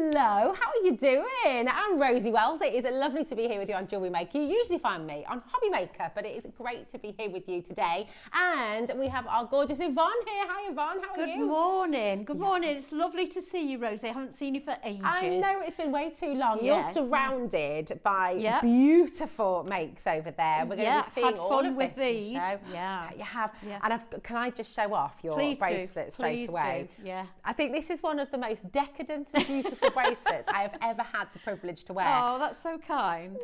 Hello, how are you doing? I'm Rosie Wells. It is lovely to be here with you on Jewellery Maker. You usually find me on Hobby Maker, but it is great to be here with you today. And we have our gorgeous Yvonne here. Hi Yvonne, how are you? Good morning. Good morning. It's lovely to see you, Rosie. I haven't seen you for ages. I know, it's been way too long. Yes. You're surrounded by beautiful makes over there. We're going to be seeing all of with this these. Yeah, you have. And can I just show off your bracelet straight away? Yeah. I think this is one of the most decadent and beautiful bracelets I have ever had the privilege to wear. Oh, that's so kind.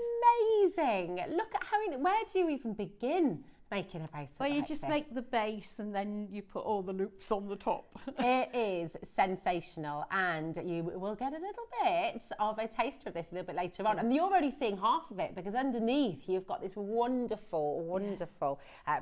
Amazing. Look at how, where do you even begin making a bracelet? Well, you just make the base and then you put all the loops on the top. It is sensational, and you will get a little bit of a taster of this a little bit later on. And you're already seeing half of it because underneath you've got this wonderful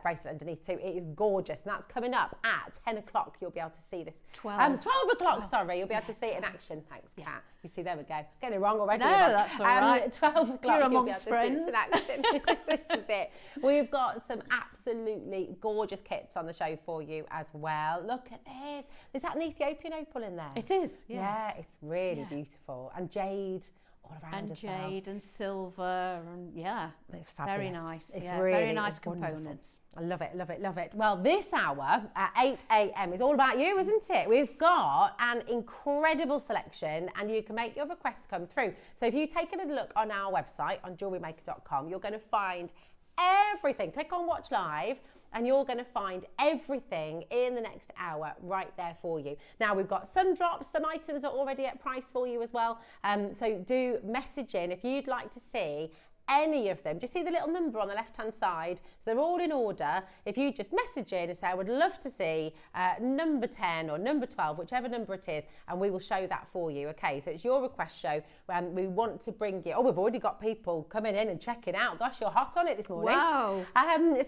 bracelet underneath too. It is gorgeous, and that's coming up at 10 o'clock. You'll be able to see this. 12 o'clock, sorry. You'll be able to see it in action. Thanks, Kat. You see, there we go. Getting it wrong already. No, that's all right. 12 o'clock, You're you'll be able amongst to friends. see it in action. This is it. We've got some absolutely gorgeous kits on the show for you as well. Look at this. Is that an Ethiopian opal in there? It is, yes. Yeah, it's really beautiful. And jade all around and as jade and silver, and it's fabulous. Very nice. It's really very nice wonderful. components. I love it, love it, love it. Well, this hour at 8 a.m. is all about you, isn't it? We've got an incredible selection, and you can make your requests come through. So if you take a little look on our website on JewelleryMaker.com, you're going to find everything. Click on Watch Live and you're going to find everything in the next hour right there for you. Now, we've got some drops, some items are already at price for you as well. So do message in if you'd like to see any of them. Do you see the little number on the left hand side? So they're all in order. If you just message in and say, I would love to see number 10 or number 12, whichever number it is, and we will show that for you. Okay, so it's your request show. We want to bring you, we've already got people coming in and checking out. Gosh, you're hot on it this morning. Wow.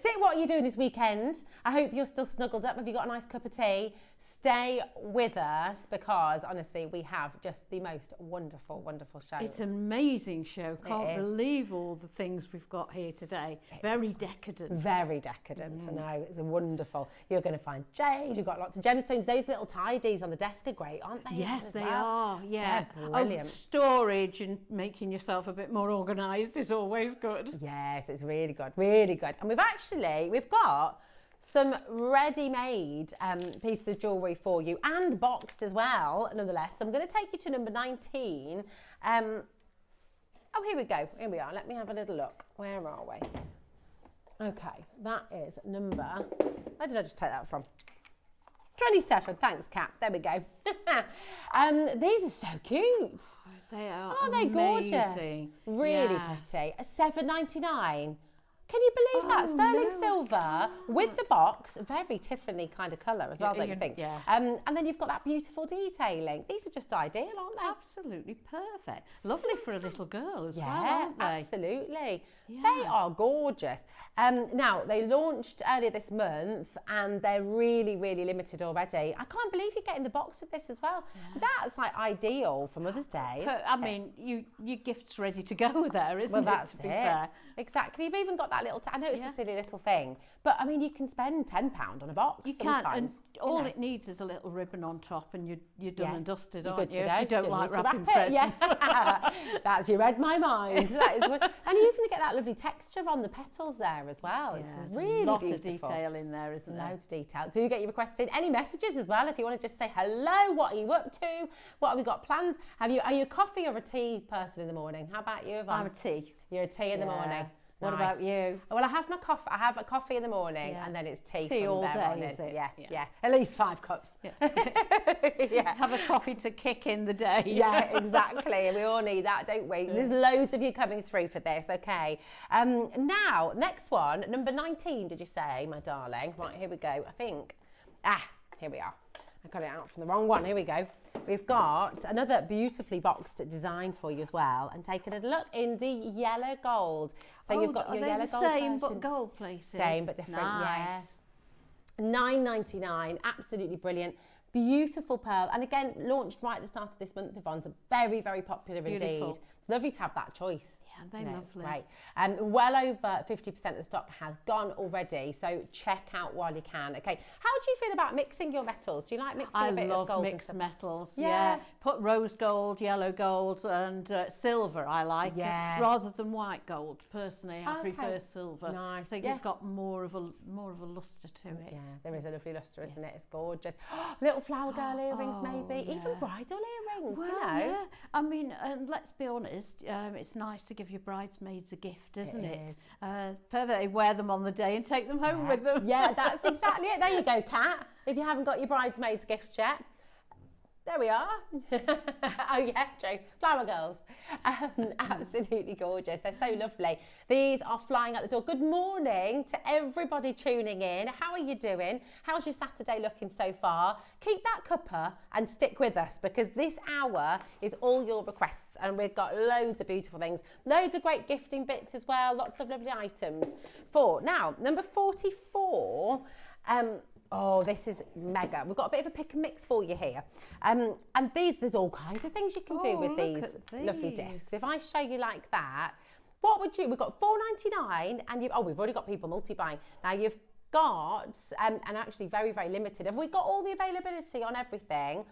See what you're doing this weekend. I hope you're still snuggled up. Have you got a nice cup of tea? Stay with us, because honestly, we have just the most wonderful show. It's an amazing show. Can't believe all the things we've got here today. Very decadent. Very decadent. I know, it's wonderful. You're going to find jade. You've got lots of gemstones. Those little tidies on the desk are great, aren't they? Yes, they are. Yeah, brilliant. Storage and making yourself a bit more organised is always good. Yes, it's really good, really good. And we've got some ready-made pieces of jewellery for you, and boxed as well, nonetheless. So I'm going to take you to number 19. Oh, here we go. Here we are. Let me have a little look. Where are we? Okay, that is number... Where did I just take that from? 27. Thanks, Kat. There we go. These are so cute. They are. Oh, they're gorgeous. Really pretty. A $7.99. Can you believe that? Sterling silver with the box, very Tiffany kind of colour as well, don't you think? Yeah. And then you've got that beautiful detailing. These are just ideal, aren't they? Absolutely perfect. Lovely for a little girl as well, yeah, aren't they? Absolutely. Yeah. They are gorgeous. Now, they launched earlier this month and they're really, really limited already. I can't believe you're getting the box with this as well. Yeah. That's like ideal for Mother's Day. I mean, your gift's ready to go there, isn't well, it? That's to be fair. Exactly. You've even got that little, I know it's a silly little thing, but I mean, you can spend £10 on a box. You sometimes, can, and all it needs is a little ribbon on top, and you're done and dusted, aren't you? If you don't like wrapping presents. Yes. That's, you read my mind. That is and you even get that lovely texture on the petals there as well. It's really a lot beautiful. of detail in there, isn't there? Loads of detail. Do get your requests in. Any messages as well, if you want to just say hello. What are you up to? What have we got planned? Are you a coffee or a tea person in the morning? How about you, Yvonne? I'm a tea. You're a tea in the morning. What about you? Well, I have my coffee. I have a coffee in the morning, and then it's tea from all there day, on is it? Yeah. At least 5 cups. Yeah. Have a coffee to kick in the day. Yeah, exactly. We all need that, don't we? There's loads of you coming through for this. Okay. Now, next one, number 19. Did you say, my darling? Right, here we go. I think. Here we are. I got it out from the wrong one. Here we go. We've got another beautifully boxed design for you as well, and take a little look in the yellow gold. So you've got your yellow gold same version. but gold places. Same but different. Nice. Yeah. $9.99. Absolutely brilliant. Beautiful pearl, and again launched right at the start of this month, Yvonne. So very, very popular indeed. It's lovely to have that choice. they're lovely. Great. Well over 50% of the stock has gone already, so check out while you can. Okay, how do you feel about mixing your metals? Do you like mixing a bit of gold? I love mixed metals. Yeah. Put rose gold, yellow gold, and silver. I like it rather than white gold. Personally, I prefer silver. Nice. I think it's got more of a luster to it. Yeah, there is a lovely luster, isn't it? It's gorgeous. Little flower girl earrings, maybe even bridal earrings. Well, you know. yeah. I mean, and let's be honest. It's nice to give your bridesmaids a gift, isn't it? Perfect. They wear them on the day and take them home with them. Yeah, that's exactly it. There you go, Kat. If you haven't got your bridesmaids gifts yet. There we are. Oh yeah, true. Flower girls. Absolutely gorgeous. They're so lovely. These are flying out the door. Good morning to everybody tuning in. How are you doing? How's your Saturday looking so far? Keep that cuppa and stick with us because this hour is all your requests and we've got loads of beautiful things. Loads of great gifting bits as well. Lots of lovely items. Now, number 44. Oh, this is mega. We've got a bit of a pick and mix for you here. And there's all kinds of things you can do with these lovely discs. If I show you like that, what would you, we've got $4.99 and we've already got people multi-buying. Now you've got, and actually very, very limited. Have we got all the availability on everything?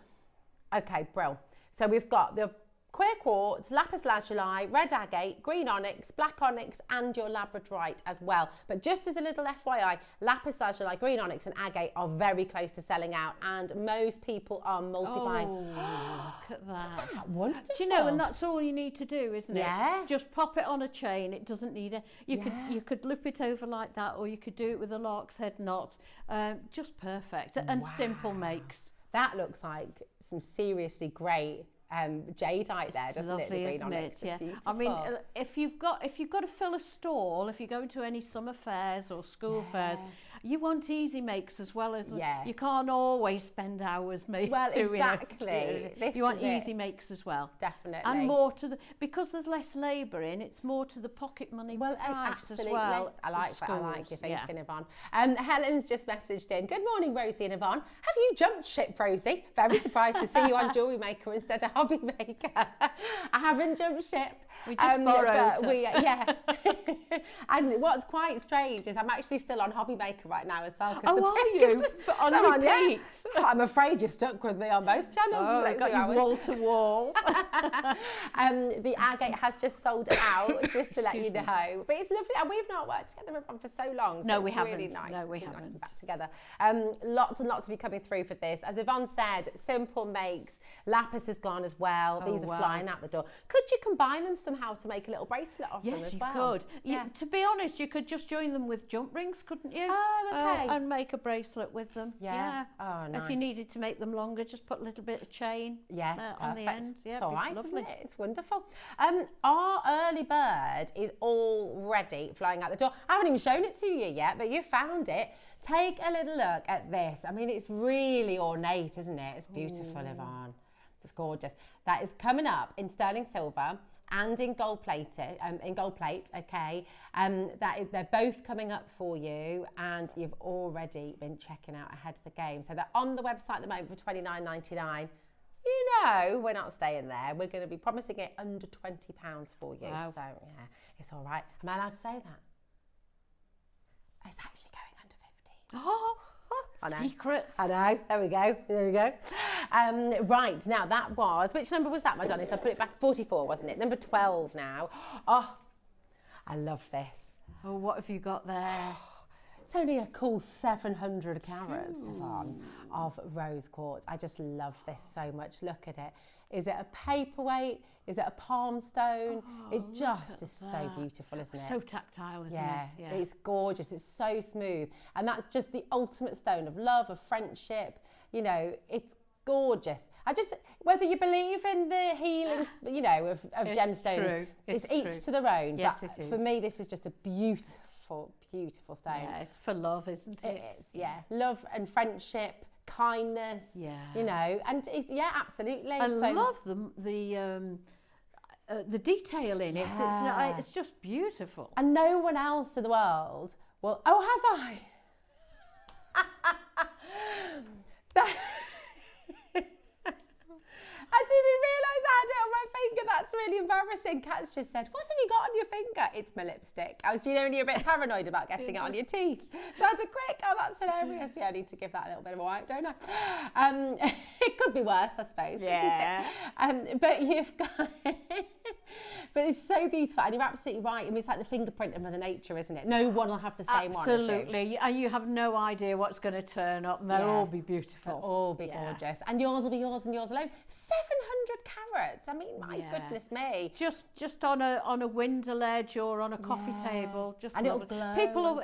Okay, brill. So we've got the clear quartz, lapis lazuli, red agate, green onyx, black onyx, and your labradorite as well. But just as a little FYI, lapis lazuli, green onyx, and agate are very close to selling out, and most people are multi-buying. Oh, look at that. Isn't that wonderful? Do you know, and that's all you need to do, isn't it? Yeah. Just pop it on a chain. It doesn't need a. You could loop it over like that, or you could do it with a lark's head knot. Just perfect and simple makes. That looks like some seriously great jadeite there, doesn't lovely, it? The green onyx. Yeah. I mean, if you've got to fill a stall, if you go into any summer fairs or school fairs, you want easy makes as well as you can't always spend hours doing exactly. it. You want easy makes as well. Definitely. And more to because there's less labour in, it's more to the pocket money price absolutely. as well. I like your thinking, Yvonne. Helen's just messaged in. Good morning, Rosie and Yvonne. Have you jumped ship, Rosie? Very surprised to see you on Jewellery Maker instead of Hobby Maker. I haven't jumped ship. We just borrowed. And what's quite strange is I'm actually still on Hobby Maker right now as well. Oh, are you? On repeat? I'm afraid you're stuck with me on both channels. Oh, I got you wall to wall. The agate has just sold out, just to let you know. But it's lovely, and we've not worked together for so long. So no, we haven't. Really nice. No, we haven't. haven't. Nice to be back together. Lots and lots of you coming through for this. As Yvonne said, simple makes. Lapis has gone as well. These are flying out the door. Could you combine them somehow to make a little bracelet of them as well? Yes, you could. To be honest, you could just join them with jump rings, couldn't you? Oh, okay. And make a bracelet with them. Yeah. Oh, nice. If you needed to make them longer, just put a little bit of chain on the end. Yeah, it's all right, lovely. isn't it? It's wonderful. Our early bird is already flying out the door. I haven't even shown it to you yet, but you found it. Take a little look at this. I mean, it's really ornate, isn't it? It's beautiful, Yvonne. It's gorgeous. That is coming up in sterling silver and in gold plate, okay? They're both coming up for you, and you've already been checking out ahead of the game. So they're on the website at the moment for $29.99. You know, we're not staying there. We're going to be promising it under £20 for you. Wow. So yeah, it's all right. Am I allowed to say that? It's actually going under 15. Oh. Secrets. I know. There we go. Right, now that was, which number was that, Madonna? So I put it back, 44, wasn't it? Number 12 now. Oh, I love this. Oh, what have you got there? It's only a cool 700 carats of rose quartz. I just love this so much. Look at it. Is it a paperweight? Is it a palm stone? It just is so beautiful, isn't it? So tactile, isn't it? Yeah, it's gorgeous. It's so smooth. And that's just the ultimate stone of love, of friendship. You know, it's gorgeous. Whether you believe in the healing, of gemstones, it's each to their own. Yes, but it is. For me, this is just a beautiful, beautiful stone. Yeah, it's for love, isn't it? It is, yeah. Love and friendship, kindness, and absolutely. I love the detail in it. It's just beautiful. And no one else in the world will, have I? I didn't realise I had it on my finger. That's really embarrassing. Kat's just said, what have you got on your finger? It's my lipstick. I was, you know, when you're a bit paranoid about getting it on your teeth. So I had to quick, oh, that's hilarious. Yeah, I need to give that a little bit of a wipe, don't I? It could be worse, I suppose. Yeah. But you've got, but it's so beautiful. And you're absolutely right. I mean, it's like the fingerprint of Mother Nature, isn't it? No one will have the same one. Absolutely. And you have no idea what's going to turn up, and they'll all be beautiful. They'll all be gorgeous. And yours will be yours and yours alone. 700 carats. I mean, my goodness me. Just on a window ledge or on a coffee table. Just and it'll glow.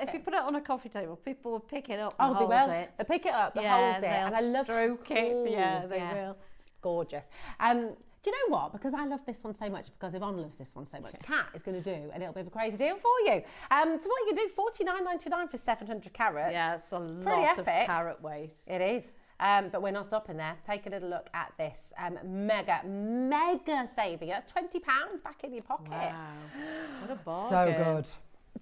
If you put it on a coffee table, people will pick it up. Oh, and they will. It. They'll pick it up, they'll hold it. And I love stroke it. Yeah, they will. It's gorgeous. Do you know what? Because I love this one so much, because Yvonne loves this one so much, Kat is going to do a little bit of a crazy deal for you. So what you can do, $49.99 for 700 carats. Yeah, it's a pretty lot epic. of carat weight. It is. But we're not stopping there. Take a little look at this mega saving. That's £20 back in your pocket. Wow, what a bargain. So good.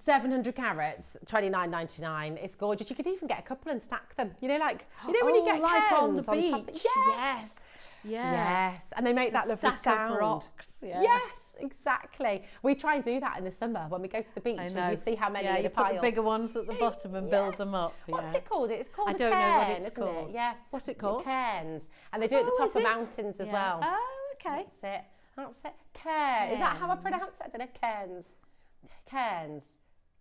700 carats, $29.99. It's gorgeous. You could even get a couple and stack them. You know, like, you know when you get like on the beach. Top. Yes. Yes. And they make that lovely sound. Of rocks. Yeah. Yes, exactly. We try and do that in the summer when we go to the beach and you see how many in a pile. Put the bigger ones at the bottom and build them up. What's it called? It's called I a don't cairn, know what it's isn't called. it? Yeah. What's it called? Cairns. And they do it at the top of mountains as well. Oh, okay. That's it. Cairn. Is that how I pronounce it? I don't know. Cairns. Cairns.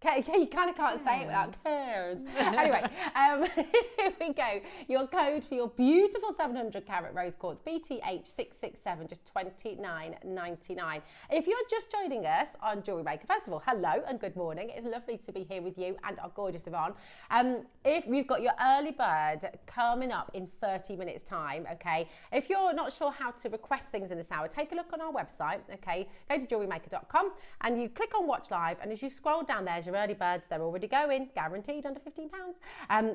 Yeah, you kind of can't say it without cairns. Anyway, here we go. Your code for your beautiful 700 carat rose quartz, BTH667, just $29.99. If you're just joining us on Jewellery Maker, first of all, hello and good morning. It's lovely to be here with you and our gorgeous Yvonne. If we've got your early bird coming up in 30 minutes time, okay? If you're not sure how to request things in this hour, take a look on our website, okay? Go to jewellerymaker.com and you click on watch live, and as you scroll down, there's your early birds. They're already going, guaranteed under £15.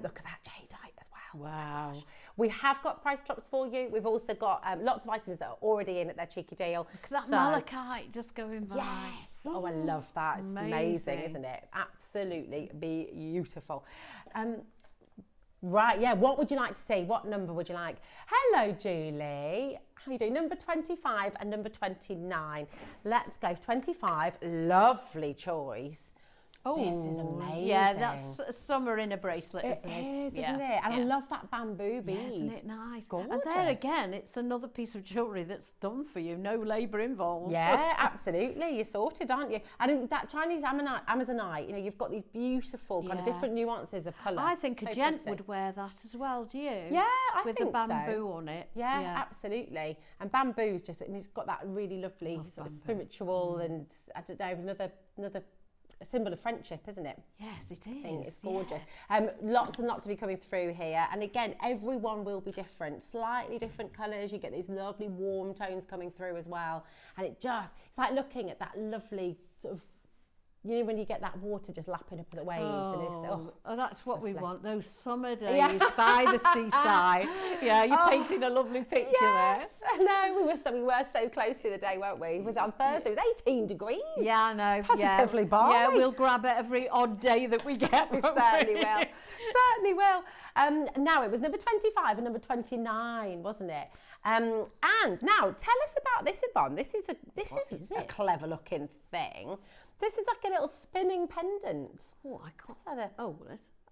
Look at that Jadeite as well. Wow. Oh, we have got price drops for you. We've also got lots of items that are already in at their cheeky deal. Look at that malachite just going by. Yes. Oh, I love that. It's amazing, isn't it? Absolutely beautiful. Right, yeah, what would you like to see? What number would you like? Hello, Julie. How you doing? Number 25 and number 29. Let's go. 25, lovely choice. Oh, this is amazing. Yeah, that's summer in a bracelet, isn't it? It is, isn't it? And I love that bamboo bead. Yeah, isn't it nice? It's gorgeous. And there again, it's another piece of jewellery that's done for you. No labour involved. Yeah, absolutely. You're sorted, aren't you? And that Chinese Amazonite, you know, you've got these beautiful kind of different nuances of colour. I think a gent would wear that as well, do you? Yeah, I think so. With the bamboo on it. Yeah, absolutely. And bamboo's just, I mean, it's got that really lovely sort of spiritual and, I don't know, another a symbol of friendship, isn't it? Yes, it is. I think it's gorgeous. Lots and lots to be coming through here. And again, everyone will be different, slightly different colours. You get these lovely warm tones coming through as well. And it's like looking at that lovely sort of, you know, when you get that water just lapping up the waves. And that's what we want, those summer days by the seaside. Yeah, you're painting a lovely picture there. No, we were so close the other day, weren't we? Was it on Thursday? It was 18 degrees. Yeah, I know. Positively balmy. Yeah, we'll grab it every odd day that we get. We certainly will. Certainly will. Now, it was number 25 and number 29, wasn't it? And now, tell us about this, Yvonne. This is a clever looking thing. This is like a little spinning pendant. Oh, I can't.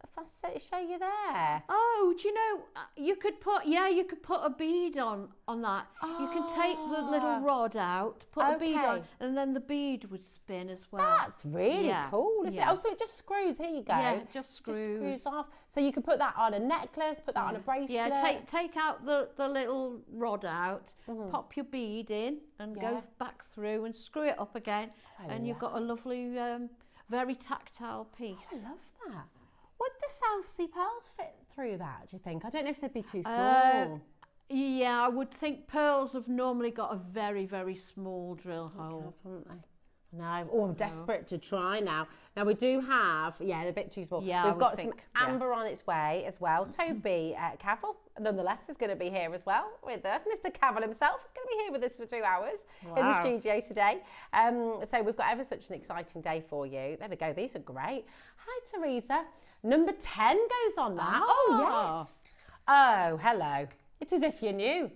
If I show you there. Oh, do you know, you could put a bead on that. Oh. You can take the little rod out, put a bead on, and then the bead would spin as well. That's really cool, isn't it? Oh, so it just screws. Here you go. Yeah, it just screws off. So you can put that on a necklace, put that on a bracelet. Yeah, take out the little rod out, pop your bead in, and go back through and screw it up again, and you've got a lovely, very tactile piece. Oh, I love that. Would the South Sea pearls fit through that, do you think? I don't know if they'd be too small. Yeah, I would think pearls have normally got a very, very small drill hole. Haven't they? No. Oh, I'm desperate to try now. Now, we do have, they're a bit too small. Yeah, we've got some amber on its way as well. Toby Cavill, nonetheless, is going to be here as well with us. Mr. Cavill himself is going to be here with us for 2 hours in the studio today. So we've got ever such an exciting day for you. There we go. These are great. Hi, Teresa. Number 10 goes on that. Oh, yes. Oh, hello. It's as if you're new.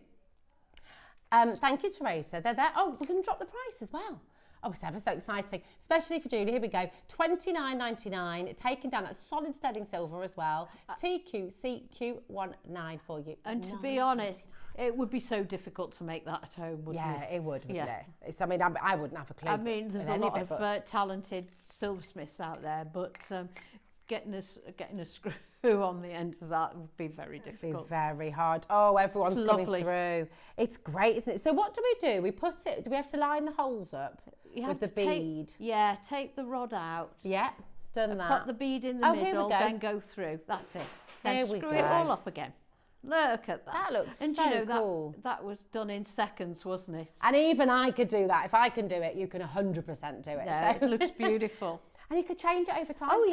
Thank you, Teresa. They're there. Oh, we're going to drop the price as well. Oh, it's ever so exciting, especially for Julie. Here we go, $29.99, taking down that solid sterling silver as well. TQCQ19 for you. And to be honest, it would be so difficult to make that at home, wouldn't it? Yeah, it would, wouldn't it? It's, I mean, I wouldn't have a clue. I mean, there's a lot of talented silversmiths out there, but getting a screw on the end of that would be very difficult. It'd be very hard. Oh, everyone's coming through. It's great, isn't it? So what do? We put it, do we have to line the holes up with the bead? Take the rod out. Yeah, done that. Put the bead in the middle, then go through. That's it. Then screw it all up again. Look at that. That looks and so you know, cool. That was done in seconds, wasn't it? And even I could do that. If I can do it, you can 100% do it. Yeah, so. it looks beautiful. And you could change it over time. Oh,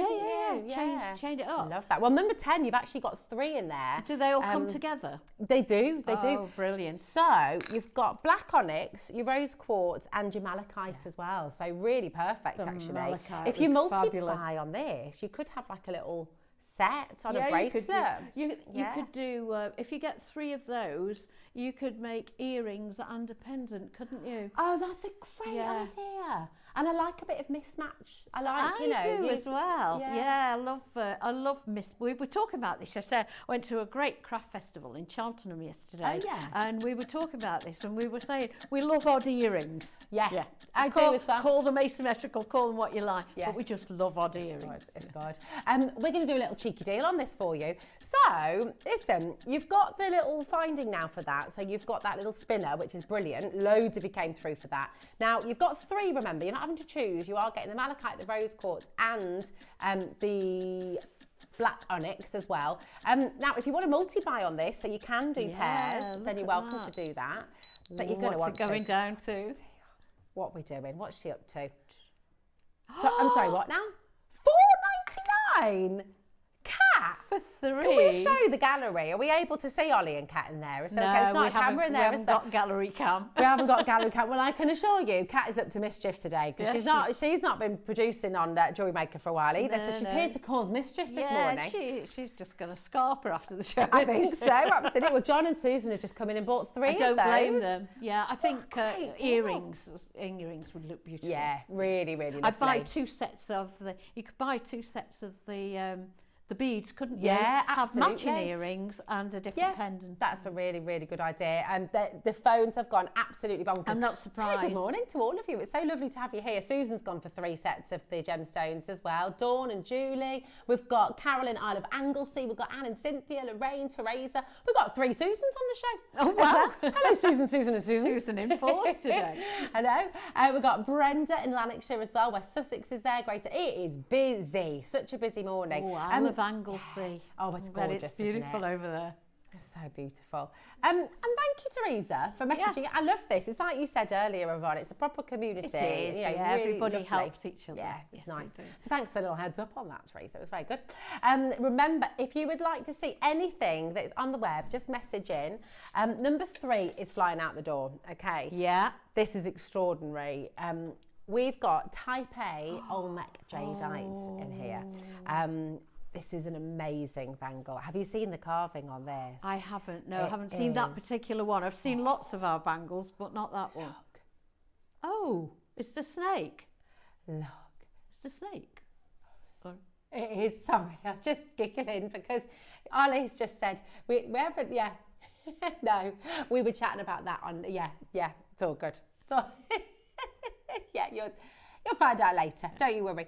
yeah. Change it up. I love that. Well, number 10, you've actually got 3 in there. Do they all come together? They do, they do. Oh, brilliant. So you've got black onyx, your rose quartz, and your malachite as well. So really perfect, actually. Malachite if you multiply fabulous. on this, you could have like a little set on a bracelet. You could do, if you get 3 of those, you could make earrings and a pendant, couldn't you? Oh, that's a great idea. And I like a bit of mismatch. I like, I do as well. Yeah, I love we were talking about this. I said I went to a great craft festival in Cheltenham yesterday. Oh, yeah. And we were talking about this, and we were saying we love odd earrings. Yeah. I do as well. Call them asymmetrical, call them what you like, but we just love odd earrings. It's good. We're going to do a little cheeky deal on this for you. So, listen, you've got the little finding now for that. So you've got that little spinner, which is brilliant. Loads of you came through for that. Now, you've got 3, remember. You're not having to choose. You are getting the malachite, the rose quartz, and the black onyx as well. Now, if you want to multi-buy on this, so you can do pairs, then you're welcome to do that. But you're going to want going down to? What are we doing? What's she up to? So, I'm sorry, what now? $4.99. Cat for 3. Can we show the gallery? Are we able to see Ollie and Kat in there? Is there okay? It's not a camera in there. We haven't got gallery cam. We haven't got gallery cam. Well, I can assure you, Kat is up to mischief today because she's not been producing on Jewellery Maker for a while either. So she's here to cause mischief this morning. She's just going to scarp her after the show. I think so, absolutely. Well, John and Susan have just come in and bought 3 of those. I don't blame them. Yeah, I think earrings would look beautiful. Yeah, really, really lovely. I'd buy 2 sets of you could buy 2 sets of the beads, couldn't you? Yeah, have matching earrings and a different pendant. That's a really, really good idea. And the phones have gone absolutely bonkers. I'm not surprised. Good morning to all of you. It's so lovely to have you here. Susan's gone for 3 sets of the gemstones as well. Dawn and Julie. We've got Carolyn, Isle of Anglesey. We've got Anne and Cynthia, Lorraine, Teresa. We've got 3 Susans on the show. Oh, wow. Hello, Susan, Susan and Susan. Susan in force today. I know. We've got Brenda in Lanarkshire as well. West Sussex is there. Great. It is busy. Such a busy morning. Oh, Isle of Anglesey. Oh, it's gorgeous. It's beautiful over there. It's so beautiful. And thank you, Teresa, for messaging. I love this. It's like you said earlier, Yvonne, it's a proper community. It is, really everybody lovely. helps each other. Yeah, it's nice. So thanks for the little heads up on that, Teresa. It was very good. Remember, if you would like to see anything that is on the web, just message in. Number 3 is flying out the door, okay? Yeah. This is extraordinary. We've got Type A Olmec Jadeite in here. This is an amazing bangle. Have you seen the carving on this? I haven't, no. I haven't seen that particular one. I've seen lots of our bangles, but not that one. Look. Oh, it's the snake. Look. It's the snake. It is, sorry, I was just giggling because Ollie's just said, we haven't, no, we were chatting about that on, it's all good. So, you'll find out later, don't you worry.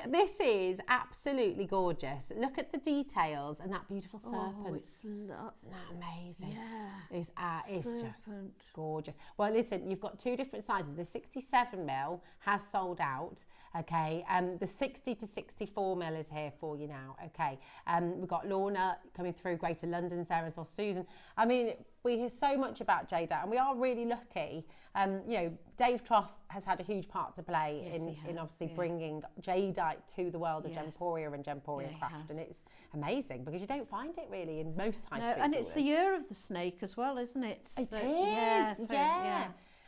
This is absolutely gorgeous. Look at the details and that beautiful serpent. Oh, isn't that amazing? Yeah. It's just gorgeous. Well, listen, you've got 2 different sizes. The 67mm has sold out, okay? The 60 to 64mm is here for you now, okay? We've got Lorna coming through, Greater London's there as well, Susan. I mean, we hear so much about Jadeite and we are really lucky. Dave Trough has had a huge part to play in obviously bringing Jadeite to the world of Gemporia and Gemporia craft. And it's amazing because you don't find it really in most high street and it's the year of the snake as well, isn't it? It is,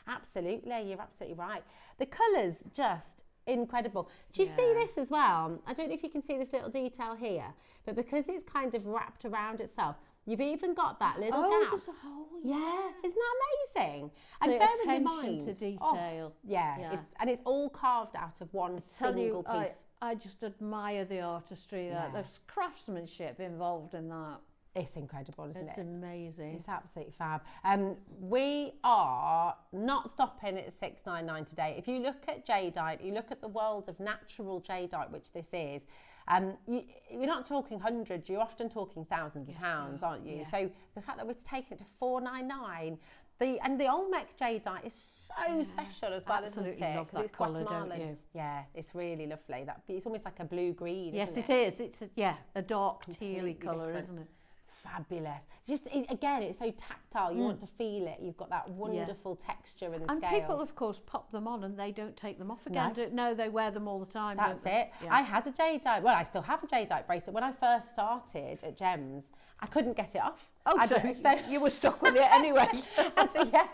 absolutely. You're absolutely right. The colours just incredible. Do you see this as well? I don't know if you can see this little detail here, but because it's kind of wrapped around itself, You've even got that little gap. There's a hole. Yeah, isn't that amazing? And the bearing in attention mind, to detail. It's all carved out of one single piece. I just admire the artistry, there's craftsmanship involved in that. It's incredible, isn't it? It's amazing. It's absolutely fab. We are not stopping at $6.99 today. If you look at Jadeite, you look at the world of natural Jadeite, which this is, you're not talking hundreds, you're often talking thousands of pounds, aren't you? Yeah. So the fact that we're taking it to $4.99, and the Olmec Jadeite is so special as well, isn't it? Love that it's colour, don't you? Yeah, it's really lovely. It's almost like a blue-green, yes, isn't it is. It's a dark tealy colour, isn't it? Fabulous. Just again, it's so tactile. You want to feel it. You've got that wonderful texture in the scale. And people, of course, pop them on and they don't take them off again. No, they wear them all the time. That's it. Yeah. I had a Jadeite. Well, I still have a Jadeite bracelet. When I first started at Gems, I couldn't get it off. Oh, so you were stuck with it anyway. Yeah.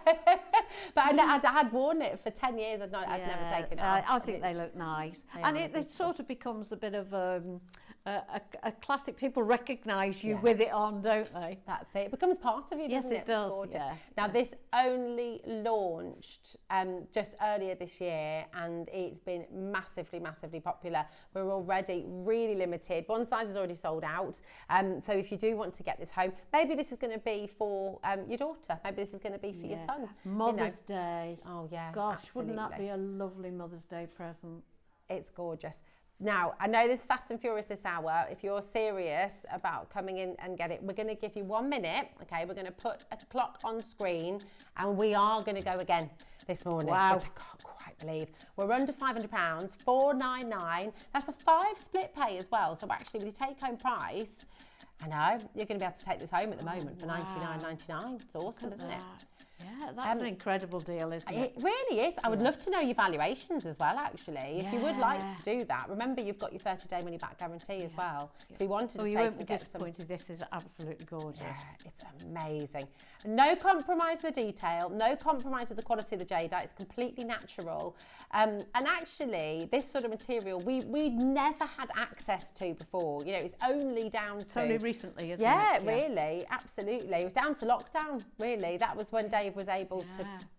But I had worn it for 10 years. I'd never taken it off. I think they look nice. And it sort of becomes a bit of a classic. People recognise you with it on, don't they? That's it. It becomes part of you, doesn't it? Yes, it does. Gorgeous. Now, this only launched just earlier this year, and it's been massively, massively popular. We're already really limited. One size is already sold out. So if you do want to get this home, maybe this is going to be for your daughter. Maybe this is going to be for your son. Mother's Day. Oh, yeah. Gosh, absolutely. wouldn't that be a lovely Mother's Day present? It's gorgeous. Now, I know this is fast and furious this hour. If you're serious about coming in and get it, we're going to give you 1 minute. Okay, we're going to put a clock on screen, and we are going to go again this morning. Wow. Which I can't quite believe. We're under £500, $499. That's a 5 split pay as well. So actually, with your take-home price, I know you're going to be able to take this home at the moment for $99.99. It's awesome, isn't it? Yeah, that's an incredible deal, isn't it? It really is. I would love to know your valuations as well, actually. If you would like to do that, remember you've got your 30-day money-back guarantee as well. If you wanted to take you won't be and get disappointed. This is absolutely gorgeous. Yeah, it's amazing. No compromise with detail, no compromise with the quality of the Jadeite. It's completely natural. And actually, this sort of material we'd never had access to before. You know, it's only down to... It's only recently, isn't it? Yeah, really, absolutely. It was down to lockdown, really. That was when Dave was able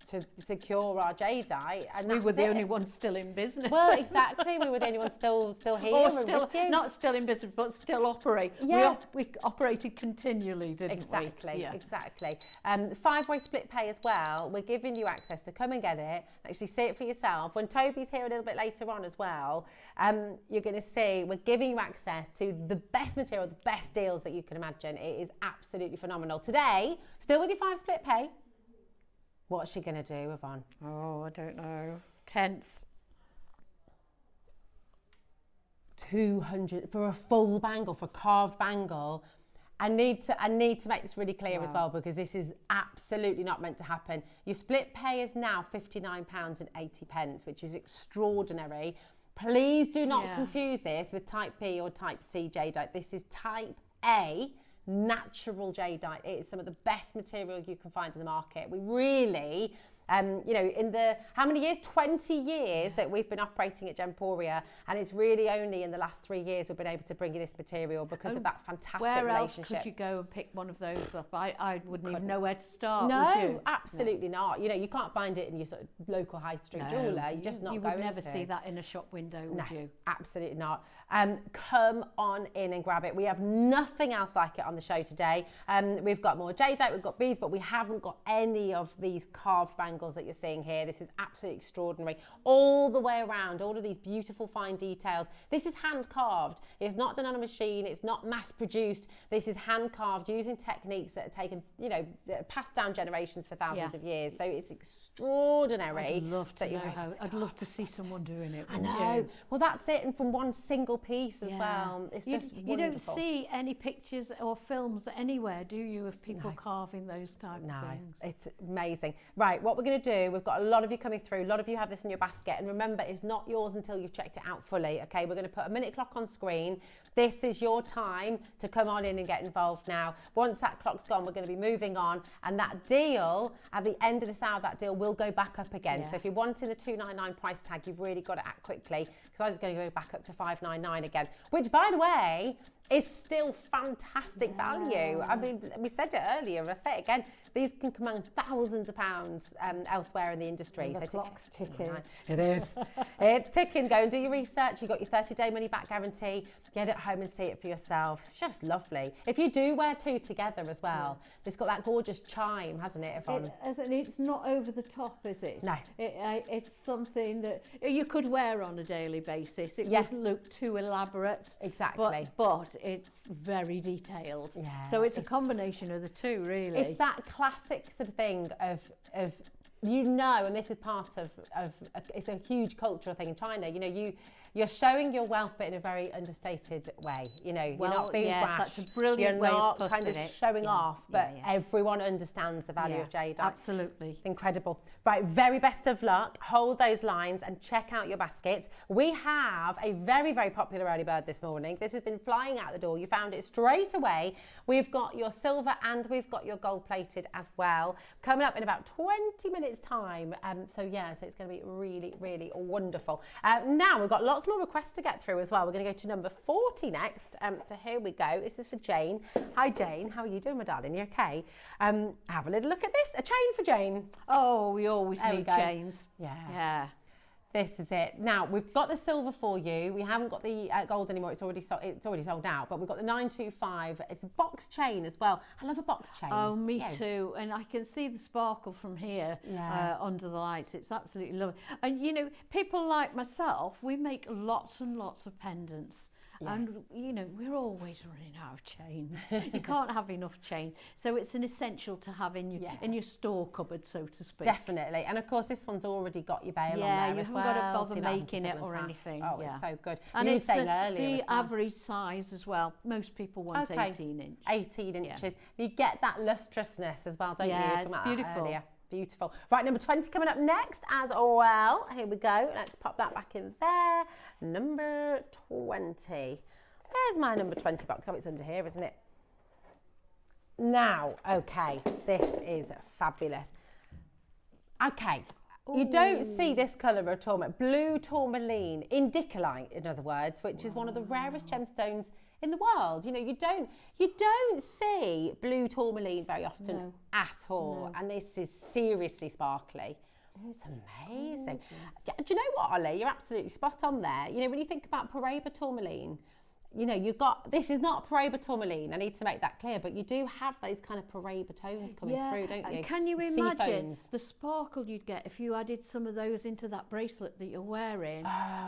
to secure our Jadeite. And we were the only ones still in business. Well, exactly. We were the only ones still here. Or still, not still in business, but still operate. Yeah. We operated continually, didn't we? Yeah. Exactly. 5-way split pay as well. We're giving you access to come and get it, actually see it for yourself. When Toby's here a little bit later on as well, you're going to see we're giving you access to the best material, the best deals that you can imagine. It is absolutely phenomenal. Today, still with your 5 split pay, what's she going to do, Yvonne? Oh, I don't know. Tense. 200 for a full bangle, for a carved bangle. I need to make this really clear as well, because this is absolutely not meant to happen. Your split pay is now £59.80, which is extraordinary. Please do not confuse this with type B or type C Jadeite. This is type A natural Jadeite. It is some of the best material you can find in the market. We really, you know, in the, how many years? 20 years that we've been operating at Gemporia, and it's really only in the last 3 years we've been able to bring you this material because of that fantastic relationship. Where else could you go and pick one of those up? I wouldn't even know where to start. No, absolutely not. You know, you can't find it in your sort of local high street jeweller. You're just not going to. You would never see that in a shop window, would you? Absolutely not. Come on in and grab it. We have nothing else like it on the show today. We've got more Jadeite, we've got beads, but we haven't got any of these carved bangles that you're seeing here. This is absolutely extraordinary. All the way around, all of these beautiful fine details. This is hand carved. It's not done on a machine. It's not mass produced. This is hand carved using techniques that are taken, you know, passed down generations for thousands of years. So it's extraordinary. I'd love to know how. I'd love to see someone doing it. I know. Well, that's it, and from one single piece as well. It's just wonderful. You don't see any pictures or films anywhere, do you, of people carving those type of things? It's amazing. Right, what we're going going to do, we've got a lot of you coming through, a lot of you have this in your basket, and remember, it's not yours until you've checked it out fully, okay? We're going to put a minute clock on screen. This is your time to come on in and get involved now. Once that clock's gone, we're going to be moving on, and that deal, at the end of this hour, that deal will go back up again. So if you're wanting the $299 price tag, you've really got to act quickly, because I was going to go back up to $599 again, which, by the way, is still fantastic value. I mean, we said it earlier, I'll say it again, these can command thousands of pounds elsewhere in the industry. The clock's ticking. It is. It's ticking. Go and do your research. You've got your 30-day money-back guarantee. Get it home and see it for yourself. It's just lovely. If you do wear two together as well, it's got that gorgeous chime, hasn't it, Yvonne? It's not over the top, is it? No. It's something that you could wear on a daily basis. It wouldn't look too elaborate. Exactly. But it's very detailed. Yeah, so it's a combination of the two, really. It's that classic sort of thing of you know, and this is part of it's a huge cultural thing in China. You know, you're showing your wealth, but in a very understated way. You know, you're not being brash. That's a brilliant you're way not of kind of showing off, but everyone understands the value of Jadeite. Absolutely. It's incredible. Right, very best of luck. Hold those lines and check out your baskets. We have a very, very popular early bird this morning. This has been flying out the door. You found it straight away. We've got your silver and we've got your gold plated as well. Coming up in about 20 minutes time. So it's going to be really, really wonderful. Now we've got lots more requests to get through as well. We're going to go to number 40 next. So here we go. This is for Jane. Hi Jane, how are you doing, my darling? You okay? Have a little look at this. A chain for Jane. Oh, we always need chains. Yeah. This is it. Now we've got the silver for you. We haven't got the gold anymore. It's already sold out. But we've got the 925. It's a box chain as well. I love a box chain. Oh, me too. And I can see the sparkle from here under the lights. It's absolutely lovely. And you know, people like myself, we make lots and lots of pendants. Yeah. And, you know, we're always running out of chains. You can't have enough chain. So it's an essential to have in your store cupboard, so to speak. Definitely. And, of course, this one's already got your bail on there as well. Yeah, you haven't got to bother making it or anything. Oh, it's so good. And you were saying earlier the average size as well. Most people want 18 inch. 18 inches. Yeah. You get that lustrousness as well, don't you? Yeah, it's beautiful. Beautiful. Right, number 20 coming up next as well. Here we go. Let's pop that back in there. Number 20. There's my number 20 box. Oh, it's under here, isn't it? Now, okay, this is fabulous. Okay, you don't see this colour at all. Blue tourmaline, indicolite, in other words, which is one of the rarest gemstones in the world. You know, you don't see blue tourmaline very often at all. And this is seriously sparkly. It's amazing. Do you know what, Ollie? You're absolutely spot on there. You know, when you think about Paraiba tourmaline, you know, you've got, this is not Paraiba tourmaline, I need to make that clear, but you do have those kind of Paraiba tones coming through, don't you? Can you imagine the sparkle you'd get if you added some of those into that bracelet that you're wearing?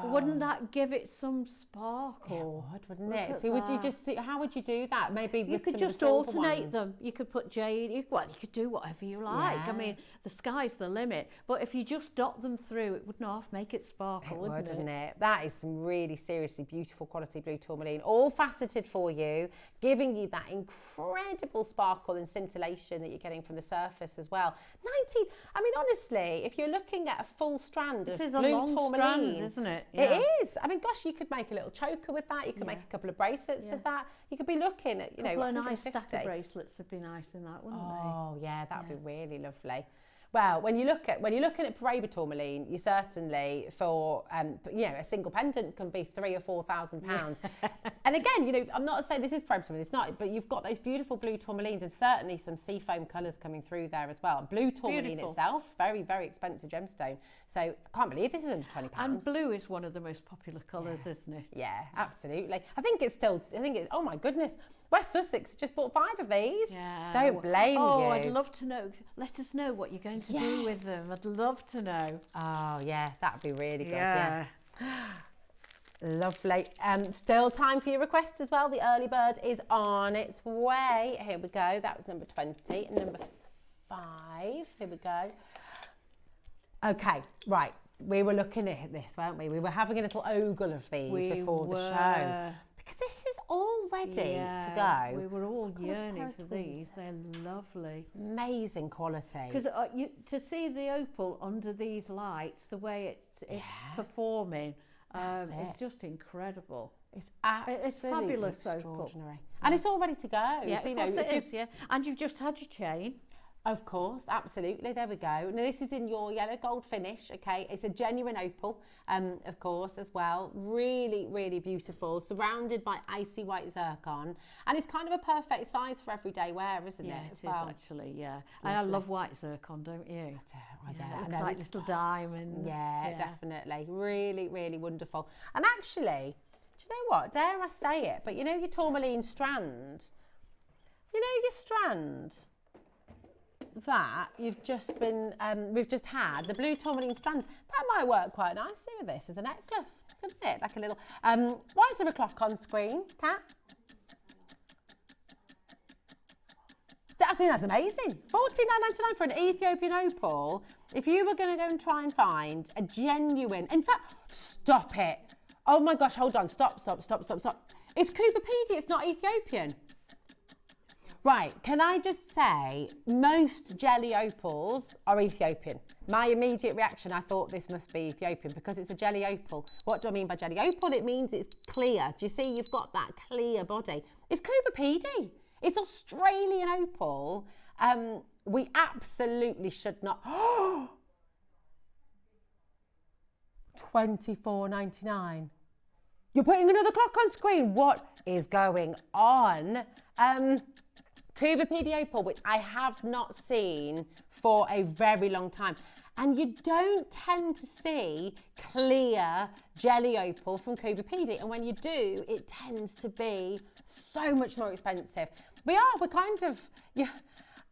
Wouldn't that give it some sparkle? It would, wouldn't it? So would you just see, how would you do that? Maybe you could just alternate them. You could put jade, you could do whatever you like. I mean, the sky's the limit. But if you just dot them through, it would half make it sparkle, wouldn't it? That is some really seriously beautiful quality blue tourmaline, all faceted for you, giving you that incredible sparkle and scintillation that you're getting from the surface as well. 19, I mean, honestly, if you're looking at a full strand of blue tourmaline, strand, isn't it? It is. I mean, gosh, you could make a little choker with that. You could make a couple of bracelets with that. You could be looking at, you know, a nice stack of bracelets would be nice in that, wouldn't they? Oh, yeah, that would be really lovely. Well, when you're looking at Paraiba tourmaline, you certainly, for you know, a single pendant can be £3,000 or £4,000. And again, you know, I'm not saying this is Paraiba tourmaline, it's not, but you've got those beautiful blue tourmalines and certainly some seafoam colours coming through there as well. Blue tourmaline itself, very, very expensive gemstone. So I can't believe this is under £20. And blue is one of the most popular colours, isn't it? Yeah, absolutely. I think it's, oh my goodness, West Sussex just bought 5 of these. Yeah. Don't blame you. Oh, I'd love to know. Let us know what you're going to do with them. I'd love to know. Oh, yeah, that'd be really good. Yeah. Lovely. Still time for your requests as well. The early bird is on its way. Here we go. That was number 20. And number 5. Here we go. Okay, right. We were looking at this, weren't we? We were having a little ogle of these before the show. Because this is all all ready to go. We were all yearning for these. They're lovely. Amazing quality. Because to see the opal under these lights, the way it's performing, it's just incredible. It's absolutely fabulous extraordinary. opal. And it's all ready to go. Yeah, of course it is, yeah. And you've just had your chain. Of course, absolutely. There we go. Now this is in your yellow gold finish, okay? It's a genuine opal, of course, as well. Really, really beautiful, surrounded by icy white zircon. And it's kind of a perfect size for everyday wear, isn't it? Yeah, it is actually, yeah. And I love white zircon, don't you? I do. It looks like little diamonds. Yeah, definitely. Really, really wonderful. And actually, do you know what? Dare I say it? But you know your tourmaline strand? You know your strand that you've just been, we've just had, the blue tourmaline strand, that might work quite nicely with this as a necklace, couldn't it? Like a little, why is there a clock on screen, Kat? I think that's amazing. $49.99 for an Ethiopian opal. If you were going to go and try and find a genuine, in fact, stop it. Oh my gosh, hold on, stop. It's Cooperpedy, it's not Ethiopian. Right, can I just say, most jelly opals are Ethiopian. My immediate reaction, I thought this must be Ethiopian because it's a jelly opal. What do I mean by jelly opal? It means it's clear. Do you see you've got that clear body? It's Cooperpedy. It's Australian opal. We absolutely should not. $24.99. You're putting another clock on screen. What is going on? Cooperpedy opal, which I have not seen for a very long time. And you don't tend to see clear jelly opal from Cooperpedy. And when you do, it tends to be so much more expensive. We're kind of, yeah,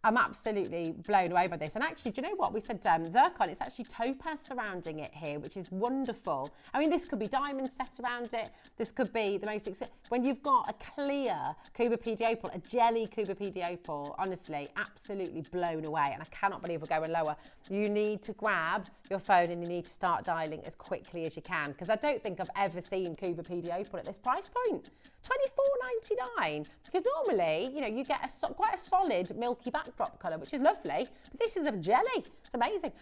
I'm absolutely blown away by this. And actually, do you know what? We said zircon, it's actually topaz surrounding it here, which is wonderful. I mean, this could be diamonds set around it. This could be the most, when you've got a clear Cooperpedy opal, a jelly Cooperpedy opal, honestly, absolutely blown away. And I cannot believe we're going lower. You need to grab your phone and you need to start dialing as quickly as you can, because I don't think I've ever seen Cooperpedy opal at this price point. $24.99, because normally, you know, you get quite a solid milky backdrop colour, which is lovely, but this is a jelly. It's amazing.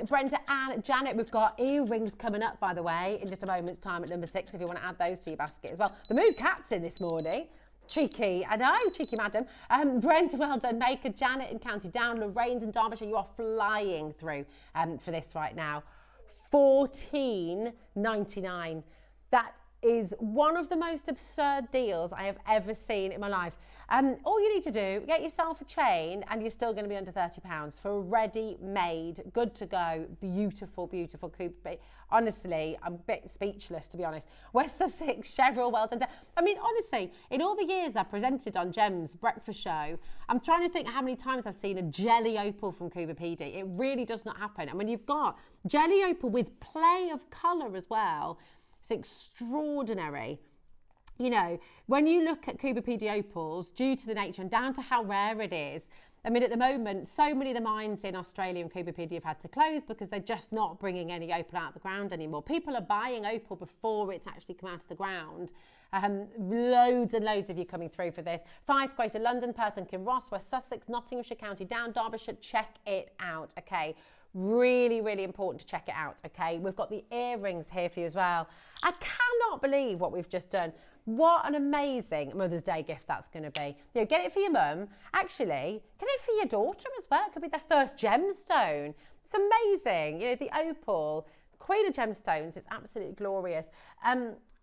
Brenda and Janet, we've got earrings coming up, by the way, in just a moment's time at number 6, if you want to add those to your basket as well. The Mood Cat's in this morning. Cheeky, I know, cheeky madam. Brenda, well done. Maker, Janet in County Down, Lorraine's in Derbyshire, you are flying through for this right now. $14.99. That is one of the most absurd deals I have ever seen in my life. All you need to do, get yourself a chain and you're still going to be under £30 for a ready-made, good to go, beautiful, beautiful coupe. Honestly, I'm a bit speechless, to be honest. West Sussex, Cheryl, well done. I mean, honestly, in all the years I presented on Gem's breakfast show, I'm trying to think how many times I've seen a jelly opal from Cooperpedy. It really does not happen. And when you've got jelly opal with play of colour as well, it's extraordinary. You know, when you look at Cooperpedy opals, due to the nature and down to how rare it is, I mean, at the moment, so many of the mines in Australia and Cooperpedy have had to close because they're just not bringing any opal out of the ground anymore. People are buying opal before it's actually come out of the ground. Loads and loads of you coming through for this. 5 Greater London, Perth and Kinross, West Sussex, Nottinghamshire, County Down, Derbyshire. Check it out, okay? Really, really important to check it out, okay? We've got the earrings here for you as well. I cannot believe what we've just done. What an amazing Mother's Day gift that's going to be. You know, get it for your mum. Actually, get it for your daughter as well. It could be their first gemstone. It's amazing. You know, the opal, Queen of Gemstones. It's absolutely glorious.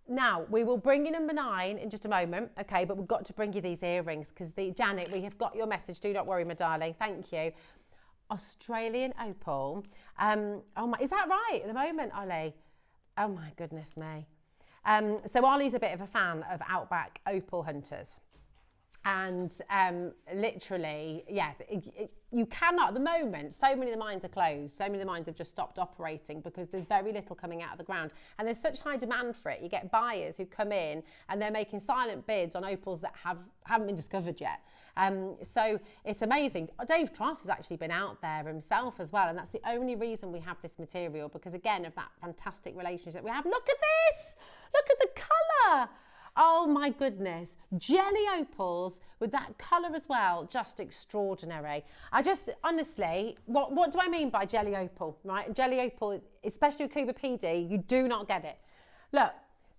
Now, we will bring you number 9 in just a moment, okay? But we've got to bring you these earrings because, Janet, we have got your message. Do not worry, my darling. Thank you. Australian opal. Oh my, is that right at the moment, Ollie? Oh my goodness me. So Ollie's a bit of a fan of Outback opal hunters. And literally, yeah, you cannot, at the moment, so many of the mines are closed, so many of the mines have just stopped operating because there's very little coming out of the ground. And there's such high demand for it. You get buyers who come in and they're making silent bids on opals that haven't been discovered yet. So it's amazing. Dave Troth has actually been out there himself as well. And that's the only reason we have this material, because again, of that fantastic relationship we have. Look at this! Look at the colour! Oh my goodness. Jelly opals with that colour as well. Just extraordinary. I just, honestly, what do I mean by jelly opal, right? Jelly opal, especially with Cuba PD, you do not get it. Look,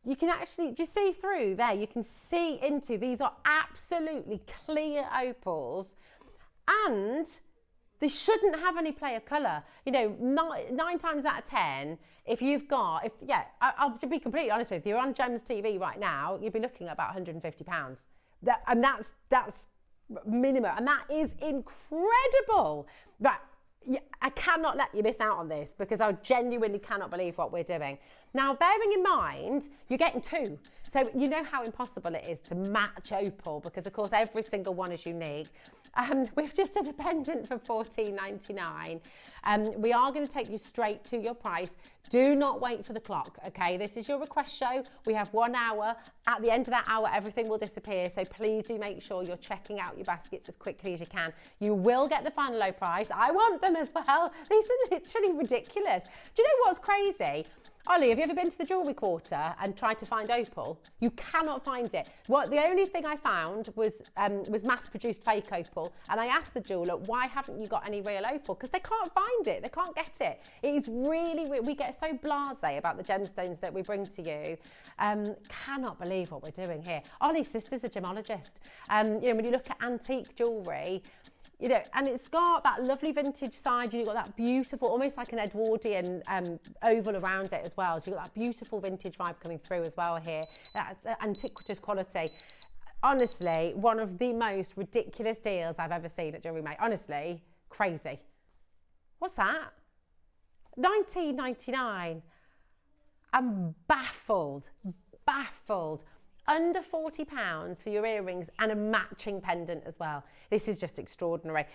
you can actually just see through there. You can see into, these are absolutely clear opals. And they shouldn't have any play of colour. You know, nine times out of 10, if you've got, I'll be completely honest with you, you're on Gems TV right now, you'd be looking at about £150. And that's minimum, and that is incredible. Right, I cannot let you miss out on this because I genuinely cannot believe what we're doing. Now, bearing in mind, you're getting two. So you know how impossible it is to match opal because, of course, every single one is unique. We've just done a pendant for $14.99. We are going to take you straight to your price. Do not wait for the clock, okay? This is your request show. We have 1 hour. At the end of that hour, everything will disappear. So please do make sure you're checking out your baskets as quickly as you can. You will get the final low price. I want them as well. These are literally ridiculous. Do you know what's crazy? Ollie, have you ever been to the jewellery quarter and tried to find opal? You cannot find it. The only thing I found was mass-produced fake opal, and I asked the jeweller, why haven't you got any real opal? Because they can't find it, they can't get it. It is really, we get so blasé about the gemstones that we bring to you. Cannot believe what we're doing here. Ollie's sister's a gemologist. You know, when you look at antique jewellery, you know, and it's got that lovely vintage side. You've got that beautiful, almost like an Edwardian oval around it as well. So you've got that beautiful vintage vibe coming through as well here. That's antiquitous quality. Honestly, one of the most ridiculous deals I've ever seen at Jewellery Maker. Honestly, crazy. What's that? $19.99. I'm baffled. Under £40 for your earrings and a matching pendant as well. This is just extraordinary.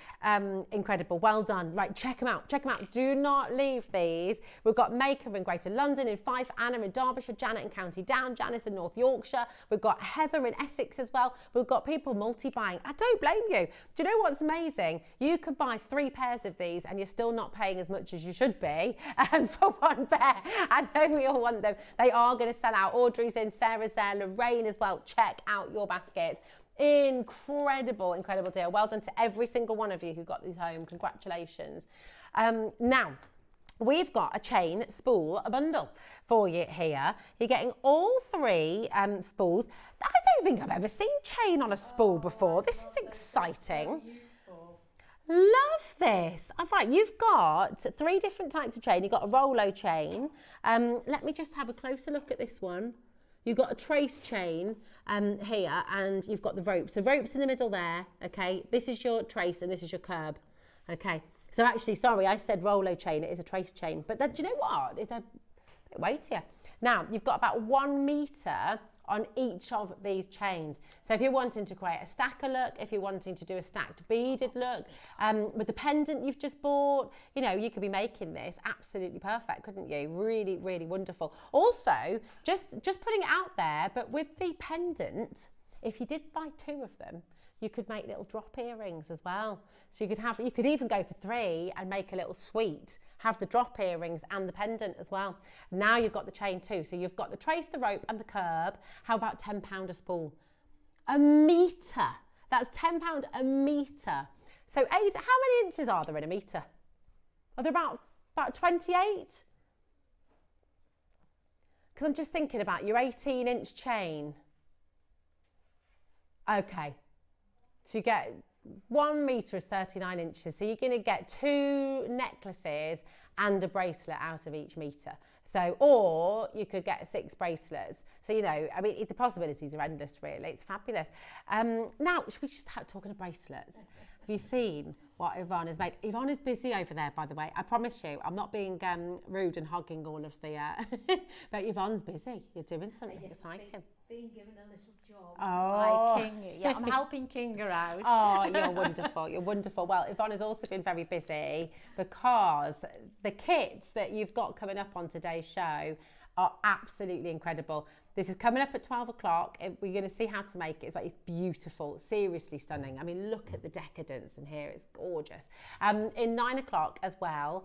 Incredible. Well done. Right, check them out. Do not leave these. We've got Maker in Greater London, in Fife, Anna in Derbyshire, Janet in County Down, Janice in North Yorkshire. We've got Heather in Essex as well. We've got people multi-buying. I don't blame you. Do you know what's amazing? You could buy 3 pairs of these and you're still not paying as much as you should be for 1 pair. I know we all want them. They are going to sell out. Audrey's in, Sarah's there, Lorraine as well. Check out your baskets. Incredible deal. Well done to every single one of you who got these home. Congratulations. Now, we've got a chain spool, a bundle for you here. You're getting all 3 spools. I don't think I've ever seen chain on a spool before. This is exciting. Love this. All right, you've got 3 different types of chain. You've got a Rolo chain. Let me just have a closer look at this one. You've got a trace chain here, and you've got the ropes. The ropes in the middle there, okay? This is your trace and this is your curb, okay? So actually, sorry, I said Rolo chain. It is a trace chain. But do you know what? It's a bit weightier. Now, you've got about 1 metre on each of these chains. So if you're wanting to create a stacker look, if you're wanting to do a stacked beaded look, with the pendant you've just bought, you know, you could be making this absolutely perfect, couldn't you? Really, really wonderful. Also, just putting it out there, but with the pendant, if you did buy 2 of them, you could make little drop earrings as well. So you could even go for 3 and make a little suite, have the drop earrings and the pendant as well. Now you've got the chain too. So you've got the trace, the rope and the curb. How about £10 a spool? A metre. That's £10 a metre. So how many inches are there in a metre? Are there about 28? Because I'm just thinking about your 18-inch chain. Okay. So you get 1 metre is 39 inches. So you're going to get 2 necklaces and a bracelet out of each metre. So, or you could get 6 bracelets. So, you know, I mean, the possibilities are endless, really. It's fabulous. Now, should we just start talking of bracelets? Have you seen what Yvonne has made? Yvonne is busy over there, by the way. I promise you, I'm not being rude and hogging all of the... but Yvonne's busy. You're doing something exciting. Being given a little job by King. Yeah, I'm helping Kinga out. Oh, you're wonderful. You're wonderful. Well, Yvonne has also been very busy because the kits that you've got coming up on today's show are absolutely incredible. This is coming up at 12 o'clock. We're going to see how to make it. It's beautiful, seriously stunning. I mean, look at the decadence in here. It's gorgeous. In 9 o'clock as well,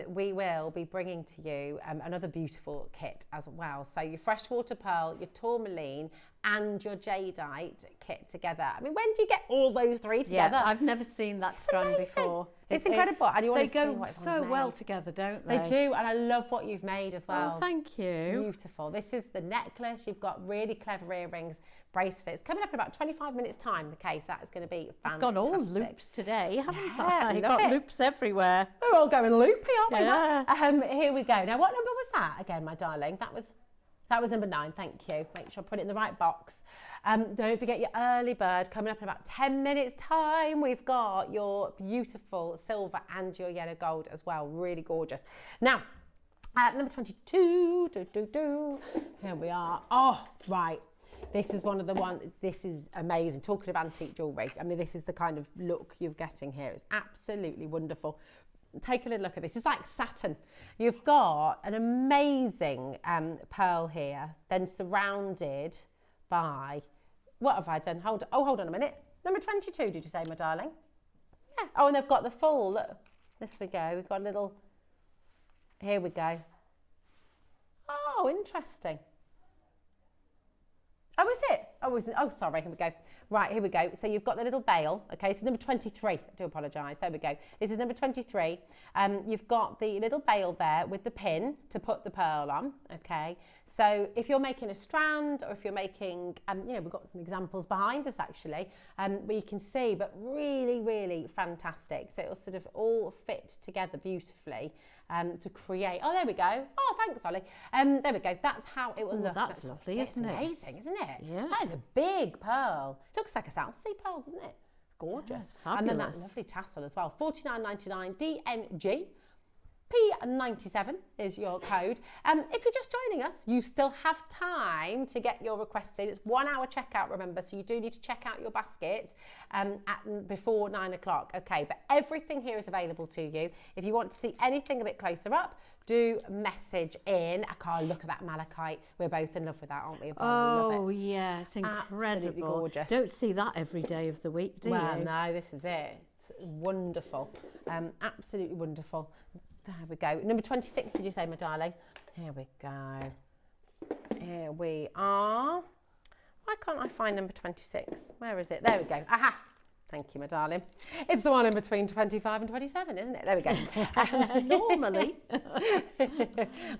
we will be bringing to you another beautiful kit as well. So your freshwater pearl, your tourmaline, tourmaline and your jadeite kit together. I mean, when do you get all those three together? Yeah, I've never seen that strand before. It's incredible. And you want they to go so well together, don't they? They do, and I love what you've made as well. Oh, thank you. Beautiful. This is the necklace. You've got really clever earrings, bracelets. Coming up in about 25 minutes time, the case. That is going to be fantastic. I've got all loops today, haven't I? I've got loops everywhere. We're all going loopy, aren't we? Yeah. Here we go. Now, what number was that again, my darling? That was number 9. Thank you. Make sure I put it in the right box. Don't forget your early bird coming up in about 10 minutes time. We've got your beautiful silver and your yellow gold as well. Really gorgeous. Now, number 22. Here we are. Oh, right. This is one of the this is amazing. Talking of antique jewellery, I mean, this is the kind of look you're getting here. It's absolutely wonderful. Take a little look at this. It's like satin. You've got an amazing pearl here, then surrounded by, what have I done? Hold on a minute. Number 22, did you say, my darling? Yeah. Oh, and they've got the full. Look, this we go. We've got a little, here we go. Oh, interesting. Oh, is it? Oh, sorry, here we go. Right, here we go. So you've got the little bail. Okay, so number 23. I do apologise. There we go. This is number 23. You've got the little bail there with the pin to put the pearl on. Okay, so if you're making a strand or if you're making, you know, we've got some examples behind us actually, where you can see, but really, really fantastic. So it'll sort of all fit together beautifully to create. Oh, there we go. Oh, thanks, Ollie. There we go. That's how it will look. That's lovely, isn't it? Amazing, isn't it? Yeah. That is a big pearl. Looks like a South Sea pearl, doesn't it? It's gorgeous. Yeah, and then that lovely tassel as well. £49.99 DNG. P97 is your code. If you're just joining us, you still have time to get your request in. It's 1 hour checkout, remember, so you do need to check out your basket before 9 o'clock. Okay, but everything here is available to you. If you want to see anything a bit closer up, do message in. I can't look at that malachite. We're both in love with that, aren't we? Oh, yeah, it's incredible. Absolutely gorgeous. Don't see that every day of the week, do you? Well, no, this is it. It's wonderful. Absolutely wonderful. There we go. Number 26, did you say, my darling? Here we go. Here we are. Why can't I find number 26? Where is it? There we go. Aha! Thank you, my darling. It's the one in between 25 and 27, isn't it? There we go. Normally.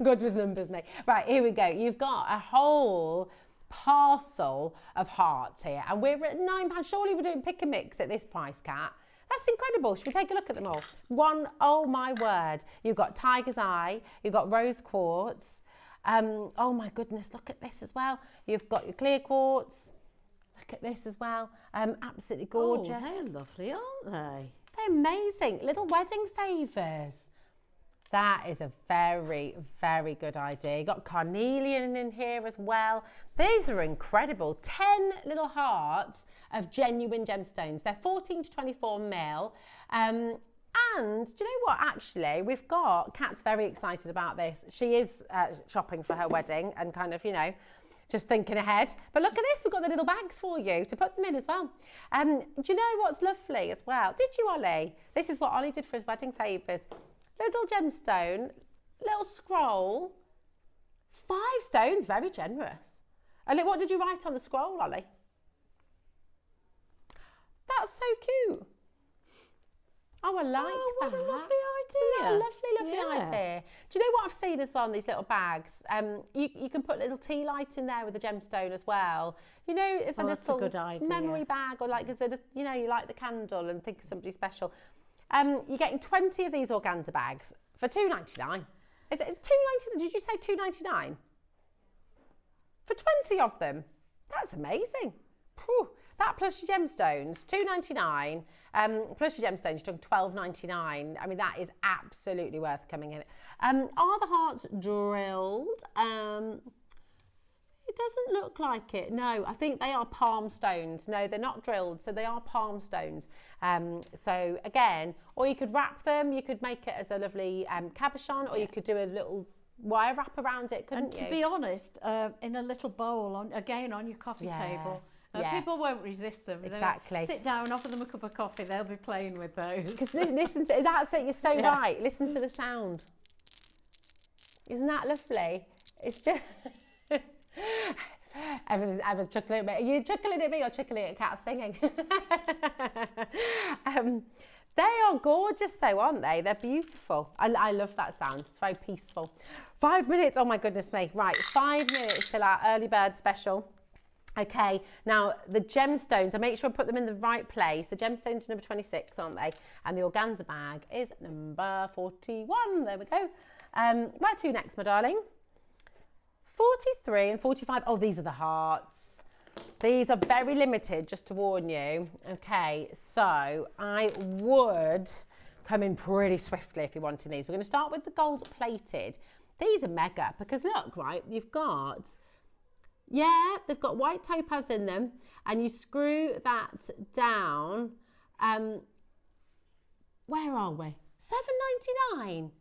Good with numbers, mate. Right, here we go. You've got a whole parcel of hearts here. And we're at £9. Surely we're doing pick and mix at this price, Kat. That's incredible. Should we take a look at them all? Oh my word. You've got tiger's eye. You've got rose quartz. Oh my goodness, look at this as well. You've got your clear quartz. Look at this as well. Absolutely gorgeous. Oh, they're lovely, aren't they? They're amazing. Little wedding favours. That is a very, very good idea. You've got carnelian in here as well. These are incredible. 10 little hearts of genuine gemstones. They're 14 to 24 mil. And do you know what? Actually, we've got, Kat's very excited about this. She is shopping for her wedding and kind of, you know, just thinking ahead. But look at this. We've got the little bags for you to put them in as well. Do you know what's lovely as well? Did you, Ollie? This is what Ollie did for his wedding favours. Little gemstone, little scroll, 5 stones, very generous. And what did you write on the scroll, Ollie? That's so cute. Oh, I like that. What a lovely Isn't idea. that a lovely idea? Do you know what I've seen as well in these little bags? You can put a little tea light in there with a gemstone as well. You know, it's a little good idea. memory bag, or like, you know, you light the candle and think of somebody special. You're getting 20 of these organza bags for £2.99. Is it £2.99? Did you say £2.99? For 20 of them? That's amazing. Whew. That plus your gemstones, £2.99. Plus your gemstones, you're talking £12.99. I mean, that is absolutely worth coming in. Are the hearts drilled? It doesn't look like it. No, I think they are palm stones. No, they're not drilled, so they are palm stones. So again, or you could wrap them, you could make it as a lovely cabochon, or you could do a little wire wrap around it, couldn't you? And to be honest, in a little bowl, on your coffee table. People won't resist them. Exactly. Sit down, offer them a cup of coffee, they'll be playing with those. Because listen to, that's it, you're so right. Listen to the sound. Isn't that lovely? It's just... Eva's chuckling at me. Are you chuckling at me or chuckling at Kat singing? They are gorgeous though, aren't they? They're beautiful. I love that sound. It's very peaceful. 5 minutes, oh my goodness me. Right, 5 minutes till our early bird special. Okay, now the gemstones, I make sure I put them in the right place. The gemstones are number 26, aren't they? And the organza bag is number 41. There we go. Where to next, my darling? 43 and 45. Oh, these are the hearts. These are very limited, just to warn you. Okay, so I would come in pretty swiftly if you're wanting these. We're going to start with the gold plated. These are mega because look, right, you've got, yeah, they've got white topaz in them, and you screw that down. Where are we? $7.99.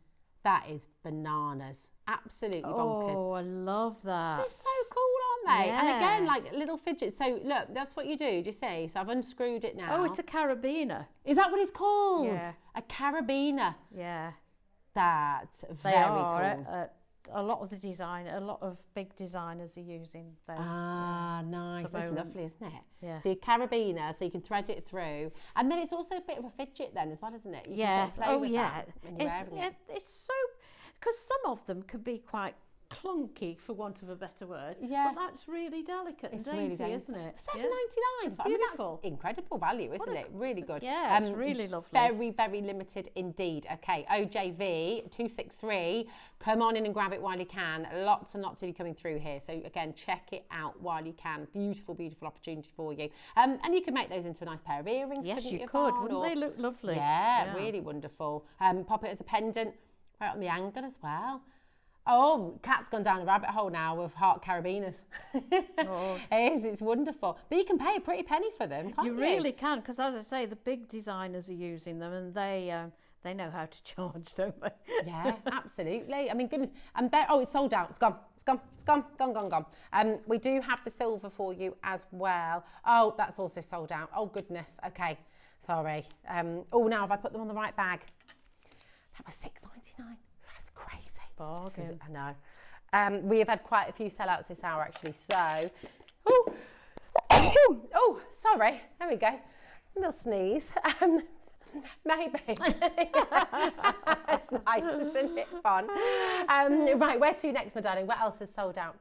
That is bananas. Absolutely bonkers. Oh, I love that. They're so cool, aren't they? Yeah. And again, like little fidgets. So look, that's what you do you see? So I've unscrewed it now. Oh, it's a carabiner. Is that what it's called? Yeah. A carabiner. Yeah. That's They very are. cool. A lot of big designers are using those. Ah, nice. That's moment. lovely, isn't it? Yeah. So your carabiner, so you can thread it through. And then it's also a bit of a fidget then as well, isn't it? You can Yes. sort of play Oh, with yeah. that when you're wearing it. It's so, because some of them can be quite clunky, for want of a better word. Yeah. But that's really delicate It's and dainty, really isn't it? $7.99. It's I mean, beautiful. that's incredible value, isn't it? Really good. Yeah, it's really lovely. Very, very limited indeed. Okay, OJV 263. Come on in and grab it while you can. Lots and lots of you coming through here. So again, check it out while you can. Beautiful, beautiful opportunity for you. And you can make those into a nice pair of earrings. Yes, you could. Yvonne, Wouldn't they look lovely? Yeah, really wonderful. Pop it as a pendant right on the angle as well. Oh, Kat's gone down a rabbit hole now of heart carabiners. Oh. It's wonderful. But you can pay a pretty penny for them, can't you? You really can, because as I say, the big designers are using them, and they know how to charge, don't they? Yeah, absolutely. I mean, goodness. Oh, it's sold out. It's gone. It's gone. It's gone. Gone, gone, gone. We do have the silver for you as well. Oh, that's also sold out. Oh, goodness. Okay. Sorry. Oh, now have I put them on the right bag? That was $6.99. That's crazy. Bargain. I know. We have had quite a few sellouts this hour actually, so oh, sorry, there we go, a little sneeze. Maybe. It's nice, isn't it? Fun. Right, where to next, my darling? What else is sold out?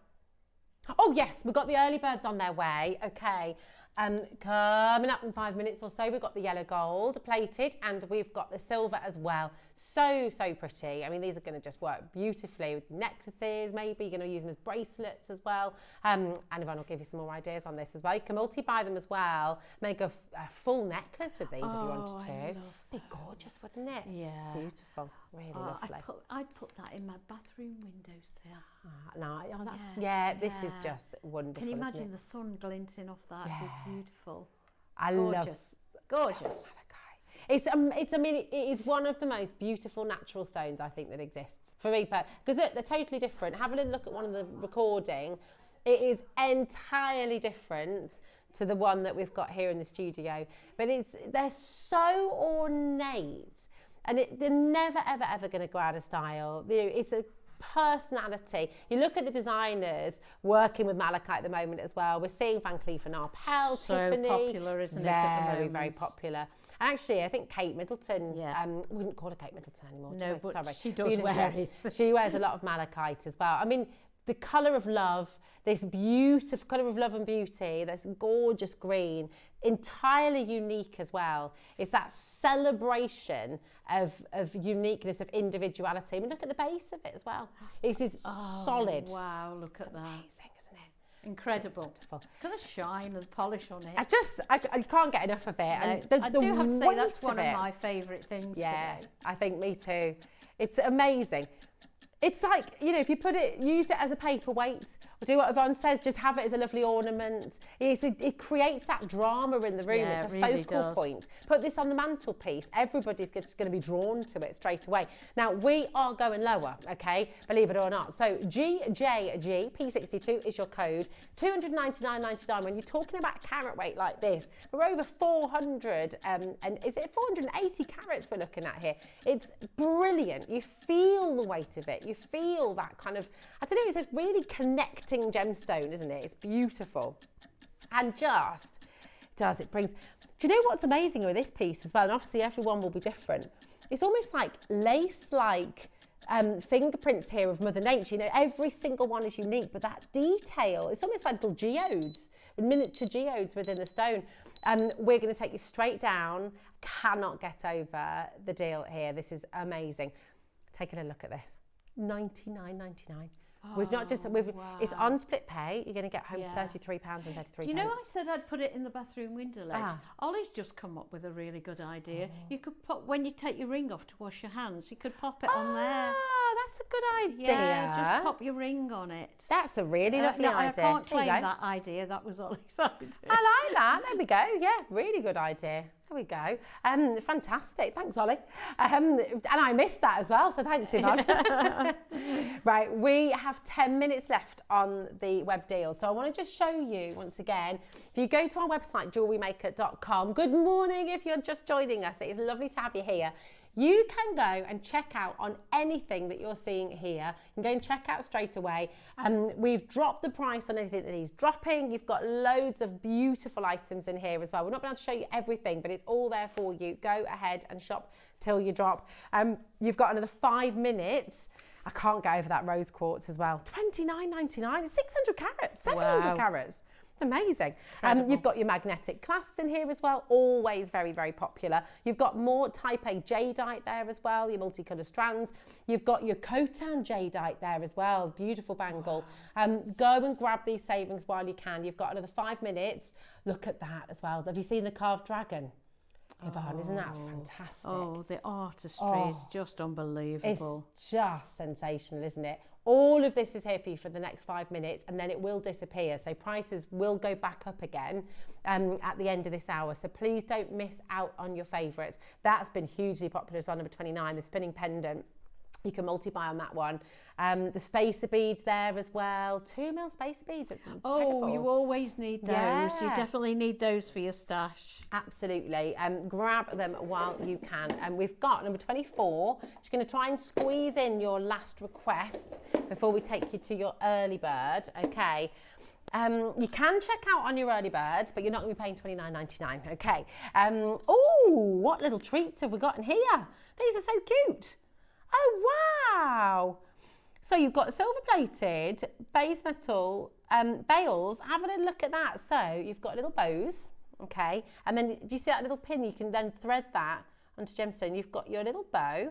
Oh yes, we've got the early birds on their way. Okay. Coming up in 5 minutes or so, we've got the yellow gold plated, and we've got the silver as well. So pretty. I mean, these are going to just work beautifully with necklaces. Maybe you're going to use them as bracelets as well. And Yvonne will give you some more ideas on this as well. You can multi-buy them as well. Make a full necklace with these if you wanted to. It'd be gorgeous, wouldn't it? Yeah. Beautiful. Really lovely. I'd put that in my bathroom windowsill. This is just wonderful. Can you imagine isn't the sun glinting off that? It'd be beautiful. I Gorgeous. Gorgeous. I mean, it is one of the most beautiful natural stones I think that exists for me, because they're totally different. Have a little look at one of the recording. It is entirely different to the one that we've got here in the studio, but they're so ornate, and they're never ever going to go out of style. It's a personality. You look at the designers working with malachite at the moment as well. We're seeing Van Cleef & Arpels, So Tiffany. popular, isn't it, at the moment? Very popular. And actually, I think Kate Middleton, we wouldn't call her Kate Middleton anymore, No, do we? but Sorry. she does wear it. She wears a lot of malachite as well. I mean, the colour of love, this beautiful colour of love and beauty, this gorgeous green, entirely unique as well. It's that celebration of uniqueness, of individuality. I mean, look at the base of it as well. It's solid. Wow, look at that. Amazing, isn't it? Incredible. Beautiful. Look at the shine and polish on it. I can't get enough of it. And I do have to say that's one of my favourite things. Yeah, today. I think me too. It's amazing. It's like, if you use it as a paperweight, or do what Yvonne says, just have it as a lovely ornament. It creates that drama in the room. Yeah, it's a it really focal does. point. Put this on the mantelpiece. Everybody's just going to be drawn to it straight away. Now, we are going lower, okay? Believe it or not. So, GJG, P62 is your code. $299.99. When you're talking about carat weight like this, we're over 400, and is it 480 carats we're looking at here? It's brilliant. You feel the weight of it. you feel that kind of, I don't know, it's a really connecting gemstone, isn't it? It's beautiful. And just does, it brings, do you know what's amazing with this piece as well? And obviously everyone will be different. It's almost like lace-like fingerprints here of Mother Nature. You know, every single one is unique, but that detail, it's almost like little geodes, miniature geodes within the stone. We're going to take you straight down. Cannot get over the deal here. This is amazing. Take a look at this. £99.99. We've not just, Wow. It's on split pay. You're going to get home £33 and 33 Do you know I said I'd put it in the bathroom window ledge? Ollie's just come up with a really good idea. You could put, when you take your ring off to wash your hands, you could pop it on there. Oh, that's a good idea. Yeah, just pop your ring on it. That's a really lovely idea. I can't claim that idea. That was Ollie's idea. I like that. There we go. Yeah, really good idea. There we go. Fantastic. Thanks, Ollie. And I missed that as well, so thanks, Yvonne. Right, we have 10 minutes left on the web deal. So I want to just show you once again, if you go to our website, JewelleryMaker.com, good morning if you're just joining us. It is lovely to have you here. You can go and check out on anything that you're seeing here. You can go and check out straight away. We've dropped the price on anything that he's dropping. You've got loads of beautiful items in here as well. We're not going to show you everything, but it's all there for you. Go ahead and shop till you drop. You've got another 5 minutes. I can't get over that rose quartz as well. £29.99, 600 carats, 700 carats. Amazing. You've got your magnetic clasps in here as well, always very, very popular. You've got more type A Jadeite there as well, your multicolour strands. You've got your Khotan Jadeite there as well, beautiful bangle. Go and grab these savings while you can. You've got another 5 minutes. Look at that as well. Have you seen the carved dragon? Yvonne, isn't that fantastic? Oh, the artistry is just unbelievable. It's just sensational, isn't it? All of this is here for you for the next 5 minutes, and then it will disappear. So prices will go back up again at the end of this hour. So please don't miss out on your favourites. That's been hugely popular as well, number 29, the spinning pendant. You can multi-buy on that one. The spacer beads there as well. 2 mil spacer beads. It's incredible. Oh, you always need those. Yeah. You definitely need those for your stash. Absolutely. Grab them while you can. And we've got number 24. Just going to try and squeeze in your last requests before we take you to your early bird. Okay. You can check out on your early bird, but you're not going to be paying $29.99. Okay. Oh, what little treats have we got in here? These are so cute. Oh, wow. So you've got silver-plated base metal bales. Have a little look at that. So you've got little bows, okay? And then do you see that little pin? You can then thread that onto gemstone. You've got your little bow.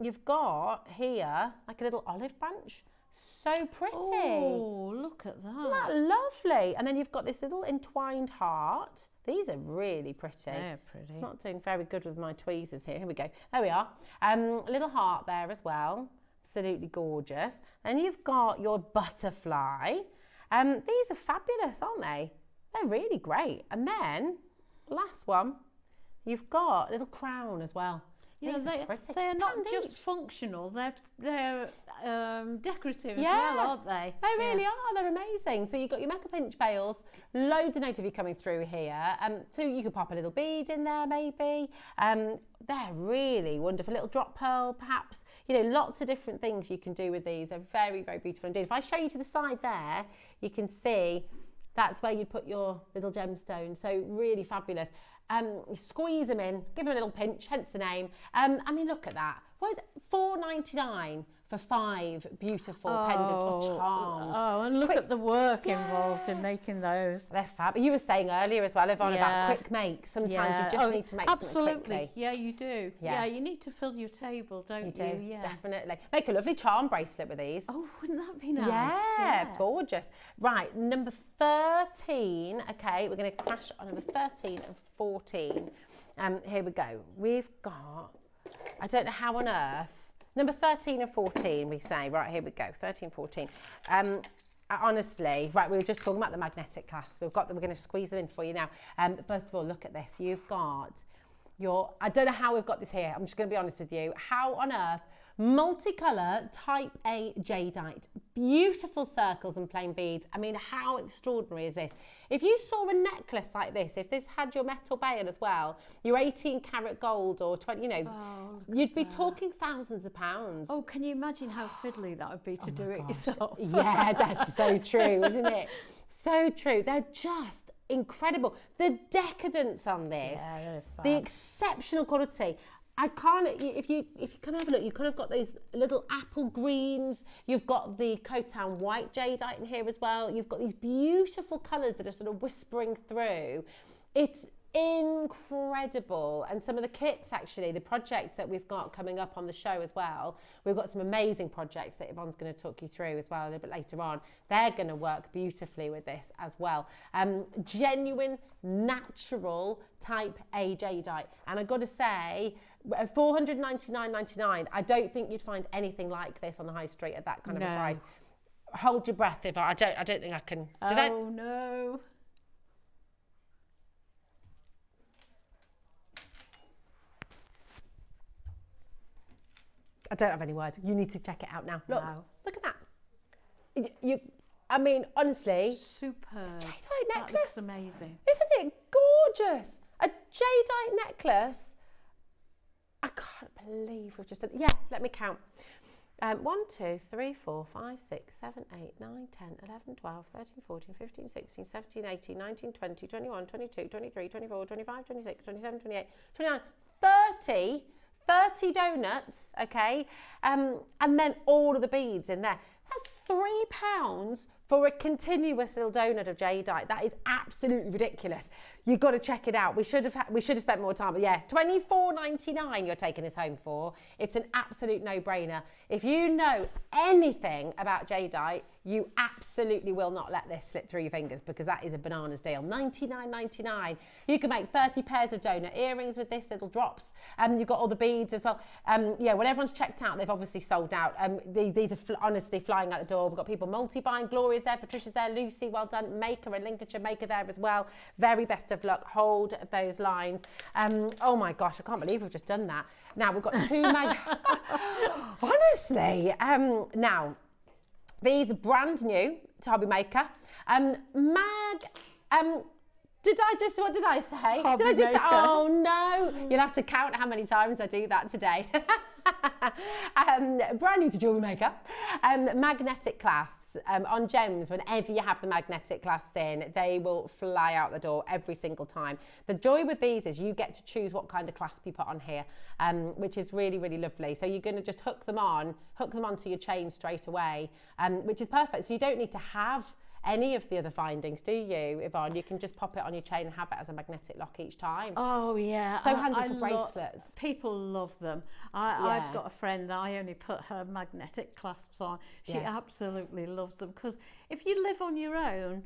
You've got here like a little olive branch. So pretty. Oh, look at that. Isn't that lovely? And then you've got this little entwined heart. These are really pretty. They're pretty. Not doing very good with my tweezers here. Here we go. There we are. A little heart there as well. Absolutely gorgeous. Then you've got your butterfly. These are fabulous, aren't they? They're really great. And then, last one, you've got a little crown as well. You know, they're not just functional, they're decorative as well, aren't they? They really are, they're amazing. So you've got your metal pinch bales, loads of nativity coming through here. So you could pop a little bead in there maybe. They're really wonderful, little drop pearl perhaps. You know, lots of different things you can do with these. They're very, very beautiful indeed. If I show you to the side there, you can see that's where you put your little gemstone. So really fabulous. You squeeze them in, give them a little pinch, hence the name. I mean, look at that. $4.99 for 5 beautiful pendants or charms. Oh, and look at the work involved in making those. They're fab. You were saying earlier as well, Yvonne, about quick make. Sometimes you just need to make something quickly. Yeah, you do. Yeah, you need to fill your table, don't you? Yeah, definitely. Make a lovely charm bracelet with these. Oh, wouldn't that be nice? Yeah, gorgeous. Right, number 13. Okay, we're going to crash on number 13 and 14. Here we go. We've got, I don't know how on earth, number 13 and 14 we say. Right, here we go, 13, 14. Honestly, right, we were just talking about the magnetic clasps. We've got them, we're going to squeeze them in for you now. First of all, look at this. You've got I don't know how we've got this here. I'm just going to be honest with you. How on earth? Multicolour type A jadeite, beautiful circles and plain beads. I mean, how extraordinary is this? If you saw a necklace like this, if this had your metal bayon as well, your 18 karat gold or 20, you know, you'd be talking thousands of pounds. Oh, can you imagine how fiddly that would be to do it yourself? Yeah, that's so true, isn't it? So true. They're just incredible. The decadence on this, the exceptional quality. I can't, if you can have a look, you kind of got those little apple greens, you've got the Khotan white jadeite in here as well, you've got these beautiful colours that are sort of whispering through. It's incredible. And some of the kits, actually, the projects that we've got coming up on the show as well, we've got some amazing projects that Yvonne's going to talk you through as well a little bit later on. They're going to work beautifully with this as well. Genuine, natural type A jadeite. And I've got to say, $499.99, I don't think you'd find anything like this on the high street at that kind of a price. Hold your breath, Yvonne. I don't think I can. No. I don't have any words. You need to check it out now. Look, look at that. I mean, honestly, superb. It's a jadeite necklace. That looks amazing. Isn't it gorgeous? A jadeite necklace. I can't believe we've just done. Yeah, let me count. 1, 2, 3, 4, 5, 6, 7, 8, 9, 10, 11, 12, 13, 14, 15, 16, 17, 18, 19, 20, 21, 22, 23, 24, 25, 26, 27, 28, 29, 30 donuts, okay? And then all of the beads in there. That's £3 for a continuous little donut of jadeite. That is absolutely ridiculous. You've got to check it out. We should have spent more time, but yeah, $24.99 you're taking this home for. It's an absolute no-brainer. If you know anything about jadeite, you absolutely will not let this slip through your fingers, because that is a bananas deal. $99.99. You can make 30 pairs of donut earrings with this, little drops. You've got all the beads as well. Yeah, when everyone's checked out, they've obviously sold out. These are honestly flying out the door. We've got people multi-buying. Gloria's there, Patricia's there, Lucy, well done. Maker and Lincolnshire Maker there as well. Very best of luck. Hold those lines. Oh my gosh, I can't believe we've just done that. Now we've got two honestly, now these are brand new Toby Maker. What did I say? Toby did I just Maker. Oh no, you'll have to count how many times I do that today. Brand new to Jewellery Maker. Magnetic clasps on gems. Whenever you have the magnetic clasps in, they will fly out the door every single time. The joy with these is you get to choose what kind of clasp you put on here, which is really, really lovely. So you're going to just hook them onto your chain straight away, which is perfect. So you don't need to have any of the other findings, do you, Yvonne? You can just pop it on your chain and have it as a magnetic lock each time. Oh yeah, so handy for bracelets. People love them. I've got a friend, I only put her magnetic clasps on. She absolutely loves them, because if you live on your own,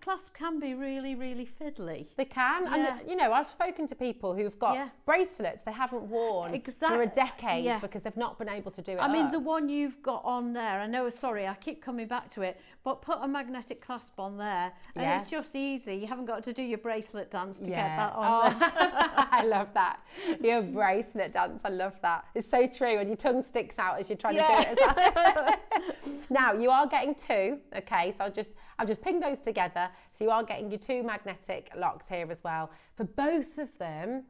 clasps can be really, really fiddly. They can. And you know, I've spoken to people who've got bracelets they haven't worn for a decade because they've not been able to do it. I mean, the one you've got on there, I know, sorry, I keep coming back to it, but put a magnetic clasp on there and it's just easy. You haven't got to do your bracelet dance to get that on there. I love that. Your bracelet dance, I love that. It's so true, and your tongue sticks out as you're trying to do it as well. Now, you are getting two, okay, so I've just pinged those together. So you are getting your two magnetic locks here as well. For both of them,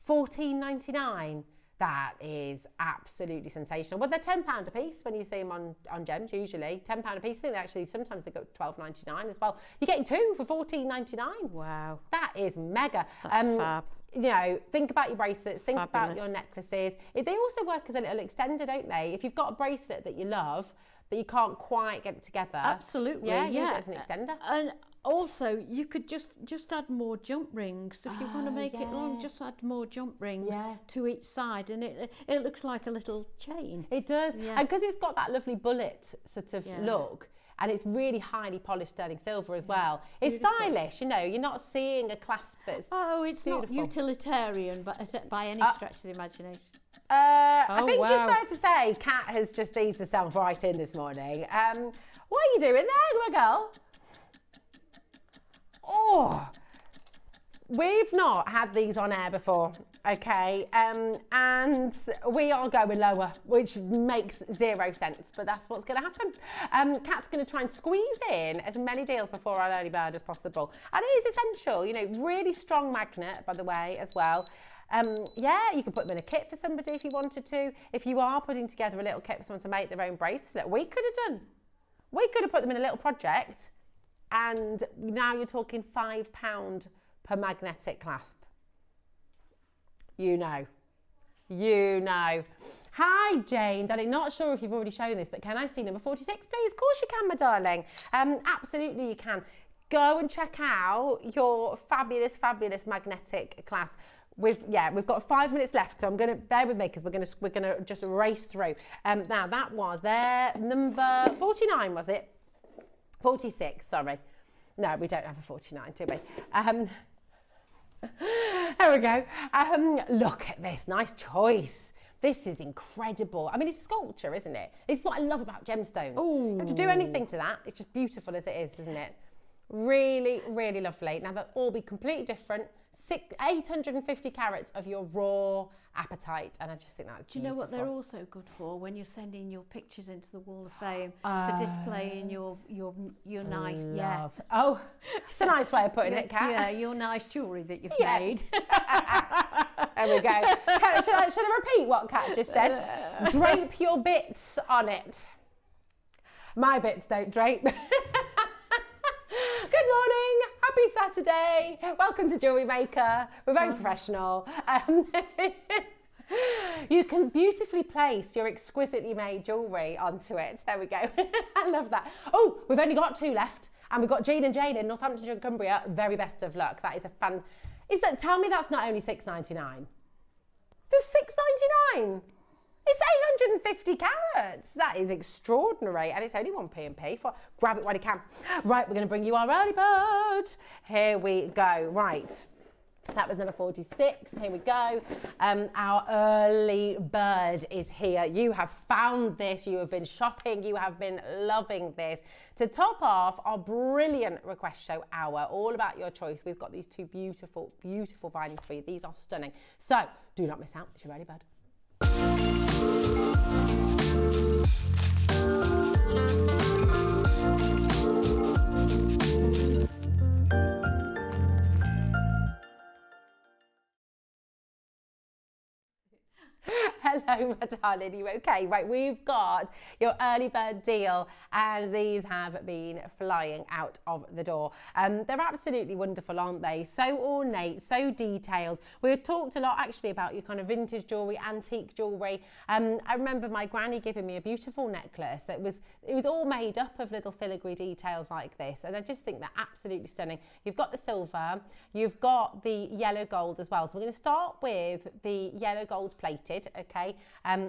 $14.99. That is absolutely sensational. Well, they're £10 a piece when you see them on gems, usually. £10 a piece. I think actually sometimes they go $12.99 as well. You're getting two for $14.99. Wow. That is mega. That's fab. You know, think about your bracelets, think about your necklaces. They also work as a little extender, don't they? If you've got a bracelet that you love, but you can't quite get it together. Absolutely, use it as an extender. And also, you could just add more jump rings. If you want to make it long, just add more jump rings to each side, and it looks like a little chain. It does. And because it's got that lovely bullet sort of look, and it's really highly polished sterling silver as well. It's stylish, you know, you're not seeing a clasp that's it's beautiful. Not utilitarian by any stretch of the imagination. I think it's fair to say Kat has just eased herself right in this morning. What are you doing there, my girl? Oh, We've not had these on air before, okay, and we are going lower, which makes zero sense, but that's what's going to happen. Kat's going to try and squeeze in as many deals before our early bird as possible, and it is essential, you know, really strong magnet, by the way, as well. Yeah, you could put them in a kit for somebody if you wanted to. If you are putting together a little kit for someone to make their own bracelet, we could have put them in a little project, and now you're talking £5 per magnetic clasp. You know. Hi, Jane. Darling, not sure if you've already shown this, but can I see number 46, please? Of course you can, my darling. Absolutely you can. Go and check out your fabulous, fabulous magnetic clasp. We've got 5 minutes left, so I'm going to bear with me because we're gonna just race through. Now that was their number 49, was it? 46, sorry. No, we don't have a 49, do we? There we go. Look at this, nice choice. This is incredible. I mean, it's sculpture, isn't it? This is what I love about gemstones. Ooh. You don't have to do anything to that. It's just beautiful as it is, isn't it? Really, really lovely. Now they'll all be completely different. 850 carats of your raw apatite, and I just think that's beautiful. Do you know what they're also good for? When you're sending your pictures into the Wall of Fame for displaying your nice, love. Oh, it's a nice way of putting it, Kat. Yeah, your nice jewellery that you've made. There we go. Kat, should I repeat what Kat just said? Drape your bits on it. My bits don't drape. Good morning. Happy Saturday. Welcome to Jewellery Maker. We're very professional. You can beautifully place your exquisitely made jewellery onto it. There we go. I love that. Oh, we've only got 2 left. And we've got Jade and Jade in Northamptonshire and Cumbria. Very best of luck. That is a fun... Tell me that's not only £6.99. There's £6.99. It's 850 carats. That is extraordinary. And it's only 1p&p. Grab it while you can. Right, we're going to bring you our early bird. Here we go. Right. That was number 46. Here we go. Our early bird is here. You have found this. You have been shopping. You have been loving this. To top off our brilliant request show hour, all about your choice, we've got these 2 beautiful, beautiful bindings for you. These are stunning. So do not miss out. It's your early bird. Hello, my darling, you okay? Right, we've got your early bird deal, and these have been flying out of the door. They're absolutely wonderful, aren't they? So ornate, so detailed. We've talked a lot actually about your kind of vintage jewellery, antique jewellery. I remember my granny giving me a beautiful necklace that it was all made up of little filigree details like this, and I just think they're absolutely stunning. You've got the silver, you've got the yellow gold as well. So we're going to start with the yellow gold plated, okay,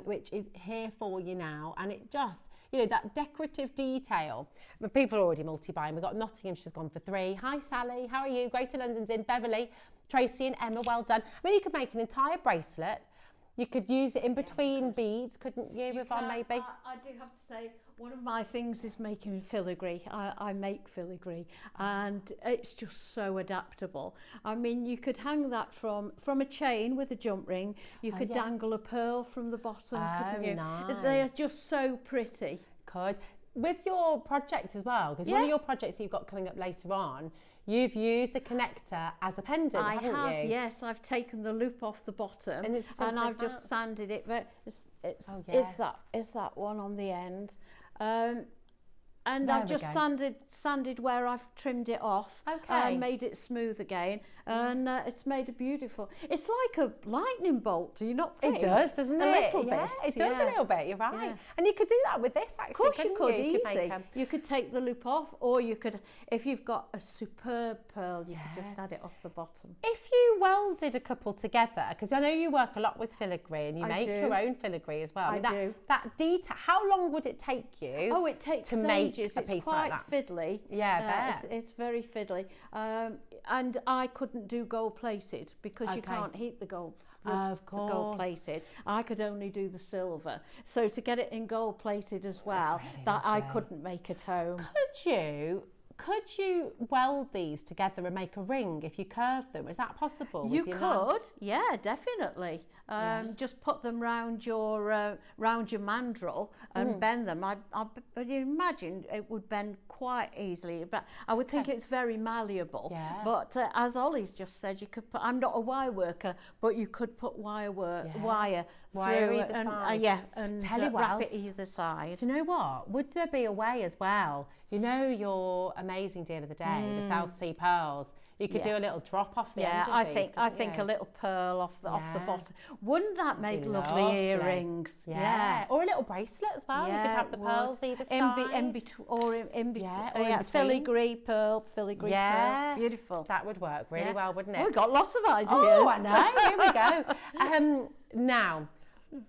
which is here for you now, and it just, you know, that decorative detail. But people are already multi-buying. We've got Nottinghamshire's gone for 3. Hi Sally, how are you? Greater London's in, Beverly, Tracy and Emma, well done. I mean, you could make an entire bracelet. You could use it in between beads, couldn't you, Yvonne, maybe? I do have to say, one of my things is making filigree. I make filigree, and it's just so adaptable. I mean, you could hang that from a chain with a jump ring. You could dangle a pearl from the bottom, couldn't you? Nice. They are just so pretty. Could. With your project as well, because one of your projects that you've got coming up later on, you've used a connector as a pendant, haven't you? Yes. I've taken the loop off the bottom, and I've just sanded it. It's that one on the end. And I've just sanded where I've trimmed it off, and made it smooth again, and it's made it beautiful. It's like a lightning bolt, do you not think? It does, doesn't it? A little bit. It does a little bit, you're right. Yeah. And you could do that with this, actually. Of course you could, easy. You could take the loop off, or you could, if you've got a superb pearl, you could just add it off the bottom. If you welded a couple together, because I know you work a lot with filigree, and you make your own filigree as well. I do. That detail, how long would it take you? Oh, it takes to make ages. a piece it's quite like that? Fiddly. Yeah, I bet. It's very fiddly. And I couldn't do gold plated because you can't heat the gold. Of course. The gold plated. I could only do the silver. So to get it in gold plated as well, really that I lovely. couldn't make at home. Could you could you weld these together and make a ring if you curve them? Is that possible? You could, yeah, definitely. Just put them round your mandrel and bend them. But you imagine it would bend quite easily. But I would think it's very malleable. Yeah. But as Ollie's just said, you could put. I'm not a wire worker, but you could put wire through either side. and Tell you what wrap else. it either side. Do you know what? Would there be a way as well? You know your amazing deal of the day, the South Sea pearls. You could do a little drop off the end of these, I think a little pearl off the bottom. Wouldn't that make lovely earrings? Yeah. Or a little bracelet as well. Yeah, you could have the pearls either side. In between. Yeah, filigree pearl. Beautiful. That would work really well, wouldn't it? We've got lots of ideas. Oh, I know. Here we go. Now,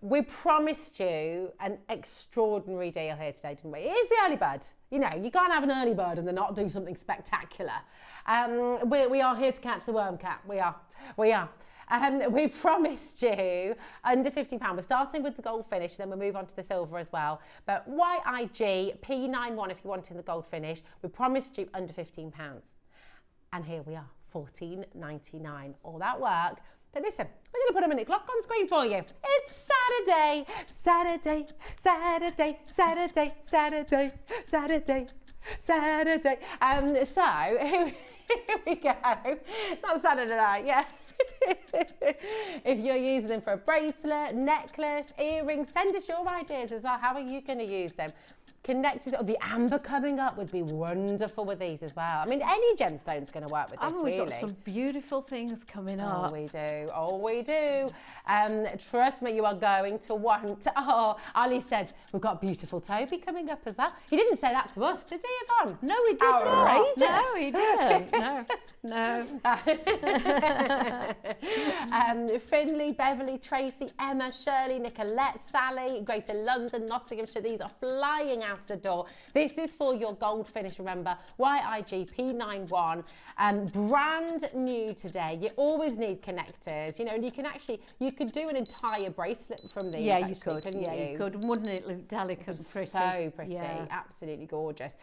we promised you an extraordinary deal here today, didn't we? It is the early bird. You know, you can't have an early bird and then not do something spectacular. We are here to catch the worm cat. We are. We promised you under £15. We're starting with the gold finish, then we'll move on to the silver as well. But YIG P91 if you want in the gold finish. We promised you under £15. And here we are, £14.99. All that work. But listen, we're going to put a minute clock on screen for you. It's Saturday. So here we go. It's not Saturday night, yeah. If you're using them for a bracelet, necklace, earrings, send us your ideas as well. How are you going to use them? Connected, the amber coming up would be wonderful with these as well. I mean, any gemstone's going to work with this, really. We've got some beautiful things coming up. Oh, we do. Trust me, you are going to want. Oh, Ali said we've got beautiful Toby coming up as well. He didn't say that to us, did he, Yvonne? No, he didn't. Outrageous. No, he didn't. No. Finley, Beverly, Tracy, Emma, Shirley, Nicolette, Sally, Greater London, Nottinghamshire. These are flying out the door. This is for your gold finish, remember, YIG P91, brand new today. You always need connectors, you know, and you could do an entire bracelet from these. Yeah, you could. You could. Wouldn't it look delicate and pretty? So pretty, absolutely gorgeous.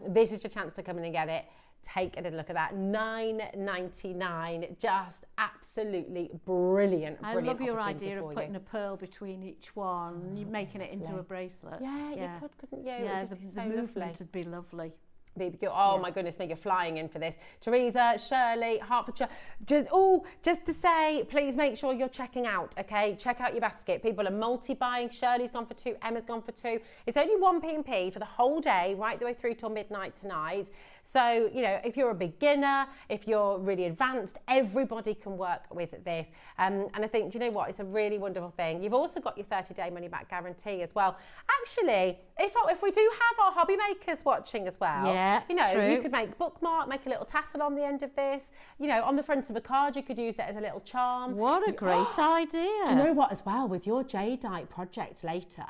This is your chance to come in and get it. Take a look at that. $9.99, just absolutely brilliant. I love your idea of putting a pearl between each one, you're making it into a bracelet. Yeah, you could, couldn't you? Yeah, the movement would be lovely. My goodness me, you're flying in for this. Teresa, Shirley, Hertfordshire. Just to say, please make sure you're checking out, okay? Check out your basket. People are multi-buying. Shirley's gone for 2, Emma's gone for 2. It's only 1p&p for the whole day, right the way through till midnight tonight. So, you know, if you're a beginner, if you're really advanced, everybody can work with this. And I think, do you know what? It's a really wonderful thing. You've also got your 30-day money-back guarantee as well. Actually, if we do have our hobby makers watching as well, you know, true. You could make bookmark, make a little tassel on the end of this. You know, on the front of a card, you could use it as a little charm. What a great idea. Do you know what as well? With your Jadeite project later,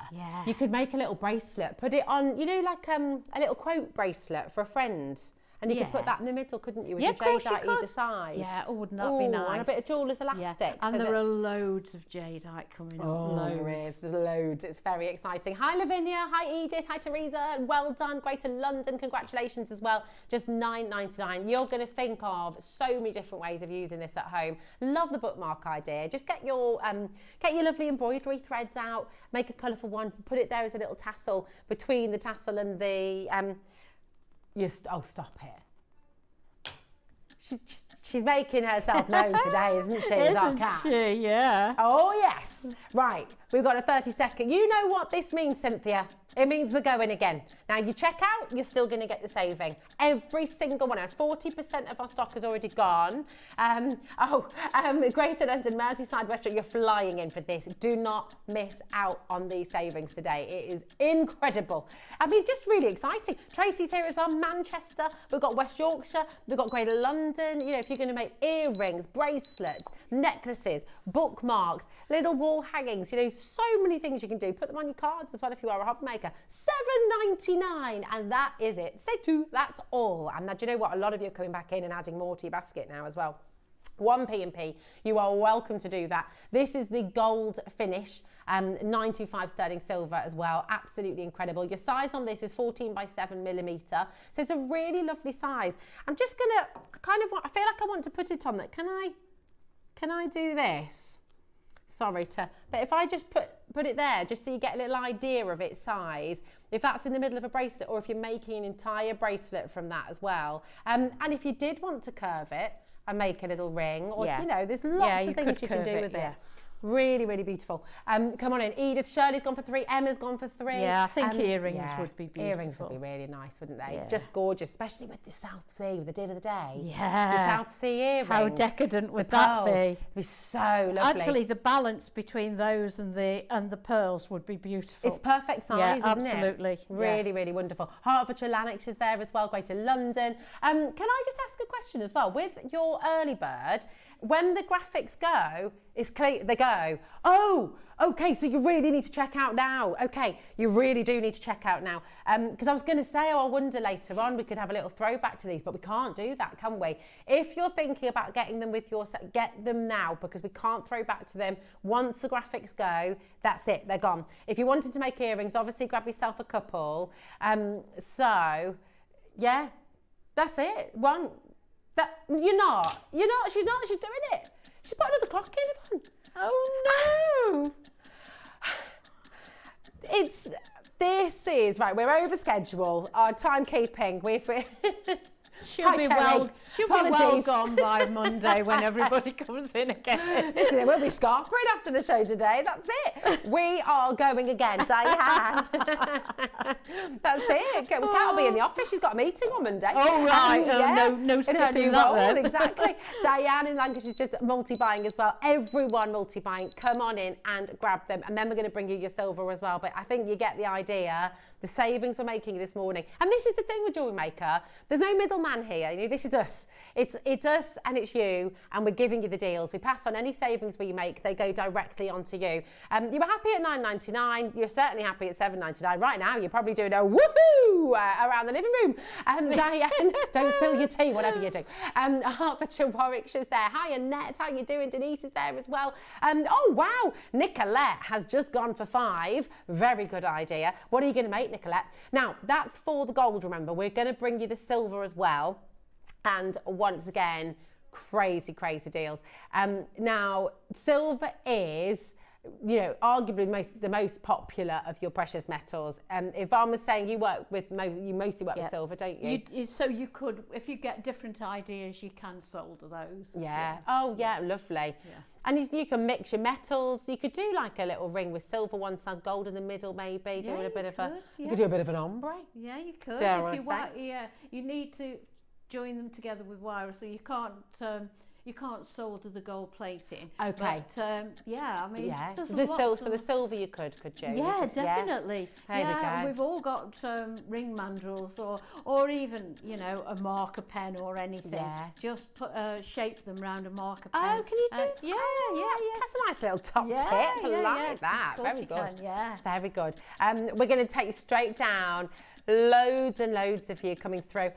you could make a little bracelet, put it on, you know, like a little quote bracelet for a friend. And you could put that in the middle, couldn't you? With your jadeite either side. Yeah, wouldn't that be nice? And a bit of jeweller's elastic. Yeah. And there are loads of jadeite coming up. There is. There's loads. It's very exciting. Hi, Lavinia. Hi, Edith. Hi, Teresa. Well done. Greater London. Congratulations as well. Just $9.99. You're going to think of so many different ways of using this at home. Love the bookmark idea. Just get your lovely embroidery threads out. Make a colourful one. Put it there as a little tassel between the tassel and the... stop it. She's making herself known today, isn't she? Isn't she? Yeah. Oh, yes. Right. We've got a 30-second. You know what this means, Cynthia? It means we're going again. Now, you check out, you're still going to get the saving. Every single one. And 40% of our stock has already gone. Greater London, Merseyside, West, you're flying in for this. Do not miss out on these savings today. It is incredible. I mean, just really exciting. Tracy's here as well. Manchester. We've got West Yorkshire. We've got Greater London. You know, if you're going to make earrings, bracelets, necklaces, bookmarks, little wall hangings, you know, so many things you can do. Put them on your cards as well if you are a hobby maker. $7.99, and that is it. Say two, that's all. And now, do you know what? A lot of you are coming back in and adding more to your basket now as well. 1p&p, you are welcome to do that. This is the gold finish, 925 sterling silver as well. Absolutely incredible. Your size on this is 14 by 7mm, so it's a really lovely size. I'm just gonna I feel like I want to put it on that. Can I do this? Sorry but if I just put it there, just so you get a little idea of its size, if that's in the middle of a bracelet, or if you're making an entire bracelet from that as well. And if you did want to curve it and make a little ring, or you know, there's lots of things you can do with it. Really, really beautiful. Come on in. Edith, Shirley's gone for 3. Emma's gone for 3. Yeah, I think earrings would be beautiful. Earrings would be really nice, wouldn't they? Yeah. Just gorgeous, especially with the South Sea, with the deal of the day. Yeah. The South Sea earrings. How decadent would that be? It'd be so lovely. Actually, the balance between those and the pearls would be beautiful. It's perfect size, isn't absolutely. it? Really, really wonderful. Hertfordshire Lanarkshire is there as well, Greater London. Can I just ask a question as well? With your early bird, when the graphics go, it's clear they go, oh, okay, so you really need to check out now. Okay, you really do need to check out now. Because I was going to say, I wonder later on we could have a little throwback to these, but we can't do that, can we? If you're thinking about getting them with your set, get them now, because we can't throw back to them. Once the graphics go, that's it, they're gone. If you wanted to make earrings, obviously grab yourself a couple. So, yeah, that's it. One. You're not, she's doing it. She put another clock in, Yvonne. Oh no. This is, right, we're over schedule. Our timekeeping, She'll be well gone by Monday when everybody comes in again. Listen, we'll be scarpering after the show today. That's it. We are going again, Diane. That's it. Kat will be in the office. She's got a meeting on Monday. Oh, right. No skipping that then. Exactly. Diane in Lancashire's just multi-buying as well. Everyone multi-buying. Come on in and grab them. And then we're going to bring you your silver as well. But I think you get the idea. The savings we're making this morning. And this is the thing with Jewellery Maker. There's no middleman here. You know, this is us. It's us and it's you, and we're giving you the deals. We pass on any savings we make. They go directly onto you. You were happy at £9.99. You're certainly happy at £7.99. Right now, you're probably doing a woohoo around the living room. Diane, don't spill your tea, whatever you do. Hertfordshire, Warwickshire's there. Hi, Annette. How you doing? Denise is there as well. Oh, wow. Nicolette has just gone for 5. Very good idea. What are you going to make, Nicolette? Now, that's for the gold, remember. We're going to bring you the silver as well. And once again, crazy deals. Now, silver is, you know, arguably the most popular of your precious metals. Yvonne was saying you mostly work with silver, don't you? So you could, if you get different ideas, you can solder those. Yeah. Oh, yeah, lovely. Yeah. And you can mix your metals. You could do like a little ring with silver one side, gold in the middle, maybe. You could do a bit of an ombre. Yeah, you could. If you want, you need to join them together with wire, so you can't solder the gold plating. Okay. But I mean, for the silver you could you? Yeah, definitely. There we go. We've all got ring mandrels or even, you know, a marker pen or anything. Yeah. Just shape them round a marker pen. Oh, can you do? That's a nice little top tip. I like that. Very good. Very good. We're going to take you straight down. Loads and loads of you coming through.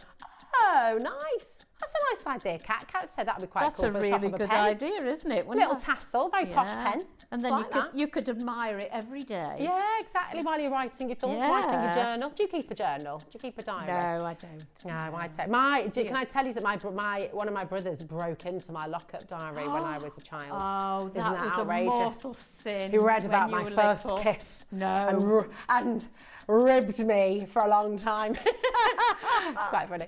Oh, nice. That's a nice idea, Kat. Kat said that would be quite cool. That's a really good idea, isn't it? Little tassel, very posh pen. And then you could admire it every day. Yeah, exactly. While you're writing your thoughts, writing your journal. Do you keep a journal? Do you keep a diary? No, I don't. No, I don't. Can I tell you that one of my brothers broke into my lock-up diary when I was a child? Oh, that was outrageous? A mortal sin. He read about my first kiss. No. And ribbed me for a long time. It's quite funny.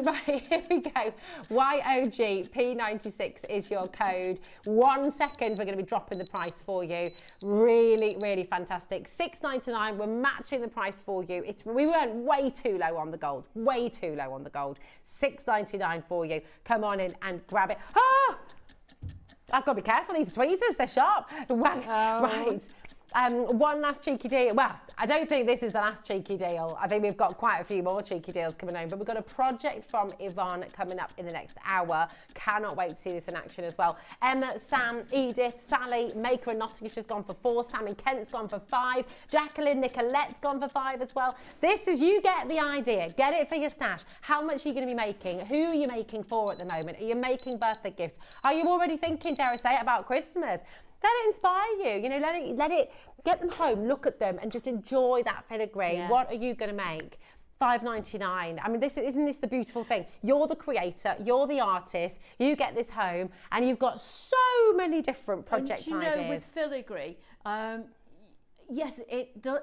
Right, here we go. YOG P96 is your code. 1 second, we're going to be dropping the price for you. Really fantastic. $6.99. We're matching the price for you. We went way too low on the gold. Way too low on the gold. $6.99 for you. Come on in and grab it. Ah! I've got to be careful. These are tweezers. They're sharp. Right. One last cheeky deal. Well, I don't think this is the last cheeky deal. I think we've got quite a few more cheeky deals coming home, but we've got a project from Yvonne coming up in the next hour. Cannot wait to see this in action as well. Emma, Sam, Edith, Sally, Maker and Nottinghamshire's gone for 4. Sam and Kent's gone for 5. Jacqueline, Nicolette's gone for 5 as well. This is, you get the idea. Get it for your stash. How much are you going to be making? Who are you making for at the moment? Are you making birthday gifts? Are you already thinking, dare I say it, about Christmas? Let it inspire you, you know, let it get them home, look at them and just enjoy that filigree. Yeah. What are you going to make? $5.99. I mean, isn't this the beautiful thing? You're the creator, you're the artist, you get this home and you've got so many different project ideas. You know, with filigree, yes,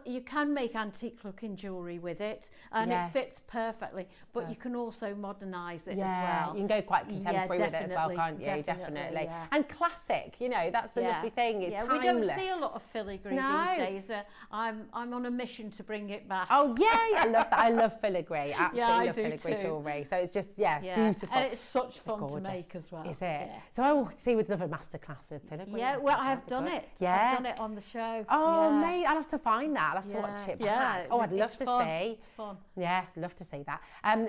you can make antique looking jewellery with it and it fits perfectly, but you can also modernise it as well. You can go quite contemporary with it as well, can't you? Definitely. Yeah. And classic, you know, that's the lovely thing. It's timeless. We don't see a lot of filigree these days. I'm on a mission to bring it back. Oh yeah, I love that. I love filigree. Absolutely love filigree jewellery. So it's just beautiful. And it's such fun to make as well. Is it? Yeah. So I see we'd love a masterclass with filigree. Yeah, well I've done it. Yeah. I've done it on the show. Oh mate, I'll have to find that. I'll have to watch it back. Yeah, oh, I'd love to see. It's fun. Yeah, love to see that.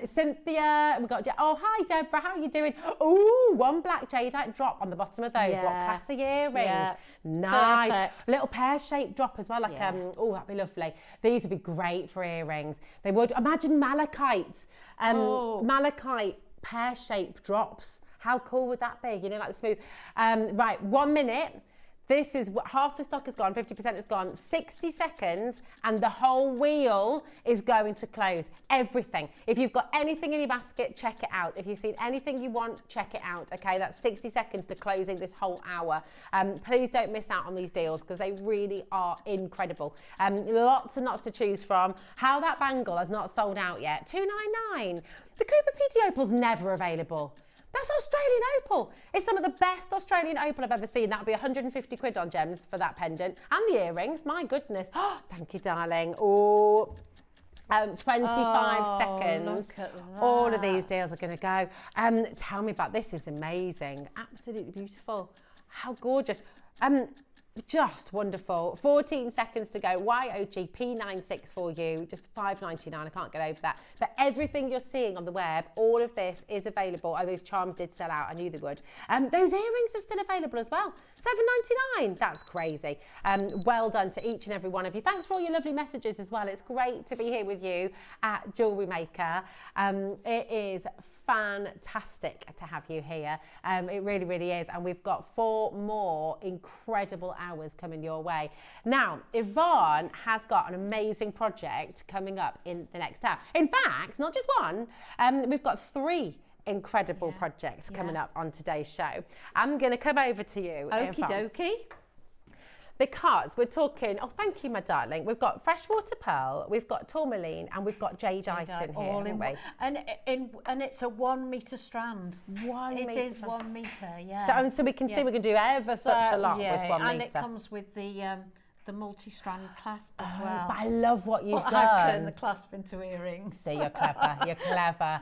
Cynthia, we got. Oh, hi Deborah, how are you doing? Oh, one black jadeite drop on the bottom of those. What classy earrings? Yeah. Nice. Perfect. Little pear-shaped drop as well. Like oh, that'd be lovely. These would be great for earrings. They would. Imagine malachite. Malachite pear-shaped drops. How cool would that be? You know, like the smooth. Right, 1 minute. This is half the stock is gone, 50% is gone, 60 seconds, and the whole wheel is going to close. Everything. If you've got anything in your basket, check it out. If you've seen anything you want, check it out. Okay, that's 60 seconds to closing this whole hour. Please don't miss out on these deals because they really are incredible. Lots and lots to choose from. How that bangle has not sold out yet. $2.99. The Cooper PT Opal's never available. That's Australian opal. It's some of the best Australian opal I've ever seen. That'll be 150 quid on gems for that pendant. And the earrings, my goodness. Oh, thank you, darling. Oh, 25 seconds. All of these deals are going to go. Tell me about this. Is amazing. Absolutely beautiful. How gorgeous. Just wonderful. 14 seconds to go. YOG P96 for you. Just $5.99. I can't get over that. But everything you're seeing on the web, all of this is available. Oh, those charms did sell out. I knew they would. Those earrings are still available as well. $7.99. That's crazy. Well done to each and every one of you. Thanks for all your lovely messages as well. It's great to be here with you at Jewellery Maker. It is fantastic to have you here. It really, really is. And we've got 4 more incredible hours coming your way. Now, Yvonne has got an amazing project coming up in the next hour. In fact, not just one, we've got 3 incredible projects coming up on today's show. I'm going to come over to you, Okie dokie. Because we're talking, oh, thank you, my darling. We've got freshwater pearl, we've got tourmaline, and we've got jadeite in here, haven't we? And it's a 1 metre strand. It is 1 metre, yeah. So we can see we can do ever such a lot with 1 metre. And it comes with the multi-strand clasp as well. But I love what you've done. I've turned the clasp into earrings. See, you're clever, you're clever.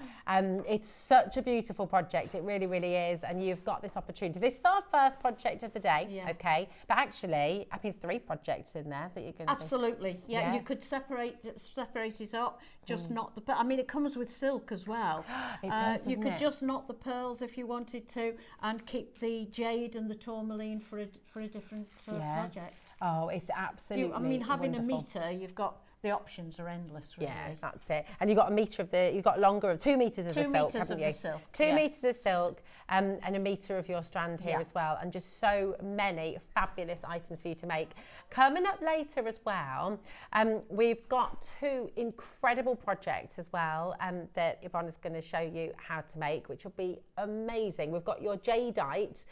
It's such a beautiful project, it really, really is, and you've got this opportunity. This is our first project of the day, okay? But actually, I mean, 3 projects in there that you're going to Absolutely, you could separate it up, just not the, I mean, it comes with silk as well. It does, you could just knot the pearls if you wanted to, and keep the jade and the tourmaline for a different project. Oh, it's absolutely I mean, having wonderful. a metre, you've got, the options are endless, really. Yeah, that's it. And you've got a metre of you've got longer of 2 metres of the silk, haven't you? 2 metres of silk, and a metre of your strand here as well. And just so many fabulous items for you to make. Coming up later as well, we've got 2 incredible projects as well that Yvonne is going to show you how to make, which will be amazing. We've got your jadeite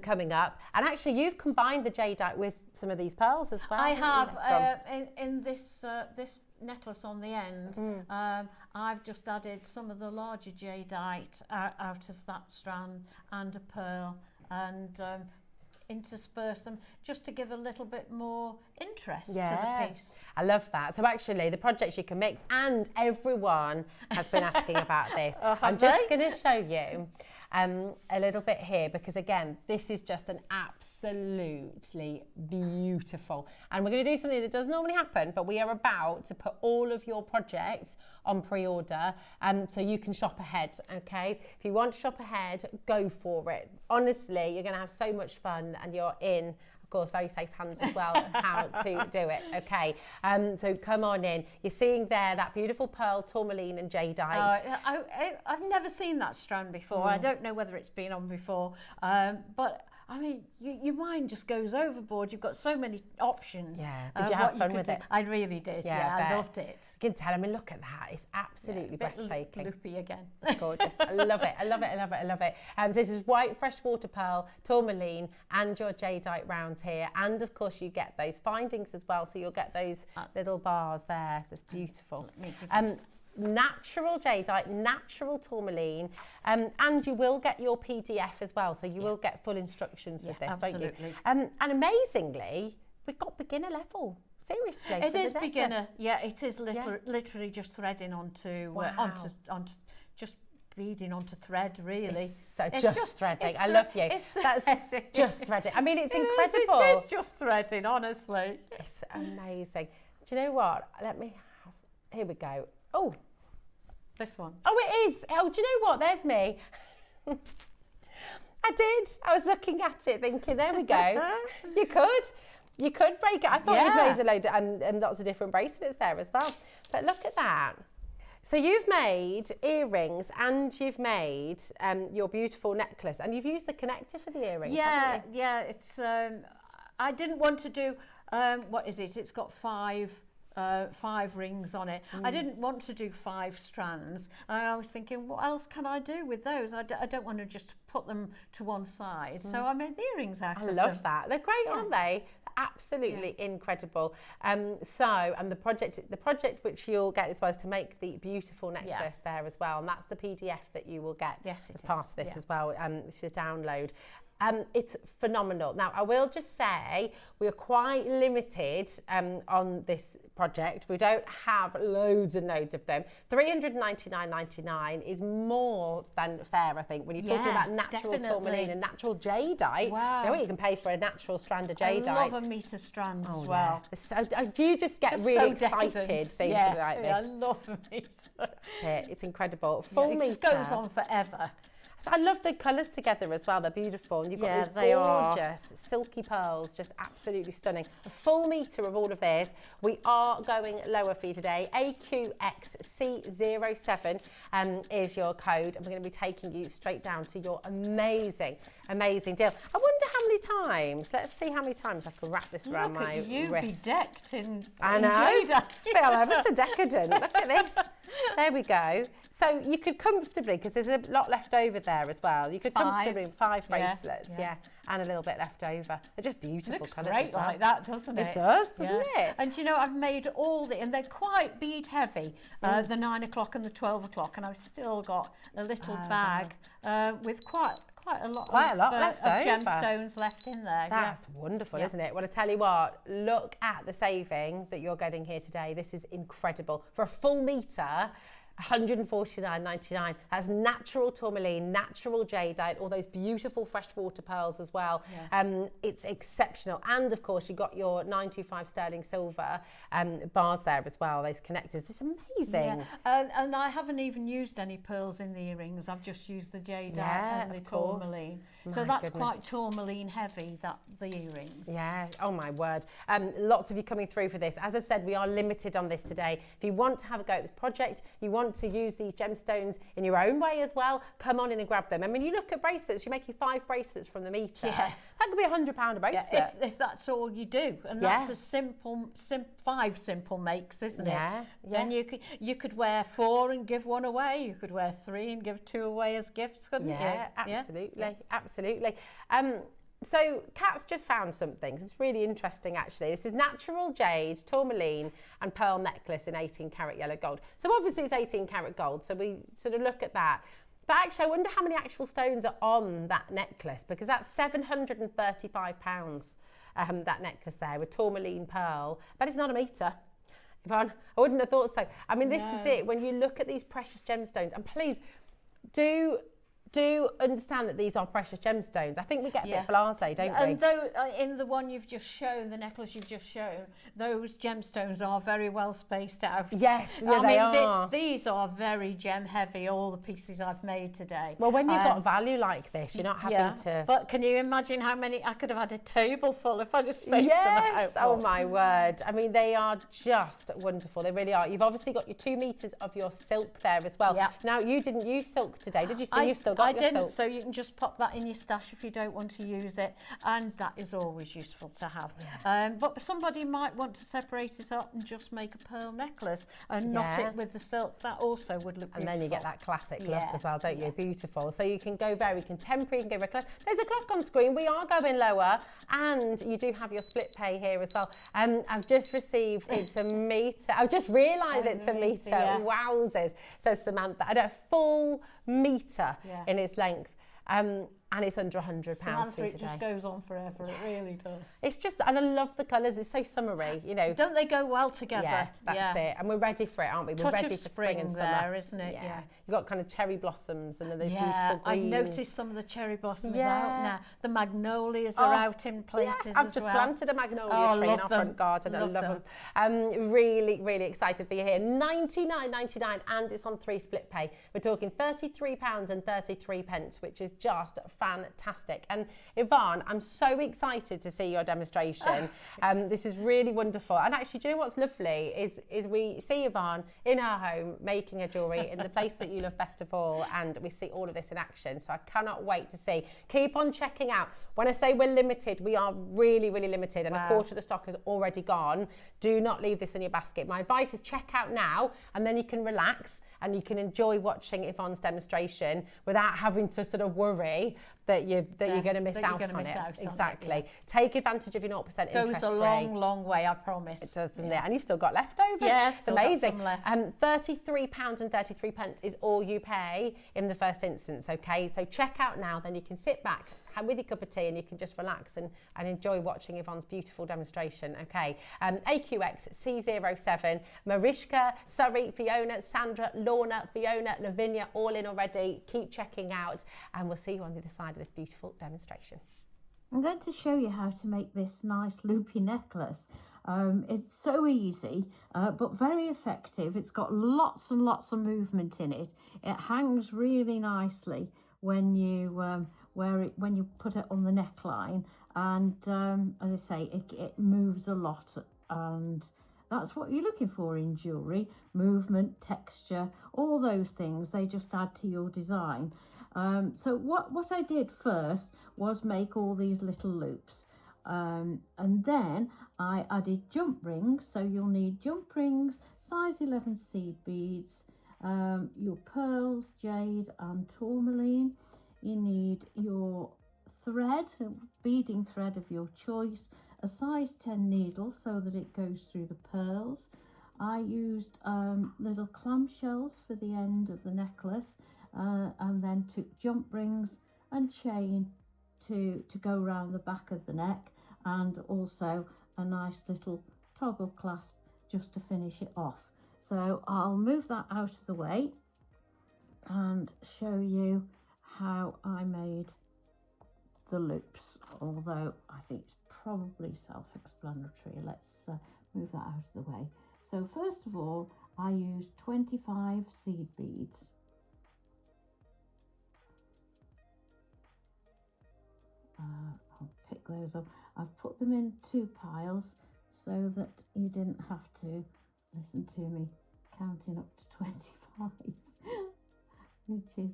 coming up. And actually, you've combined the jadeite with some of these pearls as well. I have in this this necklace on the end. I've just added some of the larger jadeite out of that strand and a pearl, and intersperse them just to give a little bit more interest to the piece. I love that. So actually, the projects you can mix, and everyone has been asking about this. I'm just going to show you a little bit here, because again, this is just an absolutely beautiful. And we're going to do something that doesn't normally happen, but we are about to put all of your projects on pre-order, so you can shop ahead, okay? If you want to shop ahead, go for it. Honestly, you're going to have so much fun, and you're in, of course, very safe hands as well, how to do it, okay? So come on in. You're seeing there that beautiful pearl, tourmaline and jadeite. I've never seen that strand before. I don't know whether it's been on before, but I mean, your mind just goes overboard. You've got so many options. Yeah. Did you have fun with it? I really did. Yeah, I loved it. You can tell. I mean, look at that. It's absolutely breathtaking. Loopy again. It's gorgeous. I love it. I love it. I love it. I love it. So this is white freshwater pearl, tourmaline, and your jadeite rounds here. And of course, you get those findings as well. So you'll get those little bars there. That's beautiful. Natural jadeite, natural tourmaline, and you will get your PDF as well, so you will get full instructions with this, absolutely. won't you? And amazingly, we've got beginner level. Seriously, it is beginner. Yeah, it is literally just threading onto onto just beading onto thread, really. It's just threading. I love you. That's just threading. I mean, it's incredible. It is just threading, honestly. It's amazing. Do you know what? Here we go. Oh, this one. Oh, it is. Oh, do you know what? There's me. I did. I was looking at it thinking, there we go. You could break it. I thought you'd made a load and lots of different bracelets there as well. But look at that. So you've made earrings and you've made your beautiful necklace, and you've used the connector for the earrings, haven't you? Yeah. It's I didn't want to do what is it? It's got five rings on it. I didn't want to do 5 strands, and I was thinking, what else can I do with those? I don't want to just put them to one side, so I made the earrings out of them. I love that. They're great, aren't they? Absolutely incredible. And the project which you'll get as well is to make the beautiful necklace there as well, and that's the PDF that you will get as part of this as well, to download. It's phenomenal. Now, I will just say we are quite limited on this project. We don't have loads and loads of them. $399.99 is more than fair, I think, when you're talking about natural tourmaline and natural jadeite. Wow. You know what you can pay for a natural strand of jadeite. I love a meter strand as well. So, do you just get really excited seeing something like this? I love a meter. It's incredible. Full meter. It just goes on forever. I love the colours together as well. They're beautiful. And you've got these gorgeous silky pearls, just absolutely stunning. A full metre of all of this. We are going lower for you today. AQXC07 is your code, and we're going to be taking you straight down to your amazing, amazing deal. I wonder how many times. Let's see how many times I can wrap this around my wrist. You be decked in I know. Feel ever so decadent. Look at this. There we go. So you could comfortably, because there's a lot left over there as well, you could comfortably 5 bracelets, and a little bit left over. They're just beautiful colours. It looks great like that, doesn't it? It does, doesn't it? And you know, I've made all and they're quite bead heavy, the 9 o'clock and the 12 o'clock, and I've still got a little bag with quite a lot of gemstones left in there. That's wonderful, isn't it? Well, I tell you what, look at the saving that you're getting here today. This is incredible. For a full metre, $149.99. That's natural tourmaline, natural jadeite, all those beautiful freshwater pearls as well. It's exceptional. And of course, you got your 925 sterling silver bars there as well, those connectors. It's amazing. And I haven't even used any pearls in the earrings. I've just used the jadeite and the tourmaline. So that's quite tourmaline heavy, the earrings. Yeah, oh my word. Lots of you coming through for this. As I said, we are limited on this today. If you want to have a go at this project, you want to use these gemstones in your own way as well, come on in and grab them. I mean, you look at bracelets, you're making 5 bracelets from the meter. That could be £100 a bracelet. Yeah, if that's all you do. And that's a simple 5 simple makes, isn't it? And you could wear 4 and give 1 away. You could wear 3 and give 2 away as gifts, couldn't you? Absolutely. Absolutely. So Kat's just found something. It's really interesting, actually. This is natural jade, tourmaline and pearl necklace in 18 karat yellow gold. So obviously it's 18 karat gold, so we sort of look at that. But actually, I wonder how many actual stones are on that necklace, because that's £735. that necklace there with tourmaline pearl, but it's not a metre. Yvonne, I wouldn't have thought so. I mean, this is it. When you look at these precious gemstones, and please do understand that these are precious gemstones. I think we get a bit blasé, don't we? And though in the one you've just shown, the necklace you've just shown, those gemstones are very well spaced out. Yes, yeah, I they mean, are. These are very gem heavy, all the pieces I've made today. Well, when you've got value like this, you're not having to... But can you imagine how many, I could have had a table full if I'd have spaced them out. Yes, oh my word. I mean, they are just wonderful. They really are. You've obviously got your 2 meters of your silk there as well. Yeah. Now, you didn't use silk today, did you? So you've still got your didn't, silk. so you can just pop that in your stash if you don't want to use it, and that is always useful to have. But somebody might want to separate it up and just make a pearl necklace and knot it with the silk. That also would look beautiful. And then you get that classic look as well, don't you? Beautiful. So you can go very contemporary, you can go very close. There's a clock on screen. We are going lower, and you do have your split pay here as well. I've just received, it's a metre. I've just realised it's a metre. Wowzers, says Samantha. I don't full metre in its length. And it's under £100 for it today. just goes on forever, it really does. It's just, and I love the colours, it's so summery, you know. Don't they go well together? Yeah, that's it. And we're ready for it, aren't we? We're ready for spring and summer. There, isn't it? Yeah. You've got kind of cherry blossoms and then those beautiful greens. I've noticed some of the cherry blossoms out now. The magnolias are out in places as well. I've just planted a magnolia tree in our front garden. I love them. Really, really excited for you here. $99.99 and it's on 3 split pay. We're talking £33.33, which is just fantastic. And Yvonne, I'm so excited to see your demonstration. This is really wonderful. And actually, do you know what's lovely is we see Yvonne in her home making her jewellery in the place that you love best of all, and we see all of this in action. So I cannot wait to see. Keep on checking out. When I say we're limited, we are really, really limited, and a quarter of the stock is already gone. Do not leave this in your basket. My advice is check out now, and then you can relax and you can enjoy watching Yvonne's demonstration without having to sort of worry that you're going to miss out on it. Exactly. Take advantage of your 0% interest free. Goes a long, long way, I promise. It does, doesn't it? And you've still got leftovers. Yes, it's amazing. £33.33 is all you pay in the first instance. Okay, so check out now. Then you can sit back with your cup of tea and you can just relax and enjoy watching Yvonne's beautiful demonstration. Okay, AQX C07, Mariska, Surrey, Fiona, Sandra, Lorna, Fiona, Lavinia, all in already. Keep checking out, and we'll see you on the other side of this beautiful demonstration. I'm going to show you how to make this nice loopy necklace. It's so easy, but very effective. It's got lots and lots of movement in it. It hangs really nicely when you when you put it on the neckline, and as I say, it moves a lot, and that's what you're looking for in jewellery: movement, texture, all those things. They just add to your design. So what I did first was make all these little loops, and then I added jump rings. So you'll need jump rings, size 11 seed beads, your pearls, jade and tourmaline. You need your thread, beading thread of your choice, a size 10 needle so that it goes through the pearls. I used little clamshells for the end of the necklace, and then took jump rings and chain to go around the back of the neck, and also a nice little toggle clasp just to finish it off. So I'll move that out of the way and show you how I made the loops, although I think it's probably self-explanatory. Let's move that out of the way. So first of all, I used 25 seed beads. I'll pick those up. I've put them in 2 piles so that you didn't have to listen to me counting up to 25, which is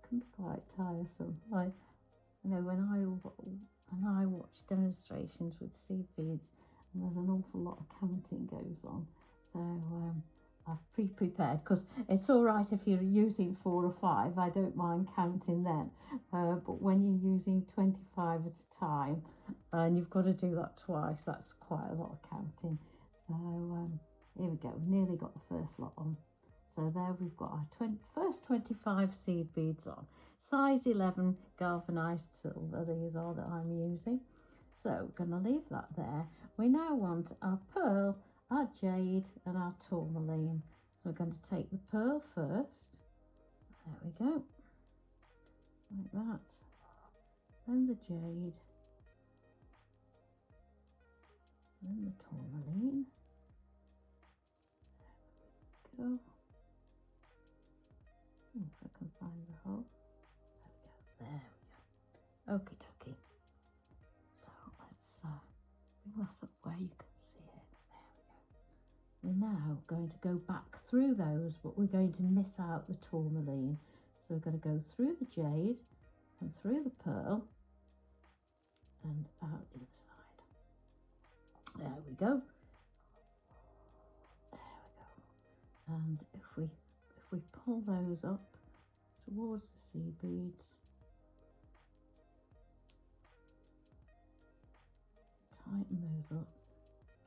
can be quite tiresome. You know, when I watch demonstrations with seed beads, and there's an awful lot of counting goes on. So I've pre-prepared, because it's all right if you're using 4 or 5. I don't mind counting them, but when you're using 25 at a time and you've got to do that twice, that's quite a lot of counting. So here we go. We've nearly got the first lot on. So there we've got our first 25 seed beads on. Size 11 galvanised silver, these are that I'm using. So we're going to leave that there. We now want our pearl, our jade and our tourmaline. So we're going to take the pearl first. There we go. Like that. Then the jade. Then the tourmaline. There we go. If I can find the hole. There we go. Okie dokie. So let's bring that up where you can see it. There we go. We're now going to go back through those, but we're going to miss out the tourmaline. So we're going to go through the jade and through the pearl and out the other side. There we go. There we go. And if we pull those up towards the seed beads, tighten those up,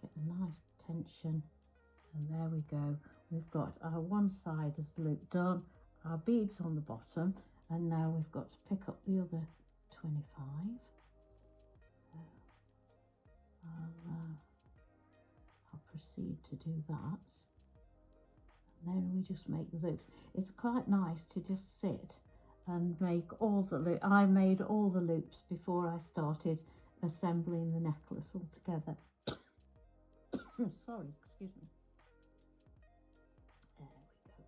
get a nice tension, and there we go. We've got our one side of the loop done, our beads on the bottom, and now we've got to pick up the other 25. I'll proceed to do that, and then we just make the loops. It's quite nice to just sit and make all the loops. I made all the loops before I started assembling the necklace all together. Sorry, excuse me. There we go.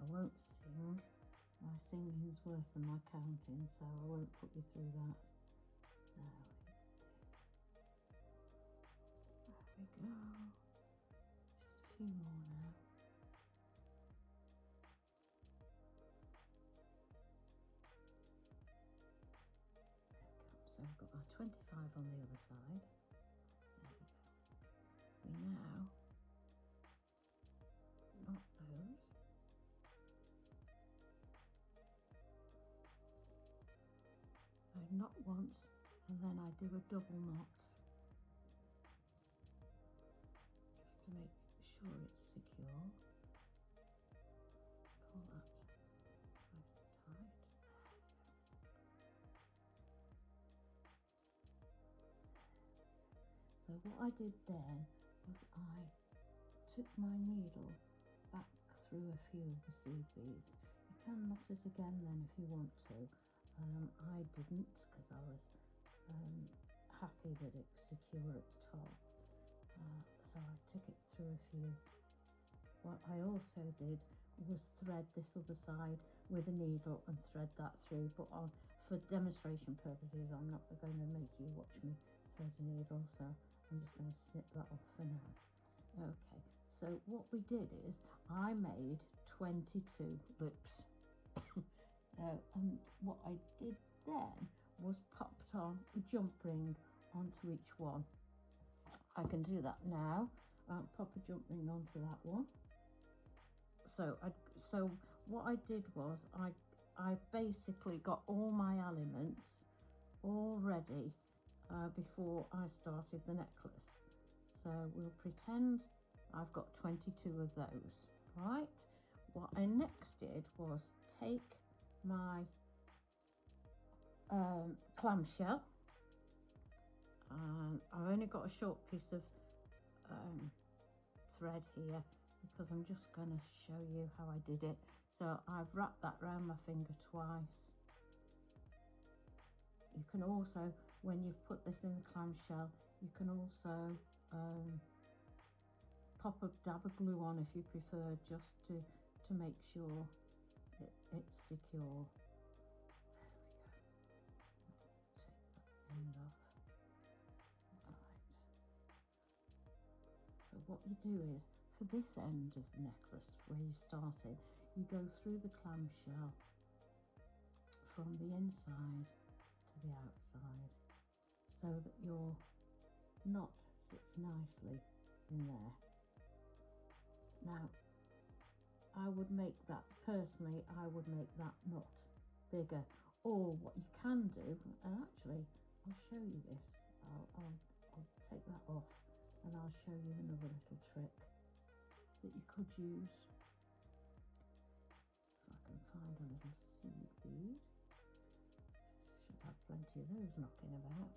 I won't sing. My singing is worse than my counting, so I won't put you through that. There we go. Just a few more now. So we've got our 25 on the other side. There we go. We now knot those. I knot once and then I do a double knot just to make sure it's secure. Pull that nice and tight. So what I did then was I took my needle back through a few of the seed beads. You can knot it again then if you want to. I didn't, because I was happy that it was secure at the top. So I took it through a few. What I also did was thread this other side with a needle and thread that through, but for demonstration purposes I'm not going to make you watch me thread a needle, so I'm just going to snip that off for now. Okay, so what we did is I made 22 loops. And what I did then was popped on a jump ring onto each one. I can do that now. Pop a jump ring onto that one. So what I did was I basically got all my elements all ready before I started the necklace. So we'll pretend I've got 22 of those, right? What I next did was take my clamshell, and I've only got a short piece of thread here because I'm just going to show you how I did it. So I've wrapped that around my finger twice. You can also, when you've put this in the clamshell, you can also pop a dab of glue on if you prefer, just to make sure it's secure. There we go. Take that end off. Right. So what you do is, for this end of the necklace where you started, you go through the clamshell from the inside to the outside, so that your knot sits nicely in there. Now, I would make that, personally, I would make that knot bigger. Or what you can do, and actually, I'll show you this. I'll take that off and I'll show you another little trick that you could use. If I can find a little seed bead, show 20 of those knocking about.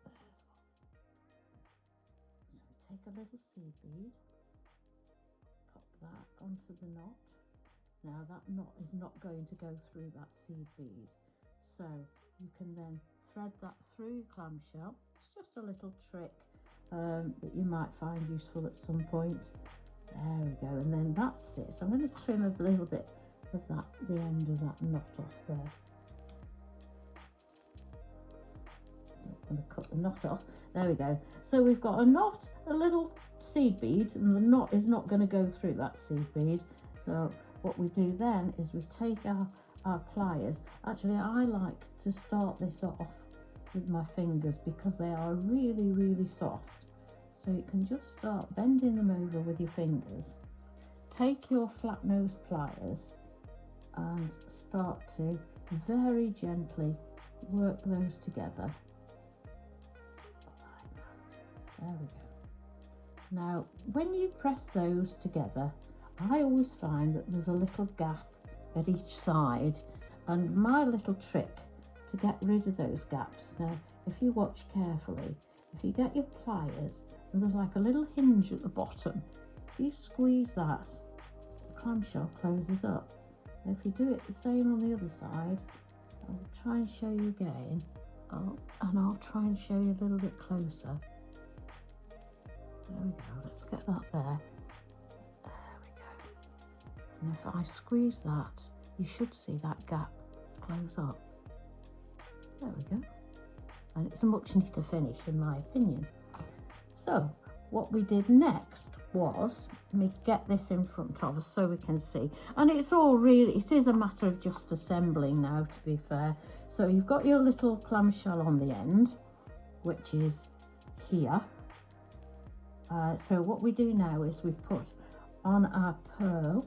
There we go. There's one. So we take a little seed bead, pop that onto the knot. Now that knot is not going to go through that seed bead, so you can then thread that through your clamshell. It's just a little trick that you might find useful at some point. There we go, and then that's it. So I'm going to trim a little bit of that, the end of that knot off there. I'm going to cut the knot off. There we go. So we've got a knot, a little seed bead, and the knot is not going to go through that seed bead. So what we do then is we take our pliers. Actually, I like to start this off with my fingers because they are really, really soft. So you can just start bending them over with your fingers. Take your flat nose pliers and start to very gently work those together. Like that. There we go. Now, when you press those together, I always find that there's a little gap at each side, and my little trick to get rid of those gaps, now if you watch carefully, if you get your pliers and there's like a little hinge at the bottom, if you squeeze that, the clamshell closes up. And if you do it the same on the other side, I'll try and show you again, and I'll try and show you a little bit closer. There we go, let's get that there. And if I squeeze that, you should see that gap close up. There we go. And it's a much neater finish in my opinion. So what we did next was, let me get this in front of us so we can see. And it's all really, it is a matter of just assembling now, to be fair. So you've got your little clamshell on the end, which is here. So what we do now is we put on our pearl.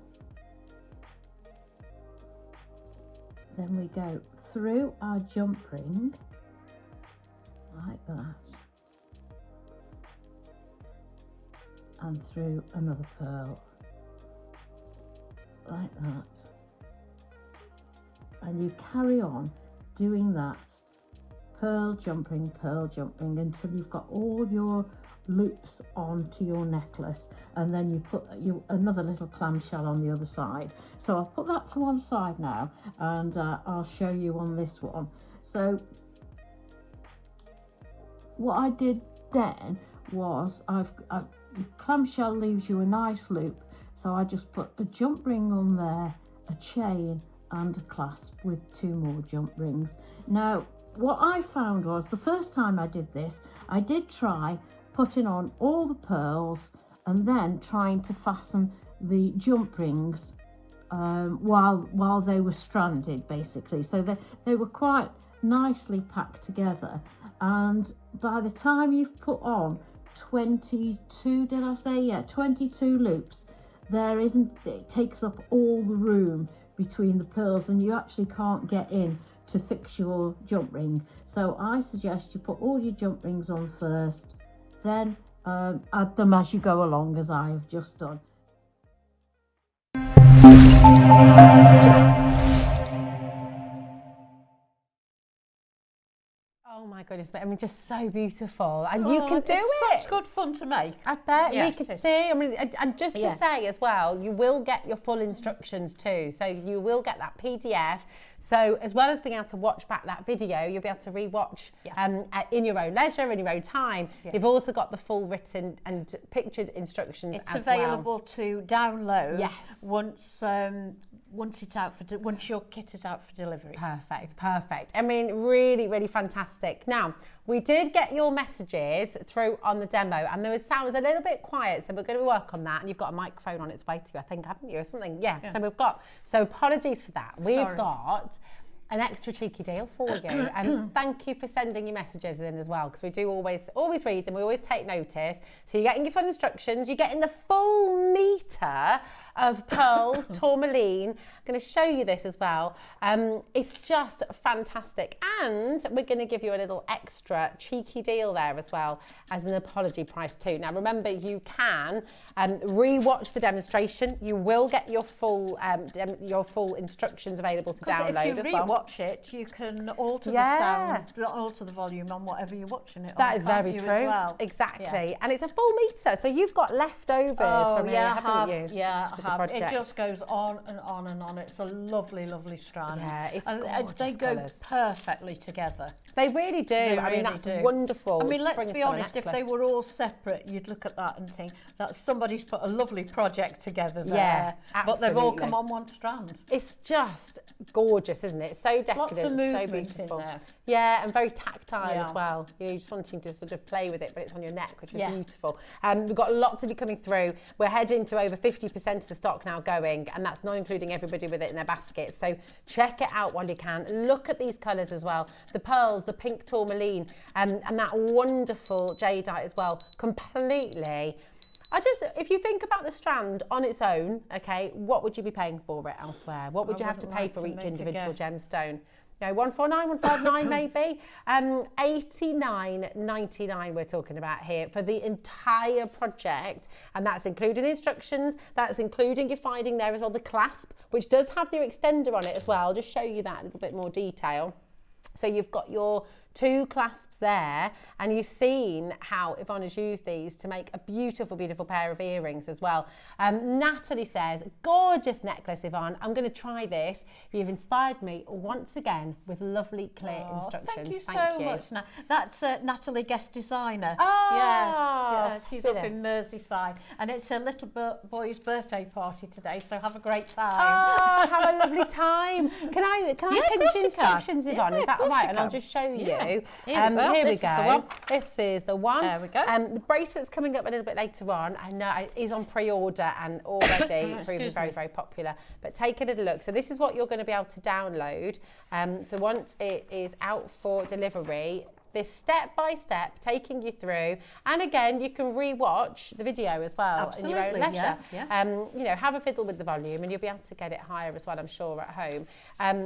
Then we go through our jump ring, like that, and through another pearl, like that. And you carry on doing that, pearl jumping until you've got all your loops onto your necklace, and then you put another little clamshell on the other side. So I'll put that to one side now, and I'll show you on this one. So what I did then was, clamshell leaves you a nice loop, so I just put a jump ring on there, a chain and a clasp with 2 more jump rings. Now what I found was, the first time I did this, I did try putting on all the pearls and then trying to fasten the jump rings while they were stranded, basically. So they were quite nicely packed together, and by the time you've put on 22, did I say? Yeah, 22 loops, it takes up all the room between the pearls, and you actually can't get in to fix your jump ring. So I suggest you put all your jump rings on first, then add them as you go along, as I have just done. Oh my goodness, I mean, just so beautiful, and you can do it. Such good fun to make. I bet Yeah, we could see. I mean, and just to Yeah. say as well, you will get your full instructions too. So you will get that PDF. So as well as being able to watch back that video, you'll be able to rewatch in your own leisure, in your own time. Yeah. You've also got the full written and pictured instructions. It's as available to download. Yes. Once your kit is out for delivery. Perfect. I mean, really, really fantastic. Now, we did get your messages through on the demo, and there was sound was a little bit quiet, so we're going to work on that. And you've got a microphone on its way to you, I think, haven't you, or something? Yeah. So apologies for that. We've got an extra cheeky deal for you, and thank you for sending your messages in as well, because we do always read them, we always take notice. So you're getting your full instructions, you're getting the full meter of pearls, tourmaline. I'm going to show you this as well. It's just fantastic, and we're going to give you a little extra cheeky deal there as well as an apology price too. Now remember, you can re-watch the demonstration. You will get your full instructions available to download as well. watch it, you can alter the Yeah. sound, alter the volume on whatever you're watching it That on. is very can't you, true. as well? Exactly. Yeah. And it's a full metre, so you've got leftovers from here, haven't you? Yeah, with I the have. It project? just goes on and on and on. It's a lovely, lovely strand. Yeah, it's and gorgeous they go colours. perfectly together. They really do. They I mean, really that's do. wonderful. I mean, let's spring be summer honest, if necklace. they were all separate, you'd look at that and think that somebody's put a lovely project together there. Yeah, But they've all absolutely. come on one strand. It's just gorgeous, isn't it? So decadent, Lots of so movement beautiful. in there. Yeah, and very tactile Yeah. as well. You're just wanting to sort of play with it, but it's on your neck, which is Yeah. beautiful. We've got lots of you coming through. We're heading to over 50% of the stock now going, and that's not including everybody with it in their basket. So check it out while you can. Look at these colours as well. The pearls, the pink tourmaline, and that wonderful jadeite as well. Completely. If you think about the strand on its own, okay, what would you be paying for it elsewhere? What would you have to pay for each individual gemstone? You know, 149, 159 maybe. 89.99 we're talking about here for the entire project, and that's including instructions. That's including your finding there as well, the clasp, which does have the extender on it as well. I'll just show you that in a little bit more detail. So you've got your two clasps there, and you've seen how Yvonne has used these to make a beautiful, beautiful pair of earrings as well. Natalie says, gorgeous necklace, Yvonne. I'm going to try this. You've inspired me once again with lovely, clear instructions. Thank you so much. That's Natalie, guest designer. Oh, yes, she's up in Merseyside, and it's her little boy's birthday party today. So have a great time. Oh, have a lovely time. Can I Yeah, of pinch course you instructions, can. Yvonne? Yeah, Is that of all course right? you And I'll can. just show you. Yeah. Here we Here go. we This is the go. one. This is the one. There we go. The bracelet's coming up a little bit later on. I know it is on pre-order and already proving very, very popular. But take a little look. So this is what you're going to be able to download. So once it is out for delivery, this step by step taking you through, and again you can re-watch the video as well in your own Absolutely, leisure. yeah. You know, have a fiddle with the volume, and you'll be able to get it higher as well, I'm sure, at home.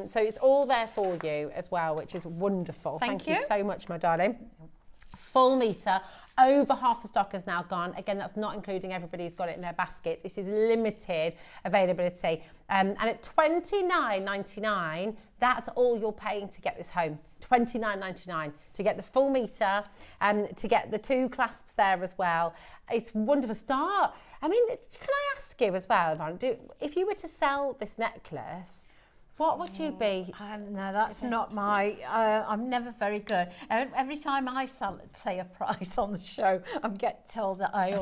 So it's all there for you as well, which is wonderful. Thank you you so much, my darling. Full metre. Over half the stock has now gone. Again, that's not including everybody who's got it in their basket. This is limited availability. And at $29.99, that's all you're paying to get this home. $29.99 to get the full metre and to get the two clasps there as well. It's wonderful. Start. I mean, can I ask you as well, Yvonne, if you were to sell this necklace, what would you be? No, that's not my. I'm never very good. Every time I say a price on the show, I get told that I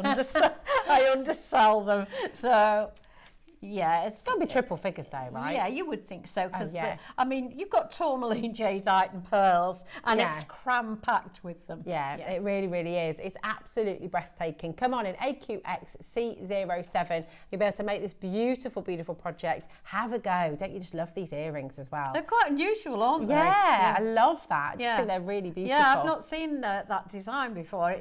undersell them. So, yeah, it's It's got to be triple figures though, right? Yeah, you would think so. Because yeah. I mean, you've got tourmaline, jadeite, and pearls, and Yeah. it's cram-packed with them. Yeah, it really, really is. It's absolutely breathtaking. Come on in AQXC07. You'll be able to make this beautiful, beautiful project. Have a go. Don't you just love these earrings as well? They're quite unusual, aren't they? Yeah, I love that. I just Yeah. think they're really beautiful. Yeah, I've not seen that design before.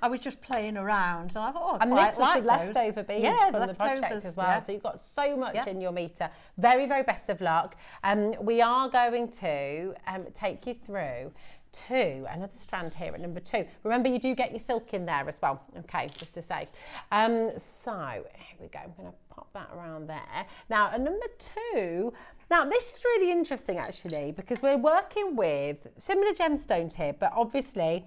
I was just playing around, and I thought, oh, I And quite this was like with those. leftover beads Yeah, from the project leftovers, as well. yeah. So you've got so much Yeah. in your meter. Very, very best of luck. We are going to take you through to another strand here at number 2. Remember, you do get your silk in there as well. Okay, just to say. So here we go. I'm going to pop that around there. Now, at number 2, now this is really interesting actually, because we're working with similar gemstones here, but obviously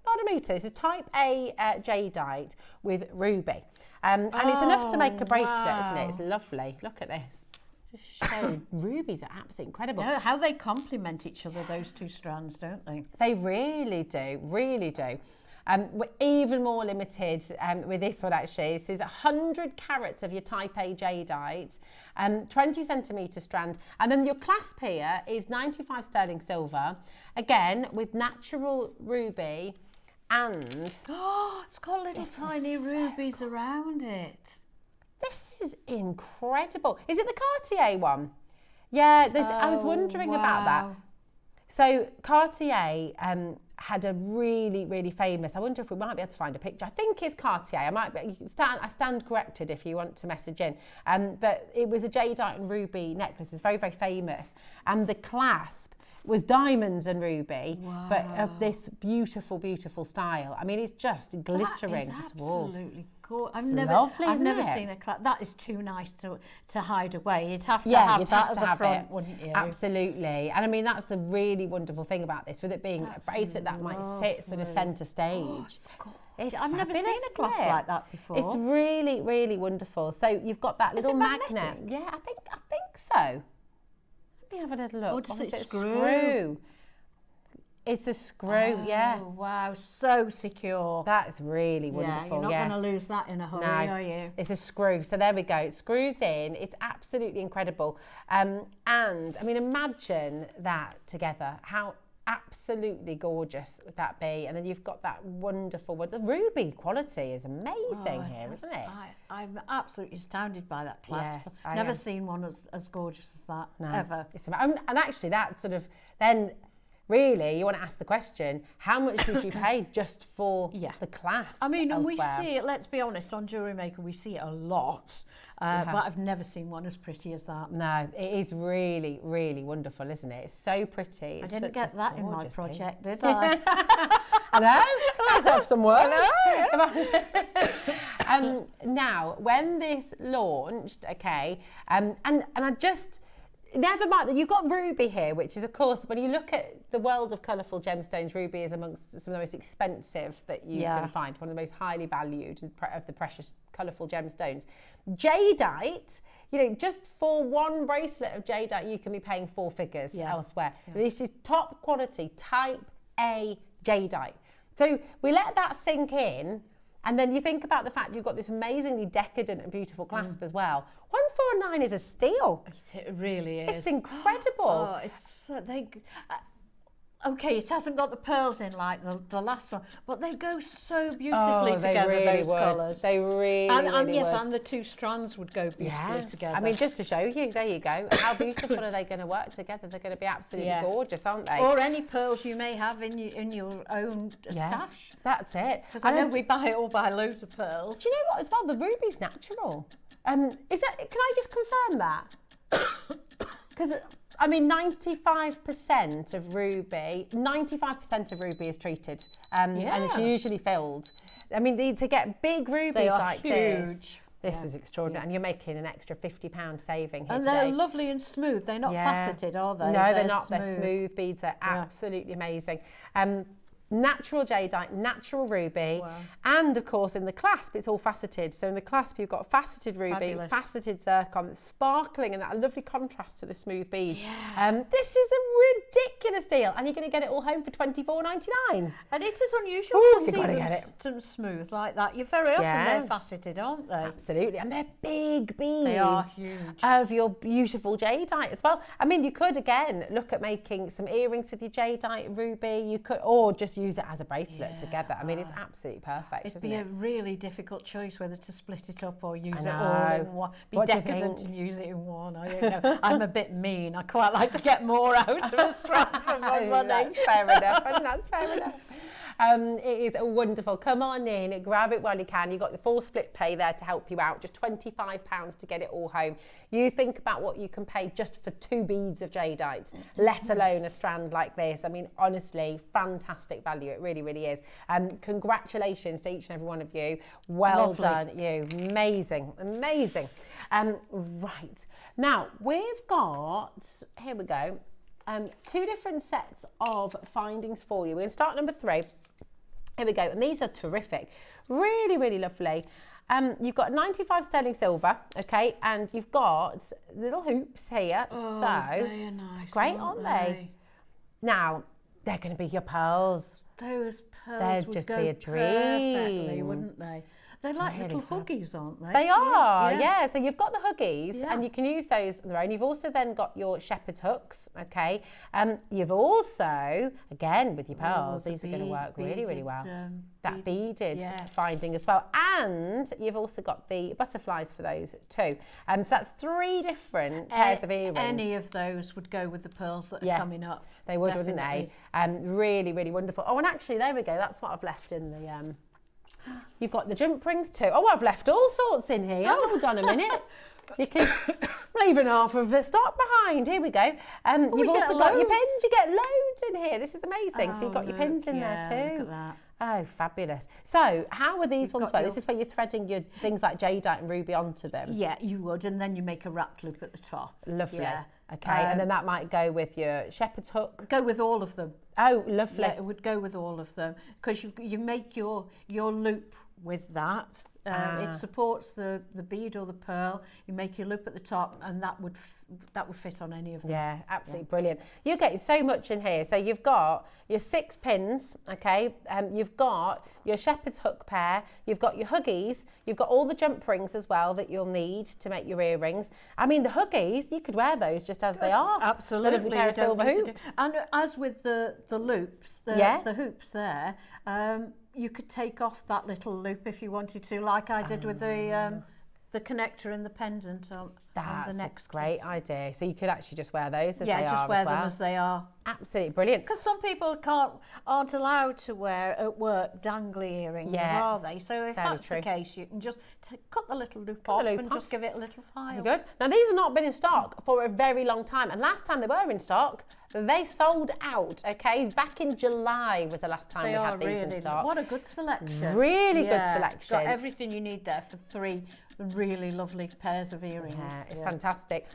not a meter. It's a type A jadeite with ruby. And it's enough to make a bracelet, isn't it? It's lovely. Look at this. Just showing. Rubies are absolutely incredible. Yeah, how they complement each other, those two strands, don't they? They really do, really do. We're even more limited with this one actually. This is 100 carats of your type A jadeite, 20 centimetre strand, and then your clasp here is 95 sterling silver, again with natural ruby. And it's got little tiny rubies around it. This is incredible. Is it the Cartier one? Yeah, I was wondering about that. So Cartier had a really, really famous, I wonder if we might be able to find a picture. I think it's Cartier. I stand corrected if you want to message in. But it was a jadeite and ruby necklace. It's very, very famous. And the clasp, was diamonds and ruby, but of this beautiful, beautiful style. I mean, it's just glittering. That is absolutely gorgeous. I've lovely, never isn't it? seen a clasp. That is too nice to hide away. You'd have to Yeah, have you'd that have at to the have front, it. wouldn't you? Absolutely. And I mean, that's the really wonderful thing about this, with it being a bracelet that might sit sort of centre stage. I've never seen a clasp isn't it? like that before. It's really, really wonderful. So you've got that little it magnet. magnetic? Yeah, I think so. Let me have a little look. Or does it Obviously, screw? It's a screw, yeah. Oh, wow, so secure. That's really Yeah, wonderful. you're not going to lose that in a hurry, are you? It's a screw. So there we go. It screws in. It's absolutely incredible. And I mean, imagine that together. How absolutely gorgeous would that be? And then you've got that wonderful one. The ruby quality is amazing here, isn't it? I'm absolutely astounded by that clasp. Yeah, Never seen one as gorgeous as that, ever. It's and actually that sort of then really you want to ask the question, how much would you pay just for the clasp? I mean, and we elsewhere? see it, let's be honest, on Jewellery Maker, we see it a lot. But I've never seen one as pretty as that. No, it is really, really wonderful, isn't it? It's so pretty. I didn't get that in my project, piece. did I? I know. Let's have some work. Now, when this launched, okay, and I just, never mind that you've got ruby here, which is, of course, when you look at the world of colourful gemstones, ruby is amongst some of the most expensive that you can find, one of the most highly valued of the precious colourful gemstones. Jadeite, you know, just for one bracelet of jadeite, you can be paying 4 figures elsewhere. This is top quality, type A jadeite. So we let that sink in, and then you think about the fact you've got this amazingly decadent and beautiful clasp as well. 149 is a steal. It really is. It's incredible. Oh, it's okay, it hasn't got the pearls in like the last one, but they go so beautifully together, really those would. colours. They really, and really yes, would. and the 2 strands would go beautifully together. I mean, just to show you, there you go. How beautiful are they going to work together? They're going to be absolutely gorgeous, aren't they? Or any pearls you may have in your own stash. That's it. Because I know we buy loads of pearls. Do you know what as well? The ruby's natural. Is that? Can I just confirm that? Because I mean, 95% of ruby is treated, and it's usually filled. I mean, to get big rubies like huge. This is extraordinary, and you're making an extra £50 saving here and today. they're lovely and smooth. They're not faceted, are they? No, they're not. They're smooth beads. They're absolutely amazing. Natural jadeite, natural ruby, and of course in the clasp it's all faceted. So in the clasp you've got faceted ruby, faceted zircon, sparkling, and that lovely contrast to the smooth bead. This is a ridiculous deal, and you're going to get it all home for $24.99. And it is unusual to see them smooth like that. You're very often they're faceted, aren't they? Absolutely, and they're big beads. They are huge. Of your beautiful jadeite as well. I mean, you could again look at making some earrings with your jadeite ruby. You could, or just use it as a bracelet together. I mean, it's absolutely perfect. It'd be a really difficult choice whether to split it up or use it all in one. Be What do you decadent think? and use it in one. I don't know. I'm a bit mean. I quite like to get more out of a strap for my money. That's fair enough. That's fair enough. It is wonderful. Come on in, grab it while you can. You've got the full split pay there to help you out. Just £25 to get it all home. You think about what you can pay just for 2 beads of jadeite, let alone a strand like this. I mean, honestly, fantastic value. It really, really is. Congratulations to each and every one of you. Well done, you. Amazing, amazing. Right. Now, we've got, here we go, 2 different sets of findings for you. We're going to start number 3. Here we go, and these are terrific. Really, really lovely. You've got 95 sterling silver, okay, and you've got little hoops here. Oh, so they are nice, great, aren't they? Now, they're going to be your pearls. Those pearls They'd would just go be a perfectly, dream. wouldn't they? They're like Really little fab. huggies, aren't they? They are, yeah. So you've got the huggies, Yeah. and you can use those on their own. You've also then got your shepherd's hooks, okay. You've also, again, with your pearls, these are going to work really, really well. That beaded finding as well, and you've also got the butterflies for those too. So that's 3 different pairs of earrings. Any of those would go with the pearls that are coming up. They would, definitely. wouldn't they? Really, really wonderful. Oh, and actually, there we go. That's what I've left in the You've got the jump rings too. Oh, I've left all sorts in here. Hold on a minute. You can leaving half of the stock behind. Here we go. You've also got your pins. You get loads in here. This is amazing. So you've got your pins in there too. Look at that. Oh, fabulous. So how are these ones? This is where you're threading your things like Jadeite and ruby onto them. Yeah, you would, and then you make a wrap loop at the top. Lovely. Yeah. Okay, and then that might go with your shepherd's hook. Go with all of them. Oh, lovely. Yeah, it would go with all of them because you make your loop with that. It supports the bead or the pearl. You make your loop at the top, and that would fit on any of them. Yeah, absolutely brilliant. You're getting so much in here. So you've got your 6 pins, okay? You've got your shepherd's hook pair. You've got your huggies. You've got all the jump rings as well that you'll need to make your earrings. I mean, the huggies, you could wear those just as they are. Absolutely. It's a lovely pair of silver hoops. And as with the loops, the hoops there, you could take off that little loop if you wanted to, like I did with the connector and the pendant on the next. That's a great idea. So you could actually just wear those as they are. Yeah, just wear them as they are. Absolutely brilliant. Because some people aren't allowed to wear at work dangly earrings, are they? So if that's the case, you can just cut the little loop off and just give it a little file. Good. Now these have not been in stock for a very long time, and last time they were in stock, they sold out. Okay, back in July was the last time we had these in stock. What a good selection! Really good selection. Got everything you need there for 3 really lovely pairs of earrings. Yeah, it's fantastic.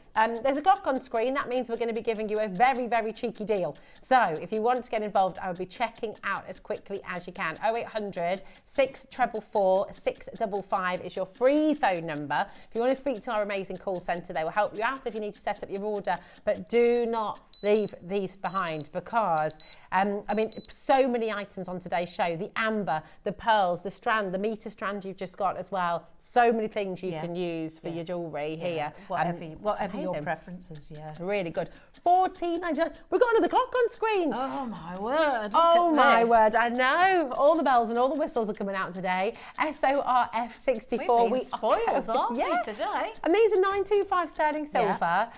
There's a clock on screen. That means we're going to be giving you a very, very cheeky deal. So if you want to get involved, I would be checking out as quickly as you can. 0800 644 655 is your free phone number. If you want to speak to our amazing call centre, they will help you out if you need to set up your order. But do not leave these behind because, I mean, so many items on today's show. The amber, the pearls, the strand, the meter strand you've just got as well. So many things you can use for your jewellery here. Whatever your preferences, Really good. $14.99. We've got another clock on screen. Oh my word. Oh my word, I know. All the bells and all the whistles are coming out today. SORF 64. We've been spoiled, aren't we, today? And these are 925 sterling silver.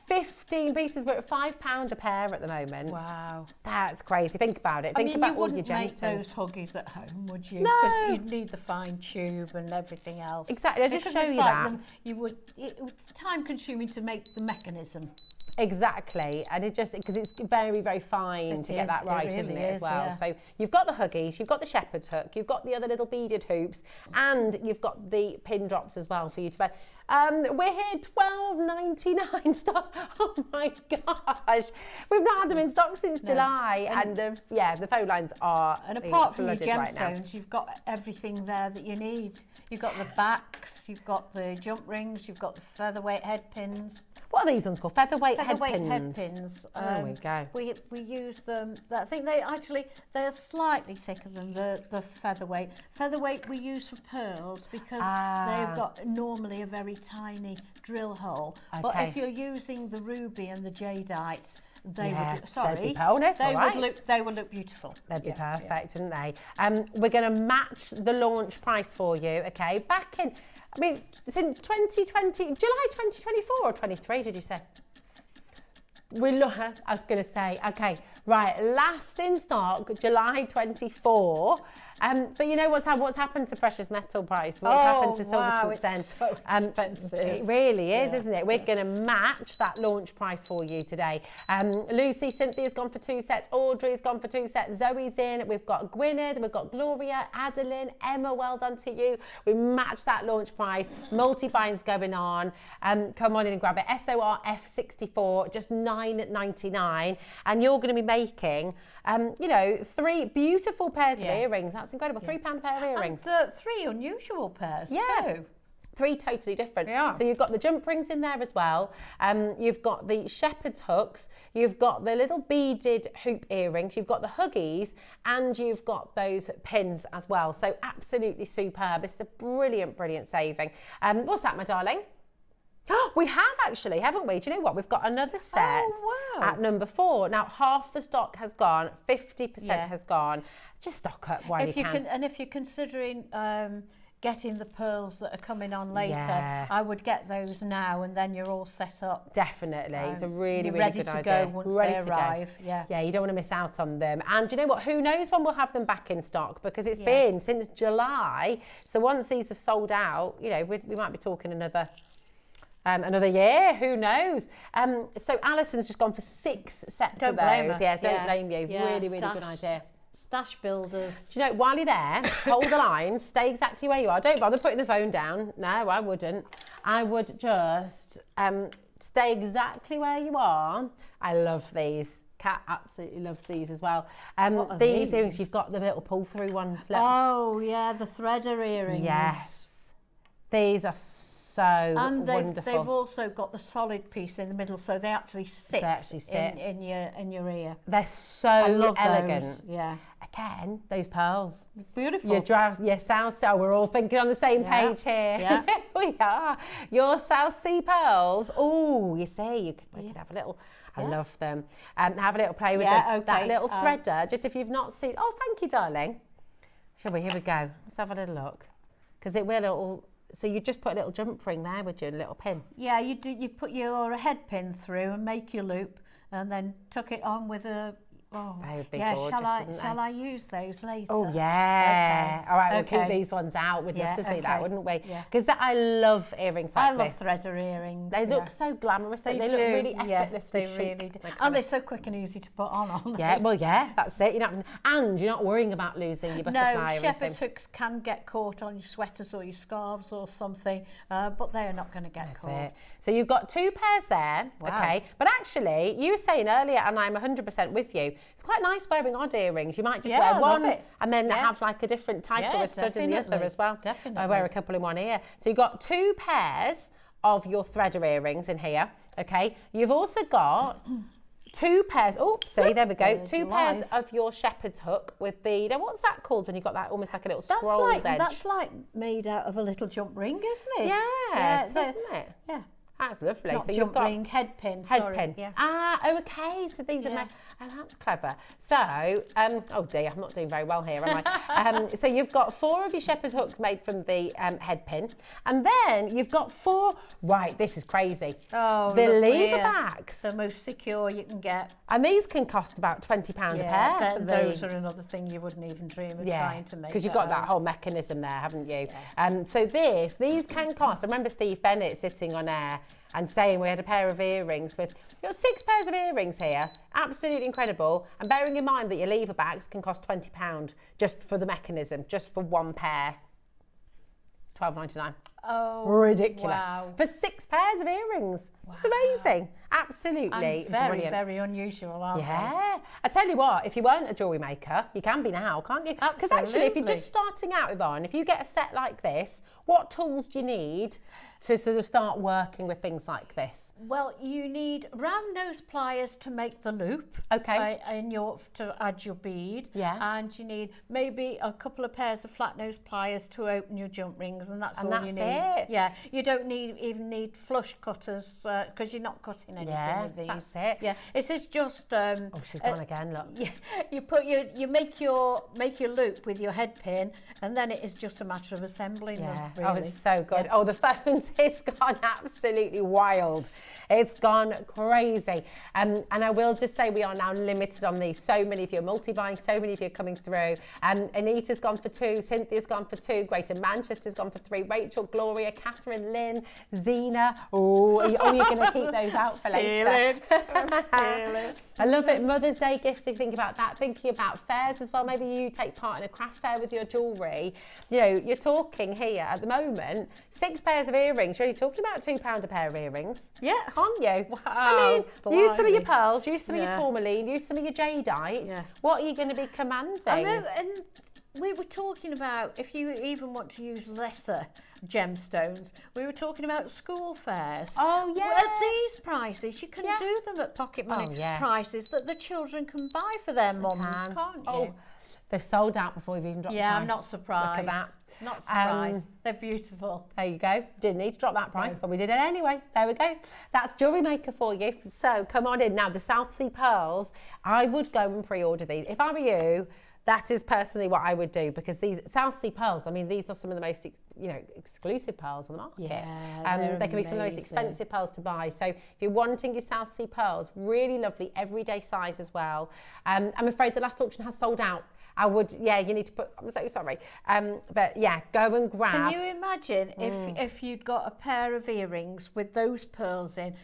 15 pieces. We're at £5 a pair at the moment. Wow. That's crazy. Think about it. Think about all your gemstones. You wouldn't make those huggies at home, would you? No. Because you'd need the fine tube and everything else. Exactly. I'll just show you that. It's time consuming to make the mechanism. Exactly, and it just because it's very, very fine to get that right, isn't it, as well? Yeah. So you've got the huggies, you've got the shepherd's hook, you've got the other little beaded hoops, and you've got the pin drops as well for you to wear. We're here $12.99 stock. Oh my gosh, we've not had them in stock since July, and the phone lines are apart from your gemstones, right, you've got everything there that you need. You've got the backs, you've got the jump rings, you've got the featherweight head pins. What are these ones called? Featherweight head pins. There we go. We use them. I think they're slightly thicker than the featherweight. Featherweight we use for pearls because they've got normally a very tiny drill hole. Okay. But if you're using the ruby and the jadeite, they would look beautiful. They'd be perfect, wouldn't they? We're going to match the launch price for you, okay? Back in, I mean, since 2020, July 2024 or 23, did you say? I was going to say, okay, right, last in stock, July 24. But you know what's happened to precious metal price? What's happened to silver since then? So expensive. It really is, isn't it? We're going to match that launch price for you today. Lucy, Cynthia's gone for 2 sets. Audrey's gone for 2 sets. Zoe's in. We've got Gwynedd. We've got Gloria, Adeline, Emma. Well done to you. We matched that launch price. Multi-buying's going on. Come on in and grab it. SORF 64, just $9.99, and you're going to be making, 3 beautiful pairs of earrings. That's incredible. £3 a pair of earrings. And 3 unusual pairs too. 3 totally different. Yeah. So you've got the jump rings in there as well. You've got the shepherd's hooks. You've got the little beaded hoop earrings. You've got the huggies, and you've got those pins as well. So absolutely superb. This is a brilliant, brilliant saving. What's that, my darling? We have actually, haven't we? Do you know what? We've got another set at number 4. Now, half the stock has gone, 50% has gone. Just stock up while you can. And if you're considering getting the pearls that are coming on later. Yeah. I would get those now, and then you're all set up. Definitely. It's a really, you're really ready good to idea. go once Ready they to go. arrive. Yeah. Yeah, you don't want to miss out on them. And you know what? Who knows when we'll have them back in stock, because it's been since July. So once these have sold out, you know, we might be talking another year, who knows? So Alison's just gone for 6 sets of those. Yeah, don't blame you. Yeah, really, really good idea. Stash builders. Do you know, while you're there, hold the line, stay exactly where you are. Don't bother putting the phone down. No, I wouldn't. I would just stay exactly where you are. I love these. Kat absolutely loves these as well. These earrings, you've got the little pull-through ones. Look. Oh, yeah, the threader earrings. Yes. These are so wonderful. They've also got the solid piece in the middle, so they actually sit, in your ear. They're so elegant. Those. Yeah. Again, those pearls. Beautiful. Your South Sea, we're all thinking on the same page here. Yeah. We are. Your South Sea pearls. Oh, you see, you could have a little, I love them. Have a little play with that little threader, just if you've not seen. Oh, thank you, darling. Shall we? Here we go. Let's have a little look. Because it will all. So you just put a little jump ring there, would you? A little pin. Yeah, you do. You put your head pin through and make your loop, and then tuck it on with a. Oh, they would be gorgeous, shall I use those later? Oh yeah. Okay. All right, we'll keep these ones out. We'd love to see that, wouldn't we? Because I love earrings like this. I love threader earrings. They look so glamorous. They look really effortlessly chic. They really do. And they're so quick and easy to put on, aren't they? Yeah, well, yeah, that's it. And you're not worrying about losing your butterfly or anything. No, shepherd's hooks can get caught on your sweaters or your scarves or something, but they are not going to get caught. It. So you've got 2 pairs there, okay? But actually, you were saying earlier, and I'm 100% with you, it's quite nice wearing odd earrings. You might just wear one and then have like a different type of a stud in the other as well. Definitely. I wear a couple in one ear. So you've got 2 pairs of your threader earrings in here, okay? You've also got 2 pairs, see, there we go. 2 pairs of your shepherd's hook with the, now what's that called when you've got that almost like a little scrolled edge? That's like made out of a little jump ring, isn't it? Yeah, isn't it? Yeah. That's lovely. Not so jump you've got ring, head pin. Head pin. Yeah. Okay. So these are that's clever. So, oh dear, I'm not doing very well here, am I? So you've got 4 of your shepherd's hooks made from the head pin, and then you've got 4. Right, this is crazy. Oh, the lever backs. The most secure you can get. And these can cost about £20 a pair. Those are another thing you wouldn't even dream of trying to make. Because you've got that whole mechanism there, haven't you? Yeah. So these can cost. I remember Steve Bennett sitting on air and saying we had a pair of earrings with, you've got 6 pairs of earrings here, absolutely incredible. And bearing in mind that your lever backs can cost £20 just for the mechanism, just for 1 pair, $12.99. Oh, ridiculous. Wow. For 6 pairs of earrings. Wow. It's amazing. Absolutely and very, brilliant. very unusual, aren't they? Yeah. I tell you what, if you weren't a jewellery maker, you can be now, can't you? Because actually, if you're just starting out, Yvonne, if you get a set like this, what tools do you need to sort of start working with things like this? Well, you need round nose pliers to make the loop. Okay. To add your bead. Yeah. And you need maybe a couple of pairs of flat nose pliers to open your jump rings, and that's all you need. It. Yeah. You don't even need flush cutters because you're not cutting anything with these. That's it. Yeah. It is just. Oh, she's gone again. Look. Yeah. You make your loop with your head pin, and then it is just a matter of assembling them. Really. Oh, it's so good. Yeah. Oh, the phones, it's gone absolutely wild. It's gone crazy. And I will just say we are now limited on these. So many of you are multi-buying, so many of you are coming through. Anita's gone for 2, Cynthia's gone for 2, Greater Manchester's gone for 3, Rachel, Gloria, Catherine, Lynn, Zena. You're going to keep those out for later. I love it. Mother's Day gifting, think about that. Thinking about fairs as well. Maybe you take part in a craft fair with your jewellery. You know, you're talking here at the moment, 6 pairs of earrings. You're only talking about £2 a pair of earrings. Yeah. Can't you? Wow. I mean, use some of your pearls, use some of your tourmaline, use some of your jadeite. Yeah. What are you going to be commanding? And we were talking about, if you even want to use lesser gemstones, we were talking about school fairs. Oh, yeah. At these prices, you can do them at pocket money prices that the children can buy for their mums, can't you? Oh, they've sold out before you've even dropped the price. Yeah, I'm not surprised. Look at that. Not surprised. They're beautiful. There you go. Didn't need to drop that price, but we did it anyway. There we go. That's Jewellery Maker for you. So come on in. Now, the South Sea pearls, I would go and pre-order these. If I were you, that is personally what I would do, because these South Sea pearls, I mean, these are some of the most, exclusive pearls on the market. Yeah, they can be some of the most expensive pearls to buy. So if you're wanting your South Sea pearls, really lovely, everyday size as well. I'm afraid the last auction has sold out. I would, you need to put, I'm so sorry. But yeah, go and grab. Can you imagine if you'd got a pair of earrings with those pearls in,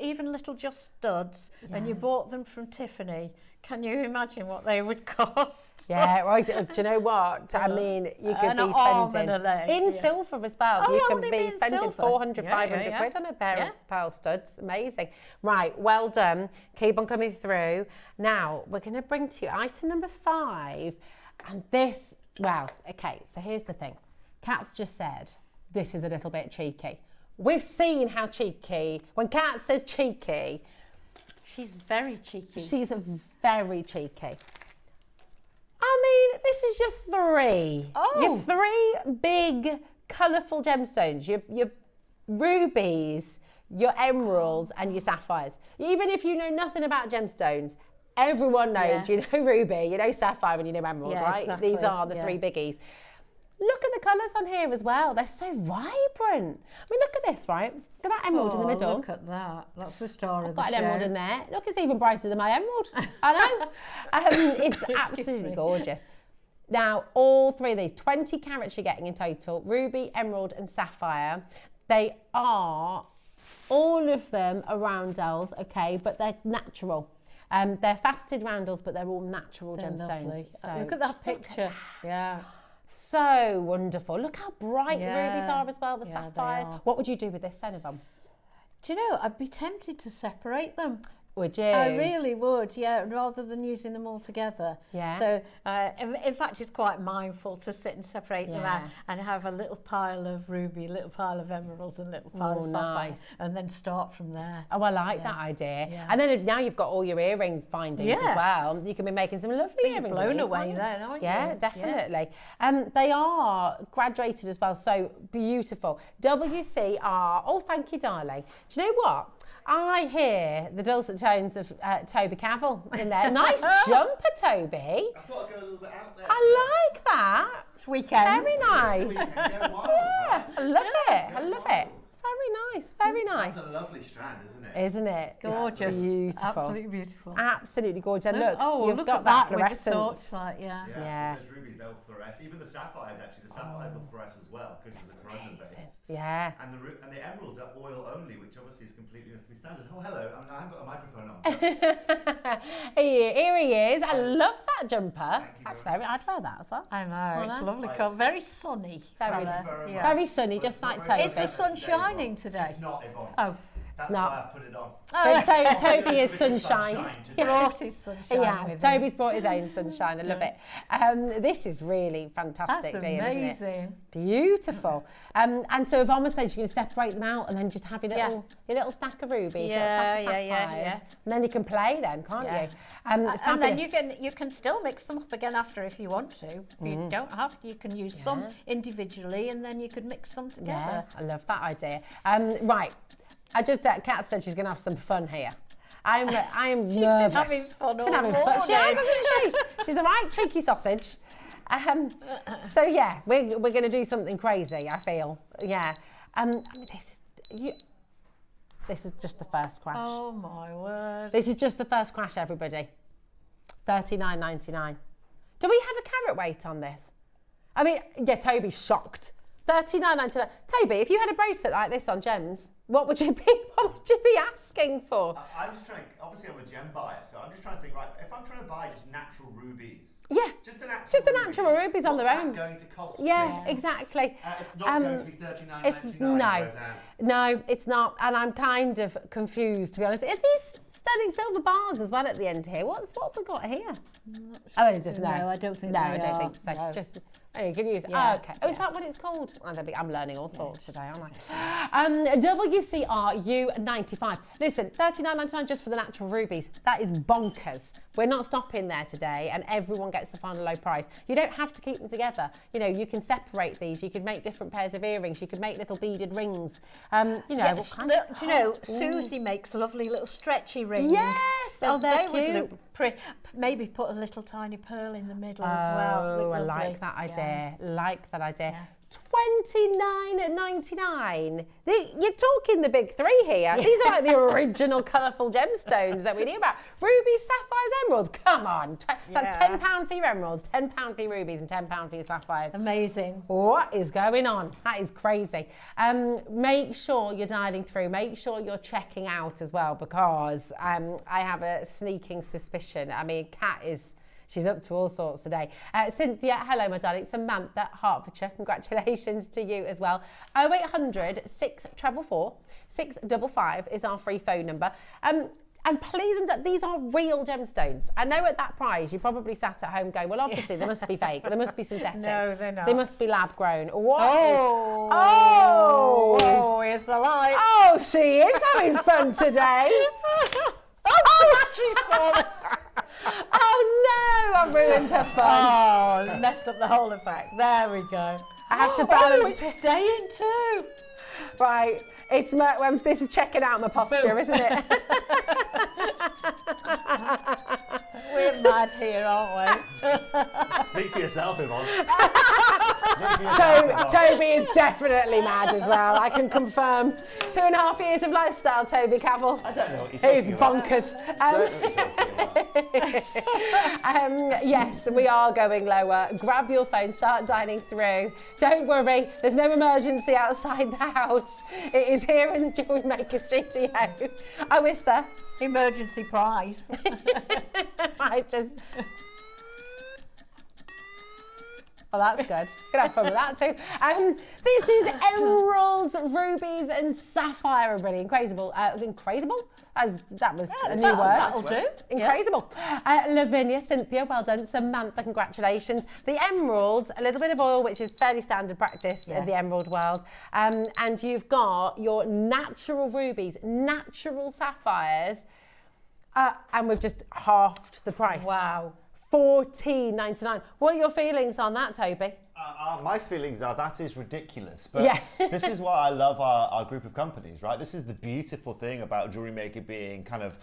even little just studs, and you bought them from Tiffany? Can you imagine what they would cost? Yeah, right. Do you know what? I mean, you could be spending in silver as well. Oh, you can be spending silver. 400, 500 quid on a pair of pearl studs. Amazing. Right, well done. Keep on coming through. Now, we're going to bring to you item number 5. And this, well, okay, so here's the thing. Kat's just said, this is a little bit cheeky. We've seen how cheeky, when Kat says cheeky, she's very cheeky. She's very cheeky. I mean, this is your 3. Oh. Your 3 big, colourful gemstones. Your rubies, your emeralds, and your sapphires. Even if you know nothing about gemstones, everyone knows you know ruby, you know sapphire, and you know emerald, right? Exactly. These are the 3 biggies. Look at the colours on here as well. They're so vibrant. I mean, look at this, right? Look at that emerald in the middle. Look at that. That's the star of the Got show. an emerald in there. Look, it's even brighter than my emerald. I know. It's absolutely gorgeous. Now, all 3 of these, 20 carats you're getting in total, ruby, emerald and sapphire. They are, all of them are roundels, okay, but they're natural. They're faceted roundels, but they're all natural gemstones. Lovely. So look at that picture. Yeah. So wonderful. Look how bright the rubies are as well, the they sapphires. are. What would you do with this then, Yvonne? Do you know, I'd be tempted to separate them. Would you? I really would, rather than using them all together. Yeah. So, in fact, it's quite mindful to sit and separate them out and have a little pile of ruby, a little pile of emeralds, and a little pile of sapphire, and then start from there. Oh, I like that idea. Yeah. And then now you've got all your earring findings as well. You can be making some lovely earrings. Blown away then, aren't you? Yeah, definitely. They are graduated as well, so beautiful. WCR. Oh, thank you, darling. Do you know what? I hear the dulcet tones of Toby Cavill in there. Nice jumper, Toby. I thought I'd go a little bit out there. I like that. It's weekend. Very nice. Go wild, Yeah, right? I love it. I love it. Very nice. Very nice. That's a lovely strand, isn't it? Isn't it? Gorgeous. It's beautiful. Absolutely beautiful. Absolutely gorgeous. And look, you've you've got got that with the fluorescence. torchlight, Yeah. Those rubies, they'll fluoresce. Even the sapphires, actually, the sapphires will fluoresce as well because of the corundum base. Yeah. And the emeralds are oil only, which obviously is completely standard. Oh, hello. I haven't got a microphone on. Here he is. I love that jumper. Thank you I'd wear that as well. I know, it's lovely colour. Very sunny Very, colour. very sunny, just like Toby. Is the sun shining today? It's not, Yvonne. Oh. That's not. why I put it on. But Toby is sunshine. Today. Brought his sunshine Yes, with Toby's brought his own sunshine. I love it. This is really fantastic, That's dear, isn't it? amazing. Beautiful. And so Yvonne was saying, you're going to separate them out and then just have your little stack of rubies, your little stack of sapphires, and then you can play then, can't you? And then you can still mix them up again after if you want to. You don't have to. You can use some individually and then you could mix them together. Yeah, I love that idea. Right. Kat said she's going to have some fun here. I am nervous. She's been having fun all morning. She has, hasn't she? She's a right cheeky sausage. So yeah, we're going to do something crazy, I feel. Yeah. I mean, this is just the first crash. Oh my word. This is just the first crash, everybody. $39.99. Do we have a carat weight on this? I mean, yeah, Toby's shocked. $39.99. Toby, if you had a bracelet like this on gems, what would you be asking for? I'm just trying, obviously I'm a gem buyer, so I'm just trying to think, right, if I'm trying to buy just natural rubies. Yeah. Just the natural rubies on their own. What's that going to cost Yeah, me? exactly. It's not going to be $39.99. No, it's not. And I'm kind of confused, to be honest. Are these sterling silver bars as well at the end here? What have we got here? Oh, it's just No, I don't think No, they I don't are. think so. No. Just, you can use it. Yeah, Oh, okay. Oh, is that what it's called? I don't think I'm learning all sorts today, aren't I? WCR U95. Listen, $39.99 just for the natural rubies. That is bonkers. We're not stopping there today, and everyone gets the final low price. You don't have to keep them together. You know, you can separate these. You could make different pairs of earrings. You could make little beaded rings. You know, Do you know, Susie makes lovely little stretchy rings. Yes, oh, they're would cute. look pretty. Maybe put a little tiny pearl in the middle as well. Oh, Look I lovely. like that idea. Like that idea. Yeah. $29.99. You're talking the big three here. These are like the original colourful gemstones that we knew about. Rubies, sapphires, emeralds. Come on. That's Yeah. £10 for your emeralds, £10 for your rubies, and £10 for your sapphires. Amazing. What is going on? That is crazy. Make sure you're dialing through. Make sure you're checking out as well, because I have a sneaking suspicion. I mean, Kat is... She's up to all sorts today. Cynthia, hello, my darling. Samantha, Hertfordshire, congratulations to you as well. 0800 644 655 is our free phone number. And please, these are real gemstones. I know at that price, you probably sat at home going, well, obviously, they must be fake. They must be synthetic. No, they're not. They must be lab grown. What? Oh, here's the light. Oh, she is having fun today. Oh, battery's fallen. Oh no, I ruined her fun. Oh, messed up the whole effect. There we go. I have to Oh, balance. it's staying too. Right, it's this is checking out my posture, isn't it? We're mad here, aren't we? Speak for yourself, Yvonne. Toby is definitely mad as well. I can confirm. 2.5 years of lifestyle, Toby Cavill. I don't know what you're talking He's about. bonkers. Don't know what you're talking about. Yes, we are going lower. Grab your phone, start dialing through. Don't worry, there's no emergency outside the house. It is here in the Jewellery Maker studio. I whisper. Emergency prize. I just... Oh, that's good. Could have fun with that too. This is emeralds, rubies, and sapphire, everybody. Incredible. Incredible? That was a new word. That'll do. Incredible. Lavinia, Cynthia, well done. Samantha, congratulations. The emeralds, a little bit of oil, which is fairly standard practice in the emerald world. And you've got your natural rubies, natural sapphires, and we've just halved the price. Wow. $14.99. What are your feelings on that, Toby? My feelings are that is ridiculous, but this is why I love our group of companies, right? This is the beautiful thing about Jewellery Maker being kind of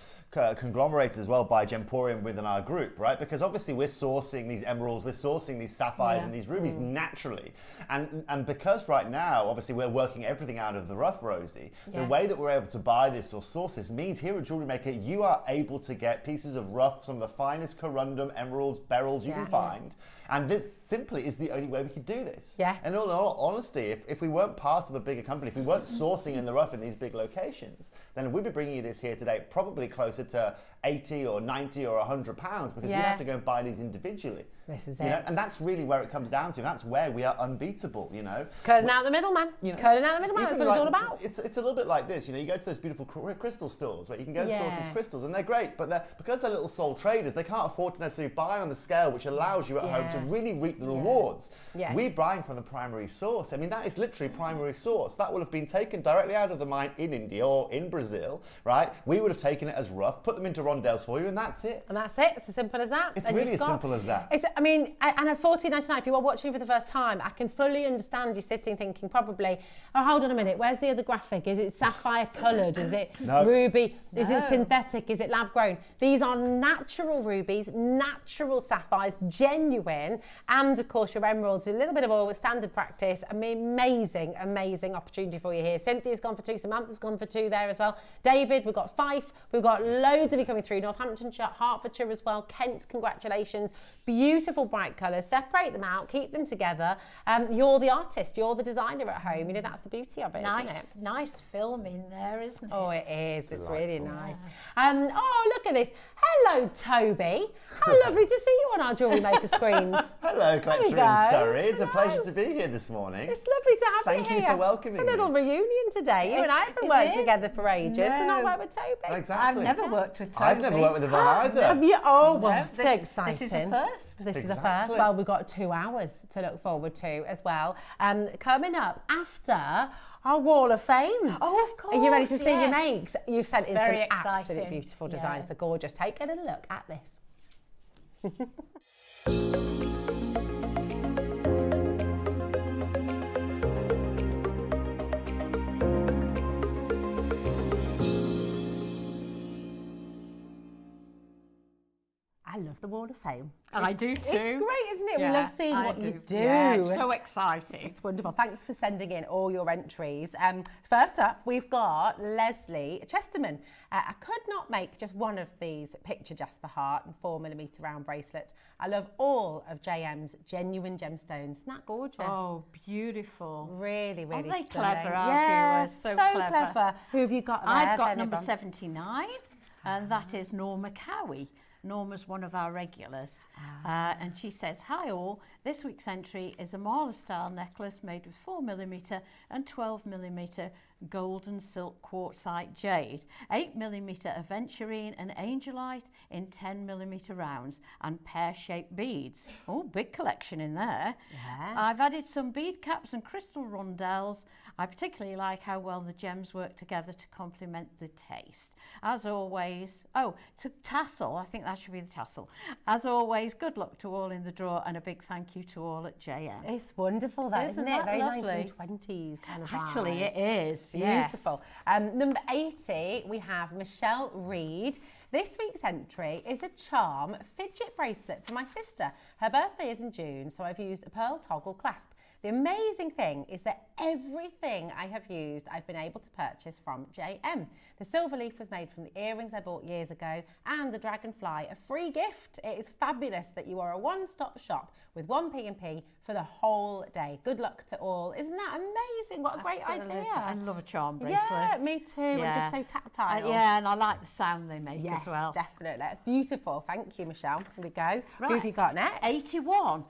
conglomerated as well by Gemporium within our group, right? Because obviously we're sourcing these emeralds, we're sourcing these sapphires and these rubies naturally. And because right now, obviously we're working everything out of the rough, Rosie, the way that we're able to buy this or source this means here at Jewellery Maker, you are able to get pieces of rough, some of the finest corundum, emeralds, beryls you can find. And this simply is the only way we could do this. Yeah. And in all honesty, if we weren't part of a bigger company, if we weren't sourcing in the rough in these big locations, then we'd be bringing you this here today probably closer to 80 or 90 or 100 pounds, because we have to go and buy these individually. This is you know? And that's really where it comes down to. That's where we are unbeatable, you know. It's cutting out the middleman. Cutting out the middleman, that's what it's all about. It's a little bit like this, you know, you go to those beautiful crystal stores where you can go and source these crystals, and they're great, but because they're little sole traders, they can't afford to necessarily buy on the scale which allows you at home to really reap the rewards. We're buying from the primary source. I mean, that is literally primary source. That will have been taken directly out of the mine in India or in Brazil, right? We would have taken it as rough, put them into rondelles for you, and that's it. And that's it. It's as simple as that. It's really as simple as that. I mean, and at $14.99, if you are watching for the first time, I can fully understand you sitting thinking probably, oh, hold on a minute, where's the other graphic? Is it sapphire coloured? Is it ruby? Is it synthetic? Is it lab grown? These are natural rubies, natural sapphires, genuine, and of course your emeralds, a little bit of oil with standard practice. I mean, amazing, amazing opportunity for you here. Cynthia's gone for 2, Samantha's gone for 2 there as well. David, we've got Fife, we've got loads of you coming through, Northamptonshire, Hertfordshire as well, Kent, congratulations. Beautiful bright colours, separate them out, keep them together. You're the artist, you're the designer at home, you know, that's the beauty of it, isn't it? Nice film in there, isn't it? Oh, it is, it's really nice. Oh, look at this. Hello, Toby. How lovely to see you on our Jewellery Maker screens. Hello, Collector in Surrey. It's a pleasure to be here this morning. It's lovely to have you here. Thank you for welcoming me. It's a little reunion today. You and I haven't worked together for ages, and I work with Toby. Exactly. I've never worked with Toby. I've never worked with Yvonne either. Have you? Oh, well, No, that's exciting. This is a first. This is a first. Well, we've got 2 hours to look forward to as well. Coming up after our Wall of Fame. Oh, of course. Are you ready to see your yes. makes? You've sent in Very some exciting. absolutely beautiful designs. They're gorgeous. Take a little look at this. the Wall of Fame? I do too. It's great, isn't it? Yeah, we love seeing I what you do. Yeah, it's so exciting. It's wonderful. Thanks for sending in all your entries. First up, we've got Leslie Chesterman. I could not make just one of these picture Jasper heart and 4mm round bracelets. I love all of JM's genuine gemstones. Isn't that gorgeous? Oh, beautiful. Really, really Aren't they stunning. clever, our Yeah, viewers? So clever. Who have you got there? I've got then, number Yvonne? 79, and that is Norma Cowie. Norma's one of our regulars. And she says, hi all, this week's entry is a Marla style necklace made with 4mm and 12mm gold and silk quartzite jade, 8mm aventurine and angelite in 10mm rounds, and pear-shaped beads. Oh, big collection in there. Yeah. I've added some bead caps and crystal rondelles. I particularly like how well the gems work together to complement the taste. As always, to tassel, I think that should be the tassel. As always, good luck to all in the draw, and a big thank you to all at JM. It's wonderful, that, isn't it? that Very lovely? 1920s kind of Actually, vibe. it is. Beautiful. Yes. Number 80, we have Michelle Reed. This week's entry is a charm fidget bracelet for my sister. Her birthday is in June, so I've used a pearl toggle clasp. The amazing thing is that everything I have used, I've been able to purchase from JM. The silver leaf was made from the earrings I bought years ago, and the dragonfly, a free gift. It is fabulous that you are a one-stop shop with one P&P for the whole day. Good luck to all. Isn't that amazing? What a great Absolutely. idea. I love a charm bracelet. Yeah, me too. And just so tactile. Yeah, and I like the sound they make Yes, as well. definitely. It's beautiful. Thank you, Michelle. Here we go. Who have Right. you got next? 81,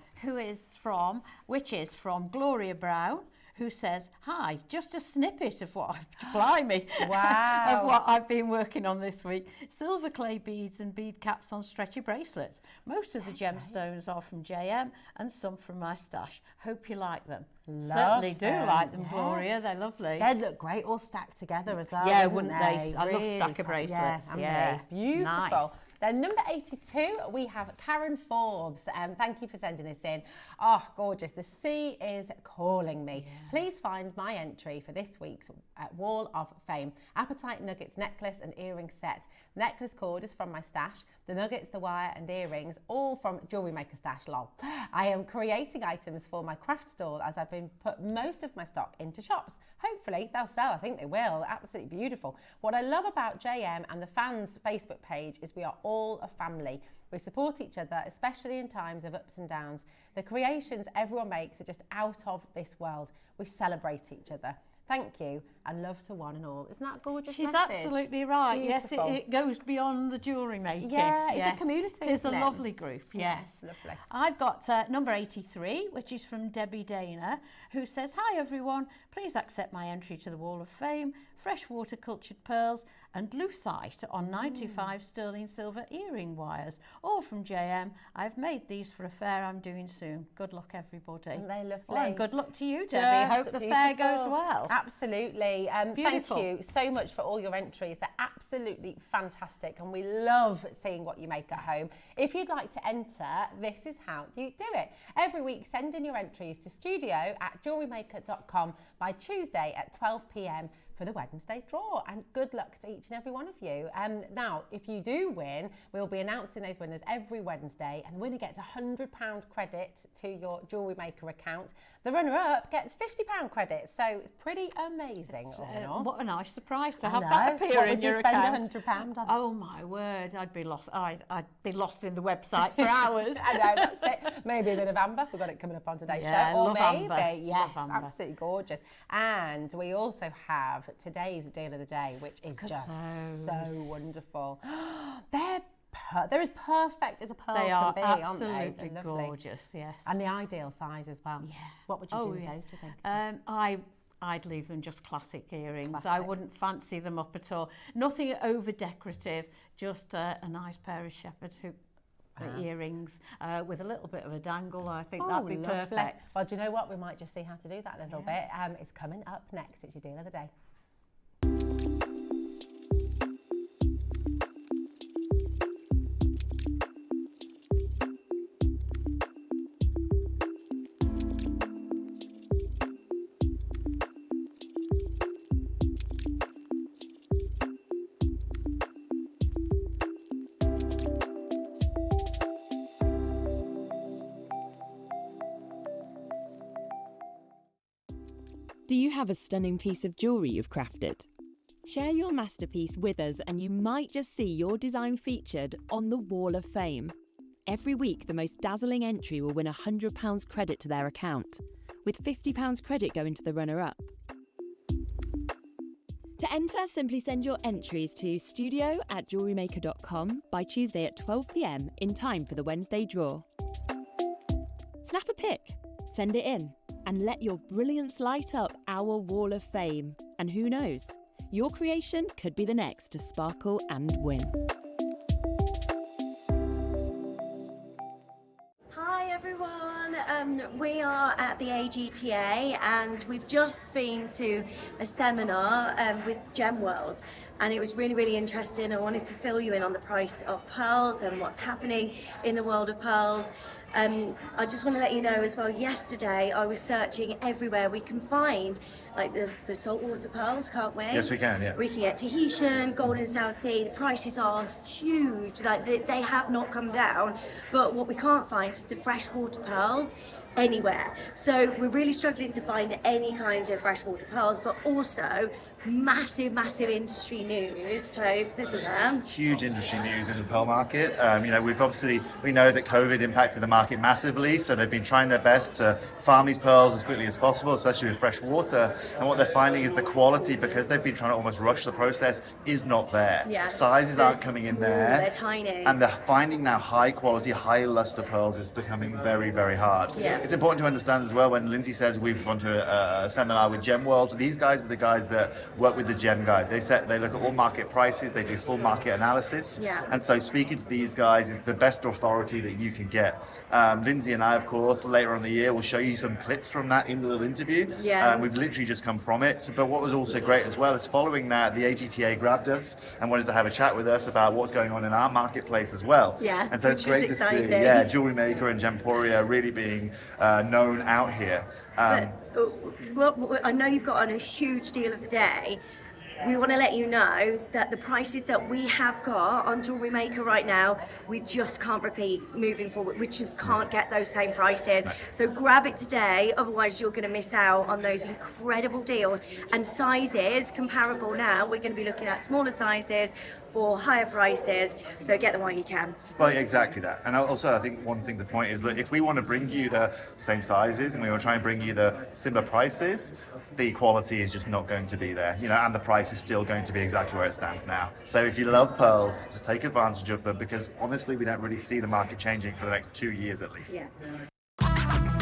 which is from Gloria Brown, who says, hi, just a snippet of what blimey, Wow. of what I've been working on this week. Silver clay beads and bead caps on stretchy bracelets. Most of the gemstones are from JM and some from my stash. Hope you like them. Certainly do like them, yeah. Gloria. They're lovely. They'd look great all stacked together as well. Yeah, wouldn't wouldn't they? I love Really stacker fun. bracelets. Yeah, Yeah. beautiful. Nice. Then number 82, we have Karen Forbes. Thank you for sending this in. Oh, gorgeous. The sea is calling me. Yeah. Please find my entry for this week's Wall of Fame. Apatite Nuggets necklace and earring set. The necklace cord is from my stash. The nuggets, the wire and earrings, all from Jewellery Maker stash, lol. I am creating items for my craft stall as I've been put most of my stock into shops. Hopefully they'll sell. I think they will. Absolutely beautiful. What I love about JM and the fans Facebook page is we are all a family. We support each other, especially in times of ups and downs. The creations everyone makes are just out of this world. We celebrate each other. Thank you and love to one and all. Isn't that a gorgeous She's message? absolutely right. Beautiful. Yes, it goes beyond the jewellery making. Yeah, it's yes. a community, It is a isn't it? lovely group, yes. Lovely. I've got number 83, which is from Debbie Dana, who says, hi everyone, please accept my entry to the Wall of Fame, freshwater cultured pearls and lucite on 95 sterling silver earring wires, all from JM. I've made these for a fair I'm doing soon. Good luck, everybody. Aren't they lovely? Well, and good luck to you, Debbie. Hope the fair goes well. Absolutely. Beautiful. Thank you so much for all your entries. They're absolutely fantastic and we love seeing what you make at home. If you'd like to enter, this is how you do it. Every week, send in your entries to studio@jewellerymaker.com by Tuesday at 12 p.m. for the Wednesday draw, and good luck to each and every one of you. Now, if you do win, we'll be announcing those winners every Wednesday, and the winner gets £100 credit to your Jewellery Maker account. The runner-up gets £50 credit, so it's pretty amazing. What a nice surprise to I have know. that appear What in would your you spend account. £100 on? Oh my word, I'd be lost. I'd be lost in the website for hours. I know, that's it. Maybe a bit of amber. We've got it coming up on today's Yeah, show. Or love maybe, amber. yes, Love amber. absolutely gorgeous. And we also have today's deal of the day, which is just so wonderful. They're as perfect as a pearl They are can be, aren't they? absolutely They're lovely. gorgeous, yes. And the ideal size as well. Yeah. What would you do with yeah. those, do you think? I'd leave them just classic earrings. I Classic. wouldn't fancy them up at all. Nothing over decorative, just a nice pair of shepherd hoop earrings with a little bit of a dangle. I think that'd be lovely. perfect. Well, do you know what? We might just see how to do that a little bit. It's coming up next. It's your deal of the day. have a stunning piece of jewellery you've crafted? Share your masterpiece with us and you might just see your design featured on the Wall of Fame. Every week, the most dazzling entry will win £100 credit to their account, with £50 credit going to the runner-up. To enter, simply send your entries to studio@jewellerymaker.com by Tuesday at 12 p.m. in time for the Wednesday draw. Snap a pic, send it in, and let your brilliance light up our Wall of Fame. And who knows, your creation could be the next to sparkle and win. Hi everyone, we are at the AGTA and we've just been to a seminar with Gem World, and it was really interesting. I wanted to fill you in on the price of pearls and what's happening in the world of pearls. I just want to let you know as well, yesterday I was searching everywhere we can find like the saltwater pearls, can't we? Yes, we can, yeah. We can get Tahitian, Golden South Sea. The prices are huge, like they have not come down, but what we can't find is the freshwater pearls anywhere. So we're really struggling to find any kind of freshwater pearls, but also massive industry news, Tobes, isn't there? Huge industry news in the pearl market. We know that COVID impacted the market massively, so they've been trying their best to farm these pearls as quickly as possible, especially with fresh water. And what they're finding is the quality, because they've been trying to almost rush the process, is not there. Yeah. Sizes aren't coming in there. They're tiny. And they're finding now high quality, high luster pearls is becoming very hard. Yeah. It's important to understand as well, when Lindsay says we've gone to a seminar with Gem World, these guys are the guys that work with the Gem Guide. They look at all market prices, they do full market analysis. Yeah. And so speaking to these guys is the best authority that you can get. Lindsay and I, of course, later on in the year, will show you some clips from that in the little interview. Yeah. We've literally just come from it. But what was also great as well is following that, the AGTA grabbed us and wanted to have a chat with us about what's going on in our marketplace as well. Yeah, And so it's which great is to see, exciting. Jewellery Maker and Gemporia really being known out here. Well, I know you've got on a huge deal of the day. We want to let you know that the prices that we have got on Jewellery Maker right now, we just can't repeat moving forward. We just can't get those same prices. So grab it today, otherwise you're going to miss out on those incredible deals. And sizes comparable now, we're going to be looking at smaller sizes for higher prices, so get them while you can. Well, exactly that. And also, I think one thing to point is that if we want to bring you the same sizes and we want to try and bring you the similar prices, the quality is just not going to be there, and the price is still going to be exactly where it stands now. So if you love pearls, just take advantage of them, because honestly, we don't really see the market changing for the next 2 years at least. Yeah. Hello.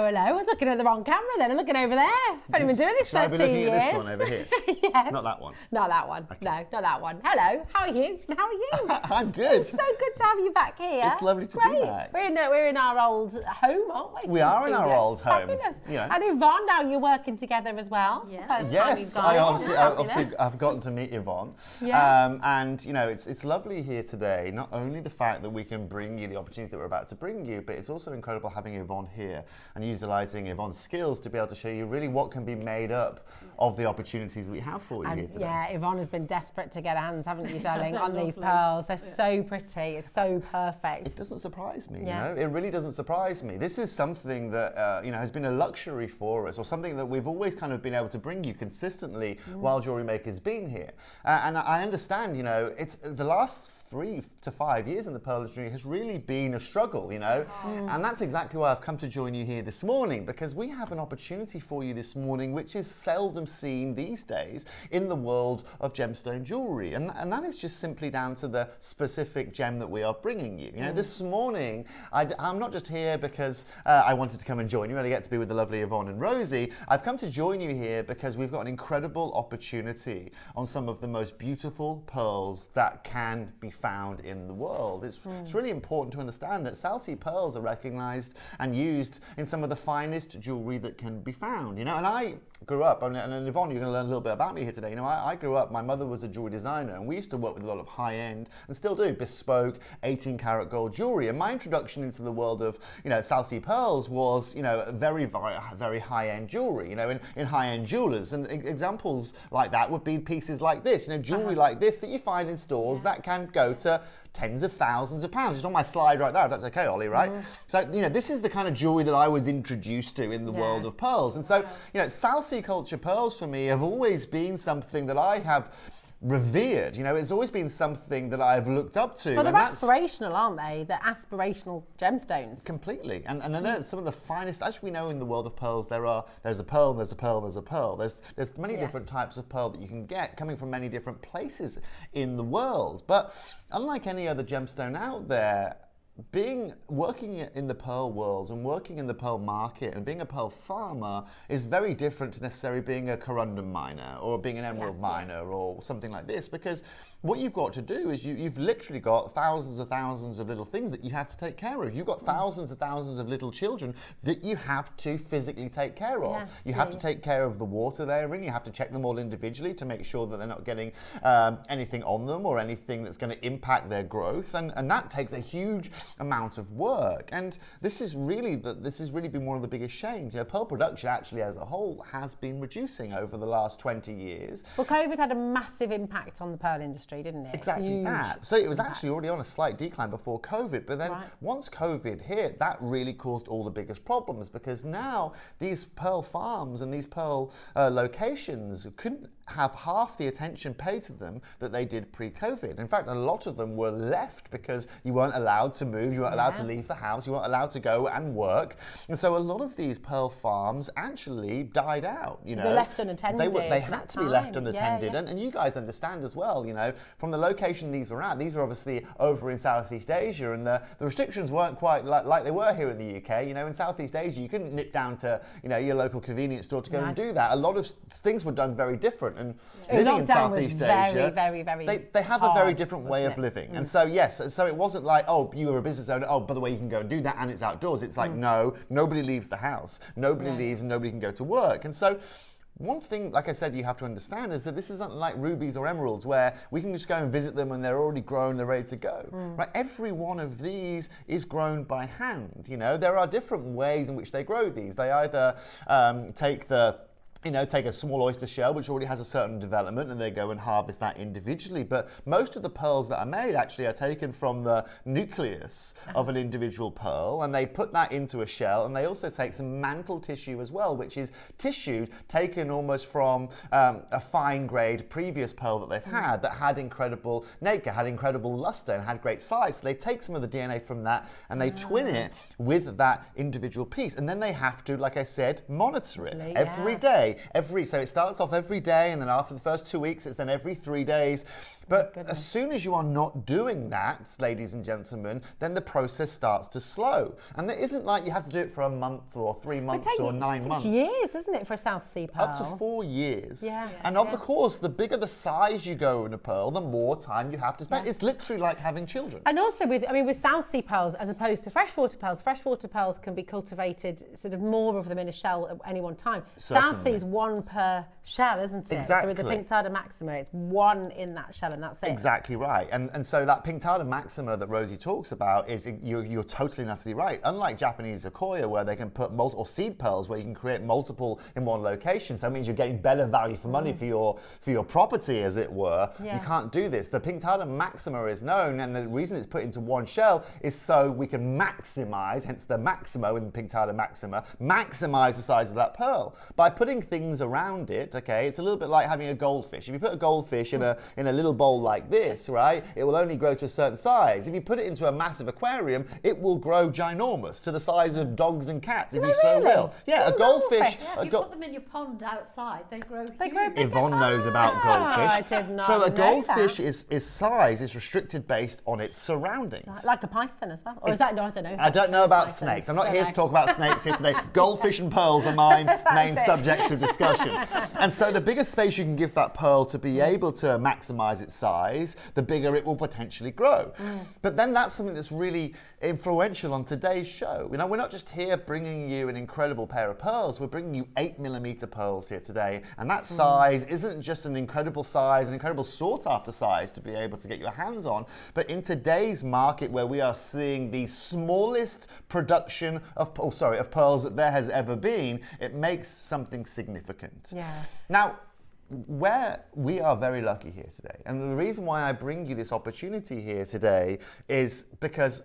I was looking at the wrong camera then. I'm looking over there. I've only been doing this 13 years. Should I be looking at this one over here? Yes. Not that one? Not that one. Okay. No, not that one. Hello, how are you? How are you? I'm good. It's so good to have you back here. It's lovely to be back. We're in our old home, aren't we? We are in our old home. Fabulous. And Yvonne, now you're working together as well. Yeah. Yes, I've gotten to meet Yvonne. Yeah. And it's lovely here today. Not only the fact that we can bring you the opportunity that we're about to bring you, but it's also incredible having Yvonne here and utilising Yvonne's skills to be able to show you really what can be made up of the opportunities we have for you here today. Yeah, Yvonne has been desperate to get her hands, haven't you, darling, on these pearls. They're so pretty. It's so perfect. It doesn't surprise me, It really doesn't surprise me. This is something that, has been a luxury for us, or something that we've always kind of been able to bring you consistently while Jewellery Maker's been here. And I understand, it's the last 3 to 5 years in the pearl industry has really been a struggle, and that's exactly why I've come to join you here this morning, because we have an opportunity for you this morning which is seldom seen these days in the world of gemstone jewellery, and that is just simply down to the specific gem that we are bringing you. This morning I'm not just here because I wanted to come and join you and I get to be with the lovely Yvonne and Rosie. I've come to join you here because we've got an incredible opportunity on some of the most beautiful pearls that can be found in the world. It's really important to understand that South Sea pearls are recognized and used in some of the finest jewelry that can be found, you know. And I grew up, and Yvonne, you're going to learn a little bit about me here today. You know, I grew up, my mother was a jewelry designer, and we used to work with a lot of high-end, and still do, bespoke 18-karat gold jewelry. And my introduction into the world of, you know, South Sea pearls was, you know, very, very, very high-end jewelry, you know, in high-end jewelers. And examples like that would be pieces like this, you know, jewelry like this that you find in stores that can go to tens of thousands of pounds. It's on my slide right there, if that's okay, Ollie, right? So, you know, this is the kind of jewelry that I was introduced to in the world of pearls. And so, you know, South Sea culture pearls for me have always been something that I have revered. You know, it's always been something that I've looked up to. Well, they're aspirational, aren't they? They're aspirational gemstones. Completely. And then there's some of the finest, as we know in the world of pearls, there's a pearl, there's a pearl, there's a pearl. There's many different types of pearl that you can get coming from many different places in the world. But unlike any other gemstone out there, working in the pearl world and working in the pearl market and being a pearl farmer is very different to necessarily being a corundum miner or being an emerald miner or something like this, because what you've got to do is you've literally got thousands of little things that you have to take care of. You've got thousands of little children that you have to physically take care of. You have to take care of the water they're in. You have to check them all individually to make sure that they're not getting anything on them or anything that's going to impact their growth. And that takes a huge amount of work. And this has really been one of the biggest shames. You know, pearl production actually as a whole has been reducing over the last 20 years. Well, COVID had a massive impact on the pearl industry, didn't it? Exactly that. So it was actually already on a slight decline before COVID, but then once COVID hit, that really caused all the biggest problems, because now these pearl farms and these pearl locations couldn't have half the attention paid to them that they did pre-COVID. In fact, a lot of them were left because you weren't allowed to move, you weren't allowed to leave the house, you weren't allowed to go and work. And so a lot of these pearl farms actually died out, you know. They're left unattended. They had to be left unattended. And you guys understand as well, you know, from the location these were at, these are obviously over in Southeast Asia, and the restrictions weren't quite like they were here in the UK. You know, in Southeast Asia, you couldn't nip down to, you know, your local convenience store to go and do that. A lot of things were done very different. And living in Southeast Asia, they have a very different way of living. And so, yes, so it wasn't like, oh, you were a business owner, oh, by the way, you can go and do that and it's outdoors. It's like, no, nobody leaves the house. Nobody leaves and nobody can go to work. And so one thing, like I said, you have to understand is that this isn't like rubies or emeralds where we can just go and visit them and they're already grown, they're ready to go. Right? Every one of these is grown by hand. You know, there are different ways in which they grow these. They either take a small oyster shell, which already has a certain development, and they go and harvest that individually. But most of the pearls that are made actually are taken from the nucleus of an individual pearl, and they put that into a shell, and they also take some mantle tissue as well, which is tissue taken almost from a fine grade previous pearl that they've had that had incredible nacre, had incredible luster, and had great size. So they take some of the DNA from that, and they twin it with that individual piece. And then they have to, like I said, monitor it every day. So it starts off every day, and then after the first 2 weeks, it's then every 3 days. But as soon as you are not doing that, ladies and gentlemen, then the process starts to slow. And it isn't like you have to do it for a month or 3 months or 9 months. It takes years, isn't it, for a South Sea pearl? Up to 4 years. And of course, the bigger the size you go in a pearl, the more time you have to spend. It's literally like having children. And also with South Sea pearls, as opposed to freshwater pearls can be cultivated, sort of more of them in a shell at any one time. Certainly. South Sea is one per shell, isn't it? Exactly. So with the Pinctada maxima, it's one in that shell and that's it. Exactly right. And so that Pinctada maxima that Rosie talks about is, you're totally and utterly right. Unlike Japanese Akoya, where they can put multiple seed pearls, where you can create multiple in one location, so it means you're getting better value for money for your property, as it were. You can't do this. The Pinctada maxima is known, and the reason it's put into one shell is so we can maximize, hence the maxima in Pinctada maxima, maximize the size of that pearl. By putting things around it, okay, it's a little bit like having a goldfish. If you put a goldfish in a little bowl like this, right, it will only grow to a certain size. If you put it into a massive aquarium, it will grow ginormous to the size of dogs and cats, if you so will. Yeah, a goldfish. If you put them in your pond outside, they grow huge. Yvonne knows about goldfish. I did not so a know goldfish that. size is restricted based on its surroundings. Like a python as well? Or is that, no, I don't know. I don't know about snakes. I'm not here to talk about snakes here today. Goldfish and pearls are my main subjects of discussion. And so the bigger space you can give that pearl to be able to maximize its size, the bigger it will potentially grow. But then that's something that's really influential on today's show. You know, we're not just here bringing you an incredible pair of pearls, we're bringing you 8mm pearls here today. And that size isn't just an incredible size, an incredible sought after size to be able to get your hands on, but in today's market where we are seeing the smallest production of pearls that there has ever been, it makes something significant. Yeah. Now, where we are very lucky here today, and the reason why I bring you this opportunity here today is because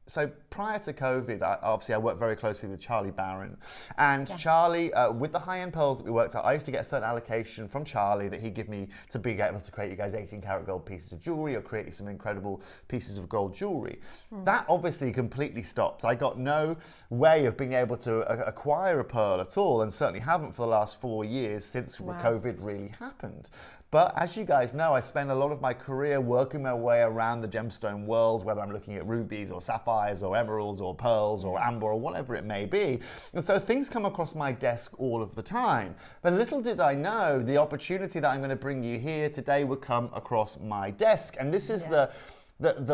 so prior to COVID, I worked very closely with Charlie Barron. And Charlie, with the high-end pearls that we worked at, I used to get a certain allocation from Charlie that he'd give me to be able to create you guys 18-karat gold pieces of jewelry or create you some incredible pieces of gold jewelry. That obviously completely stopped. I got no way of being able to acquire a pearl at all, and certainly haven't for the last 4 years since COVID really happened. But as you guys know, I spent a lot of my career working my way around the gemstone world, whether I'm looking at rubies or sapphires or emeralds or pearls or amber or whatever it may be. And so things come across my desk all of the time. But little did I know the opportunity that I'm going to bring you here today would come across my desk. And this is the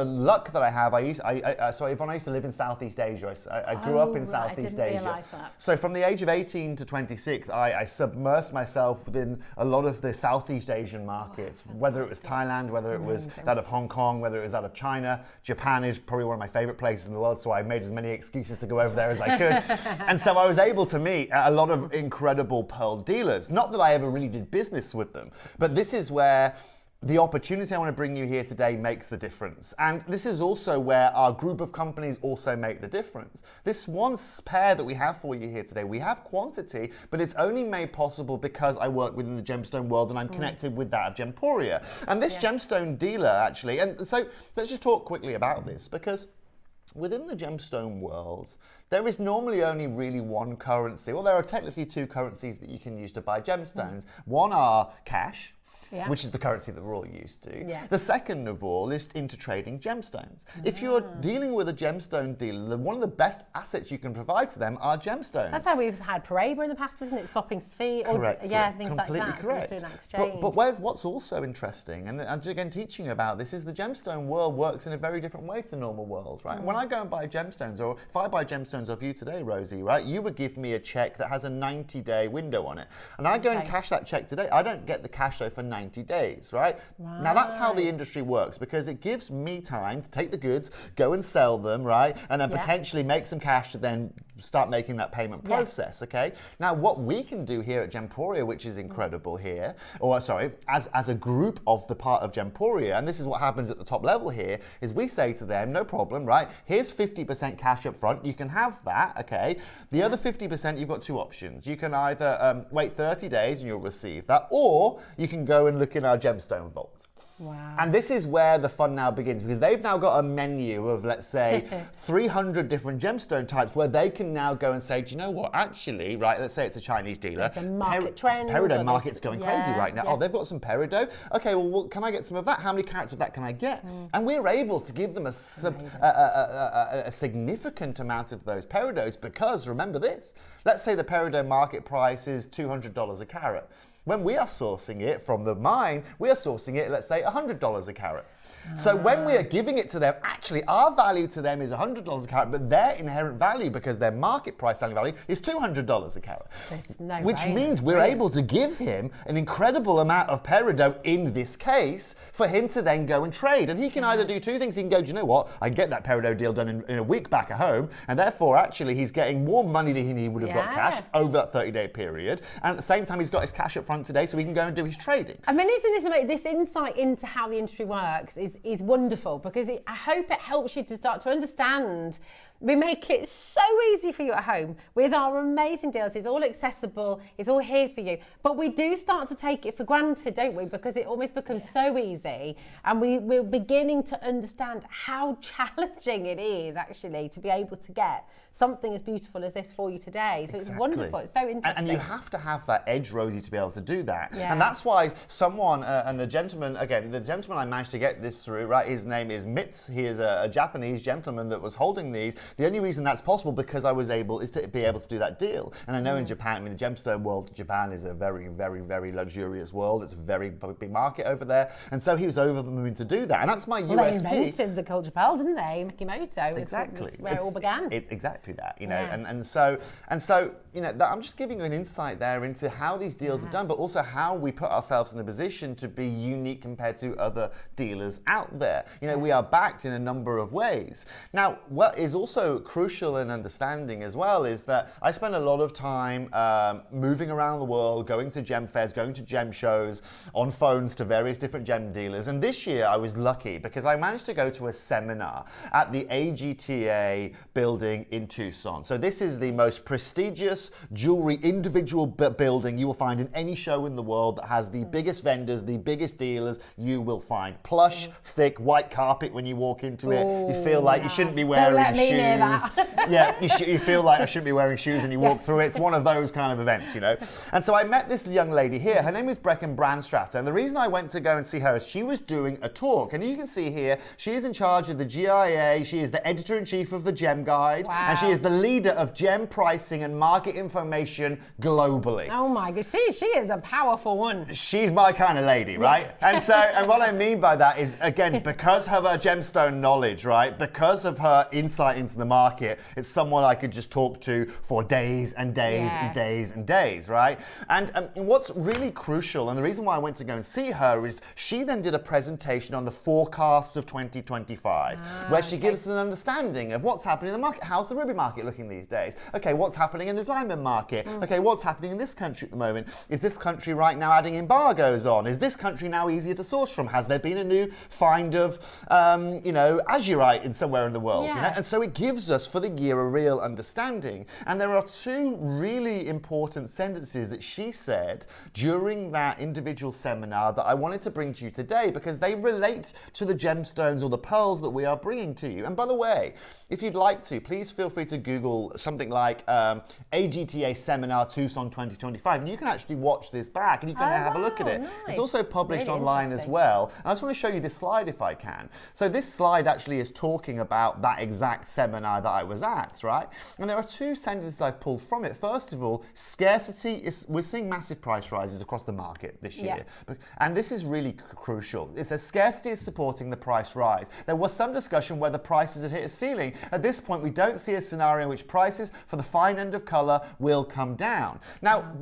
luck that I have. So Yvonne, I used to live in Southeast Asia. I grew up in Southeast Asia. Realise that. So from the age of 18 to 26, I submersed myself within a lot of the Southeast Asian markets, whether it was Thailand, whether it was that of Hong Kong, whether it was that of China. Japan is probably one of my favorite places in the world, so I made as many excuses to go over there as I could. And so I was able to meet a lot of incredible pearl dealers. Not that I ever really did business with them, but this is where the opportunity I want to bring you here today makes the difference. And this is also where our group of companies also make the difference. This one pair that we have for you here today, we have quantity, but it's only made possible because I work within the gemstone world and I'm connected with that of Gemporia. And this gemstone dealer actually, and so let's just talk quickly about this, because within the gemstone world, there is normally only really one currency. Well, there are technically two currencies that you can use to buy gemstones. One are cash, which is the currency that we're all used to. The second of all is intertrading gemstones. If you're dealing with a gemstone dealer, one of the best assets you can provide to them are gemstones. That's how we've had Paraiba in the past, isn't it? Swapping sphere. Correct. Things completely like that. correct. So doing that exchange. But what's also interesting, and again teaching you about this, is the gemstone world works in a very different way to the normal world, right? When I go and buy gemstones, or if I buy gemstones off you today, Rosie, right, you would give me a check that has a 90-day window on it. And I go and cash that check today. I don't get the cash though for 90 days, right? Now that's how the industry works, because it gives me time to take the goods, go and sell them, right? And then potentially make some cash to then start making that payment process, okay? Now what we can do here at Gemporia, which is incredible here, or sorry, as a group of the part of Gemporia, and this is what happens at the top level here, is we say to them, no problem, right? Here's 50% cash up front, you can have that, okay? The other 50%, you've got two options. You can either wait 30 days and you'll receive that, or you can go and look in our gemstone vault. Wow. And this is where the fun now begins, because they've now got a menu of, let's say, 300 different gemstone types where they can now go and say, do you know what, actually, right, let's say it's a Chinese dealer. It's a market trend. Peridot market's going crazy right now. Yeah. Oh, they've got some peridot. Okay, well, can I get some of that? How many carats of that can I get? And we're able to give them a significant amount of those peridots, because, remember this, let's say the peridot market price is $200 a carat. When we are sourcing it from the mine, we are sourcing it, let's say, $100 a carat. So when we are giving it to them, actually our value to them is $100 a carat, but their inherent value, because their market price selling value, is $200 a carat. Which means we're able to give him an incredible amount of peridot in this case for him to then go and trade. And he can either do two things. He can go, do you know what, I can get that peridot deal done in a week back at home, and therefore actually he's getting more money than he would have got cash over that 30-day period. And at the same time, he's got his cash up front today, so he can go and do his trading. I mean, isn't this amazing? This insight into how the industry works is wonderful, because I hope it helps you to start to understand. We make it so easy for you at home with our amazing deals. It's all accessible, it's all here for you. But we do start to take it for granted, don't we? Because it almost becomes so easy, and we're beginning to understand how challenging it is actually to be able to get something as beautiful as this for you today. So It's wonderful, it's so interesting. And you have to have that edge, Rosie, to be able to do that. And that's why someone, and the gentleman I managed to get this through, right, his name is Mitz. He is a Japanese gentleman that was holding these. The only reason that's possible because I was able is to be able to do that deal. And I know in Japan, I mean, the gemstone world, Japan is a very, very, very luxurious world. It's a very big market over there. And so he was over the moon to do that. And that's my USP. Well, they invented the culture pearl, didn't they? Mikimoto. Exactly. It's where it all began. Exactly that, you know. And so, you know, I'm just giving you an insight there into how these deals are done, but also how we put ourselves in a position to be unique compared to other dealers out there. You know, we are backed in a number of ways. Now, what is also crucial in understanding as well is that I spend a lot of time moving around the world, going to gem fairs, going to gem shows, on phones to various different gem dealers. And this year I was lucky because I managed to go to a seminar at the AGTA building in Tucson. So this is the most prestigious jewelry individual building you will find in any show in the world that has the biggest vendors, the biggest dealers you will find. Plush, thick, white carpet when you walk into it. You feel like you shouldn't be wearing shoes. Yeah, you feel like I shouldn't be wearing shoes and you walk through it. It's one of those kind of events, you know. And so I met this young lady here. Her name is Brecken Brandstratter. And the reason I went to go and see her is she was doing a talk. And you can see here, she is in charge of the GIA. She is the editor-in-chief of the Gem Guide. Wow. And she is the leader of gem pricing and market information globally. Oh my God, she is a powerful one. She's my kind of lady, right? And so, and what I mean by that is, again, because of her gemstone knowledge, right? Because of her insight into the market, it's someone I could just talk to for days and days and days and days, right? And what's really crucial, and the reason why I went to go and see her is she then did a presentation on the forecast of 2025, where she gives us an understanding of what's happening in the market. How's the ruby market looking these days? Okay, what's happening in the diamond market? Okay, what's happening in this country at the moment? Is this country right now adding embargoes on? Is this country now easier to source from? Has there been a new find of, you know, azurite in somewhere in the world? You know? And so it gives us for the year a real understanding. And there are two really important sentences that she said during that individual seminar that I wanted to bring to you today because they relate to the gemstones or the pearls that we are bringing to you. And by the way, if you'd like to, please feel free to Google something like AGTA Seminar Tucson 2025, and you can actually watch this back and you can have a look at it. Nice. It's also published online as well. And I just want to show you this slide if I can. So this slide actually is talking about that exact seminar that I was at, right? And there are two sentences I've pulled from it. First of all, scarcity is, we're seeing massive price rises across the market this year. And this is really crucial. It says scarcity is supporting the price rise. There was some discussion whether prices had hit a ceiling. At this point, we don't see a scenario in which prices for the fine end of color will come down. Now,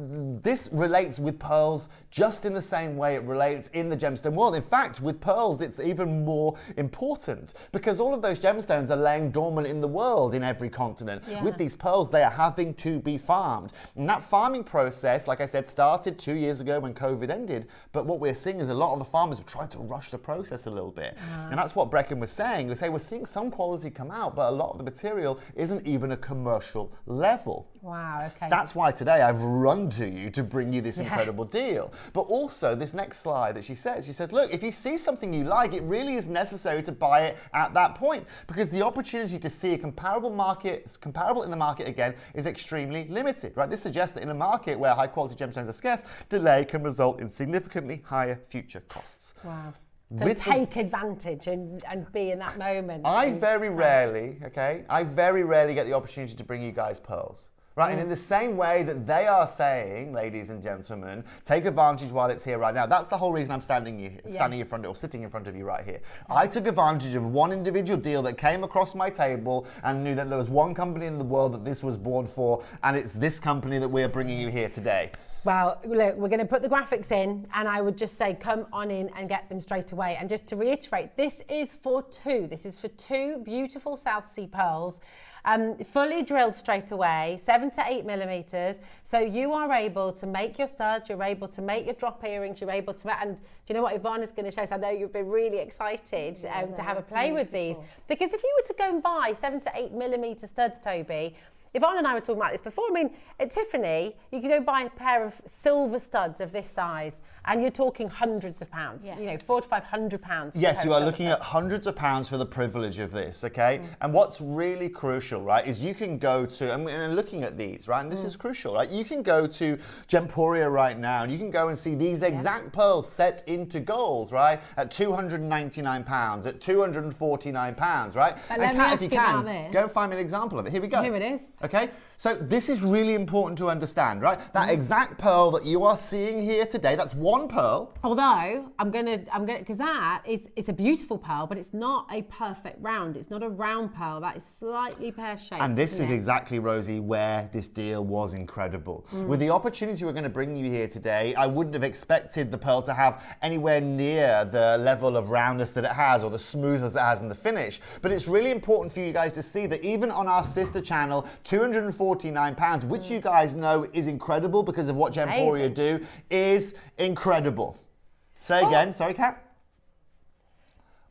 this relates with pearls just in the same way it relates in the gemstone world. In fact, with pearls, it's even more important because all of those gemstones are laying dormant in the world in every continent. With these pearls, they are having to be farmed. And that farming process, like I said, started 2 years ago when COVID ended. But what we're seeing is a lot of the farmers have tried to rush the process a little bit. And that's what Brecken was saying. We're seeing some quality come out, but a lot of the material isn't even a commercial level. Wow, okay. That's why today I've run to you to bring you this incredible deal. But also this next slide that she said, look, if you see something you like, it really is necessary to buy it at that point because the opportunity to see a comparable in the market again is extremely limited, right? This suggests that in a market where high quality gemstones are scarce, delay can result in significantly higher future costs. Wow. So take advantage and be in that moment. I very rarely get the opportunity to bring you guys pearls. Right, and in the same way that they are saying, ladies and gentlemen, take advantage while it's here right now. That's the whole reason I'm standing in front of, or sitting in front of you right here. I took advantage of one individual deal that came across my table and knew that there was one company in the world that this was born for, and it's this company that we're bringing you here today. Well, look, we're going to put the graphics in, and I would just say come on in and get them straight away. And just to reiterate, this is for two. This is for two beautiful South Sea pearls. Fully drilled straight away, 7 to 8 millimeters. So you are able to make your studs, you're able to make your drop earrings, you're able to, and do you know what Yvonne is going to show us? I know you've been really excited to have a play with these. Because if you were to go and buy 7 to 8 millimeter studs, Toby, Yvonne and I were talking about this before. I mean, at Tiffany, you could go buy a pair of silver studs of this size And you're talking hundreds of pounds, Yes. you know, £400 to £500. Yes, you are looking at hundreds of pounds for the privilege of this, okay? And what's really crucial, right, is you can go to, and looking at these, right, and this is crucial, right? You can go to Gemporia right now, and you can go and see these exact pearls set into gold, right, at £299, at £249, right? But And let me Kat, if ask you you about can, this. go and find me an example of it. Here we go. Here it is. Okay, so this is really important to understand, right? That exact pearl that you are seeing here today, that's one pearl. Although because it's a beautiful pearl, but it's not a perfect round. It's not a round pearl. That is slightly pear-shaped. And this is Yeah. exactly, Rosie, where this deal was incredible. With the opportunity we're going to bring you here today, I wouldn't have expected the pearl to have anywhere near the level of roundness that it has or the smoothness it has in the finish. But it's really important for you guys to see that even on our sister channel, £249, which you guys know is incredible because of what Gemporia do, is incredible. Say again, sorry, Kat.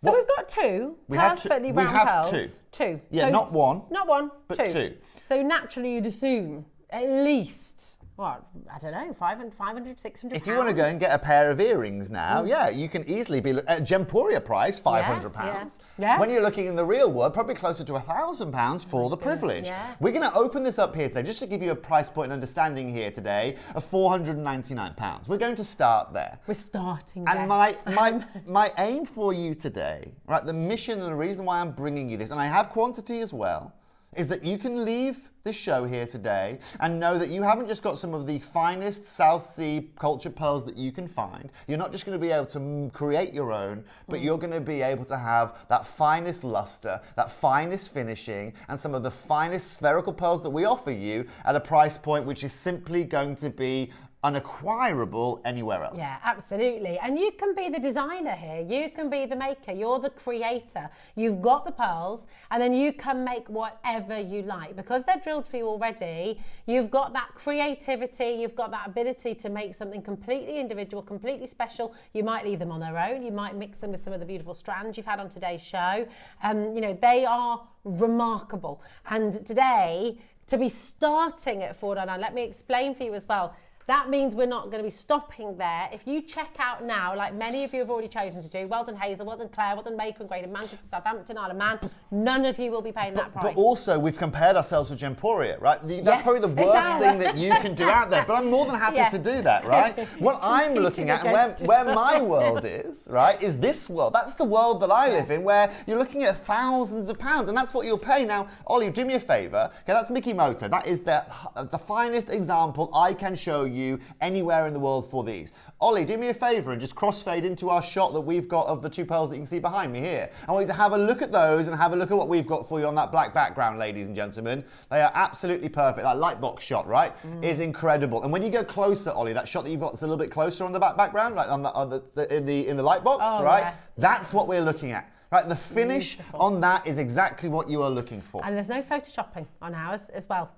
So we've got two perfectly round pearls. Two. Yeah, So not one. Not one, but two. two. So naturally you'd assume at least, what, I don't know, 500, 600 If you want to go and get a pair of earrings now, yeah, you can easily be at Gemporia price, £500. Yeah. When you're looking in the real world, probably closer to £1,000 for the privilege. yeah. We're going to open this up here today, just to give you a price point and understanding here today, of £499. We're going to start there. We're starting And there. my aim for you today, right, the mission and the reason why I'm bringing you this, and I have quantity as well, is that you can leave this show here today and know that you haven't just got some of the finest South Sea culture pearls that you can find. You're not just going to be able to create your own, but you're going to be able to have that finest luster, that finest finishing, and some of the finest spherical pearls that we offer you at a price point which is simply going to be unacquirable anywhere else. Yeah, absolutely. And you can be the designer here. You can be the maker. You're the creator. You've got the pearls, and then you can make whatever you like. Because they're drilled for you already, you've got that creativity, you've got that ability to make something completely individual, completely special. You might leave them on their own. You might mix them with some of the beautiful strands you've had on today's show. You know, they are remarkable. And today, to be starting at $499, let me explain for you as well. That means we're not going to be stopping there. If you check out now, like many of you have already chosen to do, well done Hazel, well done Claire, well done Maker and Graydon, Manchester, Southampton, Isle of Man, none of you will be paying that price. But also, we've compared ourselves with Gemporia, right? That's probably the worst thing that you can do out there, but I'm more than happy to do that, right? What I'm looking at and where my world is, right, is this world. That's the world that I live in, where you're looking at thousands of pounds, and that's what you'll pay. Now, Ollie, do me a favour. Okay, that's Mikimoto. That is the finest example I can show you anywhere in the world for these. Ollie, do me a favour and just crossfade into our shot that we've got of the two pearls that you can see behind me here. I want you to have a look at those and have a look at what we've got for you on that black background, ladies and gentlemen. They are absolutely perfect. That light box shot, right, is incredible. And when you go closer, Ollie, that shot that you've got that's a little bit closer on the background, like in the light box, right? Yeah. That's what we're looking at. Right, the finish on that is exactly what you are looking for. And there's no photoshopping on ours as well.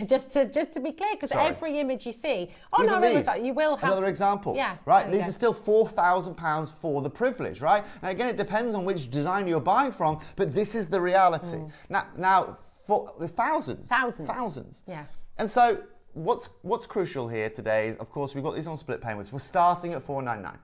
Just to be clear, because every image you see on our website, you will have another example. Yeah, right. These are still £4,000 for the privilege, right? Now again, it depends on which design you're buying from, but this is the reality. Now for the thousands. Yeah. And so what's crucial here today is, of course, we've got these on split payments. We're starting at $499.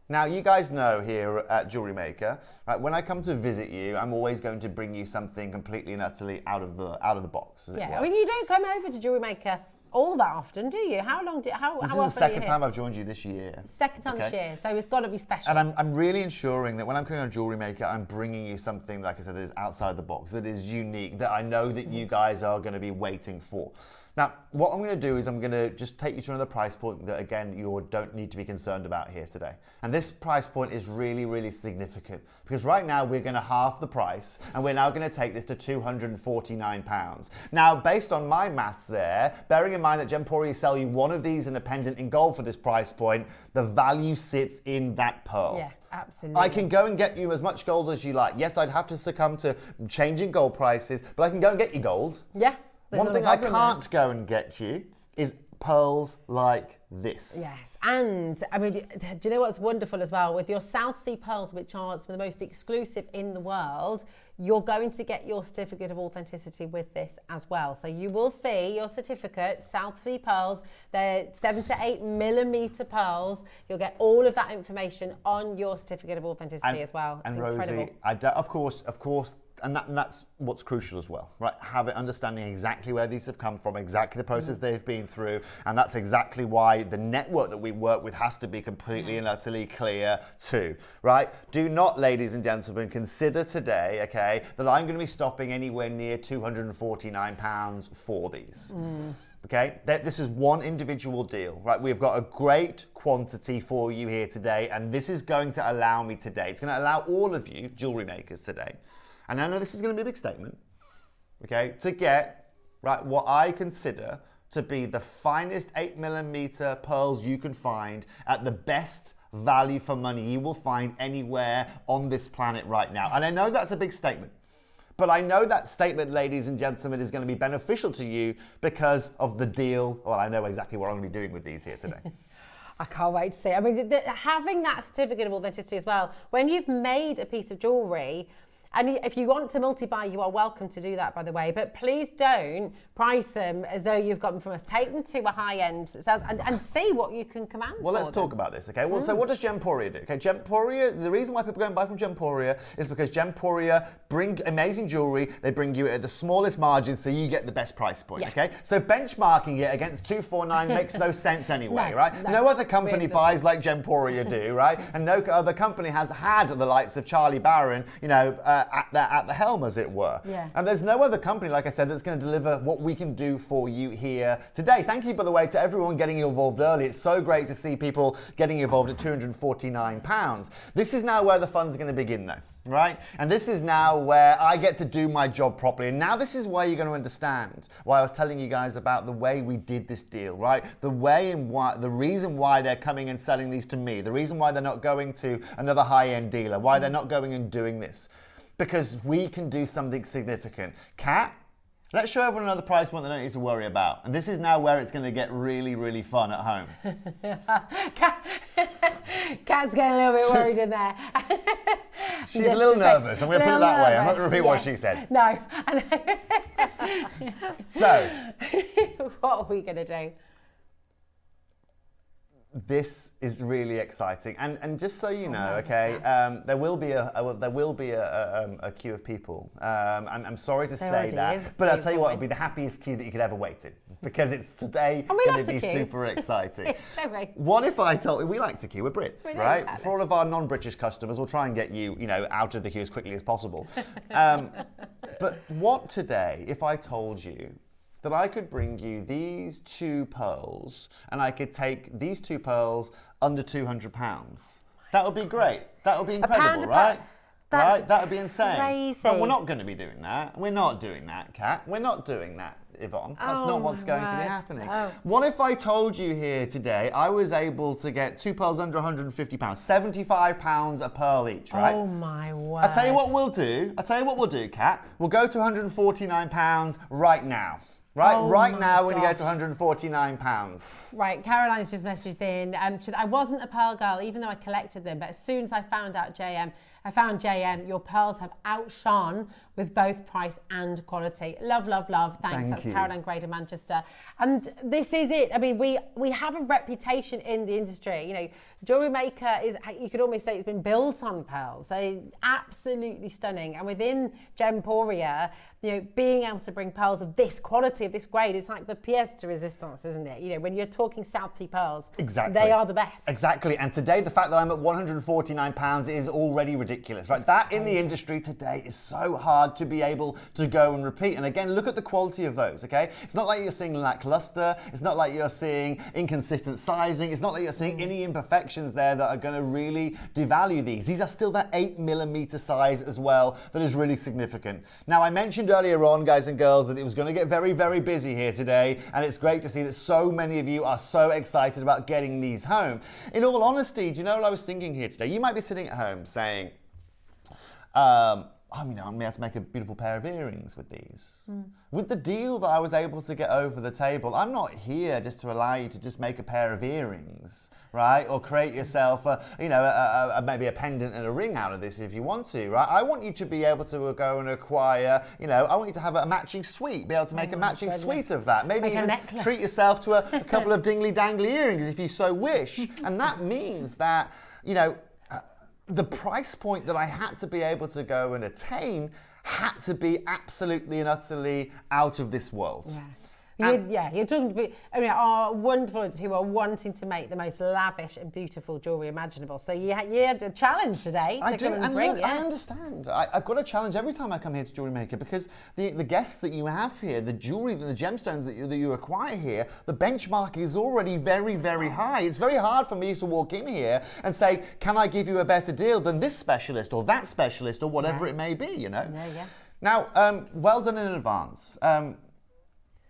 Now, you guys know here at Jewellery Maker, right, when I come to visit you, I'm always going to bring you something completely and utterly out of the box, as it were. I mean, you don't come over to Jewellery Maker all that often, do you? How often This is the second time I've joined you this year. Second time this year, so it's got to be special. And I'm really ensuring that when I'm coming on Jewellery Maker, I'm bringing you something, like I said, that is outside the box, that is unique, that I know that you guys are going to be waiting for. Now, what I'm going to do is I'm going to just take you to another price point that, again, you don't need to be concerned about here today. And this price point is really, really significant because right now we're going to halve the price and we're now going to take this to £249. Now, based on my maths there, bearing in mind that Gemporia sell you one of these in a pendant in gold for this price point, the value sits in that pearl. Yeah. Absolutely. I can go and get you as much gold as you like. Yes, I'd have to succumb to changing gold prices, but I can go and get you gold. Yeah. One thing I can't go and get you is pearls like this. Yes, and I mean, do you know what's wonderful as well? With your South Sea pearls, which are some of the most exclusive in the world, you're going to get your certificate of authenticity with this as well. So you will see your certificate, South Sea pearls, they're 7 to 8 millimeter pearls. You'll get all of that information on your certificate of authenticity as well. And it's incredible. Rosie, of course, and that's what's crucial as well, right? Understanding exactly where these have come from, exactly the process they've been through, and that's exactly why the network that we work with has to be completely and utterly clear too, right? Do not, ladies and gentlemen, consider today, okay, that I'm going to be stopping anywhere near £249 for these. Okay, this is one individual deal, right? We've got a great quantity for you here today, and this is going to allow me today. It's going to allow all of you jewelry makers today, and I know this is going to be a big statement, okay, to get, right, what I consider to be the finest 8mm pearls you can find at the best value for money you will find anywhere on this planet right now. And I know that's a big statement, but I know that statement, ladies and gentlemen, is going to be beneficial to you because of the deal. Well, I know exactly what I'm going to be doing with these here today. I can't wait to see. I mean, having that certificate of authenticity as well, when you've made a piece of jewellery, and if you want to multi-buy, you are welcome to do that, by the way. But please don't price them as though you've got them from us. Take them to a high-end sales and see what you can command. Well, let's talk about this, okay? Well, so what does Gemporia do? Okay, Gemporia, the reason why people go and buy from Gemporia is because Gemporia bring amazing jewellery. They bring you at the smallest margins, so you get the best price point, okay? So benchmarking it against 249 makes no sense anyway, right? No other company buys like Gemporia do, right? And no other company has had the likes of Charlie Barron, you know, at the helm, as it were. And there's no other company, like I said, that's going to deliver what we can do for you here today. Thank you, by the way, to everyone getting involved early. It's so great to see people getting involved at £249. This is now where the fun's going to begin, though, right? And this is now where I get to do my job properly. And now this is where you're going to understand why I was telling you guys about the way we did this deal, right? The way and why, the reason why they're coming and selling these to me, the reason why they're not going to another high-end dealer, why they're not going and doing this. Because we can do something significant. Kat, let's show everyone another price point they don't need to worry about. And this is now where it's going to get really, really fun at home. Kat's getting a little bit worried in there. She's a little nervous. I'm going to put it that way. I'm not going to repeat what she said. No. So, what are we going to do? This is really exciting, and just so you know, okay, there will be a queue of people. I'm sorry to say that, but I'll tell you what, it'll be the happiest queue that you could ever wait in, because it's today going to be super exciting. What if I told you, we like to queue, we're Brits, right? For all of our non-British customers, we'll try and get you, out of the queue as quickly as possible. But what today if I told you that I could bring you these two pearls and I could take these two pearls under £200? That would be great. That would be incredible, right? Right? That would be insane. Crazy. But we're not going to be doing that. We're not doing that, Kat. We're not doing that, Yvonne. That's not what's going to be happening. What if I told you here today I was able to get two pearls under £150, £75 a pearl each, right? Oh my word. I'll tell you what we'll do, Kat. We'll go to £149 right now. Right now, we're going to go to £149. Right, Caroline's just messaged in. I wasn't a pearl girl, even though I collected them, but as soon as I found out JM, your pearls have outshone with both price and quality. Love, love, love. Thanks. That's Caroline Grader, Manchester. And this is it. I mean, we have a reputation in the industry. Jewellery Maker is, you could almost say, it's been built on pearls. So it's absolutely stunning. And within Gemporia, being able to bring pearls of this quality, of this grade, it's like the pièce de résistance, isn't it? When you're talking South Sea pearls, they are the best. Exactly. And today, the fact that I'm at £149 is already ridiculous, right? That in the industry today is so hard to be able to go and repeat. And again, look at the quality of those, okay? It's not like you're seeing lackluster. It's not like you're seeing inconsistent sizing. It's not like you're seeing any imperfections there that are going to really devalue these. These are still that 8mm size as well that is really significant. Now, I mentioned earlier on, guys and girls, that it was going to get very, very busy here today, and it's great to see that so many of you are so excited about getting these home. In all honesty, do you know what I was thinking here today? You might be sitting at home saying, I mean, I'm able to make a beautiful pair of earrings with these. With the deal that I was able to get over the table, I'm not here just to allow you to just make a pair of earrings, right? Or create yourself maybe a pendant and a ring out of this if you want to, right? I want you to be able to go and acquire, I want you to have a matching suite, be able to make a matching suite of that. Maybe even treat yourself to a couple of dingly-dangly earrings if you so wish. And that means that, the price point that I had to be able to go and attain had to be absolutely and utterly out of this world. You're talking to our wonderful audience who are wanting to make the most lavish and beautiful jewellery imaginable. So you had a challenge today to come and bring it. I understand. I've got a challenge every time I come here to Jewellery Maker because the guests that you have here, the jewellery, the gemstones that you acquire here, the benchmark is already very, very high. It's very hard for me to walk in here and say, can I give you a better deal than this specialist or that specialist or whatever it may be, Now, well done in advance.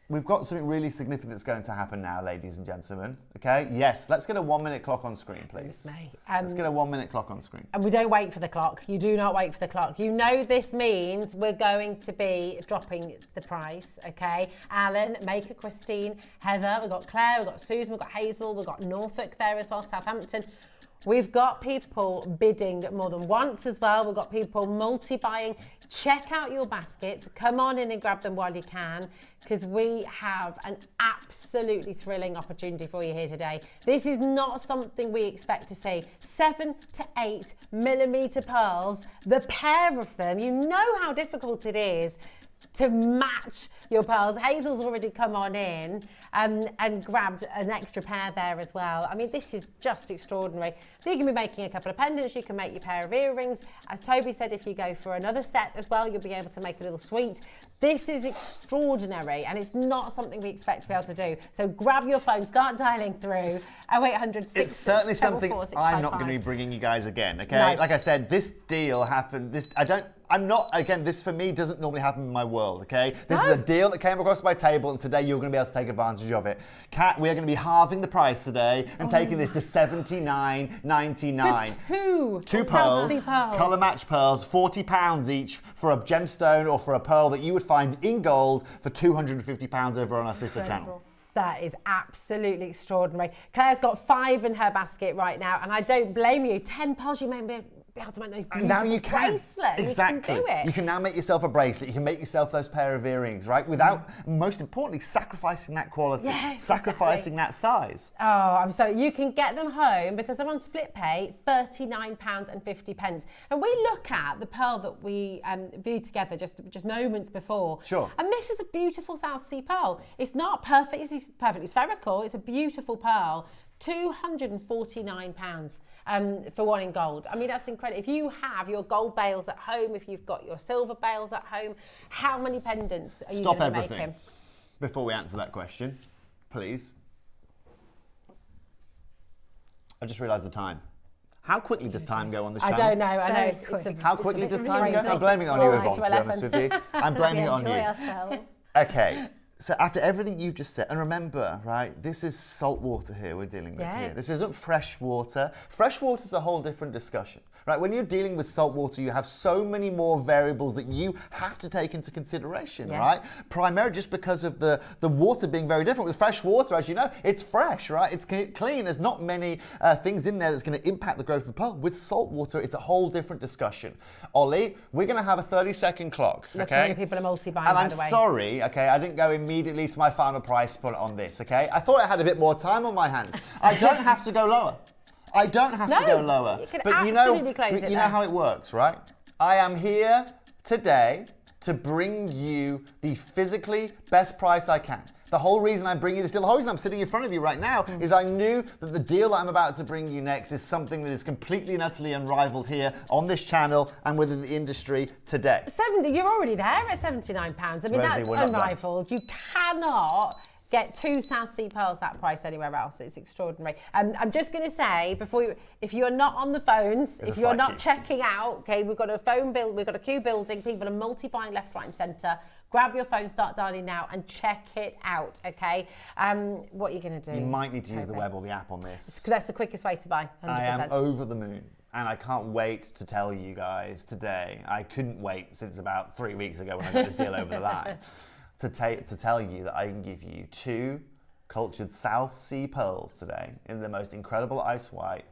We've got something really significant that's going to happen now, ladies and gentlemen. Okay? Yes, let's get a 1-minute clock on screen, please. Let's get a 1-minute clock on screen. And we don't wait for the clock. You do not wait for the clock. This means we're going to be dropping the price, okay? Alan, Maker, Christine, Heather, we've got Claire, we've got Susan, we've got Hazel, we've got Norfolk there as well, Southampton. We've got people bidding more than once as well. We've got people multi-buying. Check out your baskets. Come on in and grab them while you can, because we have an absolutely thrilling opportunity for you here today. This is not something we expect to see. 7 to 8 millimeter pearls, the pair of them. You know how difficult it is to match your pearls. Hazel's already come on in and grabbed an extra pair there as well. I mean, this is just extraordinary. So you can be making a couple of pendants, you can make your pair of earrings. As Toby said, if you go for another set as well, you'll be able to make a little suite. This is extraordinary, and it's not something we expect to be able to do. So grab your phone, start dialing through 0800 It's certainly something I'm not going to be bringing you guys again, okay? No. Like I said, this deal happened, this for me doesn't normally happen in my world, okay? This is a deal that came across my table, and today you're going to be able to take advantage of it. Kat, we are going to be halving the price today and taking this to $79.99. For two pearls, colour match pearls, £40 each for a gemstone or for a pearl that you would find in gold for £250 over on our sister channel. That is absolutely extraordinary. Claire's got 5 in her basket right now, and I don't blame you. 10 pearls, you may be able to make those beautiful now you can. Bracelets. Exactly. You can do it. You can now make yourself a bracelet. You can make yourself those pair of earrings, right? Without, most importantly, sacrificing that quality, sacrificing that size. Oh, I'm sorry. You can get them home because they're on split pay, £39.50. And we look at the pearl that we viewed together just moments before. Sure. And this is a beautiful South Sea pearl. It's not perfect. It's perfectly spherical. It's a beautiful pearl. £249. For one in gold. I mean, that's incredible. If you have your gold bales at home, if you've got your silver bales at home, how many pendants are you going to be making? Stop everything before we answer that question, please. I just realised the time. How quickly does time go on this channel? I don't know. I know. How quickly does time go? I'm blaming it on you, Yvonne, to be honest with you. I'm blaming it on you. Ourselves. Okay. So after everything you've just said, and remember, right, this is salt water here we're dealing with here. This isn't fresh water. Fresh water is a whole different discussion, right? When you're dealing with salt water, you have so many more variables that you have to take into consideration, right? Primarily just because of the water being very different. With fresh water, as you know, it's fresh, right? It's clean. There's not many things in there that's going to impact the growth of the pearl. With salt water, it's a whole different discussion. Ollie, we're going to have a 30-second clock, okay? People are multi-buying, and by I'm the way. sorry, okay, I didn't go immediately to my final price point on this, okay? I thought I had a bit more time on my hands. I don't have to go lower. I don't have to go lower. But you know how it works, right? I am here today to bring you the physically best price I can. The whole reason I'm bringing you this deal, the whole reason I'm sitting in front of you right now is I knew that the deal that I'm about to bring you next is something that is completely and utterly unrivaled here on this channel and within the industry today. You're already there at £79. I mean, Rosie, that's unrivaled. You cannot get 2 South Sea pearls that price anywhere else. It's extraordinary. I'm just going to say, if you're not on the phones, if you're not checking out, okay, we've got a phone bill, we've got a queue building, people are multi-buying left, right and centre. Grab your phone, start dialing now and check it out, okay? What are you going to do? You might need to use the web or the app on this. That's the quickest way to buy, 100%. I am over the moon. and I can't wait to tell you guys today. I couldn't wait since about 3 weeks ago when I got this deal over the line to tell you that I can give you 2 cultured South Sea pearls today in the most incredible ice white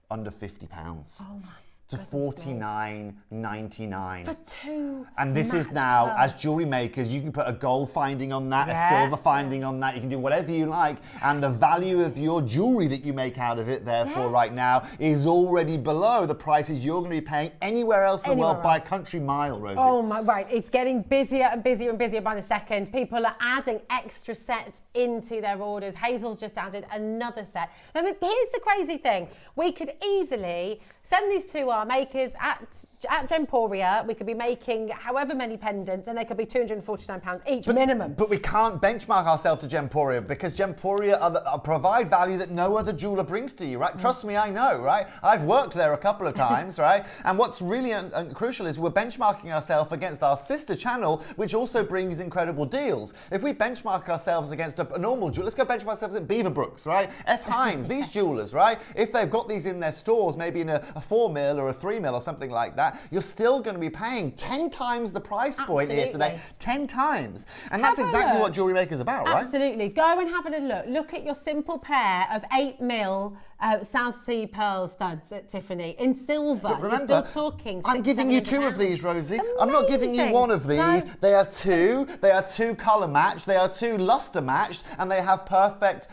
under £50. Oh my. To $49.99 for 2. And this is now, pearls. as jewellery makers, you can put a gold finding on that, a silver finding on that. You can do whatever you like, and the value of your jewellery that you make out of it, therefore, right now, is already below the prices you're going to be paying anywhere else in the world by a country mile, Rosie. Oh my, right. It's getting busier and busier and busier by the second. People are adding extra sets into their orders. Hazel's just added another set. I mean, here's the crazy thing. We could easily send these to our makers at Gemporia. We could be making however many pendants, and they could be £249 each minimum. But we can't benchmark ourselves to Gemporia because Gemporia provide value that no other jeweller brings to you, right? Trust me, I know, right? I've worked there a couple of times, right? And what's really crucial is we're benchmarking ourselves against our sister channel, which also brings incredible deals. If we benchmark ourselves against a normal jeweler, let's go benchmark ourselves at Beaverbrooks, right? F. Hines, these jewellers, right? If they've got these in their stores, maybe in a 4 mil or a 3 mil or something like that, you're still going to be paying 10 times the price point here today. 10 times. And that's exactly what Jewellery Maker's about, right? Absolutely. Go and have a little look. Look at your simple pair of 8 mil South Sea pearl studs at Tiffany in silver. But remember, you're still talking I'm giving you 2 of these, Rosie. I'm not giving you 1 of these. No. They are 2. They are 2 colour matched. They are 2 luster matched, and they have perfect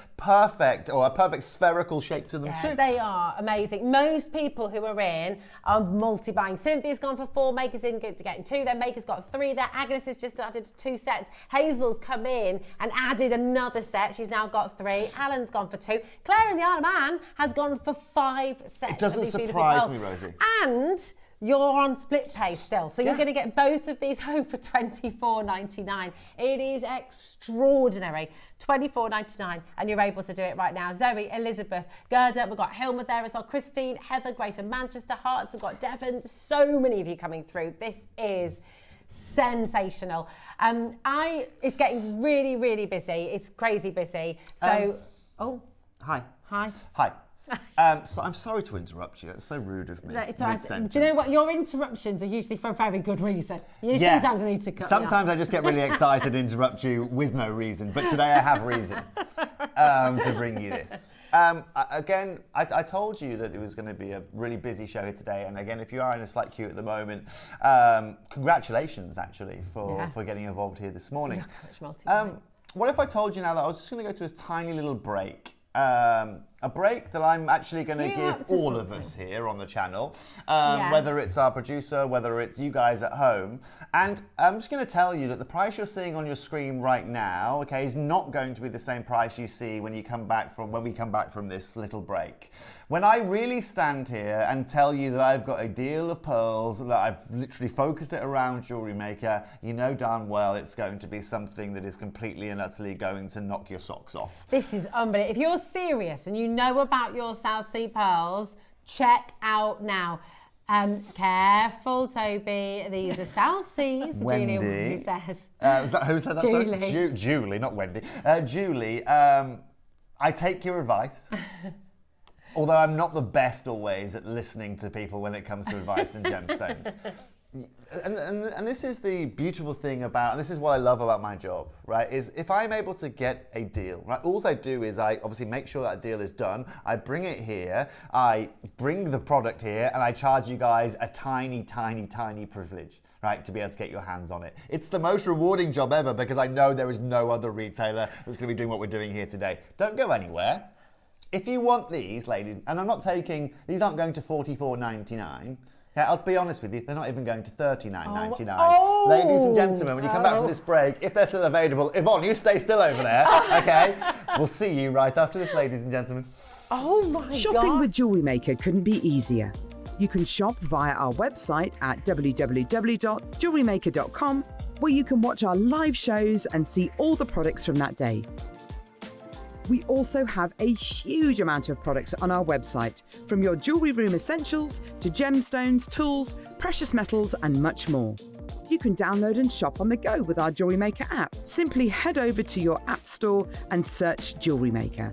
or a perfect spherical shape to them too. They are amazing. Most people who are in are multi-buying. Cynthia's gone for 4, Maker's in good to getting 2. Then Maker's got 3 there. Agnes has just added 2 sets. Hazel's come in and added another set. She's now got 3. Alan's gone for 2. Claire in the Isle of Man has gone for 5 sets. It doesn't surprise me, Rosie. And you're on split pay still. So you're going to get both of these home for $24.99. It is extraordinary. $24.99, and you're able to do it right now. Zoe, Elizabeth, Gerda, we've got Hilma there as well, Christine, Heather, Greater Manchester, Hearts, we've got Devon, so many of you coming through. This is sensational. It's getting really, really busy. It's crazy busy. So, Hi. Hi. So I'm sorry to interrupt you. It's so rude of me. It's all right. Do you know what? Your interruptions are usually for a very good reason. Sometimes I need to cut. Sometimes I just get really excited and interrupt you with no reason. But today I have reason to bring you this. Again, I told you that it was going to be a really busy show here today. And again, if you are in a slight queue at the moment, congratulations actually for getting involved here this morning. What if I told you now that I was just going to go to a tiny little break? A break that I'm actually going to give all of us here on the channel, whether it's our producer, whether it's you guys at home. And I'm just going to tell you that the price you're seeing on your screen right now, okay, is not going to be the same price you see when we come back from this little break. When I really stand here and tell you that I've got a deal of pearls, that I've literally focused it around Jewellery Maker, you know darn well it's going to be something that is completely and utterly going to knock your socks off. This is unbelievable. If you're serious and you know about your South Sea pearls, check out now. Careful, Toby. These are South Seas. Wendy. Julie says. Who said that? Julie. Sorry? Julie, not Wendy. Julie, I take your advice. Although I'm not the best always at listening to people when it comes to advice and gemstones. And this is the beautiful thing about, and this is what I love about my job, right, is if I'm able to get a deal, right, all I do is I obviously make sure that deal is done, I bring it here, I bring the product here, and I charge you guys a tiny, tiny, tiny privilege, right, to be able to get your hands on it. It's the most rewarding job ever because I know there is no other retailer that's going to be doing what we're doing here today. Don't go anywhere. If you want these, ladies, and I'm not taking, these aren't going to $44.99. Yeah, I'll be honest with you, they're not even going to $39.99. Ladies and gentlemen, when you come back from this break, if they're still available, Yvonne, you stay still over there, okay? We'll see you right after this, ladies and gentlemen. Oh my God. Shopping with Jewellery Maker couldn't be easier. You can shop via our website at www.jewellerymaker.com, where you can watch our live shows and see all the products from that day. We also have a huge amount of products on our website, from your jewellery room essentials to gemstones, tools, precious metals and much more. You can download and shop on the go with our Jewellery Maker app. Simply head over to your app store and search Jewellery Maker.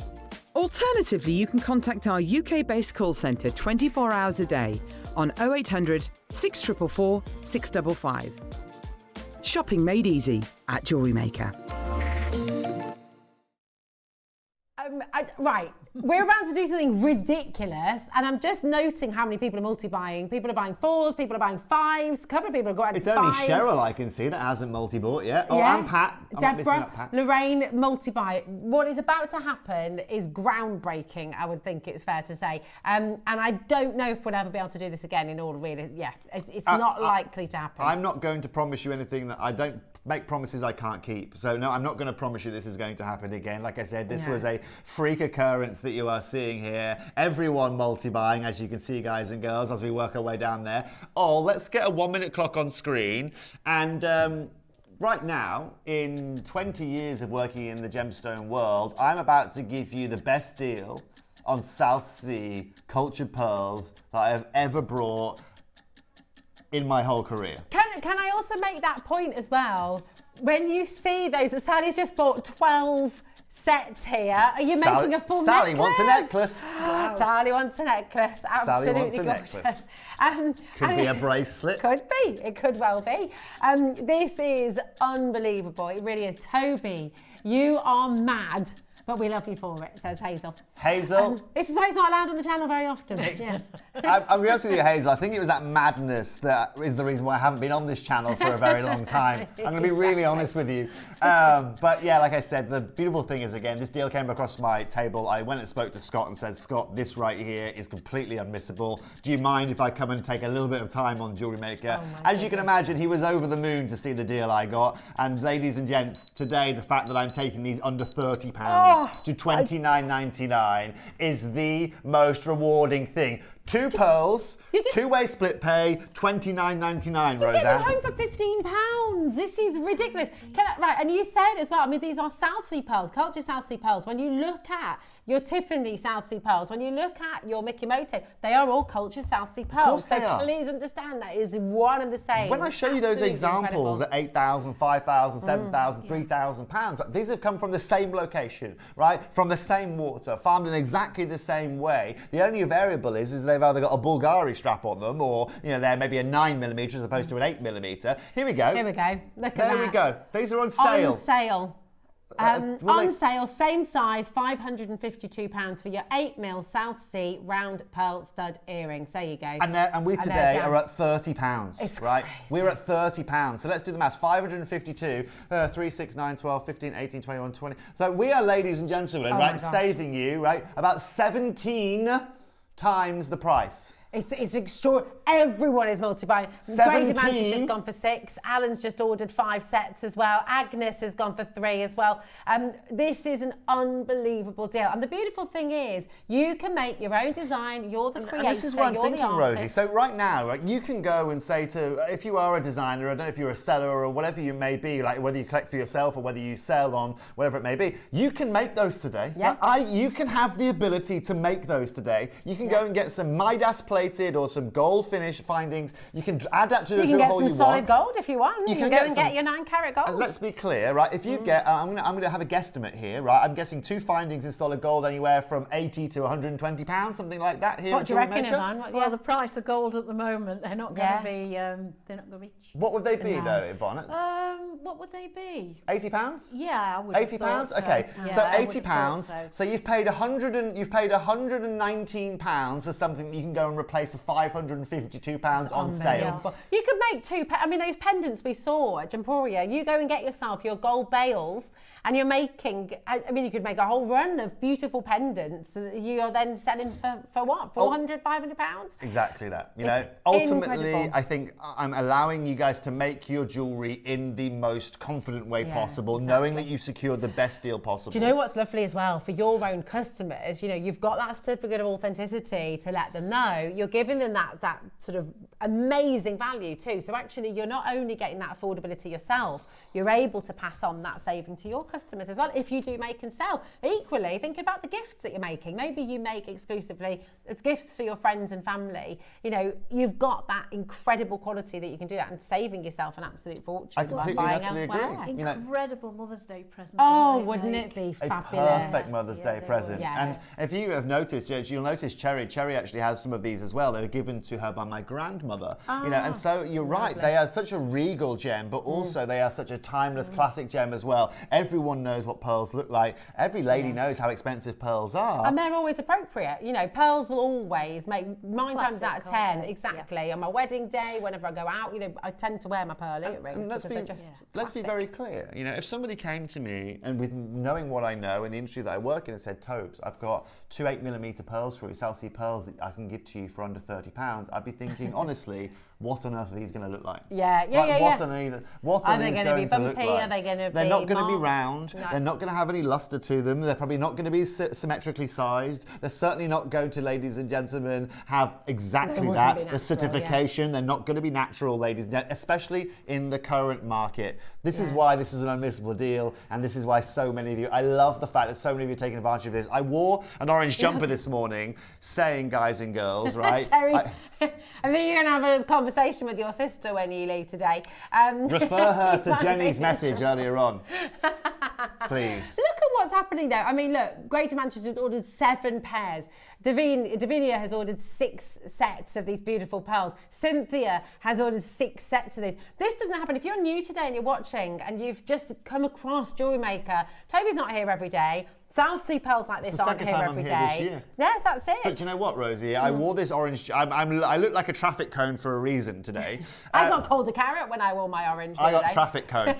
Alternatively, you can contact our UK-based call centre 24 hours a day on 0800 644 655. Shopping made easy at Jewellery Maker. Right, we're about to do something ridiculous, and I'm just noting how many people are multi-buying. People are buying 4s, people are buying 5s, a couple of people are going 5s. It's only Cheryl I can see that hasn't multi-bought yet. Oh, yeah. and Pat. Deborah, Lorraine, multi-buy. What is about to happen is groundbreaking, I would think it's fair to say. And I don't know if we'll ever be able to do this again in all really. Yeah, it's not likely to happen. I'm not going to promise you anything that I don't make promises I can't keep. So no, I'm not going to promise you this is going to happen again. Like I said, this was a freak occurrence that you are seeing here. Everyone multi-buying, as you can see, guys and girls, as we work our way down there. Oh, let's get a 1-minute clock on screen. And right now, in 20 years of working in the gemstone world, I'm about to give you the best deal on South Sea cultured pearls that I have ever brought in my whole career. Can I also make that point as well? When you see those, Sally's just bought 12 sets here. Are you making a full Sally necklace? wants a necklace. Wow. Sally wants a necklace. Absolutely Sally wants a gorgeous. necklace. Could be a bracelet. Could be. It could well be. This is unbelievable. It really is. Toby, you are mad. But we love you for it, says Hazel. Hazel. This is why it's not allowed on the channel very often. Yeah. I'll be honest with you, Hazel, I think it was that madness that is the reason why I haven't been on this channel for a very long time. I'm going to be really honest with you. But yeah, like I said, the beautiful thing is, again, this deal came across my table. I went and spoke to Scott and said, Scott, this right here is completely unmissable. Do you mind if I come and take a little bit of time on Jewellery Maker? As you can imagine, he was over the moon to see the deal I got. And ladies and gents, today, the fact that I'm taking these under £30 to $29.99 is the most rewarding thing. 2 pearls, 2-way split pay, $29.99, Roseanne. You get them home for £15. This is ridiculous. Right, and you said as well, I mean, these are South Sea pearls, culture South Sea pearls. When you look at your Tiffany South Sea pearls, when you look at your Mikimoto, they are all culture South Sea pearls. Of course they are. Please understand that is one and the same. When I show you those examples at £8,000, £5,000, £7,000, £3,000, these have come from the same location, right? From the same water, farmed in exactly the same way. The only variable is they've either got a Bulgari strap on them, or they're maybe a 9mm as opposed to an 8mm. Here we go. Here we go. Look at that. There we go. These are on sale. On sale. On sale, same size, £552 for your 8mm South Sea round pearl stud earrings. There you go. And we today are at £30, it's right? crazy. We're at £30. So let's do the maths. 552, 3, 6, 9, 12, 15, 18, 21, 20. So we are, ladies and gentlemen, right, saving you, right, about 17 times the price. It's extraordinary. Everyone is multi-buying. 17. Grady Man's just gone for 6. Alan's just ordered 5 sets as well. Agnes has gone for 3 as well. This is an unbelievable deal. And the beautiful thing is, you can make your own design. You're the creator. And this is what I'm thinking, Rosie. So right now, right, you can go and say to, if you are a designer, I don't know if you're a seller or whatever you may be, like whether you collect for yourself or whether you sell on whatever it may be, you can make those today. Yeah. You can have the ability to make those today. You can go and get some Midas plated or some gold finish findings. You can add that to the drill hole you want. You can get some solid gold if you want. You can go and get your 9-carat gold. And let's be clear, right? If you get, I'm gonna have a guesstimate here, right? I'm guessing 2 findings in solid gold anywhere from £80 to £120, something like that. Here, what do you reckon, Yvonne? Well, the price of gold at the moment, they're not going to be. They're not going to be. What would they be though, Yvonne? What would they be? £80? Yeah, I would. £80? Okay, Yeah, so £80. So you've paid £119 for something that you can go and replace for £552 on sale. You could make 2. I mean, those pendants we saw at Gemporia. You go and get yourself your gold bales, and you're making. I mean, you could make a whole run of beautiful pendants that you are then selling for what? £400, £500? Exactly that. It's ultimately, incredible. I think I'm allowing you guys to make your jewellery in the most confident way possible, knowing that you've secured the best deal possible. Do you know what's lovely as well? For your own customers, you've got that certificate of authenticity to let them know. You're giving them that sort of amazing value too. So actually, you're not only getting that affordability yourself, you're able to pass on that saving to your customers as well, if you do make and sell. Equally, think about the gifts that you're making. Maybe you make exclusively as gifts for your friends and family. You know, you've got that incredible quality that you can do that and saving yourself an absolute fortune. I completely buying actually elsewhere. agree. Incredible Mother's Day present. Oh, wouldn't it be fabulous? A perfect Mother's Day present. Yeah. And if you have noticed, you'll notice Cherry actually has some of these as well. They were given to her by my grandmother. You know, and so you're right, they are such a regal gem, but also they are such a timeless classic gem as well. Everyone knows what pearls look like. Every lady knows how expensive pearls are. And they're always appropriate. You know, pearls will always make 9 times out of 10. Exactly. On my wedding day, whenever I go out, you know, I tend to wear my pearl earrings. And let's be very clear. You know, if somebody came to me and with knowing what I know in the industry that I work in and said, Tobes, I've got 2 8mm pearls for you, South Sea pearls that I can give to you for under £30, I'd be thinking, honestly, what on earth are these going to look like? What are these going to look like? Are they going to be They're not going to be marked? round. No. They're not going to have any luster to them. They're probably not going to be symmetrically sized. They're certainly not going to, ladies and gentlemen, have exactly that. The certification. They're not going to be natural, ladies and gentlemen, especially in the current market. This is why this is an unmissable deal, and this is why so many of you, I love the fact that so many of you are taking advantage of this. I wore an orange jumper this morning saying, guys and girls, right? I think you're going to have a conversation with your sister when you leave today. Refer her to Jenny's message earlier on, please. Look at what's happening though. I mean, look, Greater Manchester has ordered 7 pairs. Davinia has ordered 6 sets of these beautiful pearls. Cynthia has ordered 6 sets of these. This doesn't happen. If you're new today and you're watching and you've just come across Jewellery Maker, Toby's not here every day. South Sea pearls like this aren't here every day. This year. Yeah, that's it. But do you know what, Rosie? I wore this orange. I look like a traffic cone for a reason today. I got called a carrot when I wore my orange. I got traffic cone.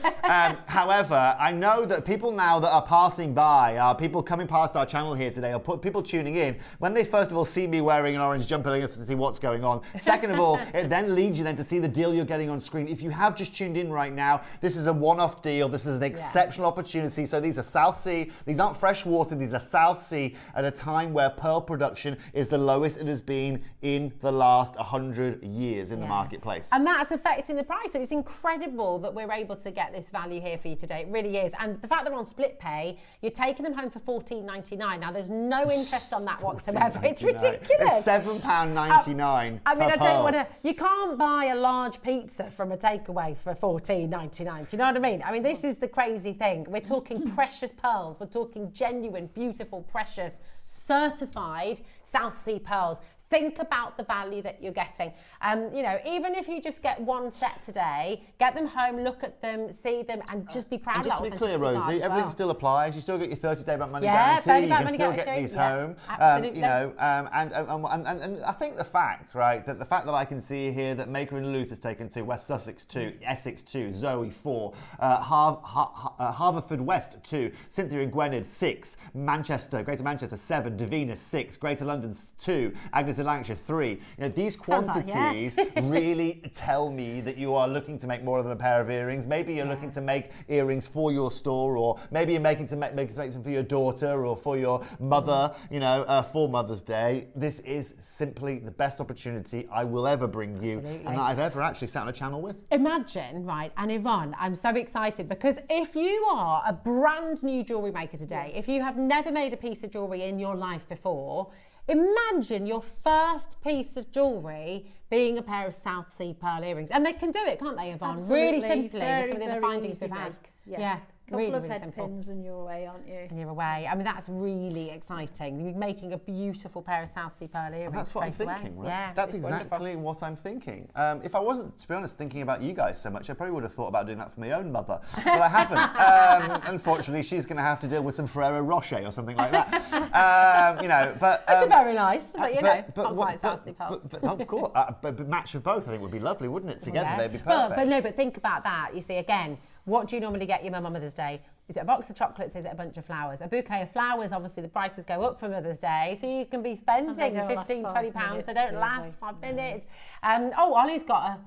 However, I know that people now that are passing by, people coming past our channel here today, or people tuning in, when they first of all see me wearing an orange jumper, they have to see what's going on. Second of all, it then leads you then to see the deal you're getting on screen. If you have just tuned in right now, this is a one-off deal. This is an exceptional opportunity. So these are South Sea. These aren't fresh water. These are South Sea at a time where pearl production is the lowest it has been in the last 100 years in the marketplace. And that's affecting the price. So it's incredible that we're able to get this value here for you today. It really is. And the fact that we're on split pay, you're taking them home for $14.99. Now, there's no interest on that whatsoever. It's ridiculous. It's £7.99 I mean, per I don't pearl. want to... You can't buy a large pizza from a takeaway for $14.99. Do you know what I mean? I mean, this is the crazy thing. We're talking precious pearls. We're talking genuine, beautiful, precious, certified South Sea pearls. Think about the value that you're getting. You know, even if you just get 1 set today, get them home, look at them, see them, and just be proud of that. And just to be clear, Rosie, everything still applies. You still get your 30-day back money Yeah, guarantee. 30 You back can money still get guarantee. these Yeah, home. absolutely. You know, and I think the fact, right, that the fact that I can see here that Maker and Luth has taken 2, West Sussex 2, Essex 2, Zoe 4, Haverfordwest 2, Cynthia and Gwynedd 6, Manchester, Greater Manchester 7, Davina 6, Greater London 2, Agnes in Lancashire 3. You know, these quantities really tell me that you are looking to make more than a pair of earrings. Maybe you're looking to make earrings for your store, or maybe you're making some for your daughter or for your mother, you know, for Mother's Day. This is simply the best opportunity I will ever bring you and that I've ever actually sat on a channel with. Imagine, right, and Yvonne, I'm so excited because if you are a brand new jewellery maker today, if you have never made a piece of jewellery in your life before, imagine your first piece of jewellery being a pair of South Sea pearl earrings. And they can do it, can't they, Yvonne? Absolutely. Really simply, Very, with some of the very findings we've easy had. make. Yeah. Couple Really, of really head simple. pins and you're away, aren't you? And you're away. I mean, that's really exciting. You're making a beautiful pair of South Sea pearl earrings. And that's what I'm straight away. thinking, right? Yeah, that's it's exactly wonderful. what I'm thinking. If I wasn't, to be honest, thinking about you guys so much, I probably would have thought about doing that for my own mother. But I haven't. Unfortunately, she's going to have to deal with some Ferrero Rocher or something like that. You know, but which are very nice, but you know, not what- quite South Sea pearls. But of course, but match of both, I think, would be lovely, wouldn't it? Together, Yeah. they'd be perfect. But think about that. You see, again, what do you normally get your mum on Mother's Day? Is it a box of chocolates? Is it a bunch of flowers? A bouquet of flowers, obviously the prices go up for Mother's Day, so you can be spending And they don't last 15, 20 5 pounds. minutes, They don't do last they? 5 minutes. Oh, Ollie's got a...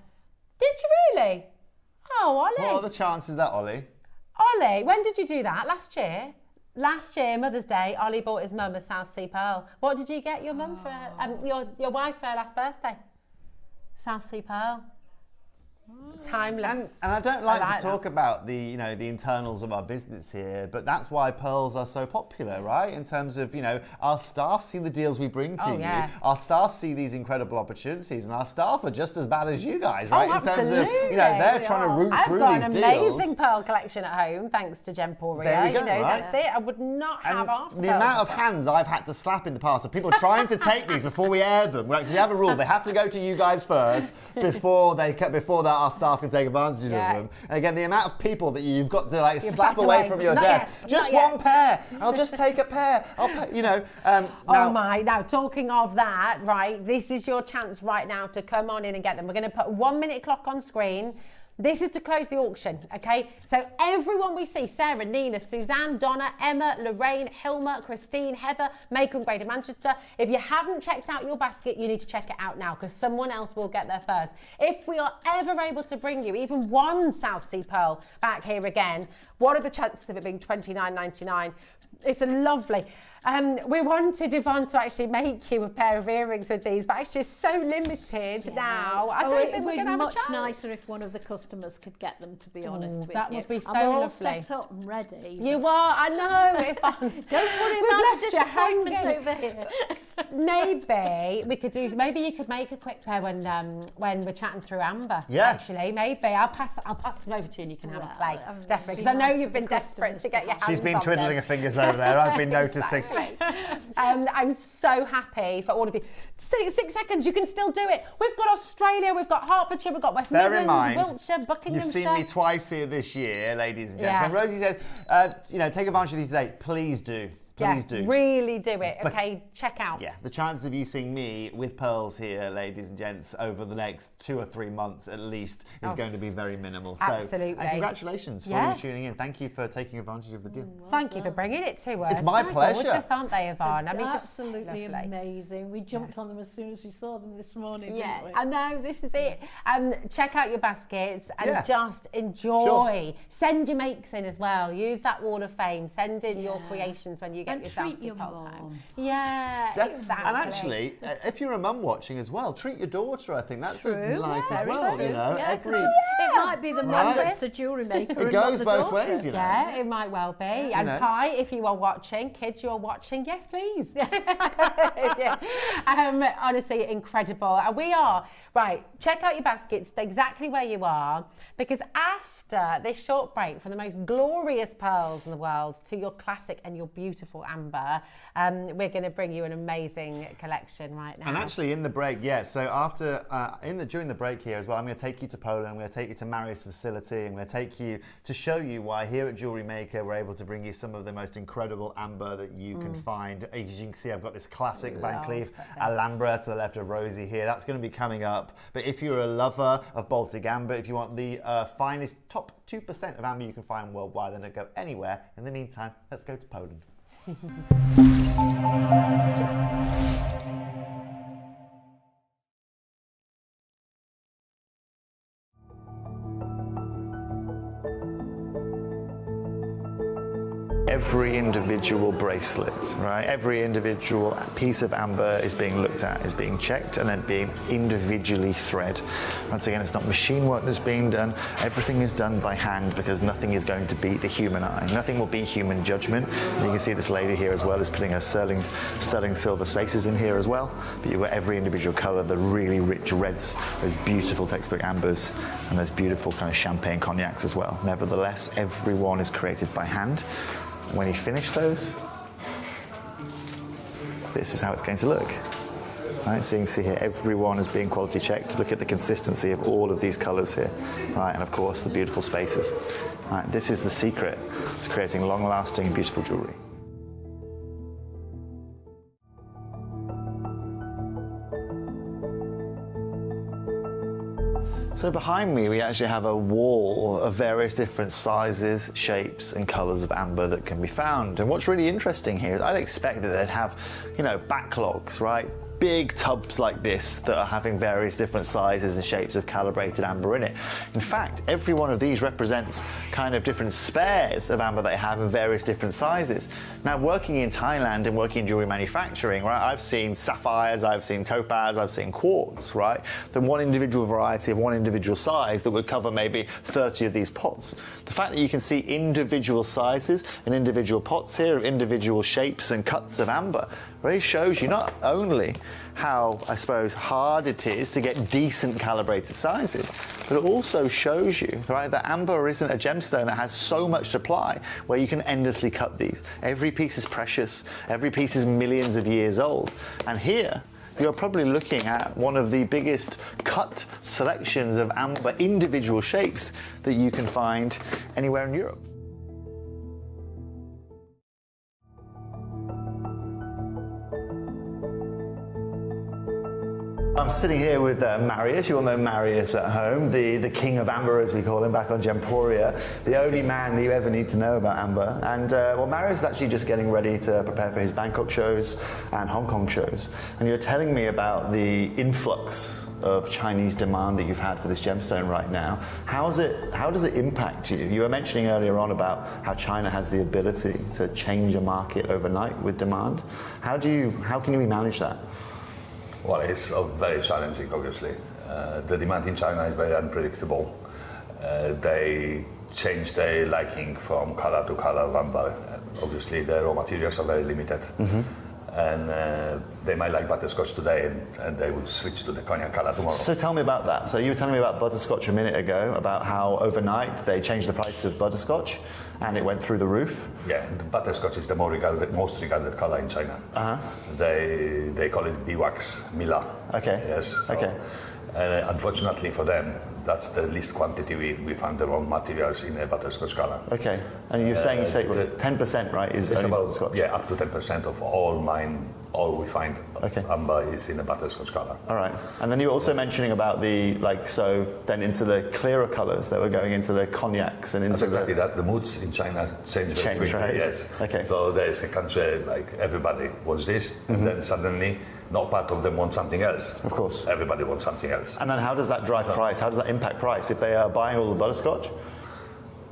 Did you really? Oh, Ollie. What are the chances of that, Ollie? Ollie, when did you do that? Last year? Last year, Mother's Day, Ollie bought his mum a South Sea pearl. What did you get your mum for, your wife for her last birthday? South Sea pearl. Timeless. And I don't like I to talk about the the internals of our business here, but that's why pearls are so popular, right? In terms of our staff see the deals we bring to you, our staff see these incredible opportunities, and our staff are just as bad as you guys, right? In terms of they're trying to root through these deals. I've got an amazing pearl collection at home, thanks to Gemporia. There we go, right? That's it. I would not have half the amount of hands I've had to slap in the past of people trying to take these before we air them. Because we have a rule, they have to go to you guys first before our staff can take advantage of them. And again, the amount of people that you've got to slap away from your desk. Just one pair. I'll just take a pair. Now talking of that, right, this is your chance right now to come on in and get them. We're going to put a 1 minute clock on screen. This is to close the auction, okay? So everyone we see, Sarah, Nina, Suzanne, Donna, Emma, Lorraine, Hilma, Christine, Heather, Maker and Greater Manchester. If you haven't checked out your basket, you need to check it out now because someone else will get there first. If we are ever able to bring you even one South Sea pearl back here again, what are the chances of it being $29.99? It's a lovely. We wanted Yvonne to actually make you a pair of earrings with these, but it's just so limited now. I don't think we're going to have a chance. It would be much nicer if one of the customers could get them, to be honest with you. That would be so I'm all lovely. set up and ready. You are, I know. Don't worry about the disappointment over here. Maybe we could do. Maybe you could make a quick pair when we're chatting through Amber. Yeah. Actually, maybe I'll pass them over to you and you can have a play. Definitely, because I know you've been desperate to get your hands on them. She's been twiddling her fingers over there. I've been noticing. I'm so happy for all of you. 6 seconds, you can still do it. We've got Australia, we've got Hertfordshire, we've got West Midlands, Wiltshire, Buckinghamshire. You've seen me twice here this year, ladies and gentlemen. Rosie says, take advantage of these today. Please do. Please do. Really do it. Okay, check out. Yeah, the chances of you seeing me with pearls here, ladies and gents, over the next 2 or 3 months at least is going to be very minimal. Absolutely. And congratulations for you tuning in. Thank you for taking advantage of the deal. Thank you for bringing it to us. It's my pleasure. Gorgeous, aren't they, Yvonne? I mean, absolutely amazing. We jumped on them as soon as we saw them this morning. Yeah, didn't we? I know. This is it. Check out your baskets and just enjoy. Send your makes in as well. Use that wall of fame. Send in your creations when you get yourself to home. Yeah, exactly. And actually, if you're a mum watching as well, treat your daughter. I think that's as nice as well. True. You know, it might be the mum that's the jewellery maker. It goes both ways, you know. Yeah, it might well be. And Kai, if you are watching, kids, you are watching. Yes, please. Honestly, incredible. And we are right. Check out your baskets exactly where you are, because after this short break from the most glorious pearls in the world to your classic and your beautiful amber, we're going to bring you an amazing collection right now. And actually, in the break, so after during the break here as well, I'm going to take you to Poland. I'm going to take you to Marius facility. I'm going to take you to show you why here at Jewellery Maker we're able to bring you some of the most incredible amber that you can find. As you can see, I've got this classic Van Cleef Alhambra to the left of Rosie here. That's going to be coming up. But if you're a lover of Baltic amber, if you want the finest top 2% of amber you can find worldwide, then don't go anywhere. In the meantime, let's go to Poland. Every individual bracelet, right? Every individual piece of amber is being looked at, is being checked, and then being individually thread. Once again, it's not machine work that's being done. Everything is done by hand because nothing is going to beat the human eye. Nothing will beat human judgment. And you can see this lady here as well is putting her sterling silver spaces in here as well. But you've got every individual color, the really rich reds, those beautiful textbook ambers, and those beautiful kind of champagne cognacs as well. Nevertheless, everyone is created by hand. When you finish those, this is how it's going to look. Right, so you can see here, everyone is being quality checked. Look at the consistency of all of these colors here. Right, and of course, the beautiful spaces. Right, this is the secret to creating long-lasting, beautiful jewelry. So behind me, we actually have a wall of various different sizes, shapes, and colors of amber that can be found. And what's really interesting here is I'd expect that they'd have, backlogs, right? big tubs like this that are having various different sizes and shapes of calibrated amber in it. In fact, every one of these represents kind of different spares of amber they have in various different sizes. Now, working in Thailand and working in jewelry manufacturing, right, I've seen sapphires, I've seen topaz, I've seen quartz, right? The one individual variety of one individual size that would cover maybe 30 of these pots. The fact that you can see individual sizes and individual pots here of individual shapes and cuts of amber really shows you not only how, I suppose, hard it is to get decent calibrated sizes, but it also shows you, right, that amber isn't a gemstone that has so much supply where you can endlessly cut these. Every piece is precious, every piece is millions of years old. And here, you're probably looking at one of the biggest cut selections of amber individual shapes that you can find anywhere in Europe. I'm sitting here with Marius. You all know Marius at home, the king of amber, as we call him, back on Gemporia, the only man that you ever need to know about amber. And well, Marius is actually just getting ready to prepare for his Bangkok shows and Hong Kong shows. And you're telling me about the influx of Chinese demand that you've had for this gemstone right now. How does it impact you? You were mentioning earlier on about how China has the ability to change a market overnight with demand. How can you manage that? Well, it's very challenging, obviously. The demand in China is very unpredictable. They change their liking from color to color of amber. Obviously, the raw materials are very limited. And they might like butterscotch today and they would switch to the cognac color tomorrow. So tell me about that. So you were telling me about butterscotch a minute ago, about how overnight they changed the price of butterscotch and it went through the roof. Yeah, the butterscotch is the most regarded color in China. They call it beeswax Mila. Okay. Yes. So, okay. And unfortunately for them, that's the least quantity we found the raw materials in a butterscotch color. Okay. And you're saying 10%, right? Is only about, butterscotch? Yeah, up to 10% of all we find amber is in a butterscotch color. All right. And then you were also mentioning about then into the clearer colors that were going into the cognacs and into that's exactly that. The moods in China change very quickly. Right? Yes. Okay. So there's a country like everybody wants this, and then suddenly not part of them want something else. Of course. Everybody wants something else. And then how does that drive price? How does that impact price? If they are buying all the butterscotch?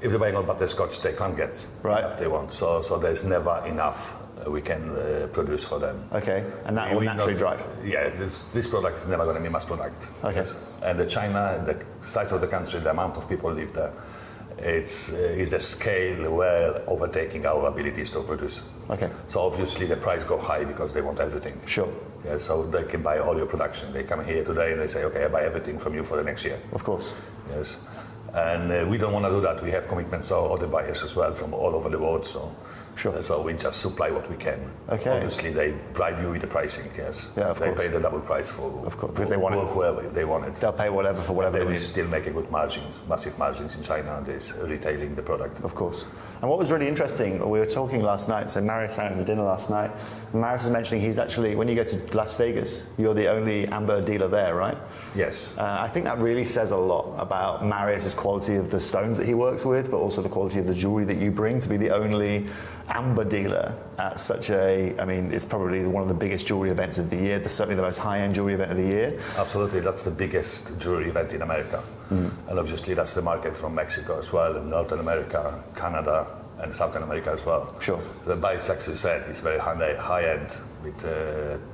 If they're buying all butterscotch, they can't get enough they want. So there's never enough we can produce for them. Okay, and that will naturally drive? Yeah, this product is never going to be mass product. Okay. Yes. And the China, the size of the country, the amount of people live there, is the scale where overtaking our abilities to produce. Okay. So obviously the price go high because they want everything. Sure. Yeah, so they can buy all your production. They come here today and they say, okay, I buy everything from you for the next year. Of course. Yes. And we don't want to do that. We have commitments to other buyers as well from all over the world. So, sure. So we just supply what we can. Okay. Obviously, they bribe you with the pricing. Yes. Yeah, of they course. pay the double price for. Of course, because they want it. Whoever they want it. They'll pay whatever for whatever they they will need. still make a good margin, massive margins in China. There's retailing the product. Of course. And what was really interesting, we were talking last night, so Marius had for dinner last night, and Marius was mentioning he's actually, when you go to Las Vegas, you're the only amber dealer there, right? Yes. I think that really says a lot about Marius's quality of the stones that he works with, but also the quality of the jewelry that you bring, to be the only amber dealer at such it's probably one of the biggest jewelry events of the year, certainly the most high-end jewelry event of the year. Absolutely, that's the biggest jewelry event in America. And obviously that's the market from Mexico as well, and Northern America, Canada, and Southern America as well. Sure. The buys, as you said, is very high-end with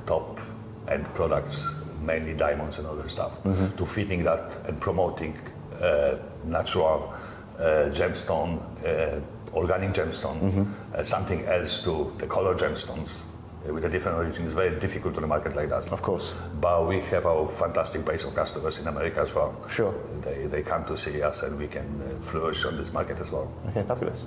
top-end products, mainly diamonds and other stuff, to fitting that and promoting natural gemstone, organic gemstone, something else to the color gemstones with a different origin is very difficult to the market like that. Of course. But we have a fantastic base of customers in America as well. Sure. They come to see us and we can flourish on this market as well. Okay, fabulous.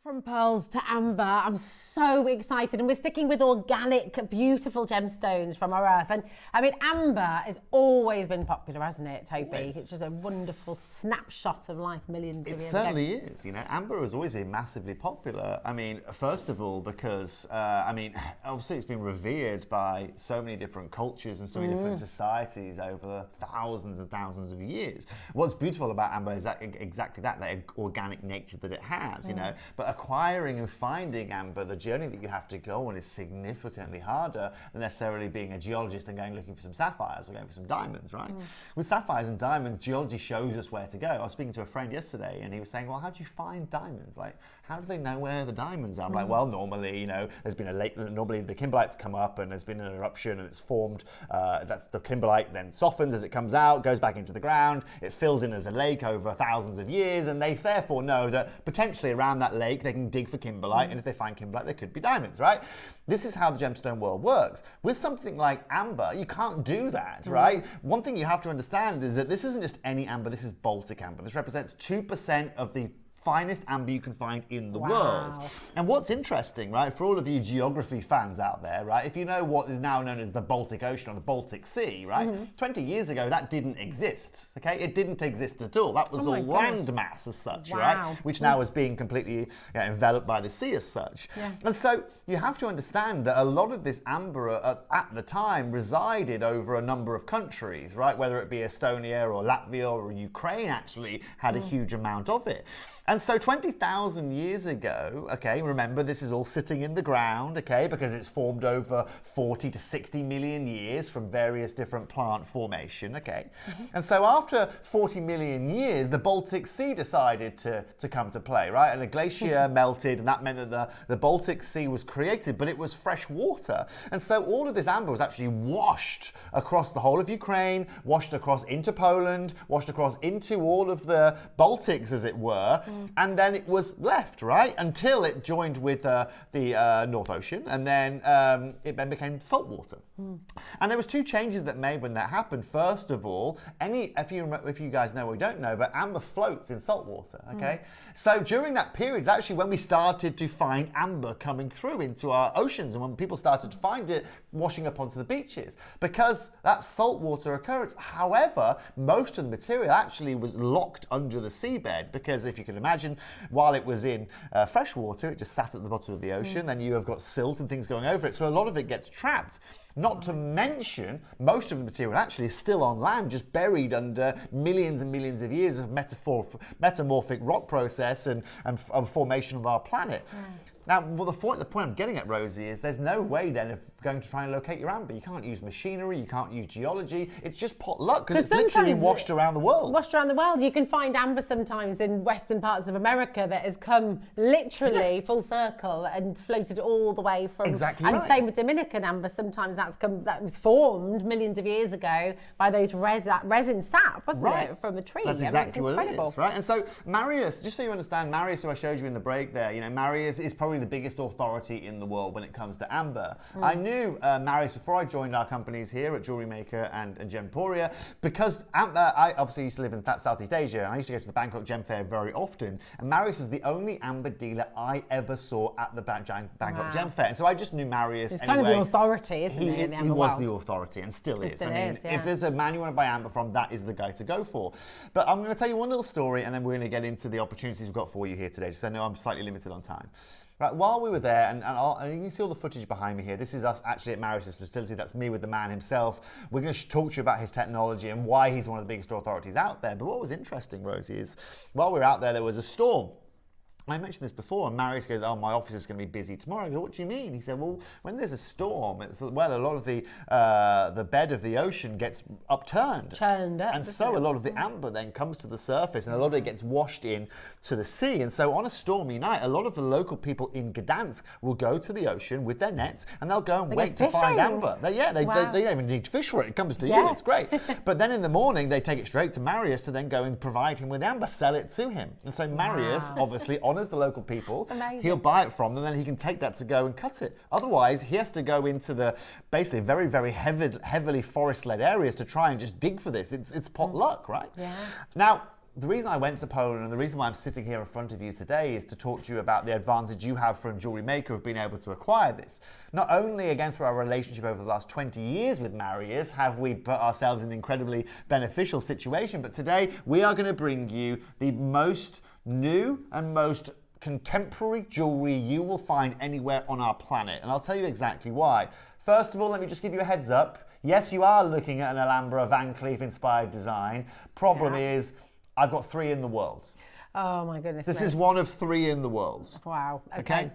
From pearls to amber, I'm so excited, and we're sticking with organic, beautiful gemstones from our earth. And I mean, amber has always been popular, hasn't it, Toby? Always. It's just a wonderful snapshot of life millions of years ago. It certainly is. You know, amber has always been massively popular. I mean, first of all, because I mean, obviously it's been revered by so many different cultures and so many different societies over thousands and thousands of years. What's beautiful about amber is that exactly that organic nature that it has. You know, but acquiring and finding amber, the journey that you have to go on is significantly harder than necessarily being a geologist and going looking for some sapphires or going for some diamonds, right? With sapphires and diamonds, geology shows us where to go. I was speaking to a friend yesterday and he was saying, well, how do you find diamonds? Like, how do they know where the diamonds are? I'm like, well, normally, you know, there's been a lake, normally the kimberlites come up and there's been an eruption and it's formed, that's the kimberlite then softens as it comes out, goes back into the ground, it fills in as a lake over thousands of years, and they therefore know that potentially around that lake they can dig for kimberlite, and if they find kimberlite there could be diamonds, right? This is how the gemstone world works. With something like amber, you can't do that, right? One thing you have to understand is that this isn't just any amber, this is Baltic amber. This represents 2% of the finest amber you can find in the world. And what's interesting, right, for all of you geography fans out there, right, if you know what is now known as the Baltic Ocean or the Baltic Sea, right, 20 years ago that didn't exist, okay? It didn't exist at all. That was all land mass as such, right, which now is being completely enveloped by the sea as such. And so you have to understand that a lot of this amber at the time resided over a number of countries, right, whether it be Estonia or Latvia or Ukraine actually had a huge amount of it. And so 20,000 years ago, okay, remember this is all sitting in the ground, okay, because it's formed over 40 to 60 million years from various different plant formation, okay. And so after 40 million years, the Baltic Sea decided to come to play, right? And a glacier melted, and that meant that the Baltic Sea was created, but it was fresh water. And so all of this amber was actually washed across the whole of Ukraine, washed across into Poland, washed across into all of the Baltics, as it were. And then it was left, right, until it joined with the North Ocean, and then it then became salt water. And there was two changes that made when that happened. First of all, if you guys know or don't know, but amber floats in salt water, okay? So during that period is actually when we started to find amber coming through into our oceans, and when people started to find it washing up onto the beaches, because that saltwater occurrence. However, most of the material actually was locked under the seabed, because if you can imagine, while it was in fresh water, it just sat at the bottom of the ocean, then you have got silt and things going over it, so a lot of it gets trapped. Not to mention, most of the material actually is still on land, just buried under millions and millions of years of metamorphic rock process and formation of our planet. Now, well, the point I'm getting at, Rosie, is there's no way then of going to try and locate your amber. You can't use machinery, you can't use geology. It's just pot luck, because it's literally washed around the world. Washed around the world. You can find amber sometimes in western parts of America that has come literally full circle and floated all the way from. Exactly and right. same with Dominican amber. Sometimes that was formed millions of years ago by those resin sap, wasn't it, from a tree? That's exactly what it is, right? And so Marius, just so you understand, Marius, who I showed you in the break there, you know, Marius is probably the biggest authority in the world when it comes to amber. I knew Marius before I joined our companies here at Jewellery Maker and Gemporia, because I obviously used to live in Southeast Asia, and I used to go to the Bangkok Gem Fair very often, and Marius was the only amber dealer I ever saw at the Bangkok Gem Fair, and so I just knew Marius anyway. Kind of the authority, isn't he? In the amber was world. the authority, and still is. Still is, if there's a man you want to buy amber from, that is the guy to go for. But I'm going to tell you one little story, and then we're going to get into the opportunities we've got for you here today, because I know I'm slightly limited on time. Right, while we were there, and you can see all the footage behind me here, this is us actually at Marius's facility. That's me with the man himself. We're going to talk to you about his technology and why he's one of the biggest authorities out there. But what was interesting, Rosie, is while we were out there was a storm. I mentioned this before, and Marius goes, oh, my office is going to be busy tomorrow. I go, what do you mean? He said, well, when there's a storm, a lot of the bed of the ocean gets upturned. Churned up. And so a lot of the amber then comes to the surface, and a lot of it gets washed in to the sea. And so on a stormy night, a lot of the local people in Gdansk will go to the ocean with their nets, and they'll go and wait to find amber. They don't even need to fish for it. It comes to you. It's great. But then in the morning, they take it straight to Marius to then go and provide him with amber, sell it to him. And so Marius, obviously, honors the local people. He'll buy it from them, and then he can take that to go and cut it. Otherwise, he has to go into the basically very, very heavily forest-led areas to try and just dig for this. It's pot luck, right? Yeah. Now, the reason I went to Poland and the reason why I'm sitting here in front of you today is to talk to you about the advantage you have from Jewellery Maker of being able to acquire this. Not only, again, through our relationship over the last 20 years with Marius have we put ourselves in an incredibly beneficial situation, but today we are going to bring you the most new and most contemporary jewellery you will find anywhere on our planet. And I'll tell you exactly why. First of all, let me just give you a heads up. Yes, you are looking at an Alhambra Van Cleef inspired design. Problem is, I've got 3 in the world. Oh my goodness. This is one of 3 in the world. Wow. Okay.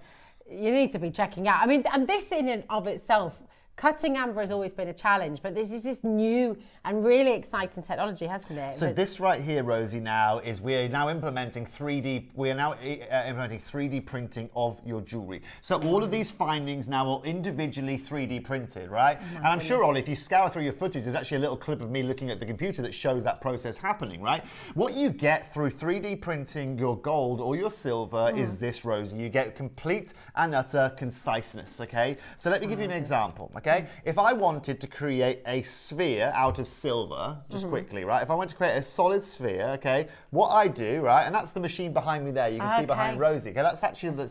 You need to be checking out. I mean, and this in and of itself, cutting amber has always been a challenge, but this is this new and really exciting technology, hasn't it? So this right here, Rosie, now is we're now implementing 3D. We are now implementing 3D printing of your jewelry. So all of these findings now are individually 3D printed, right? And I'm sure, Ollie, if you scour through your footage, there's actually a little clip of me looking at the computer that shows that process happening, right? What you get through 3D printing your gold or your silver is this, Rosie. You get complete and utter conciseness. Okay. So let me give you an example. Okay, if I wanted to create a sphere out of silver, just quickly, right? If I want to create a solid sphere, okay, what I do, right, and that's the machine behind me there, you can see behind Rosie, okay, that's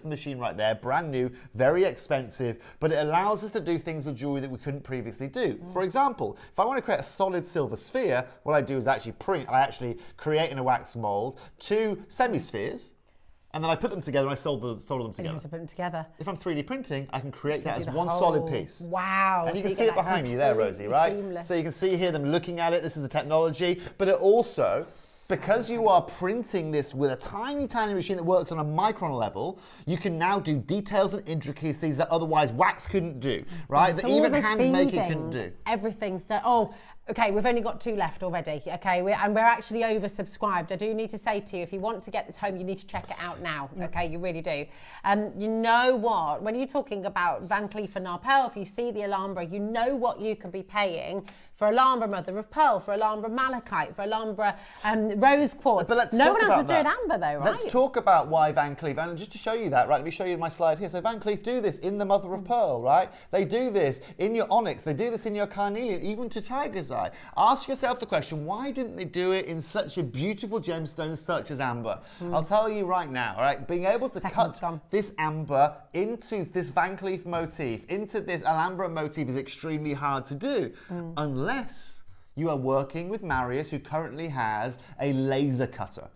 the machine right there, brand new, very expensive, but it allows us to do things with jewelry that we couldn't previously do. For example, if I want to create a solid silver sphere, what I do is I actually create in a wax mold 2 semi-spheres, and then I put them together and I solder them together. You have to put them together. If I'm 3D printing, I can create that as one solid piece. Wow. And you can see it behind you there, Rosie, right? Seamless. So you can see here them looking at it. This is the technology. But it also, because you are printing this with a tiny, tiny machine that works on a micron level, you can now do details and intricacies that otherwise wax couldn't do, right? That even hand making couldn't do. Everything's done. Oh, okay, we've only got 2 left already. Okay, we're actually oversubscribed. I do need to say to you, if you want to get this home, you need to check it out now. Okay, you really do. You know what? When you're talking about Van Cleef and Arpels, if you see the Alhambra, you know what you can be paying for Alhambra Mother of Pearl, for Alhambra Malachite, for Alhambra Rose Quartz. But let's no talk one else about is doing amber though, right? Let's talk about why Van Cleef, and just to show you that, right, let me show you my slide here. So Van Cleef do this in the Mother of Pearl, right? They do this in your onyx, they do this in your carnelian, even to tiger's eye. Ask yourself the question, why didn't they do it in such a beautiful gemstone such as amber? I'll tell you right now, all right, being able to cut this amber into this Van Cleef motif, into this Alhambra motif is extremely hard to do, unless you are working with Marius, who currently has a laser cutter.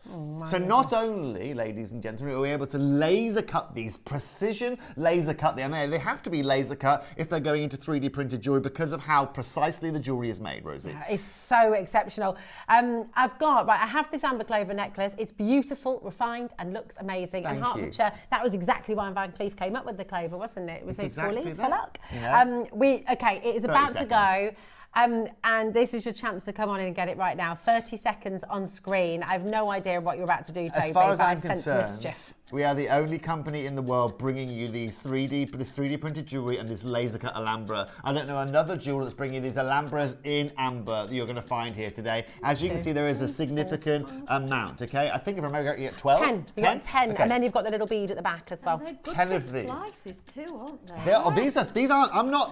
So not only, ladies and gentlemen, are we able to laser cut these, precision laser cut them, and they have to be laser cut if they're going into 3D printed jewelry because of how precisely the jewelry is made, Rosie. Yeah, it's so exceptional. I have this amber clover necklace. It's beautiful, refined, and looks amazing. Thank and Hertfordshire, that was exactly why Van Cleef came up with the clover, wasn't it? It was exactly for luck. Yeah. It is about to go. And this is your chance to come on in and get it right now. 30 seconds on screen. I have no idea what you're about to do, Toby. As far as I'm sense concerned, mischief. we are the only company in the world bringing you this 3D printed jewelry and this laser cut Alhambra. I don't know another jeweler that's bringing you these Alhambras in amber that you're going to find here today. As you can see, there is a significant amount, okay? I think if I'm going to get 12. 10. You've got 10, okay. And then you've got the little bead at the back as well. 10 of these. Slices too, aren't they?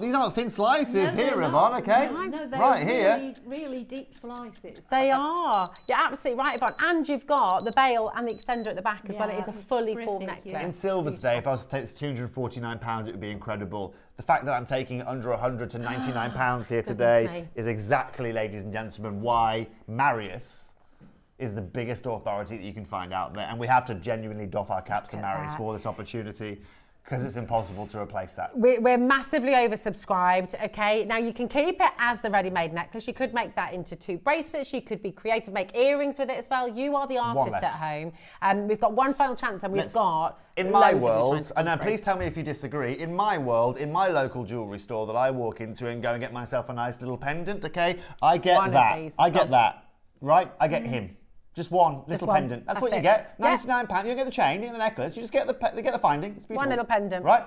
These aren't thin slices here, Yvonne, okay? No, they're right here. Really deep slices. They are. You're absolutely right, Yvonne. And you've got the bail and the extender at the back as well. It is a fully formed necklace. In silver today, if I was to take this £249, it would be incredible. The fact that I'm taking under 100 to 99 pounds here today is exactly, ladies and gentlemen, why Marius is the biggest authority that you can find out there. And we have to genuinely doff our caps to Marius for this opportunity, because it's impossible to replace that. We're massively oversubscribed, okay? Now you can keep it as the ready-made necklace. You could make that into 2 bracelets. You could be creative, make earrings with it as well. You are the artist at home. We've got one final chance and we've got in my world, and now please tell me if you disagree, in my world, in my local jewellery store that I walk into and go and get myself a nice little pendant, okay? I get that. I get that, right? I get him. Just one little pendant. That's what you get. £99. You don't get the chain, you get the necklace. You just get the finding. It's beautiful. One little pendant. Right?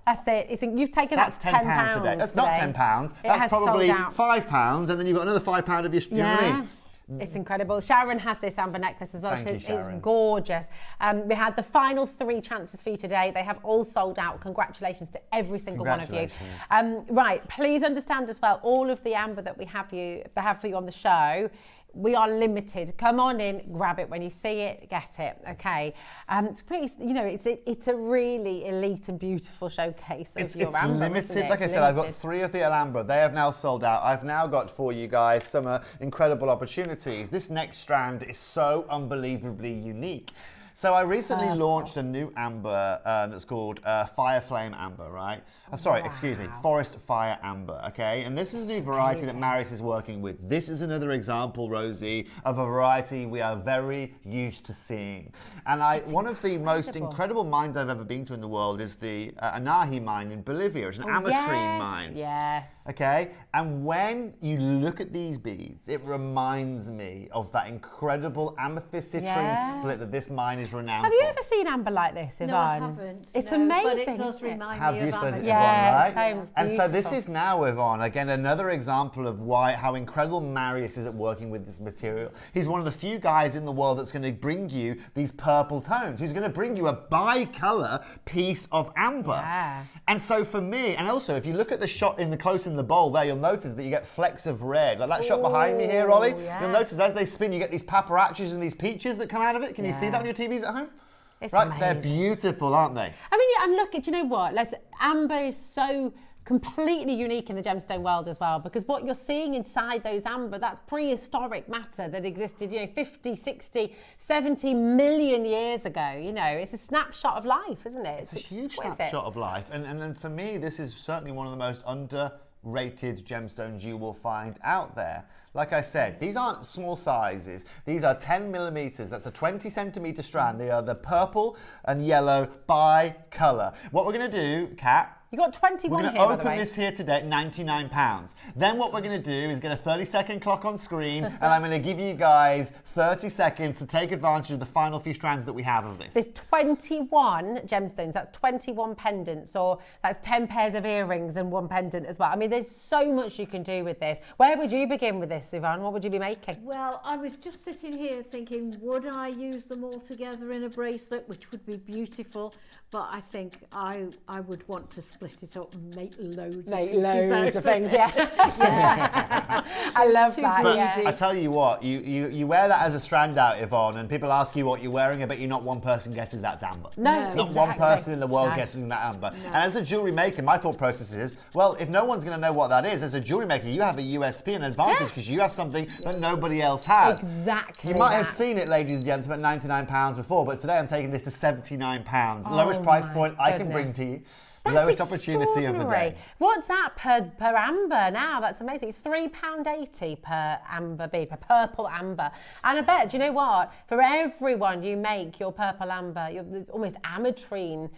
That's it. You've taken that's £10 today. That's not £10. That's probably £5, and then you've got another £5 of your. You know what I mean? It's incredible. Sharon has this amber necklace as well. Thank you, Sharon. It's gorgeous. We had the final 3 chances for you today. They have all sold out. Congratulations to every single one of you. Right, please understand as well, all of the amber that we have for you on the show, we are limited. Come on in, grab it when you see it, get it. Okay, it's pretty. You know, it's a really elite and beautiful showcase of your amber. Limited. Isn't it? Like I said, I've got 3 of the Alhambra. They have now sold out. I've now got for you guys some incredible opportunities. This next strand is so unbelievably unique. So I recently launched a new amber that's called Fire Flame Amber, right? I'm sorry, excuse me, Forest Fire Amber, okay? And this is the variety that Maris is working with. This is another example, Rosie, of a variety we are very used to seeing. And one of the most incredible mines I've ever been to in the world is the Anahi mine in Bolivia. It's an ametrine mine. Yes. Okay, and when you look at these beads, it reminds me of that incredible amethyst citrine split that this mine is renowned for. Have you ever seen amber like this, Yvonne? No, I haven't. It's amazing. But it does remind How me beautiful of is it, amber. Yvonne, right? And so this is now, Yvonne, again, another example of how incredible Marius is at working with this material. He's one of the few guys in the world that's going to bring you these purple tones. He's going to bring you a bi-colour piece of amber. Yeah. And so for me, and also if you look at the shot close in the bowl there, you'll notice that you get flecks of red. Like that shot behind me here, Ollie. Yeah. You'll notice as they spin, you get these paparachis and these peaches that come out of it. Can you see that on your TVs at home? It's right, amazing. they're beautiful, aren't they? I mean, and look, do you know what? Amber is so completely unique in the gemstone world as well, because what you're seeing inside those amber, that's prehistoric matter that existed, 50, 60, 70 million years ago. It's a snapshot of life, isn't it? It's a huge snapshot of life. And for me, this is certainly one of the most underrated gemstones you will find out there. Like I said, these aren't small sizes. These are 10 millimeters. That's a 20 centimeter strand. They are the purple and yellow bi-colour. What we're going to do, Kat, you got 21 we're here, going to by the way. open this here today at £99. Then what we're going to do is get a 30-second clock on screen, and I'm going to give you guys 30 seconds to take advantage of the final few strands that we have of this. There's 21 gemstones, that's 21 pendants, or that's 10 pairs of earrings and 1 pendant as well. I mean, there's so much you can do with this. Where would you begin with this, Yvonne? What would you be making? Well, I was just sitting here thinking, would I use them all together in a bracelet, which would be beautiful, but I think I would want to split it up and make loads of things, yeah. I love that, but yeah. I tell you what, you wear that as a strand out, Yvonne, and people ask you what you're wearing, I bet you not one person guesses that's amber. No, Not one person in the world guesses that amber. No. And as a jewellery maker, my thought process is, well, if no one's going to know what that is, as a jewellery maker, you have a USP, an advantage, because you have something that nobody else has. Exactly. You might have seen it, ladies and gentlemen, at £99 before, but today I'm taking this to £79. Lowest price point I can bring to you. That's lowest opportunity of the day. What's that per amber now? That's amazing. £3.80 per amber bead, per purple amber. And I bet, do you know what? For everyone you make your purple amber, your almost ametrine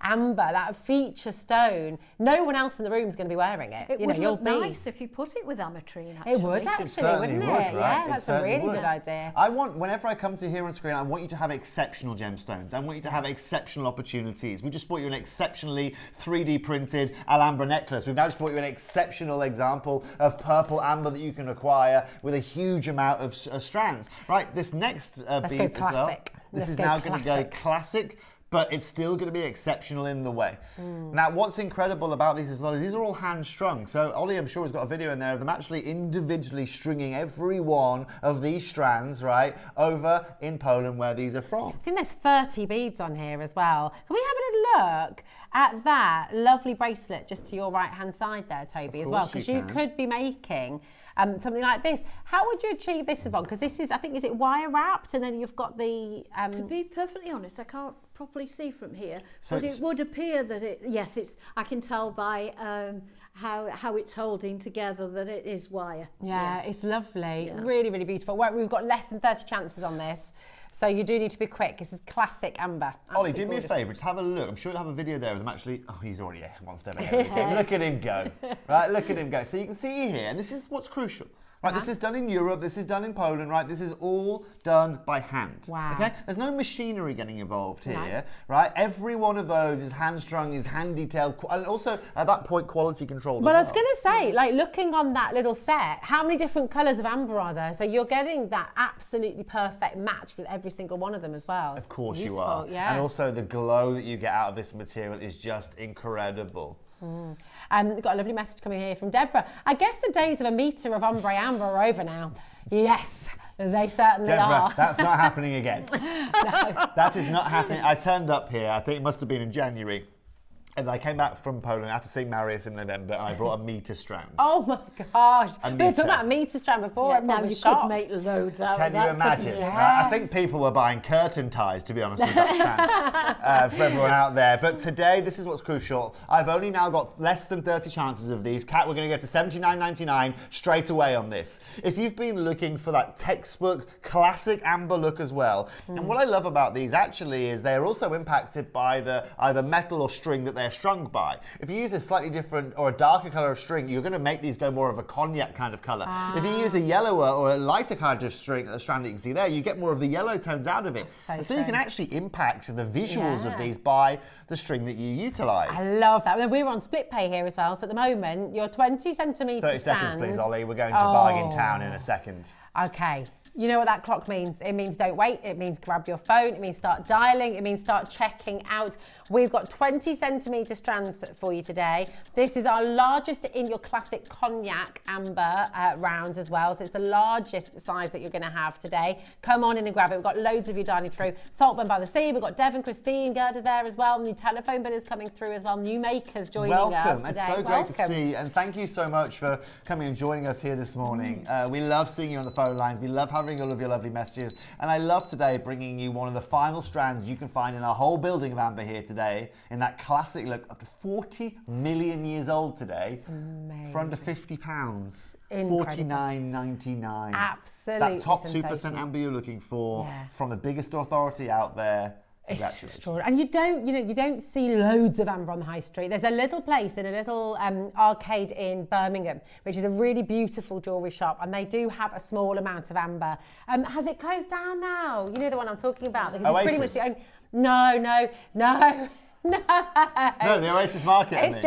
amber, that feature stone, no one else in the room is going to be wearing it. It would look nice if you put it with ametrine, actually. It would actually, wouldn't it? Right? Yeah, that's a really good idea. I want, whenever I come to here on screen, I want you to have exceptional gemstones. I want you to have exceptional opportunities. We just brought you an exceptionally 3D printed Alhambra necklace. We've now just brought you an exceptional example of purple amber that you can acquire with a huge amount of strands. Right, this next bead as well. This is now going to go classic, but it's still going to be exceptional in the way. Now, what's incredible about these as well is these are all hand strung. So Ollie, I'm sure, has got a video in there of them actually individually stringing every one of these strands, right, over in Poland where these are from. I think there's 30 beads on here as well. Can we have a look at that lovely bracelet just to your right-hand side there, Toby, as well? Because you could be making something like this. How would you achieve this, Yvonne? Because this is, I think, is it wire wrapped, and then you've got the... To be perfectly honest, I can't properly see from here, so but it would appear that it's, I can tell by how it's holding together that it is wire. Yeah, it's lovely. Yeah. Really, really beautiful. Well, we've got less than 30 chances on this. So you do need to be quick. This is classic amber. Ollie, do me a favour, just have a look. I'm sure you'll have a video there of them actually. Oh, he's already one step ahead of him. Look at him go. Right, look at him go. So you can see here, and this is what's crucial. Right, this is done in Europe, this is done in Poland, right? This is all done by hand. Wow. Okay? There's no machinery getting involved here, right? Every one of those is hand-strung, is hand-detailed, and also, at that point, quality controlled. But I was going to say, like, looking on that little set, how many different colours of amber are there? So you're getting that absolutely perfect match with every single one of them as well. Of course you are. Yeah. And also, the glow that you get out of this material is just incredible. We've got a lovely message coming here from Deborah. I guess the days of a metre of ombre amber are over now. Yes, They certainly Deborah, are. that's not happening again. No. That is not happening. I turned up here, I think it must have been in January. And I came back from Poland after seeing Marius in November, and I brought a metre strand. Oh my gosh. A We were talking about a metre strand before. Now you could make loads out Can of that. you imagine? couldn't you? Right? I think people were buying curtain ties, to be honest with that strand, for everyone out there. But today, this is what's crucial. I've only now got less than 30 chances of these. Kat, we're going to get to $79.99 straight away on this. If you've been looking for that textbook classic amber look as well, and what I love about these actually is they're also impacted by the either metal or string that they're strung by. If you use a slightly different or a darker colour of string, you're going to make these go more of a cognac kind of colour. If you use a yellower or a lighter kind of strand that you can see there, you get more of the yellow tones out of it. So you can actually impact the visuals of these by the string that you utilise. I love that. We're on split pay here as well, so at the moment, your 20 centimetre 30 strand. seconds, please, Ollie. We're going to Bargain Town in a second. Okay. You know what that clock means? It means don't wait. It means grab your phone. It means start dialing. It means start checking out. We've got 20 centimetre strands for you today. This is our largest in your classic cognac amber rounds as well. So it's the largest size that you're going to have today. Come on in and grab it. We've got loads of you dialing through. Saltburn by the Sea. We've got Devon, Christine, Gerda there as well. New telephone bidders coming through as well. New makers joining us today. Welcome. It's so great to see. And thank you so much for coming and joining us here this morning. We love seeing you on the phone lines. We love having all of your lovely messages. And I love today bringing you one of the final strands you can find in our whole building of amber here today, in that classic look, up to 40 million years old today. It's amazing. For under £50. $49.99. Absolutely. That top 2% amber you're looking for from the biggest authority out there. It's extraordinary. And you don't see loads of amber on the high street. There's a little place in a little arcade in Birmingham, which is a really beautiful jewellery shop, and they do have a small amount of amber. Has it closed down now? You know the one I'm talking about? Because Oasis. it's pretty much the only... No. No, the Oasis Market. It's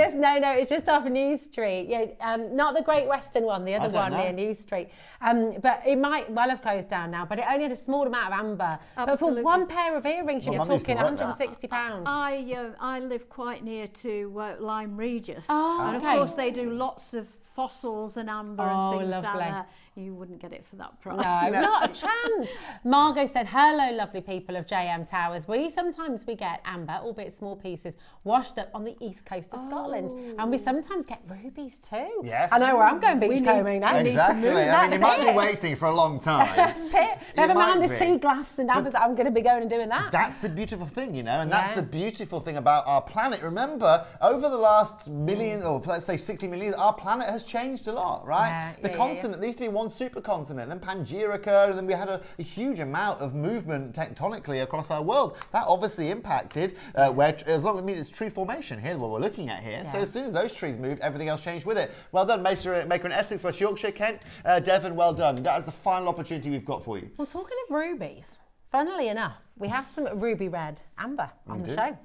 just off New Street. Yeah, not the Great Western one, the other one near New Street. But it might well have closed down now. But it only had a small amount of amber. Absolutely. But for one pair of earrings, you're talking £160. I live quite near to Lyme Regis, and of okay. course they do lots of fossils and amber and things lovely. down there. You wouldn't get it for that price. No, not a chance. Margot said, hello, lovely people of JM Towers. Sometimes we get amber, albeit small pieces, washed up on the east coast of Scotland. And we sometimes get rubies too. Yes. I know where I'm going beachcombing now. Exactly. I mean, you might be waiting for a long time. That's it. Never mind the sea glass and ambers. I'm going to be going and doing that. That's the beautiful thing, and that's the beautiful thing about our planet. Remember, over the last million, or let's say 60 million years, our planet has changed a lot, right? The continent, there used to be one supercontinent, then Pangaea occurred, and then we had a huge amount of movement tectonically across our world. That obviously impacted as long as it's tree formation here, what we're looking at here. So as soon as those trees moved, everything else changed with it. Well done, Maker in Essex, West Yorkshire, Kent, Devon, well done. That is the final opportunity we've got for you. Well, talking of rubies, funnily enough, we have some ruby red amber on the show.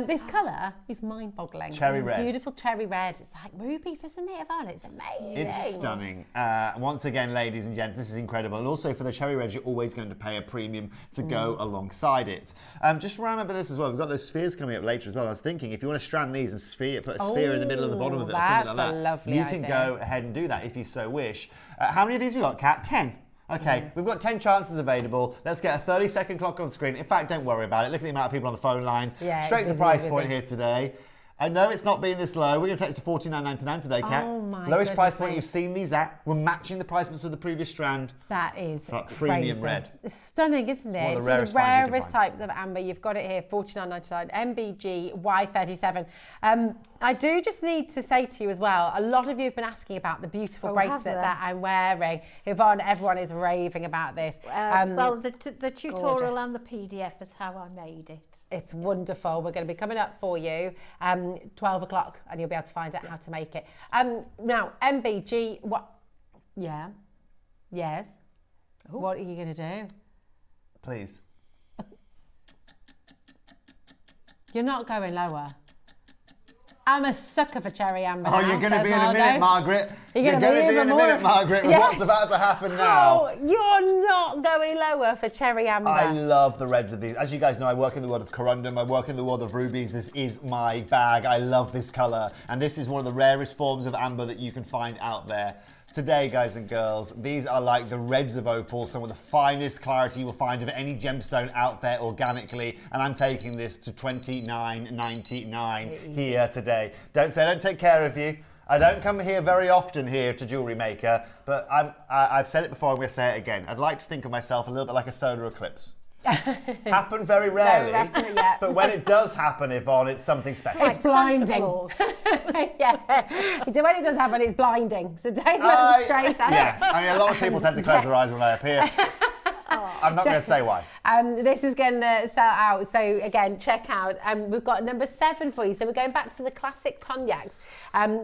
This colour is mind-boggling. Cherry red. Beautiful cherry red. It's like rubies, isn't it, Yvonne? It's amazing. It's stunning. Once again, ladies and gents, this is incredible. And also for the cherry red, you're always going to pay a premium to go alongside it. Just remember this as well. We've got those spheres coming up later as well. I was thinking, if you want to strand these and put a sphere in the middle of the bottom of it or something like that, that's a lovely you can idea. go ahead and do that if you so wish. How many of these we got, Kat? 10. Okay, we've got 10 chances available. Let's get a 30-second clock on screen. In fact, don't worry about it. Look at the amount of people on the phone lines. Straight to price point here today. I know it's not been this low. We're going to take it to $49.99 today, Kat. Oh my Lowest price point me. you've seen these at. We're matching the price points of the previous strand. That is premium crazy. red. It's stunning, isn't it? one of the It's rarest one of finds the you can rarest find. types of amber. You've got it here, $49.99, MBG Y37. I do just need to say to you as well, a lot of you have been asking about the beautiful bracelet that I'm wearing. Yvonne, everyone is raving about this. Well, the tutorial gorgeous. and the PDF is how I made it. It's wonderful. We're going to be coming up for you 12 o'clock and you'll be able to find out how to make it. Now, MBG, what? Yeah. Yes. Ooh. What are you going to do? Please. You're not going lower. I'm a sucker for cherry amber. Oh, now, you're going to says be in a minute, Margaret. You're going to be in a minute, Margaret, with what's about to happen now. Oh, you're not going lower for cherry amber. I love the reds of these. As you guys know, I work in the world of corundum. I work in the world of rubies. This is my bag. I love this colour. And this is one of the rarest forms of amber that you can find out there. Today, guys and girls, these are like the reds of opal, some of the finest clarity you will find of any gemstone out there organically, and I'm taking this to $29.99 here today. Don't say I don't take care of you. I don't come here very often here to Jewellery Maker, but I've said it before, I'm going to say it again. I'd like to think of myself a little bit like a solar eclipse. Happen very rarely, but when it does happen, Yvonne, it's something special. It's blinding. Yeah, when it does happen, it's blinding. So don't look straight at it. Yeah, I mean, a lot of people tend to close their eyes when I appear. I'm not going to say why. This is going to sell out. So again, check out. We've got number 7 for you. So we're going back to the classic cognacs.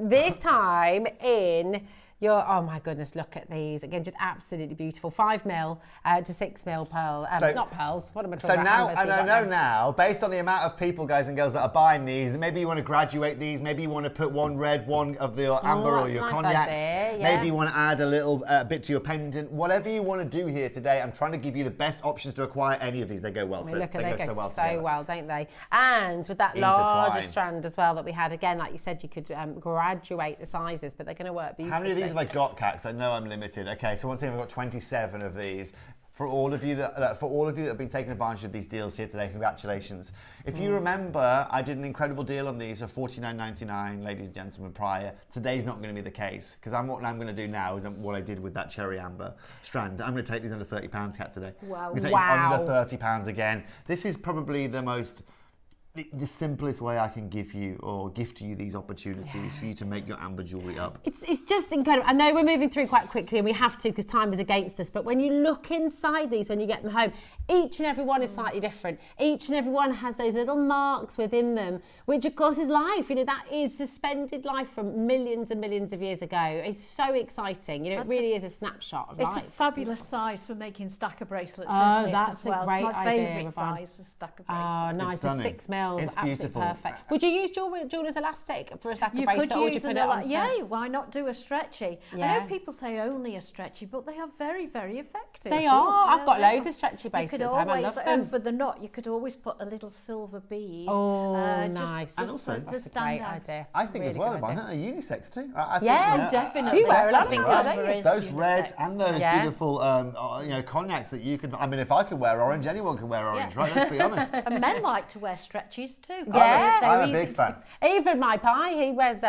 This time in your, oh my goodness, look at these. Again, just absolutely beautiful. 5mm to 6mm pearl. Not pearls. What am I talking about? So now, and I know now, based on the amount of people, guys and girls, that are buying these, maybe you want to graduate these. Maybe you want to put one red, one of the amber or your nice cognacs. idea, Maybe you want to add a little bit to your pendant. Whatever you want to do here today, I'm trying to give you the best options to acquire any of these. They go well. They go so well together. Don't they? And with that larger strand as well that we had, again, like you said, you could graduate the sizes, but they're going to work beautifully. How many of these have I got, Kat? I know I'm limited. Okay, so once again, I've got 27 of these. For all of you that have been taking advantage of these deals here today, congratulations. If you remember, I did an incredible deal on these for $49.99, ladies and gentlemen, prior. Today's not going to be the case, because what I'm going to do now is what I did with that cherry amber strand. I'm going to take these under £30, Kat, today. Wow. I'm going to take these under £30 again. This is probably the simplest way I can give you or gift you these opportunities for you to make your amber jewellery up. It's just incredible. I know we're moving through quite quickly and we have to because time is against us, but when you look inside these, when you get them home, each and every one is slightly different. Each and every one has those little marks within them, which of course is life. You know, that is suspended life from millions and millions of years ago. It's so exciting. You know, it really is a snapshot of life. It's a fabulous size for making stacker bracelets, oh, isn't it, that's as well? a great it's my idea, favourite size for stacker Oh, bracelets. nice. It's 6mm. It's beautiful. Perfect. Would you use jeweler's elastic for a stacker You bracelet, could or would you use put it an on? yeah, why not do a stretchy? Yeah. I know people say only a stretchy, but they are very, very effective. They are. I've got loads of stretchy bracelets. You could I always, love them. over the knot, you could always put a little silver bead. Oh, nice. And also, that's a great idea. I think as well, I think they're unisex too. I think, Yeah, definitely. You wear a lot of I think them, amber is those unisex. reds and those beautiful, cognacs that you could. I mean, if I could wear orange, anyone can wear orange, right? Let's be honest. And men like to wear stretchies too. Yeah. I'm a big fan. Even my pie, he wears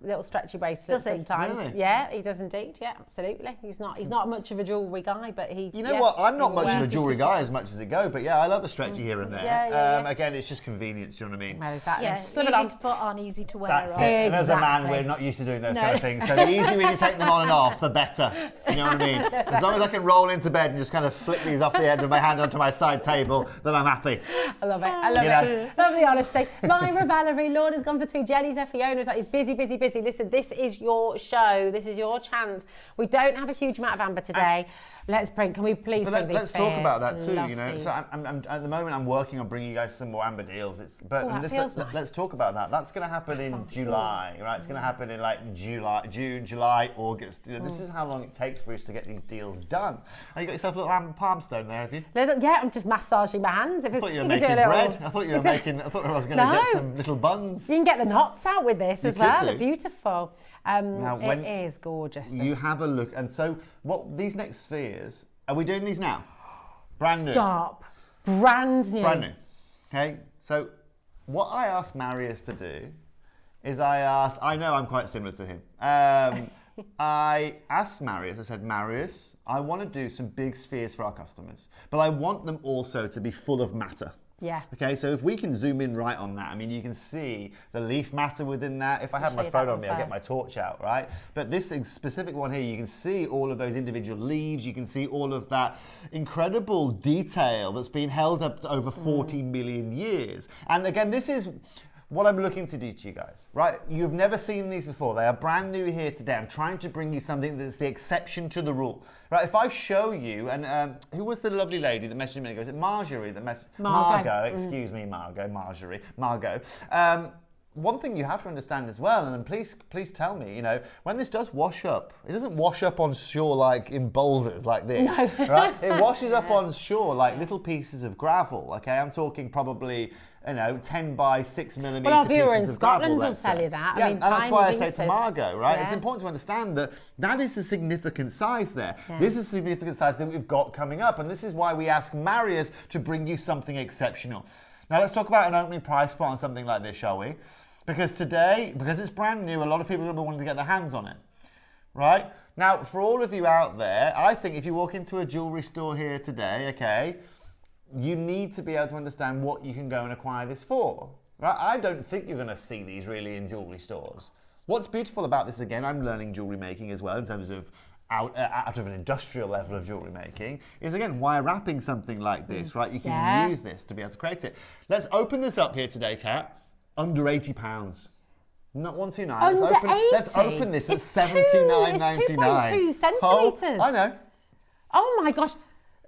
little stretchy bracelets sometimes. Really? Yeah, he does indeed. Yeah, absolutely. He's not much of a jewellery guy, but he. You know what? I'm not much of a jewellery guy as much as it go, but yeah, I love a stretchy here and there. Yeah. Again, it's just convenience. Do you know what I mean? Well, exactly. Yeah, Slip easy it on. to put on, easy to wear. That's on. it. And as a man, Exactly. we're not used to doing those kind of things. So the easier we can take them on and off, the better. You know what I mean? As long as I can roll into bed and just kind of flick these off the end of my hand onto my side table, then I'm happy. I love it. I love it. Love the honesty. Myra, Valerie, Lorna's gone for 2. Jenny's there. Fiona's like, he's busy. Listen, this is your show. This is your chance. We don't have a huge amount of amber today. Can we please bring these? Let's talk about that too. Love you know, these. so I'm at the moment I'm working on bringing you guys some more amber deals. Let's talk about that. That's going to happen in July, right? It's going to happen in like June, July, August. You know, this is how long it takes for us to get these deals done. Oh, you got yourself a little amber palm stone there, have you? Yeah, I'm just massaging my hands. I thought you were making bread. I thought I was going to get some little buns. You can get the knots out with this as well. They're beautiful. It is gorgeous. You have a look, and so these next spheres, are we doing these now? Brand new. Stop. Brand new. Brand new. Okay, so what I asked Marius to do is I know I'm quite similar to him. I asked Marius, I said, Marius, I want to do some big spheres for our customers, but I want them also to be full of matter. Yeah. Okay, so if we can zoom in right on that, I mean, you can see the leaf matter within that. If I had my phone on me, I'll get my torch out, right? But this specific one here, you can see all of those individual leaves. You can see all of that incredible detail that's been held up to over 40 million years. And again, this is what I'm looking to do to you guys, right? You've never seen these before. They are brand new here today. I'm trying to bring you something that's the exception to the rule, right? If I show you, and who was the lovely lady that messaged me and goes, Marjorie that messaged, Margot, excuse me, Margot. one thing you have to understand as well, and please tell me, when this does wash up, it doesn't wash up on shore like in boulders like this, right? It washes up on shore like little pieces of gravel, okay? I'm talking probably, 10 by 6 millimeter well, our viewer pieces in of gravel. Scotland will tell you that. Yeah, I mean, and that's why I tiny say to Margot, right? Yeah. It's important to understand that is a significant size there. Yeah. This is a significant size that we've got coming up, and this is why we ask Marius to bring you something exceptional. Now let's talk about an opening price point on something like this, shall we? Because today, because it's brand new, a lot of people are going to be wanting to get their hands on it, right? Now, for all of you out there, I think if you walk into a jewellery store here today, okay, you need to be able to understand what you can go and acquire this for, right? I don't think you're going to see these really in jewellery stores. What's beautiful about this, again, I'm learning jewellery making as well in terms of out of an industrial level of jewellery making, is again wire wrapping something like this, right? You can use this to be able to create it. Let's open this up here today, Kat. Under £80. Not 129. Let's open this at $79.99. It's 2.2 centimetres. I know. Oh my gosh,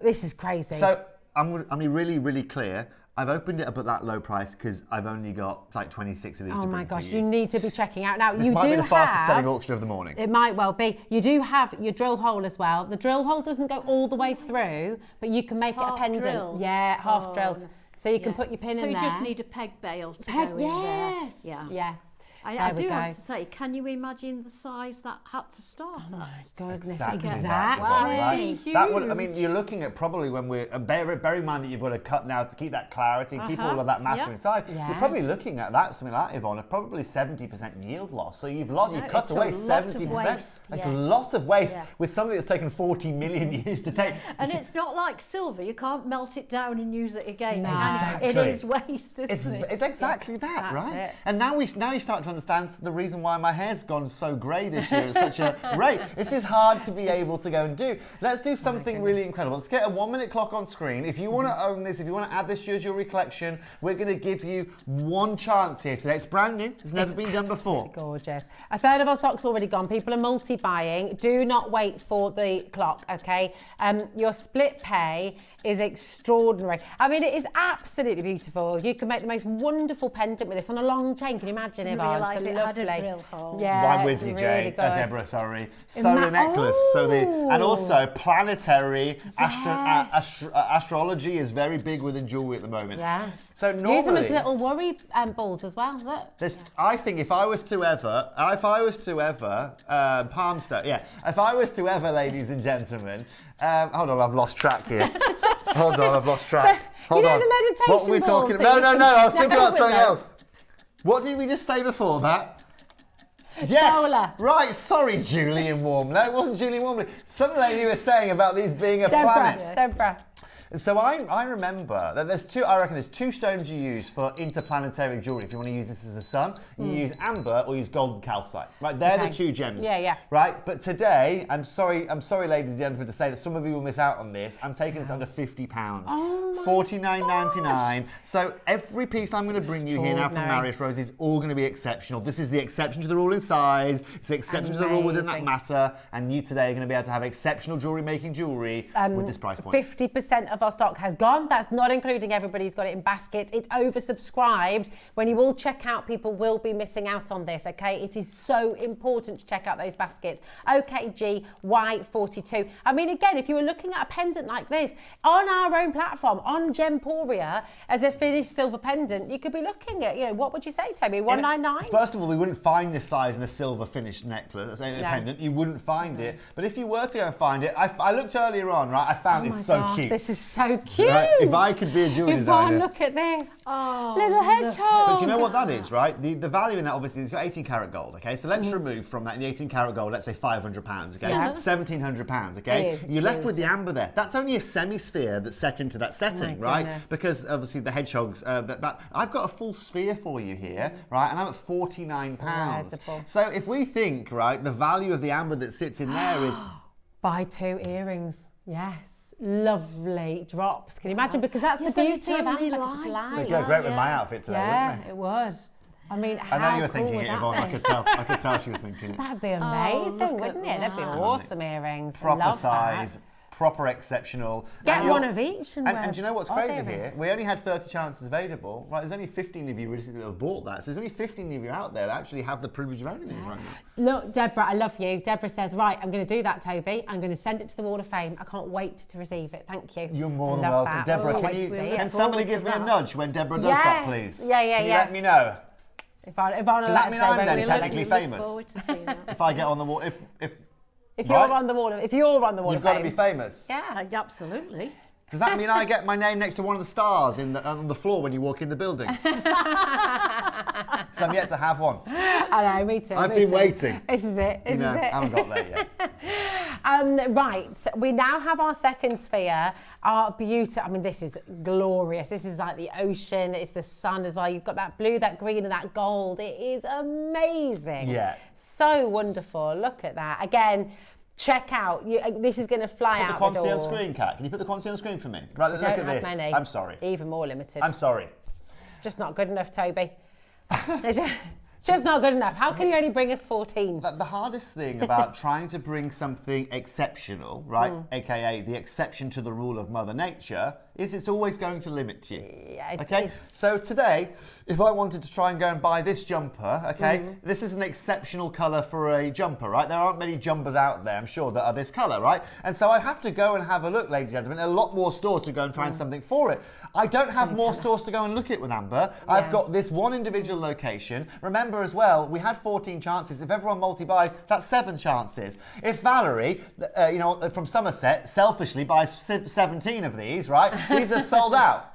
this is crazy. So I'm going to be really, really clear. I've opened it up at that low price because I've only got like 26 of these to bring to you. Oh my gosh, you need to be checking out. Now, this might be the fastest selling auction of the morning. It might well be. You do have your drill hole as well. The drill hole doesn't go all the way through, but you can make it a pendant. Drilled. Yeah, half drilled. So you can put your pin in there. So you just need a peg bail to go in there. Yeah. I do have to say, can you imagine the size that had to start at? Oh my goodness, exactly. Exactly. That would, I mean, you're looking at probably when we're, bear in mind that you've got to cut now to keep that clarity, keep all of that matter inside. Yeah. You're probably looking at that, something like that, Yvonne, of probably 70% yield loss. So you've cut away 70%. Like a lot of waste with something that's taken 40 million years to take. And it's not like silver, you can't melt it down and use it again. No. Exactly. It is waste, isn't it? It's exactly that, right? It. And now you start to understand the reason why my hair's gone so grey this year at such a rate. This is hard to be able to go and do. Let's do something really incredible. Let's get a 1 minute clock on screen. If you want to own this, if you want to add this to your jewellery collection, we're going to give you one chance here today. It's brand new. It's never been done before. Gorgeous. A third of our stock's already gone. People are multi-buying. Do not wait for the clock, okay? Your split pay is extraordinary. I mean, it is absolutely beautiful. You can make the most wonderful pendant with this on a long chain. Can you imagine, Yvonne? Just lovely. Drill hole. Yeah, I'm with you, really Jade. Deborah, sorry. Solar necklace. So and also planetary astrology is very big within jewellery at the moment. Yeah. So normally, use them as little worry balls as well. Look. I think if I was to ever, ladies and gentlemen, hold on, I've lost track here. Hold on, I've lost track. Hold on. The meditation what were we talking about? No, I was thinking about something else. What did we just say before that? Yes. Solar. Right, sorry, Julian Warmler. It wasn't Julian Warmler. Some lady was saying about these being a planet. Deborah. So I remember that there's two stones you use for interplanetary jewellery. If you want to use this as the sun, you use amber or use golden calcite. Right, they're the two gems. Yeah. Right, but today, I'm sorry, ladies and gentlemen, to say that some of you will miss out on this. I'm taking this under £50. $49.99. So every piece I'm going to bring you here now from Marius Rosie is all going to be exceptional. This is the exception to the rule in size. It's the exception to the rule within that matter. And you today are going to be able to have exceptional jewellery making jewellery with this price point. 50% of our stock has gone. That's not including everybody who's got it in baskets. It's oversubscribed. When you all check out, people will be missing out on this, okay? It is so important to check out those baskets. OKG Y42. I mean, again, if you were looking at a pendant like this on our own platform, on Gemporia, as a finished silver pendant, you could be looking at, what would you say, Toby? 199? First of all, we wouldn't find this size in a silver finished necklace, pendant. You wouldn't find it. But if you were to go and find it, I looked earlier on, right? I found it's so cute. This is so cute. Right? If I could be a jewellery designer. Look at this. Oh, little hedgehog. But do you know what that is, right? The value in that, obviously, is 18 karat gold, okay? So let's remove from that, in the 18 karat gold, let's say £500, okay? £1,700, okay? You're left with the amber there. That's only a semi-sphere that's set into that setting, right? Because obviously the hedgehogs, I've got a full sphere for you here, right? And I'm at £49. Incredible. So if we think, right, the value of the amber that sits in there is... Buy 2 earrings, yes. Lovely drops. Can you imagine? Because that's the beauty of amber. It'd go great with my outfit today, wouldn't it? It would. I mean, I know you were thinking it, Yvonne. I could tell she was thinking it. That'd be amazing, wouldn't it? That'd be awesome earrings. Proper size. proper exceptional. Get And one of each. And do you know what's odd crazy earrings. here? We only had 30 chances available. Right, there's only 15 of you really that have bought that. So there's only 15 of you out there that actually have the privilege of owning these right now. Look, Deborah, I love you. Deborah says, right, I'm going to do that, Toby. I'm going to send it to the Wall of Fame. I can't wait to receive it. Thank you. You're more I than love welcome. that. Deborah, Oh, can somebody give me a nudge when Deborah does that, please? Yeah, yeah, Can you yeah. let me know? If I Does that mean I'm then technically Look famous? forward to seeing that. If I get on the wall, if you're right? on the Wall of, if you're on the Wall You've of got Fame. to be famous. Yeah. Absolutely. Does that mean I get my name next to one of the stars on the floor when you walk in the building? So I'm yet to have one. I know, me too. I've me been too. waiting. This is it. This is it. I haven't got there yet. Right, we now have our second sphere, our beauty. I mean, this is glorious. This is like the ocean, it's the sun as well. You've got that blue, that green, and that gold. It is amazing. Yeah. So wonderful. Look at that. Again, check out. This is going to fly out the door. Put the quantity on screen, Kat. Can you put the quantity on screen for me? Right, look at this. Many. I'm sorry. Even more limited. I'm sorry. It's just not good enough, Toby. It's just not good enough. How can you only bring us 14? The hardest thing about trying to bring something exceptional, right, aka the exception to the rule of Mother Nature, is it's always going to limit you. Yeah, okay? So today, if I wanted to try and go and buy this jumper, okay, this is an exceptional colour for a jumper, right? There aren't many jumpers out there, I'm sure, that are this colour, right? And so I'd have to go and have a look, ladies and gentlemen, a lot more stores to go and find something for it. I don't have more stores to go and look at with Amber. I've got this one individual location. Remember as well, we had 14 chances. If everyone multi-buys, that's 7 chances. If Valerie, from Somerset, selfishly buys 17 of these, right, these are sold out.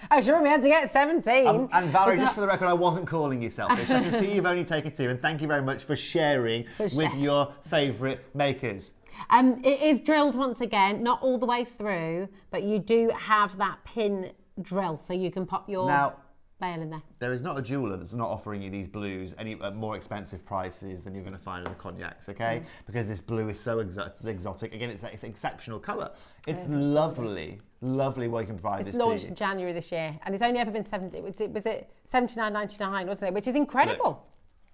Oh, sure, we had to get 17. And Valerie, just for the record, I wasn't calling you selfish. I can see you've only taken 2, and thank you very much for sharing with your favourite makers. It is drilled once again, not all the way through, but you do have that pin drill, so you can pop your bail in there. There is not a jeweller that's not offering you these blues at more expensive prices than you're going to find in the cognacs, okay? Because this blue is so exotic. Again, it's exceptional colour. It's lovely, lovely what you can provide this to you. It's launched in January this year, and it's only ever been $79.99, wasn't it? Which is incredible.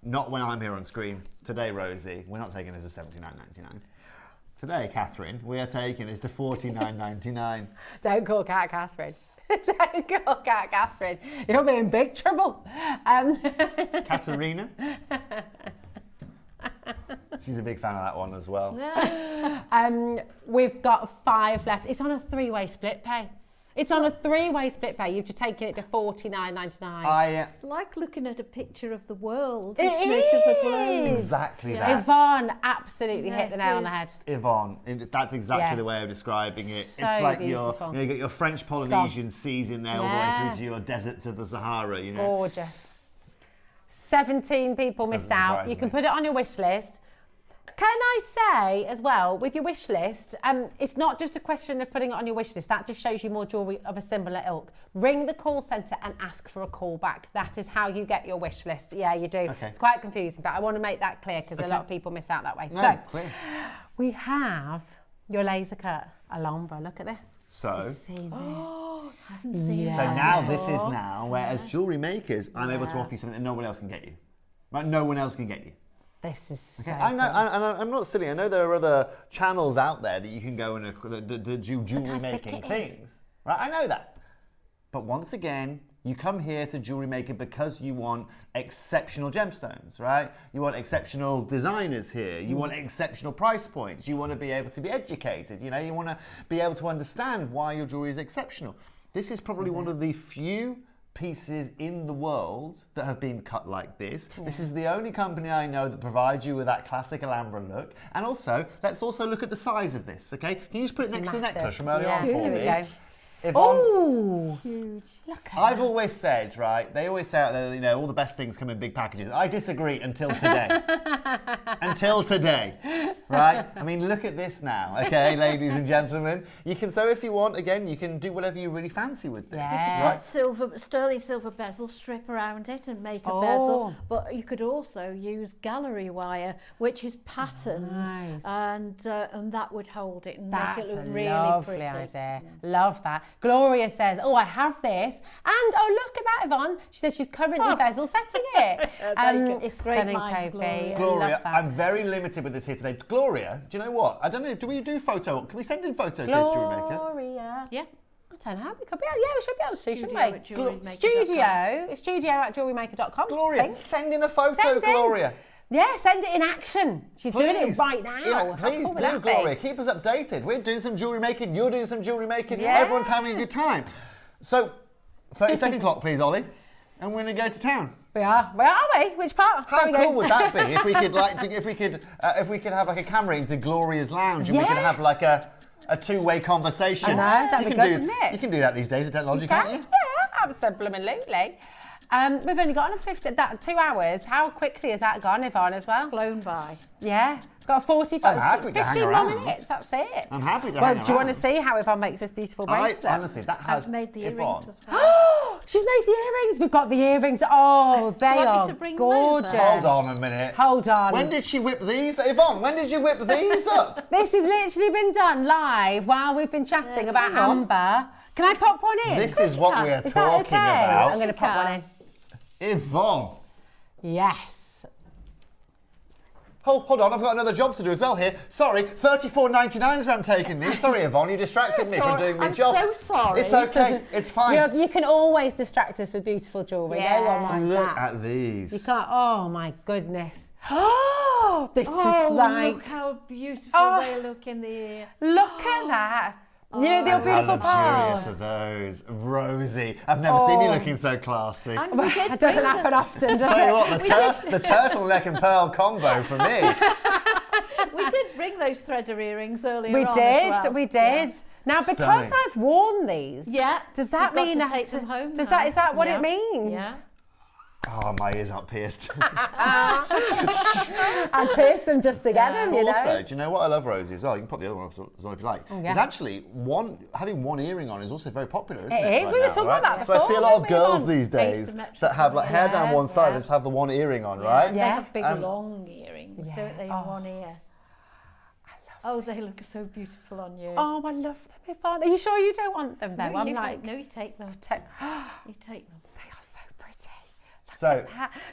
Look, not when I'm here on screen. Today, Rosie, we're not taking this as $79.99. Today, Catherine, we are taking this to $49.99. Don't call Cat Catherine. Don't call Cat Catherine. You'll be in big trouble. Katerina? She's a big fan of that one as well. We've got 5 left. It's on a 3-way split pay. It's on a 3-way split pay. You've just taken it to $49.99. It's like looking at a picture of the world. It is. Exactly that. Yvonne absolutely hit the nail on the head. Yvonne, that's exactly the way of describing it. So it's like beautiful. you got your French Polynesian seas in there all the way through to your deserts of the Sahara, you know. Gorgeous. 17 people missed out. You can put it on your wish list. Can I say as well, with your wish list, it's not just a question of putting it on your wish list. That just shows you more jewellery of a similar ilk. Ring the call centre and ask for a call back. That is how you get your wish list. Yeah, you do. Okay. It's quite confusing, but I want to make that clear because a lot of people miss out that way. No, so, clear. we have your laser cut Alhambra. Look at this. So, I haven't seen so that now before. this is now where as jewellery makers, I'm able to offer you something that no one else can get you. Right? No one else can get you. This is so I know, cool. and I'm not silly. I know there are other channels out there that you can go and do jewellery making things. Right? I know that. But once again, you come here to Jewellery Maker because you want exceptional gemstones, right? You want exceptional designers here. You want exceptional price points. You want to be able to be educated. You know, you want to be able to understand why your jewellery is exceptional. This is probably one of the few pieces in the world that have been cut like this. Yeah. This is the only company I know that provides you with that classic Alhambra look. And also, let's also look at the size of this, okay? Can you just put it next to the necklace from earlier on for me? Oh, huge. Look at I've always said, right, they always say out there, you know, all the best things come in big packages. I disagree until today. Until today, right? I mean, look at this now, okay, ladies and gentlemen. You can, so if you want, again, you can do whatever you really fancy with this, right? Sterling silver bezel strip around it and make a bezel. But you could also use gallery wire, which is patterned, and that would hold it and make it look really pretty. Idea. Love that. Gloria says, oh, I have this. And, oh, look at that, Yvonne. She says she's currently bezel setting it. It's stunning, Toby. Gloria, I'm very limited with this here today. Gloria, do you know what? I don't know, do we do photo? Can we send in photos, says Jewellery Maker? Gloria. Yeah. I don't know. We could be able, we should be able to, shouldn't we? Studio at JewelleryMaker.com. Gloria, send in a photo, Gloria. Yeah, send it in action. She's doing it right now. Yeah, please do, Gloria. Keep us updated. We're doing some jewellery making. You're doing some jewellery making. Yeah. Everyone's having a good time. So, 30-second clock, please, Ollie. And we're going to go to town. We are. Where are we? Which part? How cool would that be if we could if we could have like a camera into Gloria's lounge and we could have like a two-way conversation. I know, that'd be good, wouldn't it? You can do that these days with technology, can't you? Yeah, absolutely. We've only got 2 hours. How quickly has that gone, Yvonne, as well? Flown by. Yeah. Got 15 more minutes, that's it. I'm happy to hang around. Do you want to see how Yvonne makes this beautiful bracelet? Honestly, that has... I've made the earrings as well. She's made the earrings. We've got the earrings. Oh, they are gorgeous. Hold on a minute. Hold on. When did she whip these? Yvonne, when did you whip these up? This has literally been done live while we've been chatting about amber. Can I pop one in? This is what we're talking about. I'm going to pop one in. Yvonne. Yes. Hold on, I've got another job to do as well here. Sorry, $34.99 is where I'm taking these. Sorry, Yvonne, you distracted me from doing my job. I'm so sorry. It's okay, it's fine. You can always distract us with beautiful jewellery. Yeah. No one minds Look that. at these. You can't, oh my goodness. Oh, this is like... look how beautiful they look in the ear. Look at that. You know, the beautiful How luxurious are those? Rosie, I've never seen you looking so classy. It doesn't happen often, does it? Tell you what, the turtleneck and pearl combo for me. We did bring those threader earrings earlier we on did, as well. we did. Yeah. Now, because I've worn these, does that mean I take them home? Is that what it means? Yeah. Oh, my ears aren't pierced. I pierced them just to get them, you know. Also, do you know what I love, Rosie, as well? You can pop the other one off as well if you like. Is actually, having one earring on is also very popular, isn't it? It is. We were talking about that before. So I see a lot of girls these days that have like hair down one side and just have the one earring on, right? They have big long earrings, don't they, in one ear? Oh, they look so beautiful on you. Oh, I love them, Yvonne. Are you sure you don't want them, though? No, you take them. You take them. They are so pretty.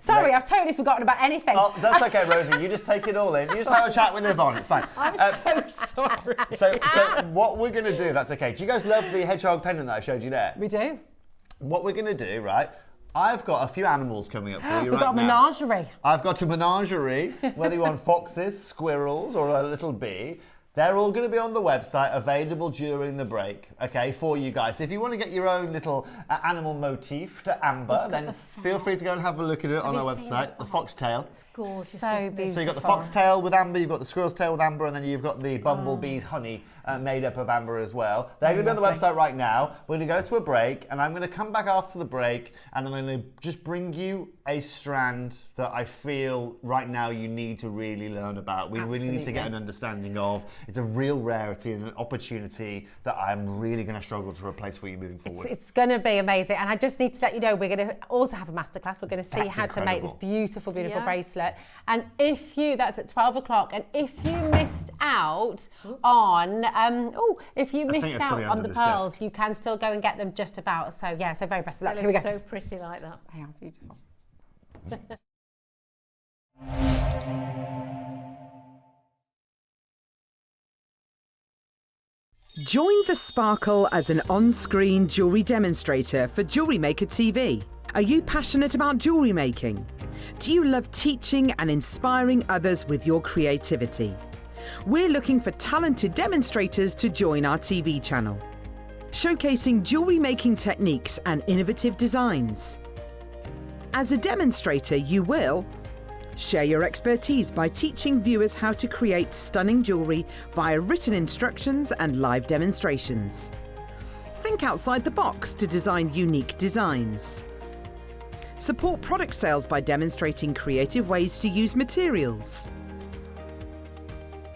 Sorry, I've totally forgotten about anything. Oh, that's okay, Rosie. You just take it all in. You just have a chat with Yvonne. It's fine. I'm so sorry. So what we're going to do, if that's okay. Do you guys love the hedgehog pendant that I showed you there? We do. What we're going to do, right? I've got a few animals coming up for you right now. We've got a menagerie. I've got a menagerie, whether you want foxes, squirrels, or a little bee. They're all going to be on the website, available during the break, okay, for you guys. So if you want to get your own little animal motif to amber, then feel free to go and have a look at it on our website. The foxtail. It's gorgeous. So beautiful. So you've got the foxtail with amber, you've got the squirrel's tail with amber, and then you've got the bumblebee's honey made up of amber as well. They're going to be on the website right now. We're going to go to a break, and I'm going to come back after the break, and I'm going to just bring you a strand that I feel right now you need to really learn about. We really need to get an understanding of. It's a real rarity and an opportunity that I'm really going to struggle to replace for you moving forward. It's going to be amazing. And I just need to let you know, we're going to also have a masterclass. We're going to see how to make this beautiful, beautiful bracelet. And that's at 12 o'clock. And if you missed out on, the pearls, you can still go and get them just about. So yeah, so very best of luck. They look so pretty like that. They are beautiful. Join the sparkle as an on-screen jewellery demonstrator for Jewellery Maker TV. Are you passionate about jewellery making? Do you love teaching and inspiring others with your creativity? We're looking for talented demonstrators to join our TV channel, showcasing jewellery making techniques and innovative designs. As a demonstrator, you will share your expertise by teaching viewers how to create stunning jewellery via written instructions and live demonstrations. Think outside the box to design unique designs. Support product sales by demonstrating creative ways to use materials.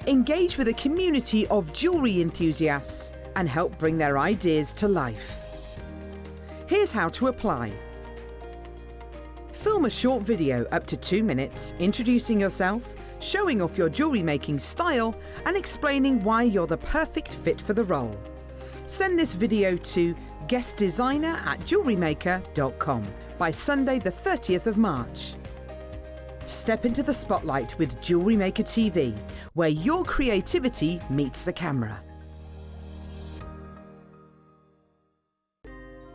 Engage with a community of jewellery enthusiasts and help bring their ideas to life. Here's how to apply. Film a short video up to 2 minutes, introducing yourself, showing off your jewellery making style, and explaining why you're the perfect fit for the role. send this video to guestdesigner@jewellerymaker.com by Sunday the 30th of March. Step into the spotlight with Jewellery Maker TV, where your creativity meets the camera.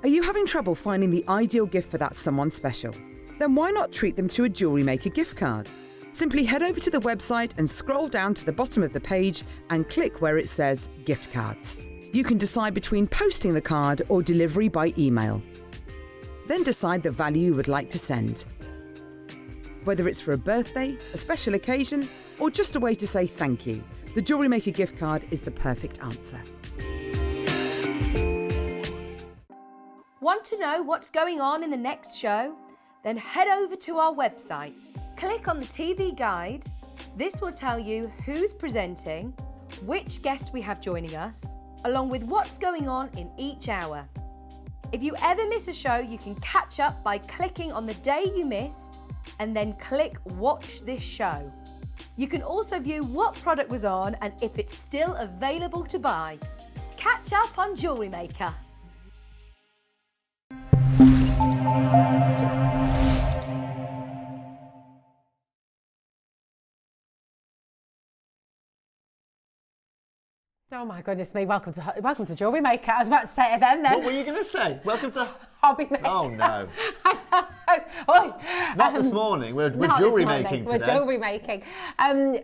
Are you having trouble finding the ideal gift for that someone special? Then why not treat them to a Jewellery Maker gift card? Simply head over to the website and scroll down to the bottom of the page and click where it says gift cards. You can decide between posting the card or delivery by email. Then decide the value you would like to send. Whether it's for a birthday, a special occasion, or just a way to say thank you, the Jewellery Maker gift card is the perfect answer. Want to know what's going on in the next show? Then head over to our website. Click on the TV guide. This will tell you who's presenting, which guest we have joining us, along with what's going on in each hour. If you ever miss a show, you can catch up by clicking on the day you missed and then click Watch This Show. You can also view what product was on and if it's still available to buy. Catch up on Jewellery Maker. Oh my goodness me! Welcome to Jewellery Maker. I was about to say it then. What were you going to say? Welcome to Hobby Maker. Oh no! Oi. Not this morning. We're jewellery making today. We're jewellery making.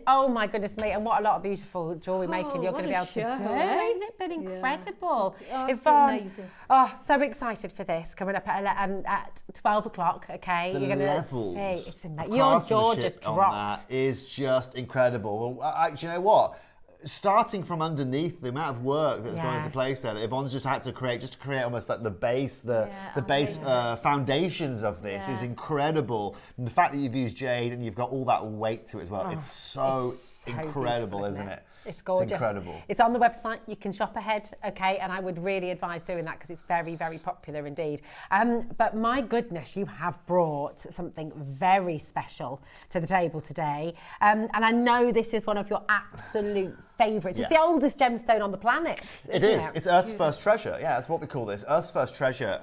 Oh my goodness me! And what a lot of beautiful jewellery making you're going to be able to do, isn't it? But incredible. Oh, it's Yvonne, amazing. oh, so excited for this coming up at 12 o'clock. Okay, The you're going to levels see. It's amazing. of Your jaw just craftsmanship on dropped. that is just incredible. Well, do you know what? Starting from underneath, the amount of work that's gone into place there that Yvonne's just had to create, almost like the base, the base foundations of this is incredible. And the fact that you've used Jade and you've got all that weight to it as well, it's so incredible, isn't it? It's gorgeous. It's incredible. It's on the website. You can shop ahead, okay? And I would really advise doing that because it's very, very popular indeed. But my goodness, you have brought something very special to the table today. And I know this is one of your absolute favourites. It's the oldest gemstone on the planet. It is. It's Earth's first treasure. Yeah, that's what we call this, Earth's first treasure.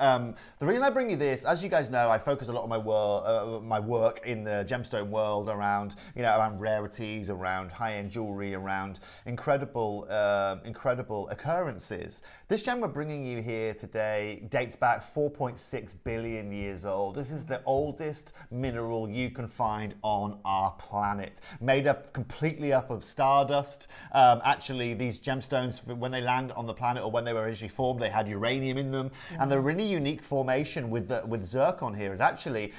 The reason I bring you this, as you guys know, I focus a lot on my work in the gemstone world around, around rarities, around high-end jewellery, around incredible occurrences. This gem we're bringing you here today dates back 4.6 billion years old. This is the oldest mineral you can find on our planet, made up completely up of stardust. Actually, these gemstones, when they land on the planet or when they were originally formed, they had uranium in them. And the really unique formation with zircon here is actually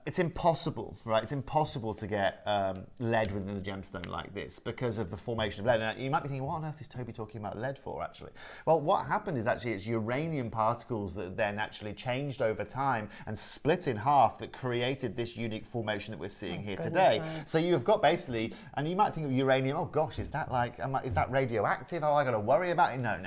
it's impossible, right? It's impossible to get lead within a gemstone like this because of the formation of lead. Now, you might be thinking, what on earth is Toby talking about lead for, actually? Well, what happened is actually it's uranium particles that then actually changed over time and split in half that created this unique formation that we're seeing here today. So you have got basically, and you might think of uranium, oh gosh, is that radioactive? Oh, I got to worry about it? No.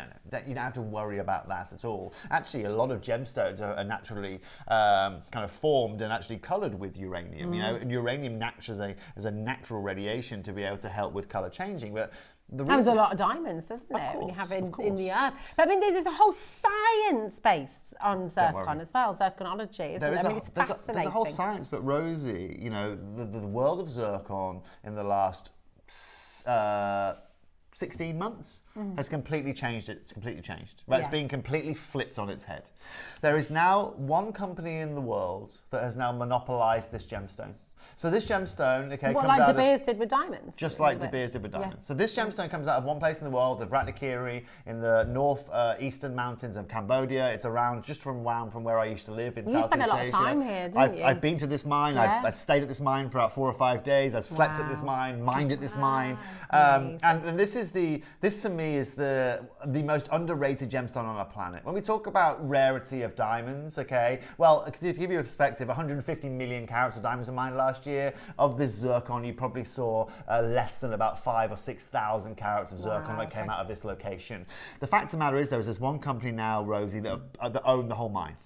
You don't have to worry about that at all. Actually, a lot of gemstones are naturally kind of formed and actually coloured with uranium. And uranium acts as a natural radiation to be able to help with colour changing. But there's a lot of diamonds, doesn't it? When you have it in the earth. But I mean, there's a whole science based on zircon as well, zirconology. It's fascinating. There's a whole science, but Rosie, the world of zircon in the last 16 months has completely changed. It's completely changed. Right? It's been completely flipped on its head. There is now one company in the world that has now monopolized this gemstone. So this gemstone, comes like out De Beers did with diamonds. Just like De Beers did with diamonds. So this gemstone comes out of one place in the world, the Ratnakiri, in the northeastern mountains of Cambodia. It's around just from where I used to live in Southeast Asia. You spent a lot of time here, didn't you? I've been to this mine. I stayed at this mine for about 4 or 5 days. I've slept at this mine, mined at this mine, and this to me is the most underrated gemstone on our planet. When we talk about rarity of diamonds, well, to give you a perspective, 150 million carats of diamonds were mined last year. Of this zircon, you probably saw less than about 5,000 or 6,000 carats of zircon that came out of this location. The fact of the matter is, there is this one company now, Rosie, that own the whole mine.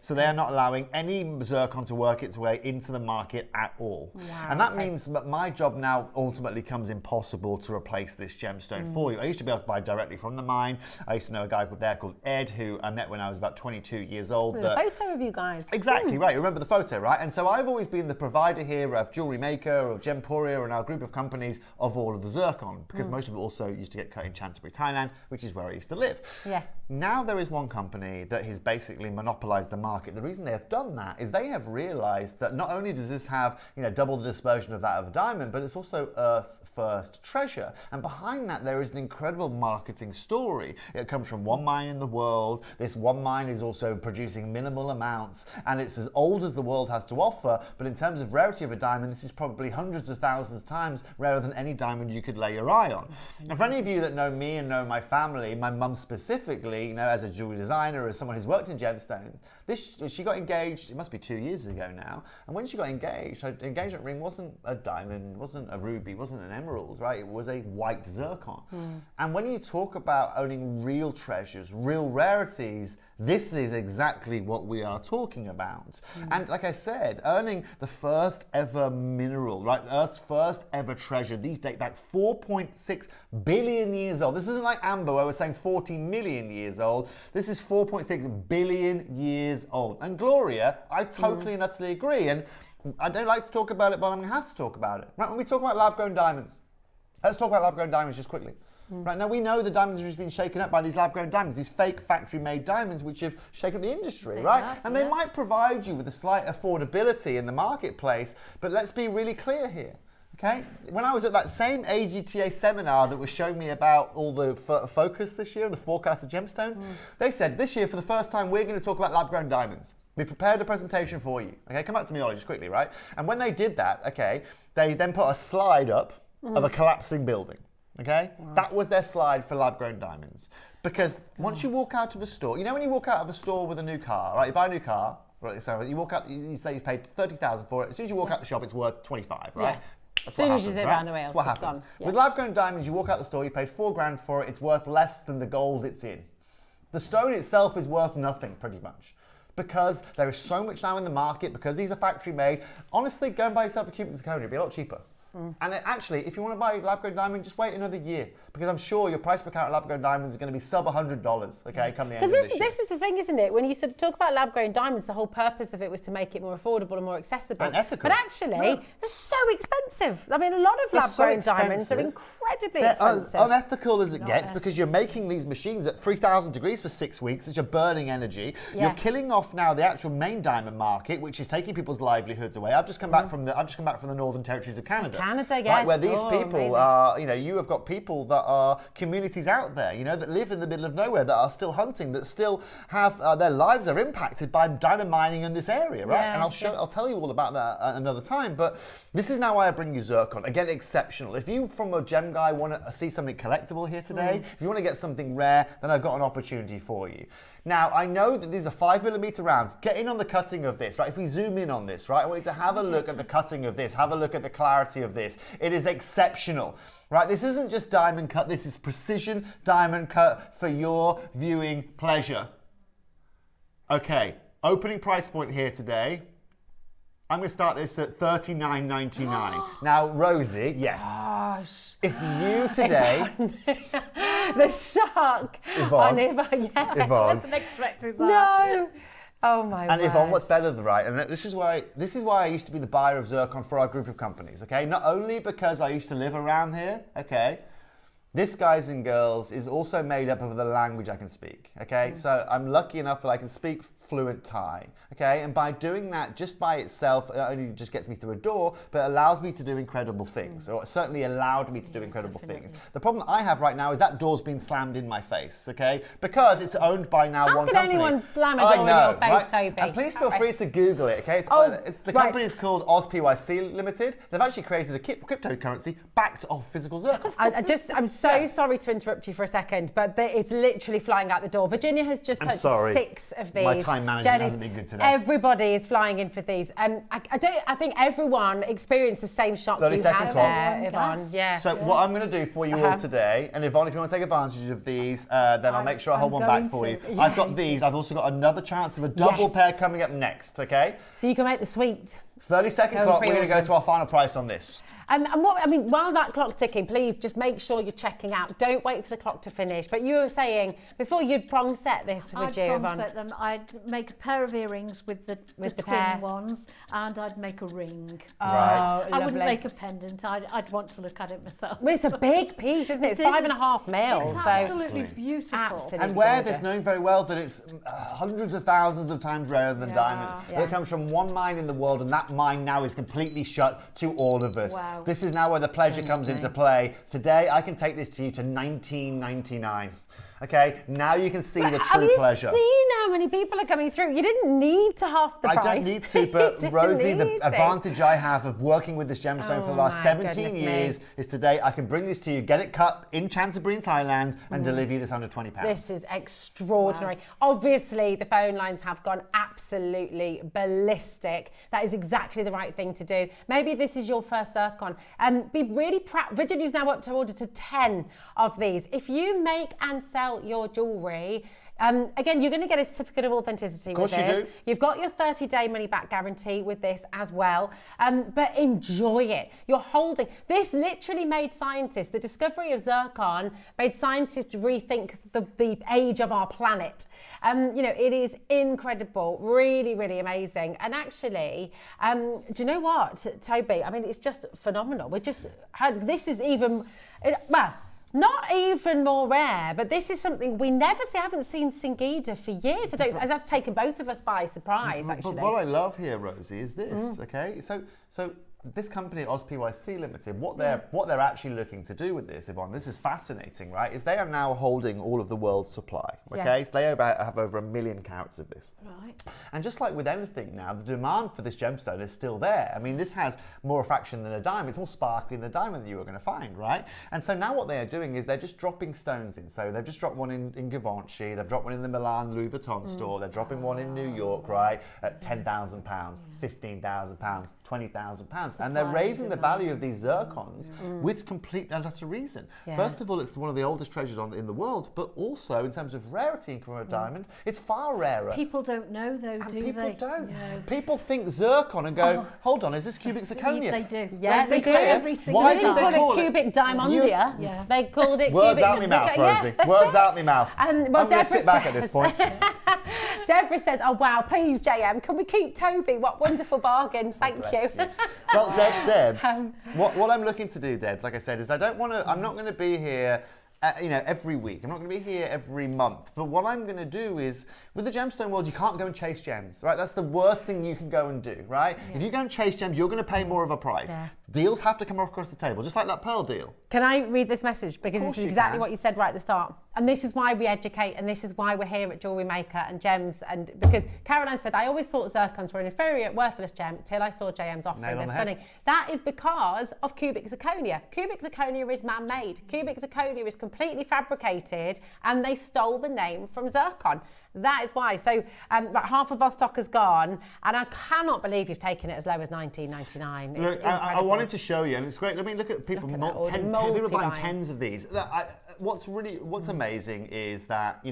So they are not allowing any zircon to work its way into the market at all. And that means that my job now ultimately becomes impossible to replace this gemstone for you. I used to be I buy directly from the mine. I used to know a guy called Ed, who I met when I was about 22 years old. The photo of you guys. Exactly, right. You remember the photo, right? And so I've always been the provider here of Jewellery Maker, of Gemporia, and our group of companies of all of the zircon, because most of it also used to get cut in Chancery, Thailand, which is where I used to live. Yeah. Now there is one company that has basically monopolized the market. The reason they have done that is they have realized that not only does this have, double the dispersion of that of a diamond, but it's also Earth's first treasure. And behind that, there is an incredible marketing story. It comes from one mine in the world. This one mine is also producing minimal amounts, and it's as old as the world has to offer, but in terms of rarity of a diamond, this is probably hundreds of thousands of times rarer than any diamond you could lay your eye on. And for any of you that know me and know my family, my mum specifically, as a jewelry designer, as someone who's worked in gemstones, she got engaged, it must be 2 years ago now, and when she got engaged, her engagement ring wasn't a diamond, wasn't a ruby, wasn't an emerald, right? It was a white zircon. And when you talk about owning real treasures, real rarities, this is exactly what we are talking about. And like I said, earning the first ever mineral, right? Earth's first ever treasure. These date back 4.6 billion years old. This isn't like amber where we're saying 40 million years old. This is 4.6 billion years old. And Gloria, I totally and utterly agree. And I don't like to talk about it, but I'm going to have to talk about it. Right? When we talk about lab-grown diamonds, let's talk about lab-grown diamonds just quickly. Right now, we know the diamonds have just been shaken up by these lab-grown diamonds, these fake factory-made diamonds, which have shaken up the industry, right? And they might provide you with a slight affordability in the marketplace, but let's be really clear here. Okay, when I was at that same AGTA seminar that was showing me about all the focus this year, the forecast of gemstones, they said this year for the first time we're going to talk about lab-grown diamonds. We prepared a presentation for you. Okay, come back to me, Ollie, just quickly, right? And when they did that, okay, they then put a slide up of a collapsing building. Okay, that was their slide for lab-grown diamonds. Because once you walk out of a store, when you walk out of a store with a new car, right? You buy a new car, right? So you walk out, you say you paid 30,000 for it. As soon as you walk out the shop, it's worth 25, right? As soon as you zip around the wheel, that's what happens. With lab-grown diamonds, you walk out the store, you paid $4,000 for it. It's worth less than the gold it's in. The stone itself is worth nothing, pretty much. Because there is so much now in the market, because these are factory made. Honestly, go and buy yourself a cubic zirconia, it'd be a lot cheaper. And actually, if you want to buy a lab-grown diamond, just wait another year, because I'm sure your price per carat lab-grown diamonds are going to be sub $100, okay, come the end of this year. This is the thing, isn't it? When you sort of talk about lab-grown diamonds, the whole purpose of it was to make it more affordable and more accessible. And ethical. But actually, they're so expensive. I mean, a lot of lab-grown diamonds are incredibly expensive. They're unethical as it gets, because you're making these machines at 3,000 degrees for 6 weeks, which are burning energy. You're killing off now the actual main diamond market, which is taking people's livelihoods away. I've just come back from the Northern Territories of Canada. Yes. Right, where these people are, you have got people that are communities out there, that live in the middle of nowhere, that are still hunting, that still have their lives are impacted by diamond mining in this area, right? And I'll tell you all about that another time. But this is now why I bring you zircon. Again, exceptional. If you, from a gem guy, want to see something collectible here today, if you want to get something rare, then I've got an opportunity for you. Now, I know that these are 5mm rounds. Get in on the cutting of this, right? If we zoom in on this, right, I want you to have a look at the cutting of this, have a look at the clarity of this. It is exceptional, right? This isn't just diamond cut, this is precision diamond cut for your viewing pleasure. Okay, opening price point here today. I'm going to start this at $39.99. Now, Rosie, yes. Gosh. If you today... the shock. Yvonne. Yvonne. I wasn't expecting that. No. Oh my And word. Yvonne, what's better than right? And this is why I used to be the buyer of zircon for our group of companies, okay? Not only because I used to live around here, okay? This, guys and girls, is also made up of the language I can speak, okay? So I'm lucky enough that I can speak fluent Thai, okay? And by doing that, just by itself, it not only just gets me through a door, but it allows me to do incredible things, or it certainly allowed me to do incredible things. The problem I have right now is that door's been slammed in my face, okay? Because it's owned by now one company. How can anyone slam a door in your face, Toby? And please feel free to Google it, okay? The company is called OzPYC Limited. They've actually created a cryptocurrency backed off physical zircon. I'm so sorry to interrupt you for a second, but it's literally flying out the door. Virginia has just purchased 6 of these. My time management hasn't been good today. Everybody is flying in for these. I think everyone experienced the same shock you had there, Yvonne. Yeah. So what I'm going to do for you all today, and Yvonne, if you want to take advantage of these, then I'll make sure I hold one back for you. I've got these. I've also got another chance of a double pair coming up next, okay? So you can make the sweet. 30-second clock, we're going to go to our final price on this. And while that clock's ticking, please just make sure you're checking out. Don't wait for the clock to finish. But you were saying, before you'd prong set this, would you, Yvonne? I'd prong set them. I'd make a pair of earrings with the twin ones, and I'd make a ring. Oh, right. I wouldn't make a pendant. I'd want to look at it myself. Well, it's a big piece, isn't it? It's 5.5 mils. It's absolutely beautiful. Absolutely and where there's known very well that it's hundreds of thousands of times rarer than diamonds. But it comes from one mine in the world, and that mine now is completely shut to all of us. Wow. This is now where the pleasure comes into play. Today, I can take this to you to $19.99. Okay, now you can see the true pleasure. Have you seen how many people are coming through? You didn't need to half the price. I don't need to, but Rosie, the advantage I have of working with this gemstone for the last 17 years is today I can bring this to you, get it cut in Chanterbury in Thailand, and deliver you this under £20. This is extraordinary. Wow. Obviously, the phone lines have gone absolutely ballistic. That is exactly the right thing to do. Maybe this is your first zircon. Be really proud. Virgin is now up to order to 10 of these. If you make and sell your jewellery, again, you're going to get a certificate of authenticity with this. Of course you do. You've got your 30-day money-back guarantee with this as well. But enjoy it. You're holding... This literally made scientists, the discovery of zircon made scientists rethink the age of our planet. You know, it is incredible, really, really amazing. And actually, do you know what, Toby? I mean, it's just phenomenal. We just had... This is even... well, not even more rare, but this is something we never see. I haven't seen Singida for years. That's taken both of us by surprise, actually. But what I love here, Rosie, is this, okay? So this company, OzPYC Limited, what they're actually looking to do with this, Yvonne, this is fascinating, right, is they are now holding all of the world's supply, okay? Yeah. So they have over 1 million carats of this. Right. And just like with anything now, the demand for this gemstone is still there. I mean, this has more refraction than a diamond. It's more sparkly than the diamond that you were going to find, right? And so now what they are doing is they're just dropping stones in. So they've just dropped one in Givenchy, they've dropped one in the Milan Louis Vuitton store, they're dropping one in New York, right, at £10,000, £15,000, £20,000. And they're raising the value of these zircons with complete and utter reason. Yeah. First of all, it's one of the oldest treasures in the world, but also in terms of rarity in a diamond, it's far rarer. People don't know though, do they? People don't. Yeah. People think zircon and go, hold on, is this cubic zirconia? They do. Yeah, they do. Every single Why didn't did they call it cubic diamondia? Yeah. They called it Words cubic out my mouth, Rosie. Yeah, words out my mouth. And I'm going to sit back at this point. Deborah says, oh wow, please JM, can we keep Toby? What wonderful bargains, thank you. Well, Debs, what I'm looking to do, Debs, like I said, is I'm not going to be here every week. I'm not going to be here every month. But what I'm going to do is, with the gemstone world, you can't go and chase gems, right? That's the worst thing you can go and do, right? Yeah. If you go and chase gems, you're going to pay more of a price. Yeah. Deals have to come across the table, just like that pearl deal. Can I read this message? Because this is exactly what you said right at the start. And this is why we educate, and this is why we're here at Jewellery Maker and Gems. And because Caroline said, I always thought zircons were an inferior, worthless gem till I saw JM's offering. They're stunning. That is because of cubic zirconia. Cubic zirconia is man-made. Cubic zirconia is completely fabricated, and they stole the name from zircon. That is why. So about half of our stock has gone, and I cannot believe you've taken it as low as $19.99. Look, I wanted to show you, and it's great. I mean, look at people. People buying tens of these. Look, what's amazing is that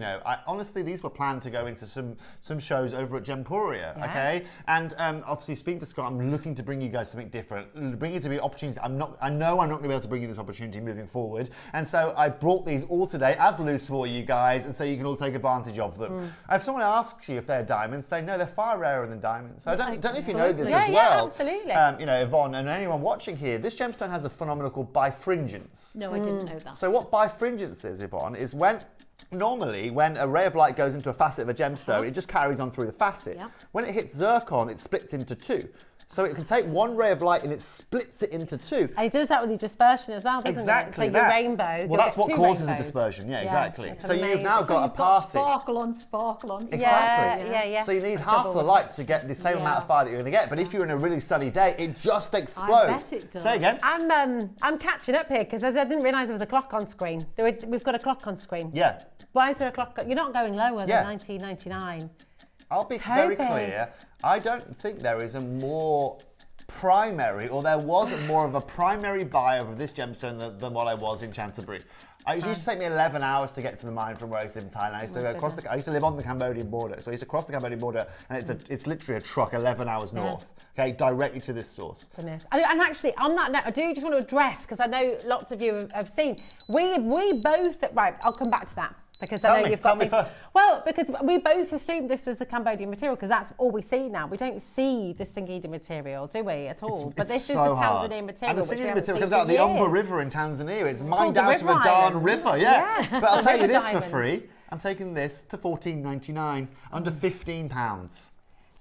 honestly these were planned to go into some shows over at Gemporia, okay? And obviously, speaking to Scott, I'm looking to bring you guys something different, bring it to be opportunities. I know I'm not going to be able to bring you this opportunity moving forward, and so I brought these all today as loose for you guys, and so you can all take advantage of them. If someone asks you if they're diamonds, say no, they're far rarer than diamonds. So I don't know if you know this as well. Yeah, absolutely. Yvonne and anyone watching here, this gemstone has a phenomenon called bifringence. No, I didn't know that. So what bifringence is, Yvonne, is when a ray of light goes into a facet of a gemstone, it just carries on through the facet. Yeah. When it hits zircon, it splits into two. So it can take one ray of light and it splits it into two. And it does that with your dispersion as well, doesn't it? So your rainbow. Well, that's what causes the dispersion. Yeah, exactly. So you've now got a party. Sparkle on sparkle on. Exactly. Yeah. So you need half the light to get the same amount of fire that you're going to get. But if you're in a really sunny day, it just explodes. I bet it does. Say again. I'm catching up here because I didn't realise there was a clock on screen. We've got a clock on screen. Yeah. Why is there a clock? You're not going lower than $19.99. I'll be very clear. I don't think there is a more primary, or there wasn't more of a primary buyer of this gemstone than what I was in Chanterbury. It used to take me 11 hours to get to the mine from where I used to live in Thailand. I used to live on the Cambodian border, so I used to cross the Cambodian border, and it's literally a truck 11 hours north. okay, directly to this source. Goodness. And actually, on that note, I do just want to address, because I know lots of you have seen, we both, right, I'll come back to that. Because I know you've got tell me first. Well, because we both assumed this was the Cambodian material, because that's all we see now. We don't see the Singida material, do we, at all? But this is the Tanzanian material. And the Singida material comes out out of the Umba River in Tanzania. It's mined out of a darn river, yeah. But I'll tell you this for free. I'm taking this to $14.99, under £15.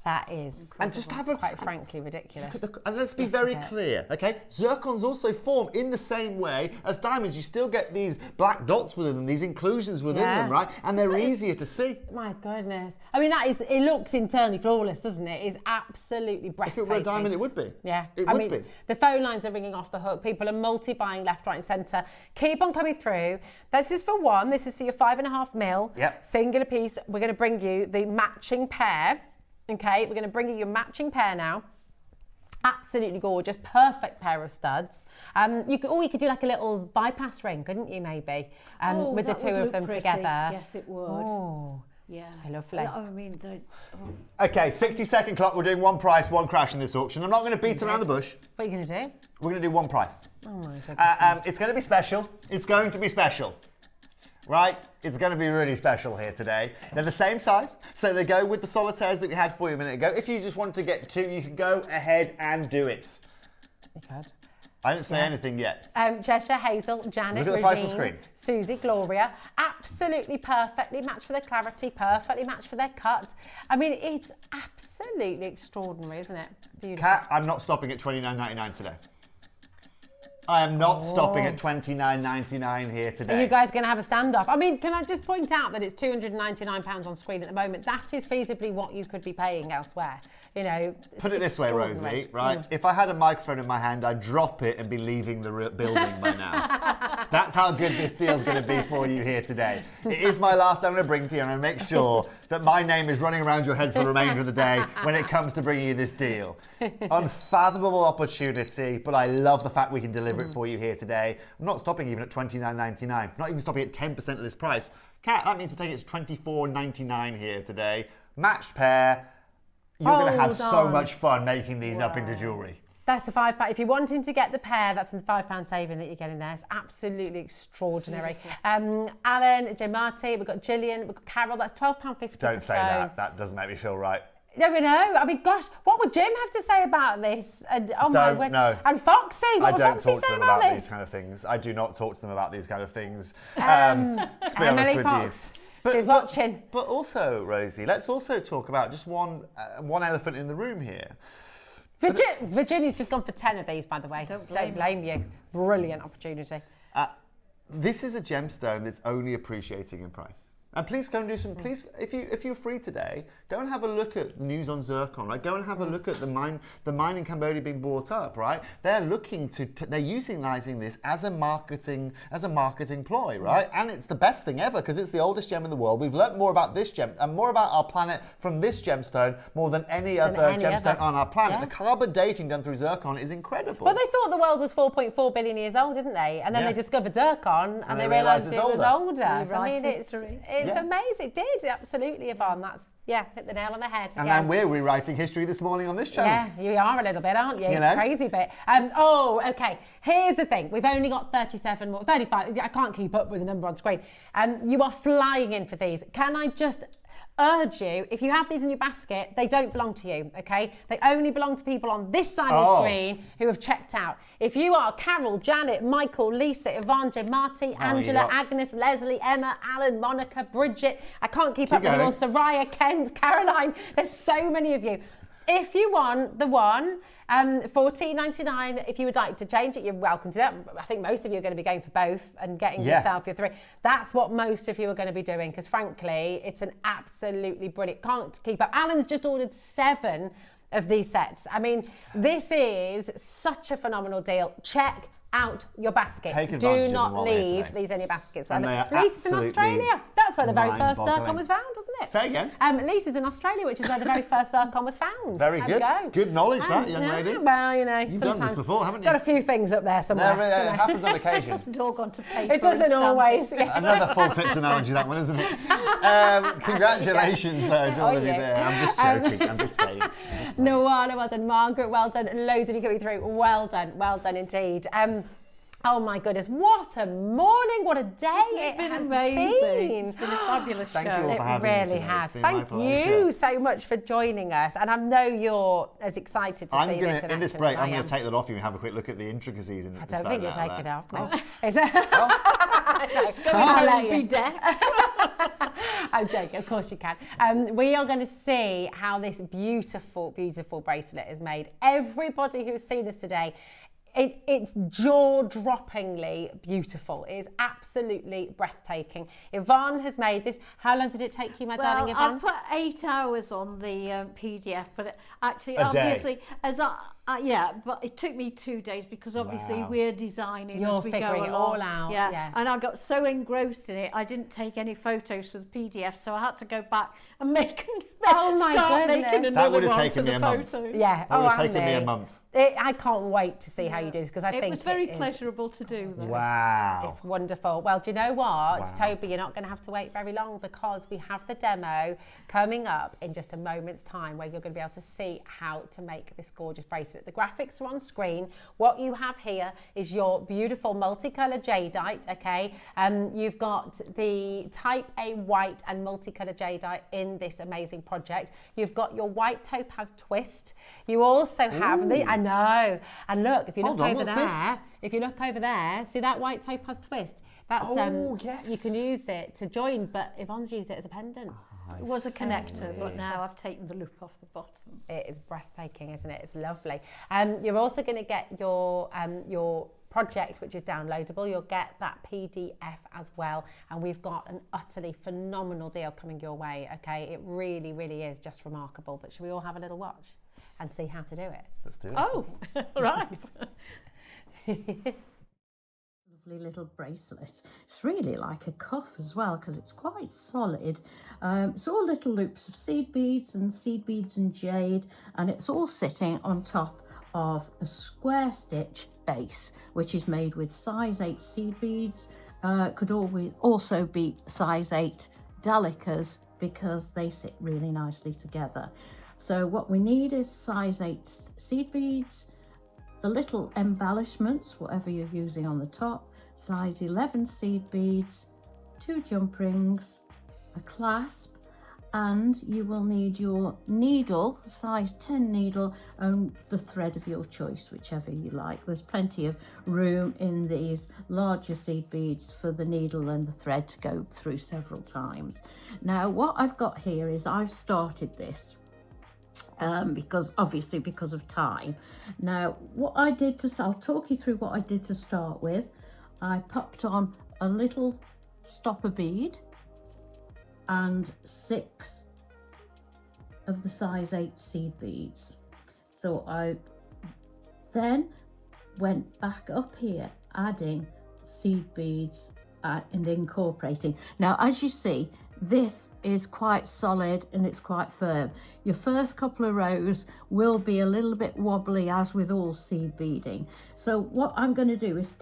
That is incredible. And just have a, quite frankly ridiculous. And let's be very clear, okay? Zircons also form in the same way as diamonds. You still get these black dots within them, these inclusions within them, right? And they're easier to see. My goodness. I mean, it looks internally flawless, doesn't it? It's absolutely breathtaking. If it were a diamond, it would be. Yeah. It would be. The phone lines are ringing off the hook. People are multi-buying left, right and centre. Keep on coming through. This is for one. This is for your 5.5 mil. Yep. Singular piece. We're going to bring you the matching pair. Okay, we're going to bring you your matching pair now. Absolutely gorgeous, perfect pair of studs. You could do like a little bypass ring, couldn't you, maybe? With the two of them together. Yes, it would. Oh, yeah. Lovely. I mean, Okay, 60-second clock. We're doing one price, one crash in this auction. I'm not going to beat around the bush. What are you going to do? We're going to do one price. Oh my goodness. It's going to be special. It's going to be special. Right? It's going to be really special here today. They're the same size, so they go with the solitaires that we had for you a minute ago. If you just want to get two, you can go ahead and do it. You could. I didn't say anything yet. Cheshire, Hazel, Janet, Look at the price on the Regine, screen. Susie, Gloria, absolutely perfectly matched for their clarity, perfectly matched for their cut. I mean, it's absolutely extraordinary, isn't it? Beautiful. Kat, I'm not stopping at $29.99 today. I am not stopping at $29.99 here today. Are you guys going to have a standoff? I mean, can I just point out that it's £299 on screen at the moment? That is feasibly what you could be paying elsewhere. You know. Put it this way, Rosie, right? If I had a microphone in my hand, I'd drop it and be leaving the building by now. That's how good this deal's going to be for you here today. It is my last I'm going to bring to you, and I make sure that my name is running around your head for the remainder of the day when it comes to bringing you this deal. Unfathomable opportunity, but I love the fact we can deliver it for you here today. I'm not stopping even at $29.99. Not even stopping at 10% of this price. Kat, that means we're taking it to $24.99 here today. Matched pair. You're going to have so much fun making these up into jewellery. That's a £5. If you're wanting to get the pair, that's a £5 saving that you're getting there. It's absolutely extraordinary. Alan, J. Marty, we've got Gillian, we've got Carol. That's £12.50. Don't say that. That doesn't make me feel right. Never know. I mean, gosh, what would Jim have to say about this? And, oh my word. No. And Foxy, what would Foxy talk to say them about these kind of things. I do not talk to them about these kind of things. To be honest Emily with Fox. you. She's watching. But also, Rosie, let's also talk about just one elephant in the room here. Virginia's just gone for 10 of these, by the way. Don't blame you. Brilliant opportunity. This is a gemstone that's only appreciating in price. And please go and do some, please, if you're free today, go and have a look at the news on zircon, right? Go and have a look at the mine in Cambodia being brought up, right? They're looking they're utilizing this as a marketing ploy, right? And it's the best thing ever because it's the oldest gem in the world. We've learnt more about this gem and more about our planet from this gemstone more than any other gemstone on our planet. Yeah. The carbon dating done through zircon is incredible. Well, they thought the world was 4.4 billion years old, didn't they? And then they discovered zircon and they realised it was older. So, I mean, it's amazing. It did, absolutely, Yvonne. That's, hit the nail on the head. And then we're rewriting history this morning on this channel. Yeah, you are a little bit, aren't you? You know? Crazy bit. Okay. Here's the thing. We've only got 35. I can't keep up with the number on screen. You are flying in for these. Can I just urge you, if you have these in your basket, they don't belong to you, okay? They only belong to people on this side of the screen who have checked out. If you are Carol, Janet, Michael, Lisa, Yvonne, J. Marty, Angela, Agnes, Leslie, Emma, Alan, Monica, Bridget, I can't keep up with them all, Soraya, Kent, Caroline, there's so many of you. If you want the one, $14.99, if you would like to change it, you're welcome to that. I think most of you are going to be going for both and getting yourself your 3. That's what most of you are going to be doing because, frankly, it's an absolutely brilliant. Can't keep up. Alan's just ordered 7 of these sets. I mean, this is such a phenomenal deal. Check out your baskets. Take advantage Do not of them leave these in your baskets. And Lisa's in Australia. That's That's where the very first Mind-boggling. zircon was found, wasn't it? Say again. Lisa's in Australia, which is where the very first zircon was found. Very There good. we go. Good knowledge, that, young Yeah, lady. well, you know, You've done this sometimes before, haven't you? got a few things up there somewhere. There, you know. it happens on It occasion. doesn't all go to paper. It doesn't and always. stamping. Yeah. Another full clips analogy, that one, isn't it? Congratulations, though, to all of you yeah. there. I'm just joking. I'm just playing. Noana, well done. Margaret, well done. Loads of you coming through. Well done indeed. Oh my goodness, what a morning, what a day It's been has amazing. been. It's been a fabulous Thank show. you all It for having me really today. has. It's been my Thank pleasure. you so much for joining us. And I know you're as excited to see this In this action break, as I I'm going am. to take that off you and have a quick look at the intricacies. I don't think you'll take it off. No. Oh. Is it? I'll let you. I'm joking, of course you can. We are going to see how this beautiful, beautiful bracelet is made. Everybody who's seen this today, it's jaw-droppingly beautiful. It is absolutely breathtaking. Yvonne has made this. How long did it take you, my darling Yvonne? I've put 8 hours on the PDF, but actually, A day. obviously, but it took me 2 days because obviously Wow. we're designing You're as we figuring go it along. all out, Yeah. yeah. And I got so engrossed in it, I didn't take any photos for the PDF, so I had to go back and Oh my start goodness. making another That would have one taken for me the a month. photos. Yeah. That would have and taken me a month. I can't wait to see how you do this because I It think was very it is- pleasurable to do. Though. Wow. It's wonderful. Well, do you know what, Wow. Toby, you're not going to have to wait very long because we have the demo coming up in just a moment's time where you're going to be able to see how to make this gorgeous bracelet. The graphics are on screen. What you have here is your beautiful multicolour jadeite, okay? You've got the type A white and multicolour jadeite in this amazing project. You've got your white topaz twist. You also have the, I know, and look, if you look Hold on, over what's there, this? if you look over there, see that white topaz twist? That's yes. you can use it to join, but Yvonne's used it as a pendant. It was a connector, but now I've taken the loop off the bottom. It is breathtaking, isn't it? It's lovely. You're also going to get your project, which is downloadable. You'll get that PDF as well, and we've got an utterly phenomenal deal coming your way. Okay, it really, really is just remarkable. But should we all have a little watch and see how to do it? Let's do it. Oh, right. Lovely little bracelet. It's really like a cuff as well because it's quite solid. It's all little loops of seed beads and jade, and it's all sitting on top of a square stitch base, which is made with size 8 seed beads. Could always also be size 8 delicas because they sit really nicely together. So what we need is size 8 seed beads, the little embellishments, whatever you're using on the top, size 11 seed beads, 2 jump rings, a clasp, and you will need your needle, size 10 needle, and the thread of your choice, whichever you like. There's plenty of room in these larger seed beads for the needle and the thread to go through several times. Now what I've got here is I've started this because of time. Now what I did I'll talk you through what I did to start with. I popped on a little stopper bead and 6 of the size 8 seed beads. So I then went back up here adding seed beads and incorporating. Now as you see, this is quite solid and it's quite firm. Your first couple of rows will be a little bit wobbly, as with all seed beading. So what I'm going to do is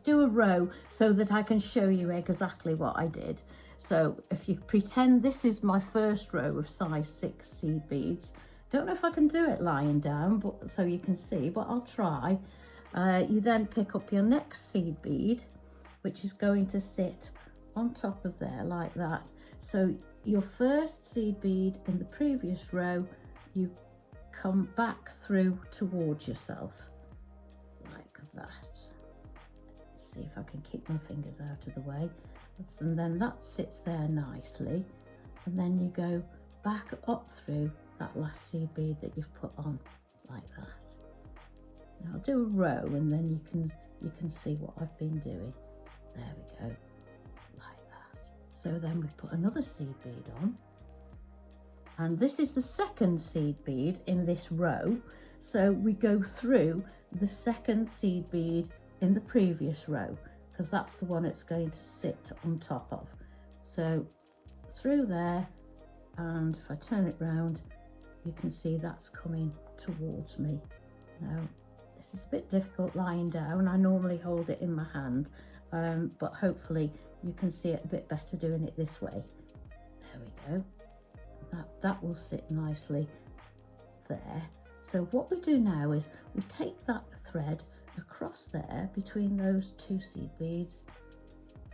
do a row so that I can show you exactly what I did. So if you pretend this is my first row of size 6 seed beads, don't know if I can do it lying down, but so you can see, but I'll try. You then pick up your next seed bead, which is going to sit on top of there like that. So your first seed bead in the previous row, you come back through towards yourself like that. Let's see if I can keep my fingers out of the way. And then that sits there nicely, and then you go back up through that last seed bead that you've put on like that. Now I'll do a row and then you can see what I've been doing. There we go, like that. So then we put another seed bead on, and this is the second seed bead in this row. So we go through the second seed bead in the previous row, because that's the one it's going to sit on top of. So through there, and if I turn it round, you can see that's coming towards me. Now, this is a bit difficult lying down. I normally hold it in my hand, but hopefully you can see it a bit better doing it this way. There we go. That will sit nicely there. So what we do now is we take that thread across there between those two seed beads,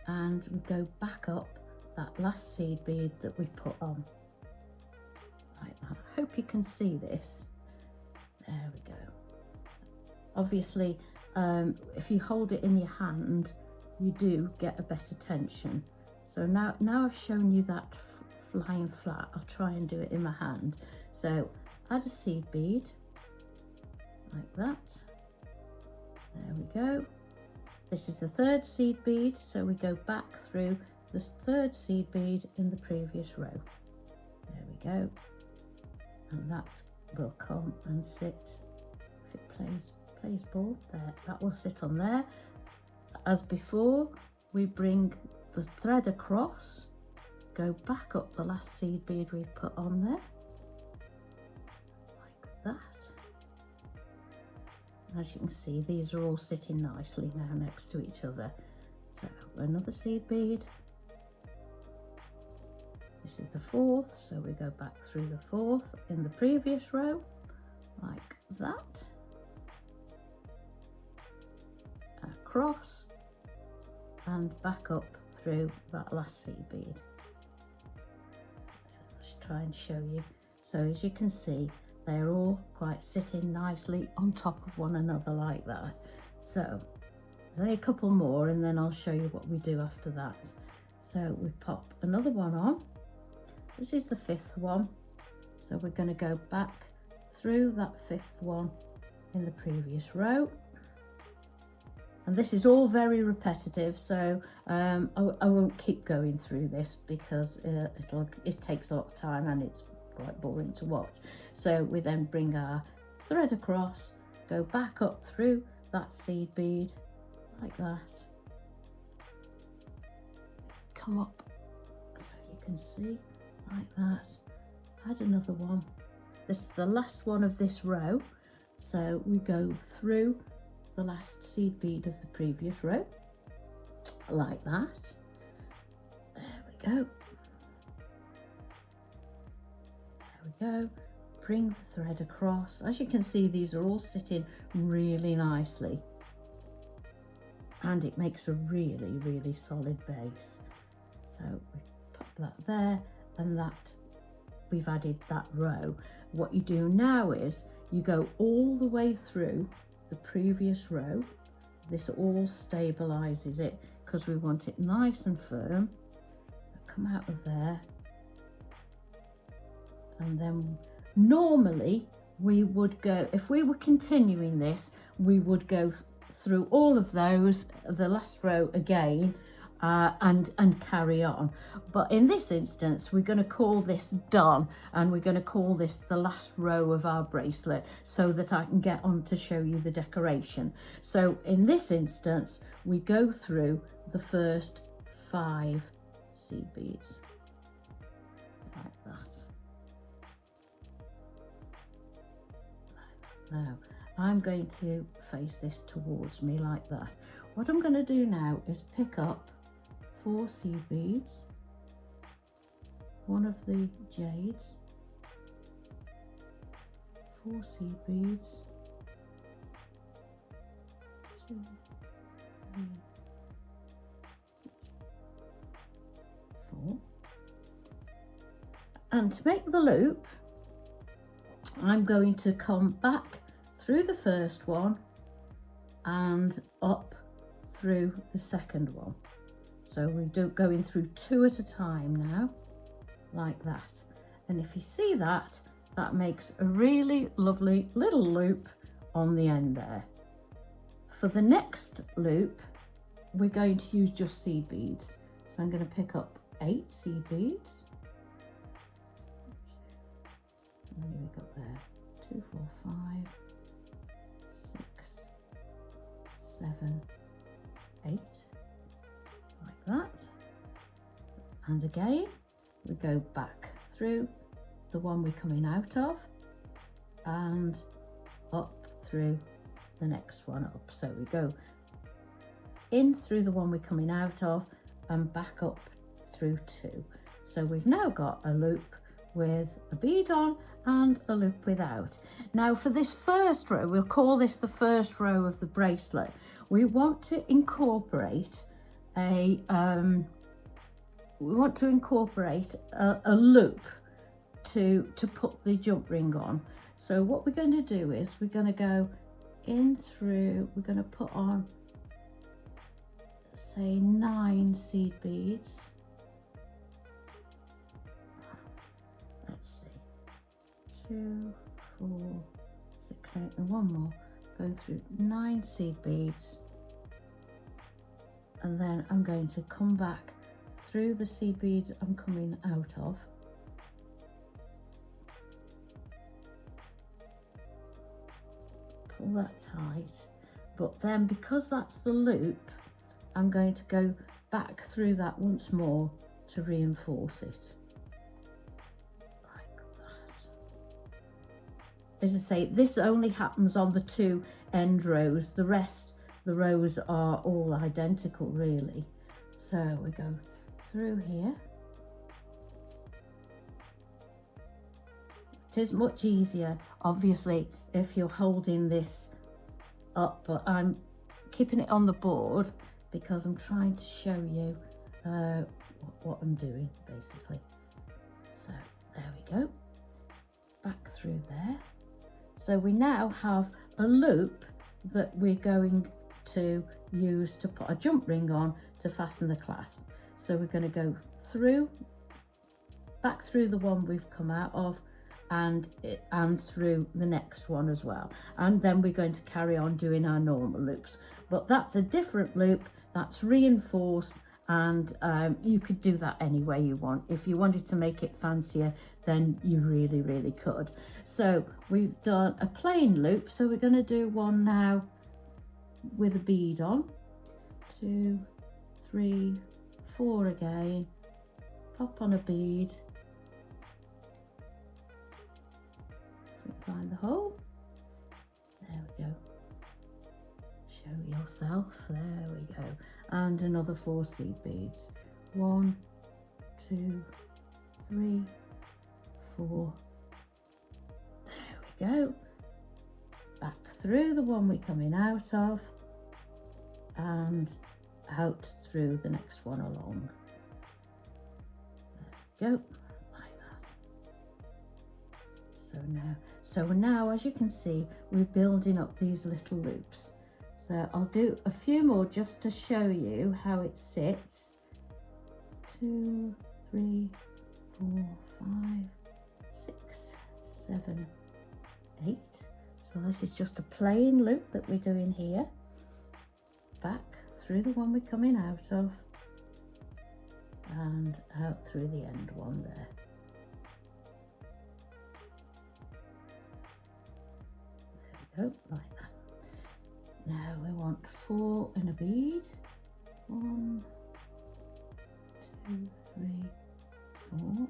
and we go back up that last seed bead that we put on like that. I hope you can see this. There we go. Obviously, if you hold it in your hand, you do get a better tension. So now I've shown you that lying flat, I'll try and do it in my hand. So add a seed bead like that. There we go. This is the third seed bead, so we go back through this third seed bead in the previous row. There we go. And that will come and sit, if it plays ball, there, that will sit on there. As before, we bring the thread across, go back up the last seed bead we've put on there, like that. As you can see, these are all sitting nicely now next to each other. So another seed bead. This is the fourth, so we go back through the fourth in the previous row, like that. Across and back up through that last seed bead. So let's try and show you. So as you can see, they're all quite sitting nicely on top of one another like that. So there's only a couple more and then I'll show you what we do after that. So we pop another one on. This is the fifth one. So we're going to go back through that fifth one in the previous row. And this is all very repetitive, so I won't keep going through this because it takes a lot of time and it's quite boring to watch. So we then bring our thread across, go back up through that seed bead like that, come up so you can see like that, add another one. This is the last one of this row, so we go through the last seed bead of the previous row like that. There we go. There we go. Bring the thread across. As you can see, these are all sitting really nicely and it makes a really, really solid base. So we pop that there, and that we've added that row. What you do now is you go all the way through the previous row. This all stabilizes it because we want it nice and firm. So come out of there, and then normally we would go, if we were continuing this, we would go through all of those, the last row again, and carry on. But in this instance, we're going to call this done, and we're going to call this the last row of our bracelet so that I can get on to show you the decoration. So in this instance, we go through the first 5 seed beads like that. Now I'm going to face this towards me like that. What I'm going to do now is pick up 4 seed beads, one of the jades, 4 seed beads, 2, 3, 4, and to make the loop, I'm going to come back through the first one and up through the second one. So we do going through 2 at a time now, like that. And if you see that, that makes a really lovely little loop on the end there. For the next loop, we're going to use just seed beads. So I'm going to pick up 8 seed beads. How many we got there? 2, 4, 5, 6, 7, 8. Like that. And again, we go back through the one we're coming out of and up through the next one up. So we go in through the one we're coming out of and back up through 2. So we've now got a loop with a bead on and a loop without. Now for this first row, we'll call this the first row of the bracelet. We want to incorporate a loop to put the jump ring on. So what we're going to do is we're going to go in through, we're going to put on, say, 9 seed beads. Let's see, 2, 4, 6, 8, and one more. Go through 9 seed beads, and then I'm going to come back through the seed beads I'm coming out of. Pull that tight, but then because that's the loop, I'm going to go back through that once more to reinforce it. Like that. As I say, this only happens on the 2 end rows. The rest, the rows are all identical really. So we go through here. It is much easier, obviously, if you're holding this up, but I'm keeping it on the board because I'm trying to show you what I'm doing, basically. So there we go, back through there. So we now have a loop that we're going to use to put a jump ring on to fasten the clasp. So we're going to go through, back through the one we've come out of, and through the next one as well, and then we're going to carry on doing our normal loops. But that's a different loop, that's reinforced, and you could do that any way you want. If you wanted to make it fancier, then you really could. So we've done a plain loop, so we're going to do one now with a bead on. 2, 3, 4 again, pop on a bead, find the hole, there we go, show yourself, there we go, and another 4 seed beads, 1, 2, 3, 4, there we go, back through the one we're coming out of and out through the next one along, there we go, like that. So now, as you can see, we're building up these little loops. So I'll do a few more just to show you how it sits. 2, 3, 4, 5, 6, 7, 8. So this is just a plain loop that we're doing here. Back through the one we're coming out of and out through the end one there. Go like that. Now we want 4 and a bead. 1, 2, 3, 4.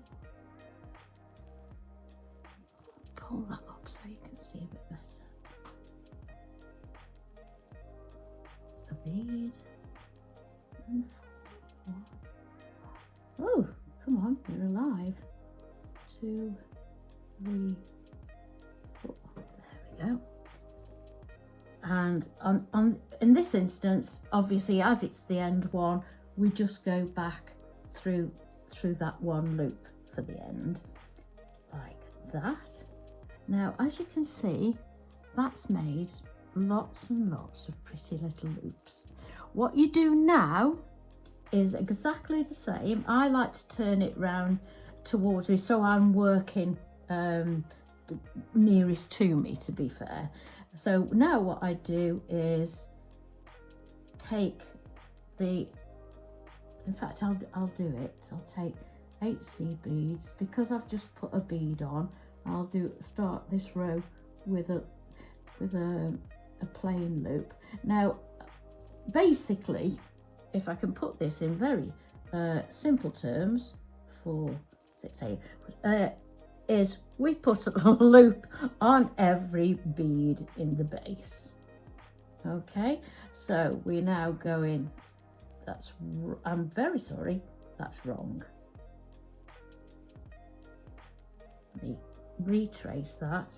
Pull that up so you can see a bit better. A bead and 4. Oh, come on, you're alive. 2, 3, 4. There we go. And in this instance, obviously, as it's the end one, we just go back through that one loop for the end, like that. Now, as you can see, that's made lots and lots of pretty little loops. What you do now is exactly the same. I like to turn it round towards me, so I'm working nearest to me, to be fair. So now what I do is take the, in fact I'll do it, I'll take 8 seed beads, because I've just put a bead on. I'll start this row with a plain loop. Now basically, if I can put this in very simple terms for is we put a little loop on every bead in the base. Okay, so we now go in. I'm very sorry, that's wrong. Let me retrace that.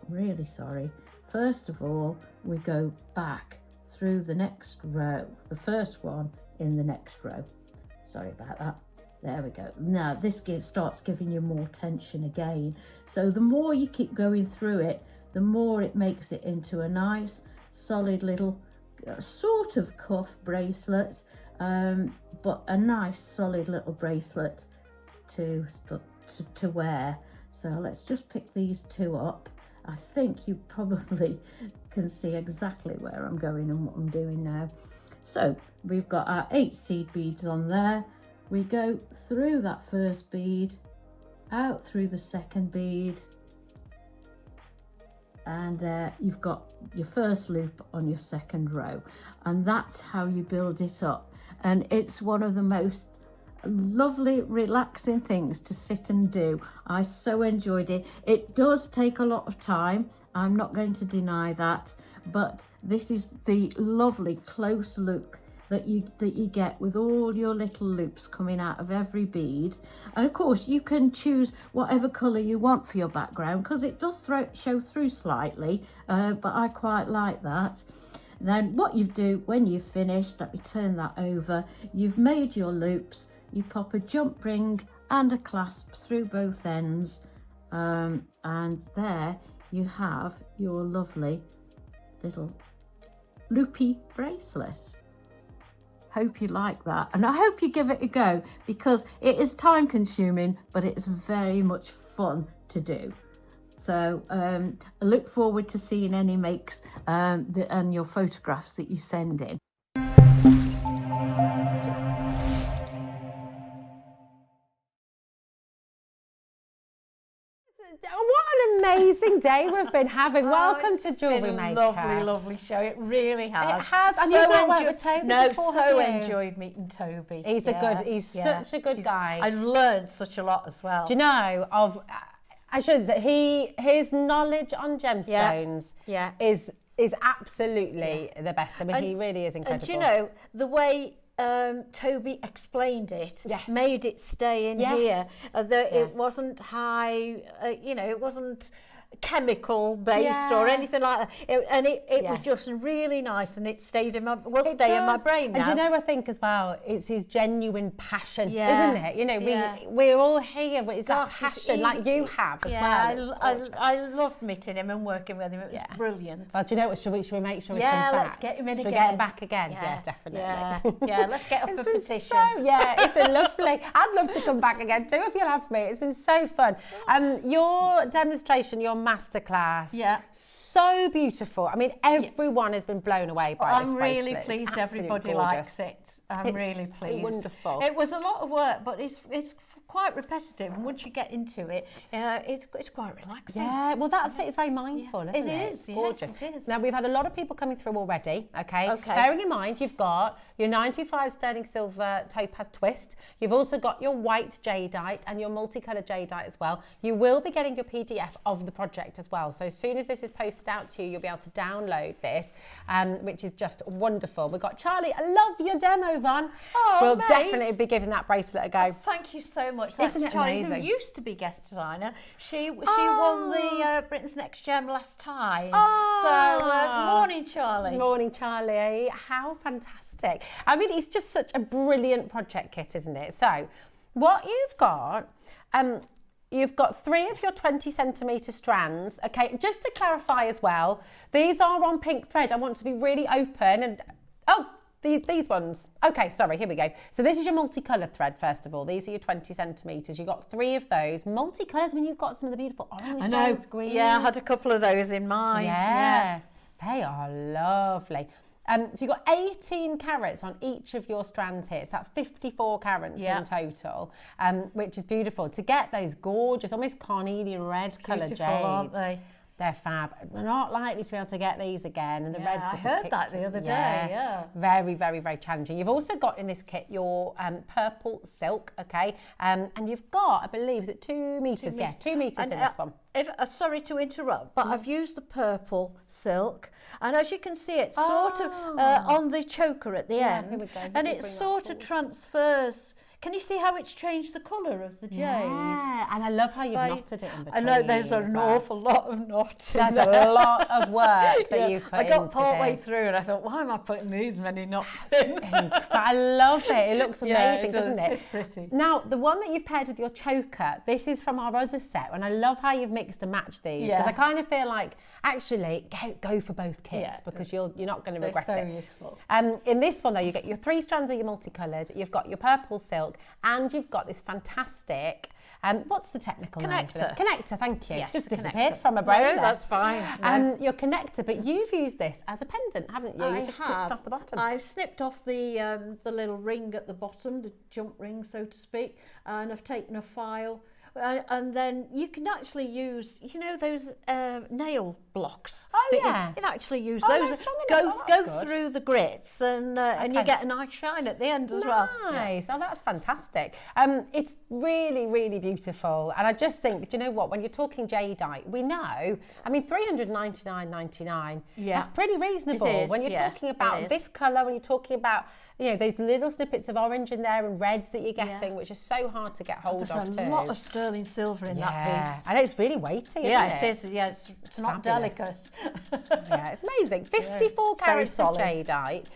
Really sorry. First of all, we go back through the next row, the first one in the next row. Sorry about that. There we go. Now this starts giving you more tension again. So the more you keep going through it, the more it makes it into a nice solid little sort of cuff bracelet, but a nice solid little bracelet to wear. So let's just pick these two up. I think you probably can see exactly where I'm going and what I'm doing now. So we've got our 8 seed beads on there. We go through that first bead, out through the second bead, and you've got your first loop on your second row, and that's how you build it up. And it's one of the most lovely, relaxing things to sit and do. I so enjoyed it. It does take a lot of time, I'm not going to deny that, but this is the lovely close look that you get with all your little loops coming out of every bead. And of course you can choose whatever colour you want for your background, because it does show through slightly, but I quite like that. Then what you do when you've finished, let me turn that over, you've made your loops, you pop a jump ring and a clasp through both ends, and there you have your lovely little loopy bracelet. Hope you like that, and I hope you give it a go, because it is time consuming, but it's very much fun to do. So I look forward to seeing any makes and your photographs that you send in. What an amazing day we've been having. Welcome to Jewellery Maker. Lovely, lovely show. It really has. It has. And so you've not worked with Toby before, have you? enjoyed meeting Toby. He's such a good guy. I've learned such a lot as well. Do you know I should say his knowledge on gemstones is absolutely the best. I mean, he really is incredible. And do you know the way Toby explained it, made it stay in here. It wasn't high, it wasn't chemical based or anything like that. It was just really nice, and it stayed in my in my brain now. And you know, I think as well, it's his genuine passion, isn't it? We're all here, but it's that passion like you have as well. I loved meeting him and working with him. It was brilliant. Well, do you know what? Should we make sure he comes back? Yeah, let's get him in again. Should we get him back again? Yeah, definitely. Yeah, let's get up a petition. It's been lovely. I'd love to come back again too if you'll have me. It's been so fun. Your demonstration, your masterclass, so beautiful. I mean, everyone has been blown away by this bracelet. I'm really pleased everybody likes it. I'm really pleased. Wonderful. It was a lot of work, but it's quite repetitive, and once you get into it, it's quite relaxing. Yeah, well, that's it. It's very mindful, isn't it? It is. Gorgeous. Yes, it is. Now, we've had a lot of people coming through already, okay? Bearing in mind, you've got your 95 sterling silver topaz twist. You've also got your white jadeite and your multicolour jadeite as well. You will be getting your PDF of the project as well. So as soon as this is posted out to you, you'll be able to download this, which is just wonderful. We've got Charlie. I love your demo, Yvonne. We'll definitely be giving that bracelet a go. Thank you so much. That's Isn't it Charlie, amazing? who used to be guest designer. She won the Britain's Next Gem last time. Morning, Charlie. Morning, Charlie. How fantastic. I mean, it's just such a brilliant project kit, isn't it? So what you've got 3 of your 20 centimetre strands. Okay, just to clarify as well, these are on pink thread. I want to be really open and, these ones. Okay, sorry, here we go. So this is your multicolour thread, first of all. These are your 20 centimetres. You've got 3 of those. Multicolours, I mean, you've got some of the beautiful orange tones, greens. Yeah, I had a couple of those in mine. Yeah. They are lovely. So you've got 18 carats on each of your strands here. So that's 54 carats in total, which is beautiful. To get those gorgeous, almost carnelian red colour jades. Aren't they? They're fab. We're not likely to be able to get these again. And the reds I heard that the other day, yeah. Very, very, very challenging. You've also got in this kit your purple silk, okay? And you've got, I believe, is it 2 metres? Yeah, 2 metres in this one. Sorry to interrupt, but I've used the purple silk, and as you can see, it's sort of on the choker at the end, here we go. and it sort of transfers. Can you see how it's changed the colour of the jade? Yeah, and I love how you've knotted it in between. I know there's an awful lot of knots in There's there. a lot of work that you've put into I got part way this. through and I thought, why am I putting these many knots in? I love it. It looks amazing, does. doesn't it? It's pretty. Now, the one that you've paired with your choker, this is from our other set, and I love how you've mixed and matched these, because I kind of feel like, actually, go for both kits, because you're not going to regret it. They're so useful. In this one, though, you get your 3 strands of your multicoloured, you've got your purple silk, and you've got this fantastic, what's the technical name for this? Connector, thank you. Yes, just connector. disappeared from a bracelet. No, that's fine. Your connector, but you've used this as a pendant, haven't you? I You just snipped off the bottom. I've snipped off the little ring at the bottom, the jump ring, so to speak, and I've taken a file. And then you can actually use, you know, those nail blocks. Oh, yeah. You can actually use Oh, those. no, Go through the grits, and you get a nice shine at the end as well. Nice. Oh, that's fantastic. It's really, really beautiful. And I just think, do you know what? When you're talking jadeite, we know, I mean, $399.99. Yeah. That's pretty reasonable. It is, when you're yeah, talking it about is. this colour, when you're talking about, you know, those little snippets of orange in there and reds that you're getting, which is so hard to get hold of too. There's a lot of sterling silver in that piece. And it's really weighty, isn't Yeah, it is. Yeah, it's not Fabulous. delicate. Yeah, it's amazing. 54 carats of jadeite.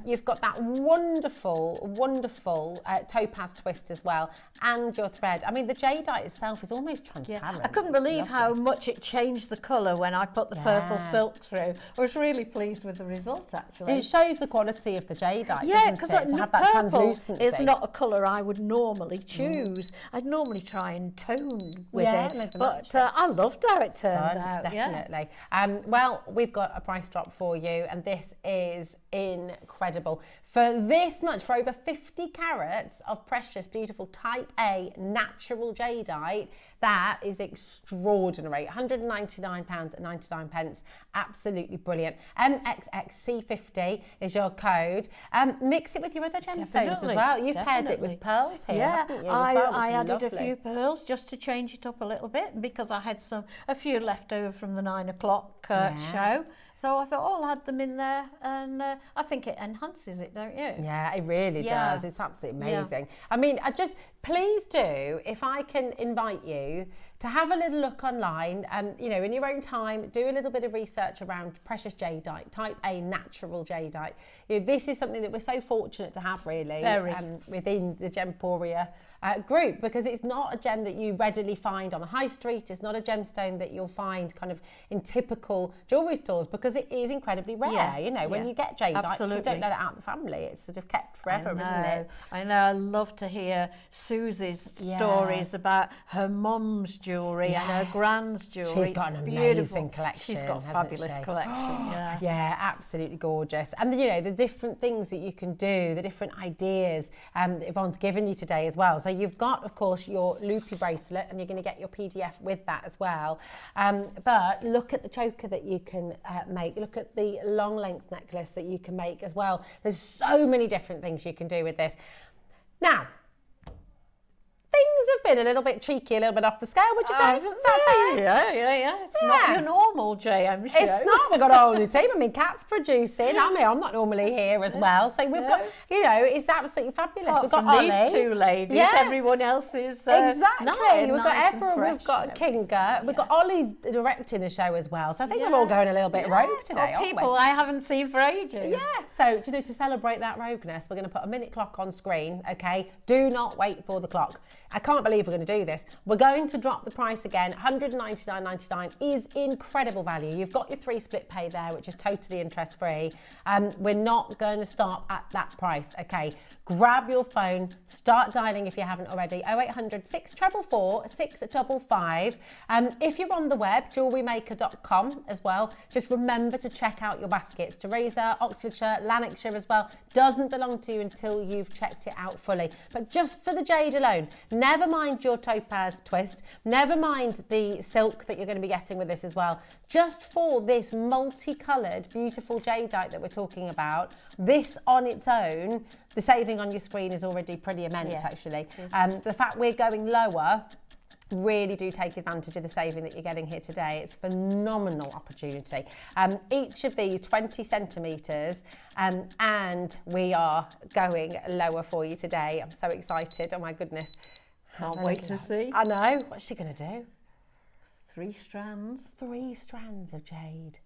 You've got that wonderful, wonderful topaz twist as well, and your thread. I mean, the jadeite itself is almost transparent. I couldn't believe how much it changed the colour when I put the purple silk through. I was really pleased with the result, actually. It shows the quality of the jadeite, Yeah, doesn't because it? To have that purple translucency. is not a colour I would normally choose. I'd normally try and tone with it, but I loved how it turned out. Definitely. Well, we've got a price drop for you, and this is incredible. For this much, for over 50 carats of precious, beautiful Type A natural jadeite, that is extraordinary. £199.99. Absolutely brilliant. MXXC50 is your code. Mix it with your other gemstones as well. You've paired it with pearls here, haven't you, as well, I added lovely. a few pearls just to change it up a little bit, because I had a few left over from the 9 o'clock show. So I thought, I'll add them in there, and I think it enhances it, don't you? Yeah, it really does. It's absolutely amazing. I mean, please do, if I can invite you to have a little look online, you know, in your own time, do a little bit of research around precious jadeite, Type A natural jadeite. You know, this is something that we're so fortunate to have, really, within the Gemporia group, because it's not a gem that you readily find on the high street. It's not a gemstone that you'll find kind of in typical jewellery stores, because it is incredibly rare. You know, when you get jadeite, you don't let it out the family. It's sort of kept forever, isn't it? I know. I love to hear Susie's stories about her mum's jewellery and her grand's jewellery. She's got an amazing collection. She's got a fabulous collection. Yeah, absolutely gorgeous. And you know, the different things that you can do, the different ideas Yvonne's given you today as well. So you've got, of course, your loopy bracelet, and you're going to get your PDF with that as well. But look at the choker that you can make. Look at the long length necklace that you can make as well. There's so many different things you can do with this. Now, things have been a little bit cheeky, a little bit off the scale, would you say? Yeah. It's not your normal JM show. It's not. We've got a whole new team. I mean, Kat's producing. I'm not normally here as well. So we've got, you know, it's absolutely fabulous. Apart we've got from Ollie. these two ladies, everyone else is exactly. We've got nice Ephra, we've got Kinga, we've got Ollie directing the show as well. So I think we're all going a little bit rogue today, aren't we? People I haven't seen for ages. Yeah. So, do you know, to celebrate that rogueness, we're going to put a minute clock on screen, okay? Do not wait for the clock. I can't believe we're going to do this. We're going to drop the price again. $199.99 is incredible value. You've got your 3 split pay there, which is totally interest free. We're not going to stop at that price, okay? Grab your phone, start dialing if you haven't already. 0800 644 655. If you're on the web, JewelleryMaker.com as well, just remember to check out your baskets. Teresa, Oxfordshire, Lanarkshire as well, doesn't belong to you until you've checked it out fully. But just for the jade alone, Never mind your topaz twist, never mind the silk that you're going to be getting with this as well. Just for this multicoloured, beautiful jadeite that we're talking about, this on its own, the saving on your screen is already pretty immense, actually. The fact we're going lower, really do take advantage of the saving that you're getting here today. It's a phenomenal opportunity. Each of these 20 centimetres, and we are going lower for you today. I'm so excited. Oh my goodness. Can't wait to see. I know. What's she going to do? 3 strands. 3 strands of jade.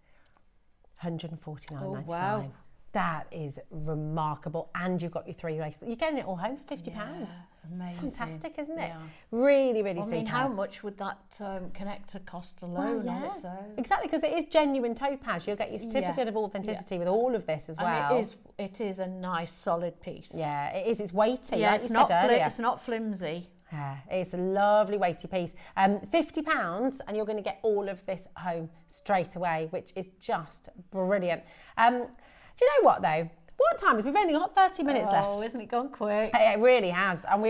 £149.99. Oh, wow. That is remarkable. And you've got your 3 bracelets. You're getting it all home for £50. Amazing. It's fantastic, isn't it? Yeah. Really, really I super. mean, how much would that connector cost alone on its own? Exactly, because it is genuine topaz. You'll get your certificate of authenticity with all of this as well. And it is a nice solid piece. Yeah, it is. It's weighty. Yeah, like it's it's not flimsy. Yeah, it's a lovely weighty piece. £50, and you're going to get all of this home straight away, which is just brilliant. Do you know what though? What time is? We've only got 30 minutes left. Oh, isn't it gone quick? It really has. And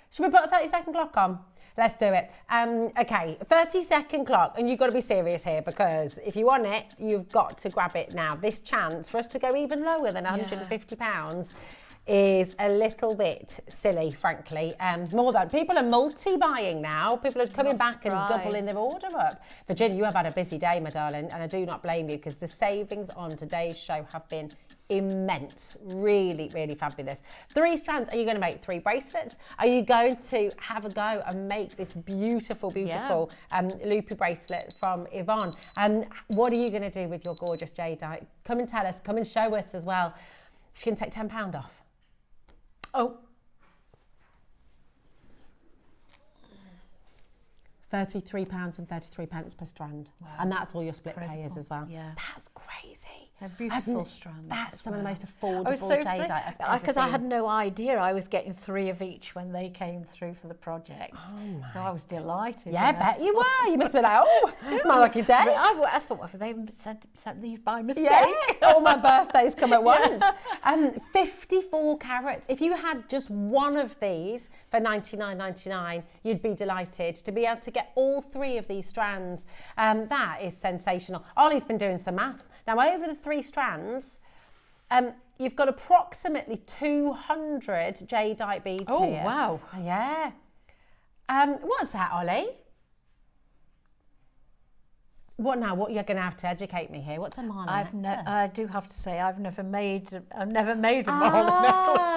should we put a 30-second clock on? Let's do it. Okay, 30-second clock, and you've got to be serious here, because if you want it, you've got to grab it now. This chance for us to go even lower than £150 is a little bit silly, frankly. More than people are multi-buying now. People are coming back and doubling their order up. Virginia, you have had a busy day, my darling, and I do not blame you, because the savings on today's show have been immense. Really, really fabulous. 3 strands. Are you going to make 3 bracelets? Are you going to have a go and make this beautiful, beautiful loopy bracelet from Yvonne? What are you going to do with your gorgeous jadeite? Come and tell us. Come and show us as well. She's going to take £10 off. Oh. £33.33 per strand. Wow. And that's all your split payers as well. Yeah. That's crazy. They're beautiful strands. That's some of the most affordable jadeite I've ever seen. Because I had no idea I was getting 3 of each when they came through for the project. So I was delighted. Yeah, I bet you were. You must have been like, oh, my lucky day. I thought, well, they sent these by mistake. Yeah. All my birthdays come at once. 54 carats. If you had just one of these for $99.99, you'd be delighted to be able to get all 3 of these strands. That is sensational. Ollie's been doing some maths. Now, over the 3 strands, you've got approximately 200 jadeite beads here. Oh, wow. Yeah. What's that, Ollie? What now? What you're going to have to educate me here? What's a Marla necklace? I do have to say I've never made a Marla necklace.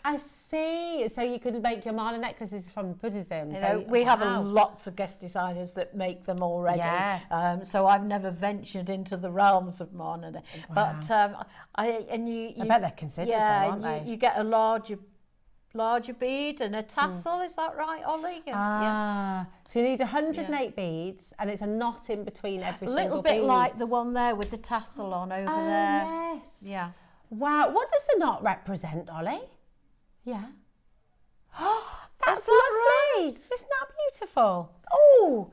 I see. So you could make your Marla necklaces from Buddhism. You know, we have lots of guest designers that make them already. Yeah. So I've never ventured into the realms of Marla. Wow. But I bet they're considered, though, aren't they? You get a larger bead and a tassel, is that right, Ollie? So you need 108 beads, and it's a knot in between every single bead. A little bit like the one there with the tassel on over there. Yes. Yeah. Wow. What does the knot represent, Ollie? Yeah. Oh, that's lovely. Isn't that beautiful? Oh.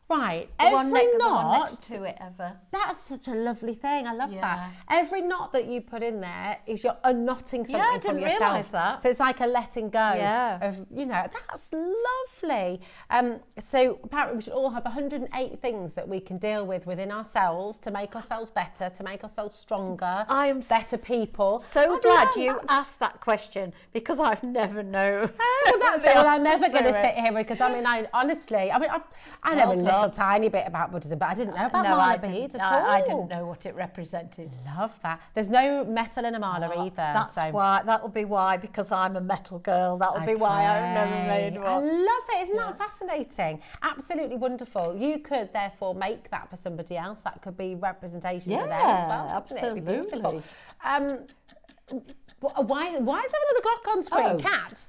Right, every knot, the one next to it ever. That's such a lovely thing. I love that. Every knot that you put in there is you're unknotting something from yourself. I didn't realise that. So it's like a letting go of, you know, that's lovely. So apparently we should all have 108 things that we can deal with within ourselves to make ourselves better, to make ourselves stronger, I am better people. So glad you asked that question, because I've never known. Oh, that's it. Well, I'm never going to sit here because, I mean, I know a little tiny bit about Buddhism, but I didn't know about Marla beads at all. I didn't know what it represented. Love that. There's no metal in a Marla either. That's why. That'll be why, because I'm a metal girl. That'll be why I've never made one. I love it. Isn't that fascinating? Absolutely wonderful. You could therefore make that for somebody else. That could be representation for them as well. Absolutely. It'd be beautiful. Why is there another clock on screen? Cat.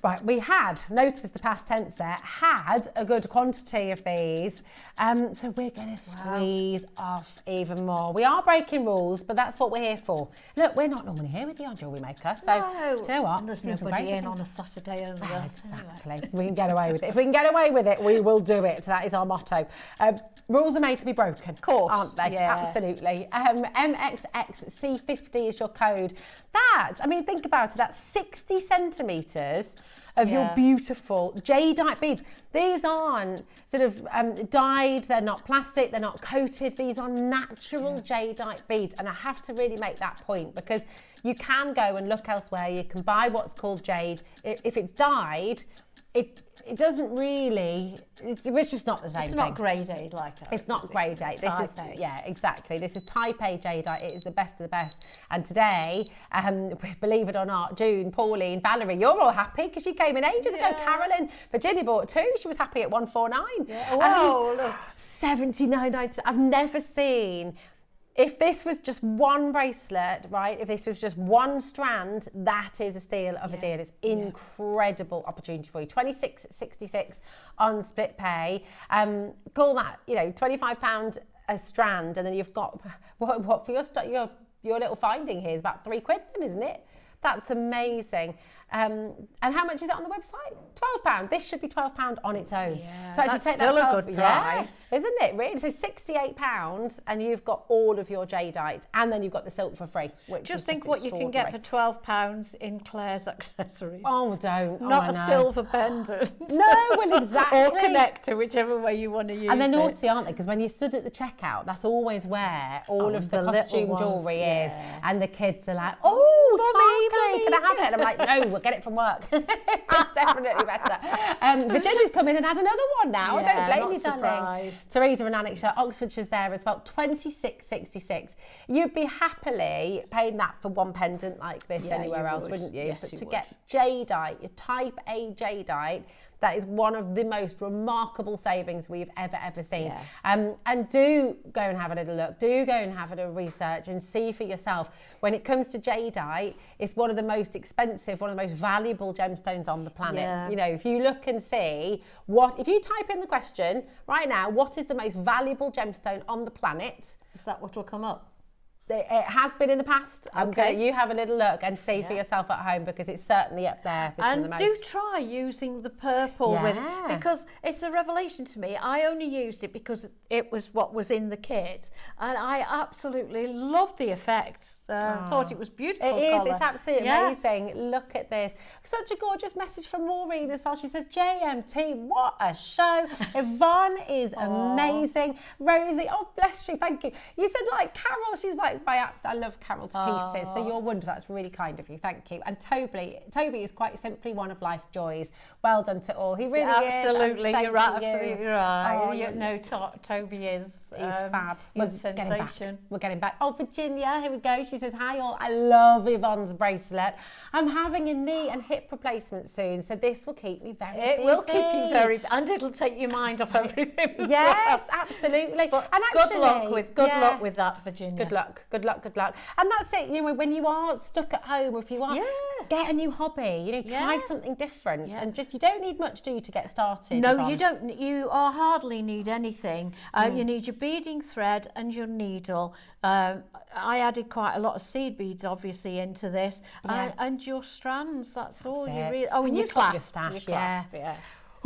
Right, we had, notice the past tense there, had a good quantity of these. So we're going to squeeze off even more. We are breaking rules, but that's what we're here for. Look, we're not normally here with you on Jewellery Maker. So, do you know what? There's nobody in on a Saturday only. Exactly. Anyway. We can get away with it. If we can get away with it, we will do it. So that is our motto. Rules are made to be broken. Of course. Aren't they? Yeah. Absolutely. MXXC50 is your code. Think about it. That's 60 centimetres. of your beautiful jadeite beads. These aren't sort of dyed, they're not plastic, they're not coated. These are natural jadeite beads. And I have to really make that point, because you can go and look elsewhere. You can buy what's called jade. If it's dyed, it doesn't really, it's just not the same thing. It's not grade A like that. It's not grade A. This is, yeah, exactly. This is type A jadeite. It is the best of the best. And today, believe it or not, June, Pauline, Valerie, you're all happy because you came in ages ago. Carolyn, Virginia bought 2. She was happy at 149. Yeah. Wow, look. 79.90. I've never seen. If this was just one bracelet, right, if this was just one strand, that is a steal of a deal. It's incredible opportunity for you. $26.66 on split pay. Call that, you know, £25 a strand, and then you've got, what for your little finding here is about £3 then, isn't it? That's amazing. And how much is it on the website? £12. This should be £12 on its own. Yeah, so that's still a good price. Isn't it? Really? So £68, and you've got all of your jadeite, and then you've got the silk for free. Which just is think what you can get for £12 in Claire's accessories. Oh, don't. Not a silver pendant. No, well, exactly. Or connector, whichever way you want to use it. And they're naughty, aren't they? Because when you stood at the checkout, that's always where all of the costume jewellery is. And the kids are like, oh, sparkly, can I have it? And I'm like, no, we'll get it from work. It's definitely better. Virginia's come in and had another one now. I don't blame you, darling. Teresa and Annexshire, Oxfordshire's there as well. $26.66. You'd be happily paying that for one pendant like this anywhere else, wouldn't you? Yes, but you to would. get jadeite, your type A jadeite, that is one of the most remarkable savings we've ever seen. And do go and have a little look. Do go and have a little research and see for yourself. When it comes to jadeite, it's one of the most expensive, one of the most valuable gemstones on the planet. You know, if you look and see if you type in the question right now, what is the most valuable gemstone on the planet? Is that what will come up? It has been in the past. You have a little look and see for yourself at home, because it's certainly up there. And do try using the purple with it, because it's a revelation to me. I only used it because it was what was in the kit, and I absolutely loved the effects. Thought it was beautiful. It is. Colour. It's absolutely amazing. Look at this. Such a gorgeous message from Maureen as well. She says, JMT, what a show. Yvonne is amazing. Rosie, oh bless you, thank you. You said like Carol. She's like, I love Carol to pieces, so you're wonderful. That's really kind of you, thank you. And Toby is quite simply one of life's joys. Well done to all. He really is. Absolutely, you're absolutely right. Toby is. He's fab. He's a sensation. We're getting back. Oh, Virginia, here we go. She says, hi all, I love Yvonne's bracelet. I'm having a knee and hip replacement soon, so this will keep me very busy. It will keep you very, and it'll take your mind off everything as Yes, absolutely. But and actually, good luck with that, Virginia. Good luck. And that's it. You know, when you are stuck at home, or if you are, get a new hobby. You know, try something different, and just you don't need much, do you, to get started? No, you don't. You hardly need anything. You need your beading thread and your needle. I added quite a lot of seed beads, obviously, into this, and your strands. That's all you really. Oh, and your clasp. Your clasp,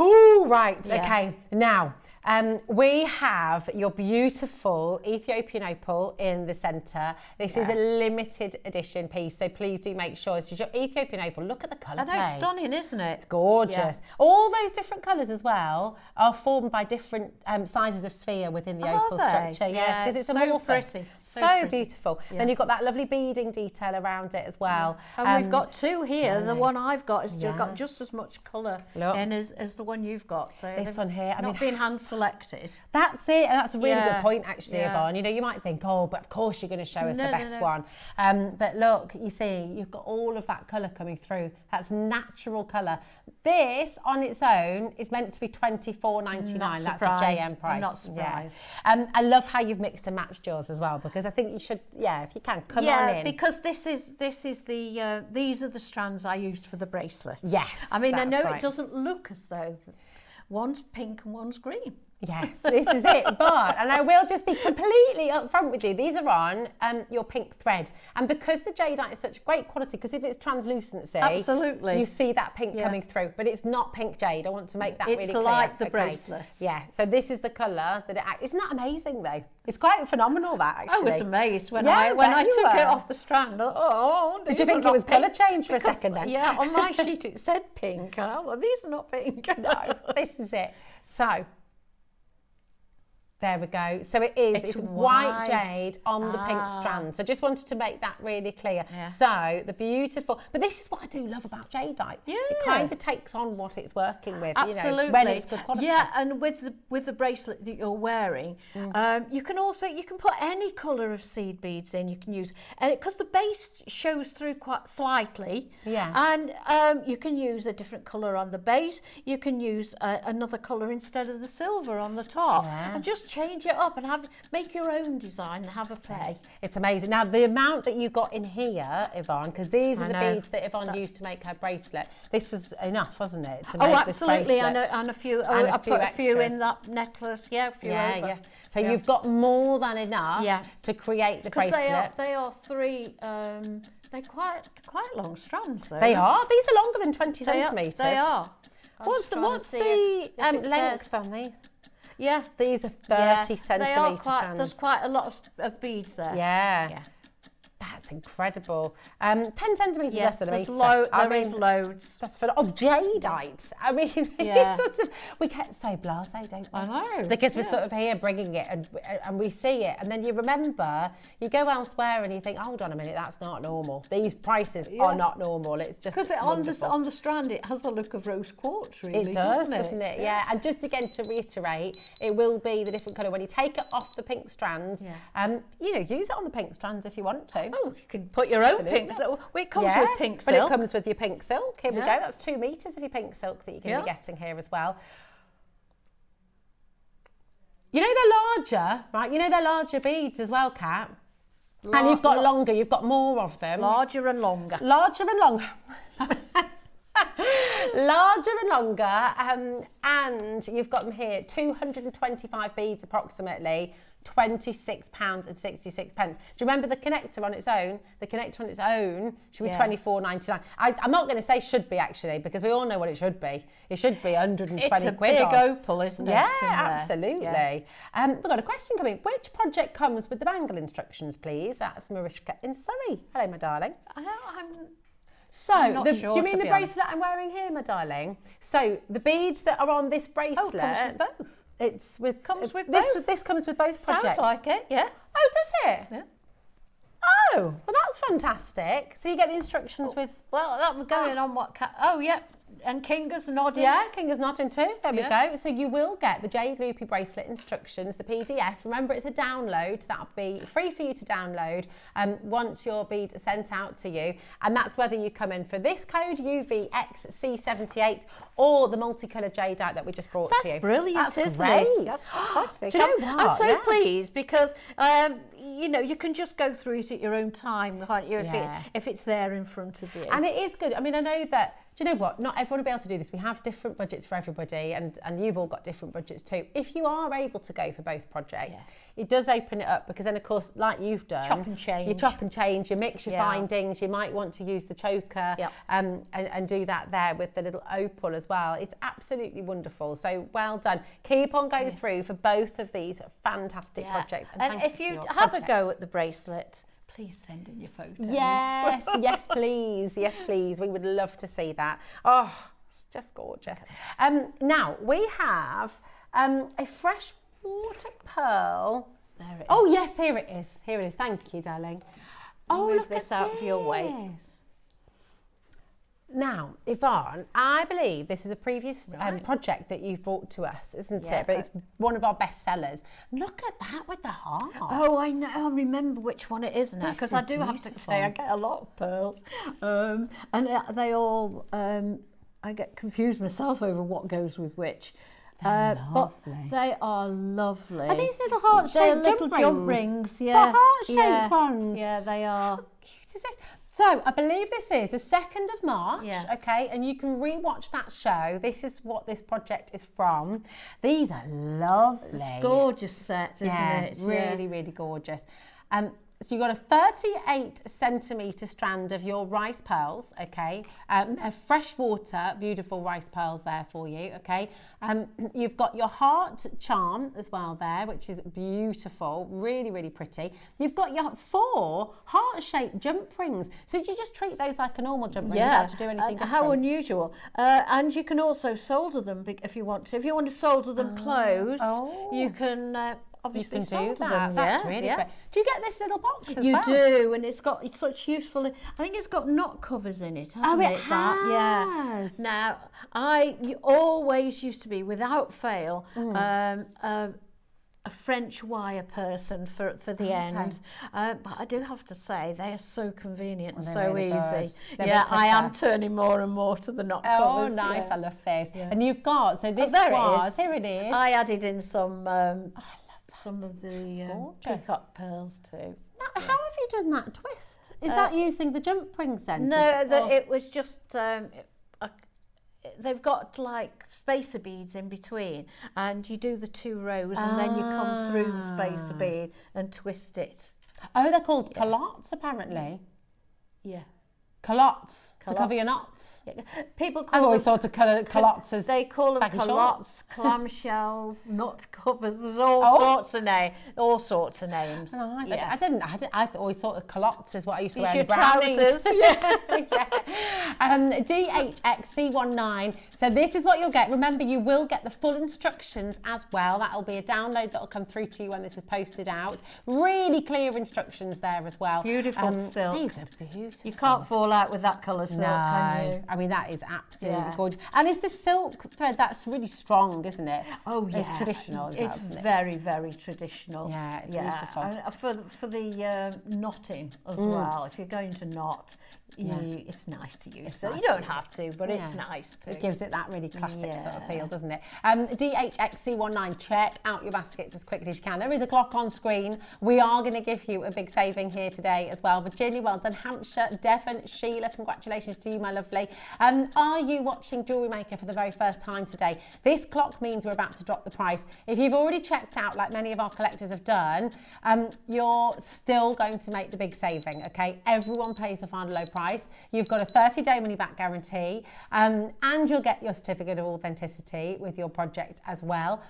Oh, right. Okay. Now, we have your beautiful Ethiopian opal in the centre. This is a limited edition piece, so please do make sure. This is your Ethiopian opal. Look at the colour. I know, stunning, isn't it? It's gorgeous. All those different colours as well are formed by different sizes of sphere within the opal structure. Yes, because it's amorphous. So beautiful. Then you've got that lovely beading detail around it as well. And we've got 2 here. The one I've got has got just as much colour in as the one you've got. So this one here, not being hand selected. That's it, and that's a really good point, actually, Yvonne. You know, you might think, oh, but of course you're going to show us the best one. But look, you see, you've got all of that colour coming through. That's natural colour. This, on its own, is meant to be $24.99. That's a JM price. I'm not surprised. I love how you've mixed and matched yours as well, because I think you should, if you can, come on in. Yeah, because this is the these are the strands I used for the bracelets. Yes, I mean, I know it doesn't look as though one's pink and one's green. Yes, this is it. But, and I will just be completely upfront with you, these are on your pink thread. And because the jadeite is such great quality, because if it's translucency, absolutely, you see that pink coming through. But it's not pink jade. I want to make that really clear. It's like the bracelets. Yeah, so this is the colour that it isn't that amazing though? It's quite phenomenal that actually. I was amazed when I took it off the strand. Did you think it was colour change for a second then? Yeah, on my sheet it said pink. Well, these are not pink. No, this is it. So there we go. So it's white jade on the pink strand. So just wanted to make that really clear. Yeah. So the beautiful, but this is what I do love about jadeite. Yeah. It kind of takes on what it's working with. Absolutely. You know, when it's good quality. Yeah, and with the bracelet that you're wearing, you can put any colour of seed beads in. You can use, because the base shows through quite slightly. Yeah. And you can use a different colour on the base. You can use another colour instead of the silver on the top. Yeah. And just change it up and make your own design and have a play. It's amazing. Now the amount that you got in here, Yvonne, because these are the beads that Yvonne used to make her bracelet. This was enough, wasn't it? To make absolutely. This bracelet. And a few. I put a few in that necklace. Yeah, a few over. Yeah. So you've got more than enough to create the bracelet. They are three. They're quite long strands though. They are. These are longer than 20 centimetres. They are. What's the length on these? Yeah, these are 30 centimetre strands. There's quite a lot of beads there. Yeah. That's incredible. 10 centimetres less than a metre. There is loads. That's of jadeite. I mean, it's sort of, we get so blasé, don't we? I know. Because we're sort of here bringing it and we see it. And then you remember, you go elsewhere and you think, hold on a minute, that's not normal. These prices are not normal. It's just because on the strand, it has a look of rose quartz, really. It does, doesn't it? Yeah. And just again to reiterate, it will be the different colour. When you take it off the pink strands, use it on the pink strands if you want to. Oh, you can put your own pink silk. Well, it comes with pink silk. But it comes with your pink silk. Here we go. That's 2 metres of your pink silk that you're going to be getting here as well. You know they're larger, right? You know they're larger beads as well, Kat. And you've got longer. You've got more of them. Larger and longer. Larger and longer. Larger and longer. And you've got them here. 225 beads approximately. £26.66. Do you remember the connector on its own? The connector on its own should be £24.99. I'm not going to say should be actually, because we all know what it should be. It should be 120 quid. It's a big opal, isn't it? Yeah, absolutely. Yeah. We've got a question coming. Which project comes with the bangle instructions, please? That's Mariska in Surrey. Hello, my darling. Do you mean the bracelet I'm wearing here, my darling? So the beads that are on this bracelet. Oh, it comes with both. Comes with both. This comes with both projects. Sounds like it, yeah. Oh, does it? Yeah. Oh, well, that's fantastic. So you get the instructions with. Well, that was going on what? Oh, yeah. And Kinga's nodding. Yeah, Kinga's nodding too. There we go. So you will get the Jade Loopy Bracelet instructions, the PDF. Remember, it's a download. That'll be free for you to download once your beads are sent out to you. And that's whether you come in for this code, UVXC78, or the multicoloured jadeite that we just brought to you. That's brilliant, isn't great. it? That's fantastic. Do you know what? I'm so pleased because, you can just go through it at your own time, can't you, if it's there in front of you. And it is good. I mean, I know that, do you know what? Not everyone will be able to do this. We have different budgets for everybody, and you've all got different budgets too. If you are able to go for both projects, it does open it up, because then, of course, like you've done, chop and change. You chop and change, you mix your findings, you might want to use the choker and do that there with the little opal as well. It's absolutely wonderful. So well done. Keep on going through for both of these fantastic projects. And if you have a go at the bracelet, please send in your photos. Yes, yes, please. Yes, please. We would love to see that. Oh, it's just gorgeous. Now, we have a freshwater pearl. There it is. Oh, yes, here it is. Here it is. Thank you, darling. Move this out of your way. Now, Yvonne, I believe this is a previous project that you've brought to us, isn't it? But it's one of our best sellers. Look at that with the heart. Oh, I know. I remember which one it is now, because I do have to say I get a lot of pearls. And they all, I get confused myself over what goes with which. But they are lovely. Are these little heart-shaped jump rings? Yeah. The heart-shaped ones. Yeah, they are. How cute is this? So I believe this is the 2nd of March, Yeah. okay, and you can rewatch that show. This is what this project is from. These are lovely. It's gorgeous set, isn't it? Really, really gorgeous. So you've got a 38 centimetre strand of your rice pearls, okay? They're freshwater, beautiful rice pearls there for you, okay? You've got your heart charm as well there, which is beautiful, really, really pretty. You've got your 4 heart-shaped jump rings. So you just treat those like a normal jump ring without to do anything different. How unusual. And you can also solder them if you want to. If you want to solder them closed, you can... obviously you can do solder that. them. That's really great. Do you get this little box as well? You do, and it's such useful. I think it's got knot covers in it, hasn't it? It has. Yeah. Now, you always used to be, without fail, a French wire person for the end. But I do have to say, they are so convenient and so really easy. good. Yeah, I am turning more and more to the knot covers. Oh, nice. Yeah. I love this. And you've got, so this here it is. I added in some of the peacock pearls too. Now, how have you done that twist? Is that using the jump ring centres? No, it was just... they've got like spacer beads in between, and you do the 2 rows and then you come through the spacer bead and twist it. Oh, they're called culottes apparently. Yeah. Culottes to cover your knots. Yeah. People call I've always thought of culottes as they call them baggy culottes, clamshells, knot covers. There's all sorts of names. Nice. Yeah. I always thought of culottes is what I used to wear. Your trousers. D8XC19. So this is what you'll get. Remember, you will get the full instructions as well. That'll be a download that'll come through to you when this is posted out. Really clear instructions there as well. Beautiful silk. These are beautiful. You can't fall out with that colour silk, can you? I mean, that is absolutely gorgeous. And it's the silk thread that's really strong, isn't it? Oh, yeah. It's traditional. It's very, very traditional. Yeah, it's beautiful. And for the knotting as well, if you're going to knot, it's nice to use. So you don't have to, but it's nice to. It gives it that really classic sort of feel, doesn't it? DHXC19, check out your baskets as quickly as you can. There is a clock on screen. We are going to give you a big saving here today as well. Virginia, well done. Hampshire, Devon, Sheila, congratulations to you, my lovely. Are you watching Jewellery Maker for the very first time today? This clock means we're about to drop the price. If you've already checked out, like many of our collectors have done, you're still going to make the big saving, okay? Everyone pays the final low price. You've got a 30-day money-back guarantee, and you'll get your certificate of authenticity with your project as well.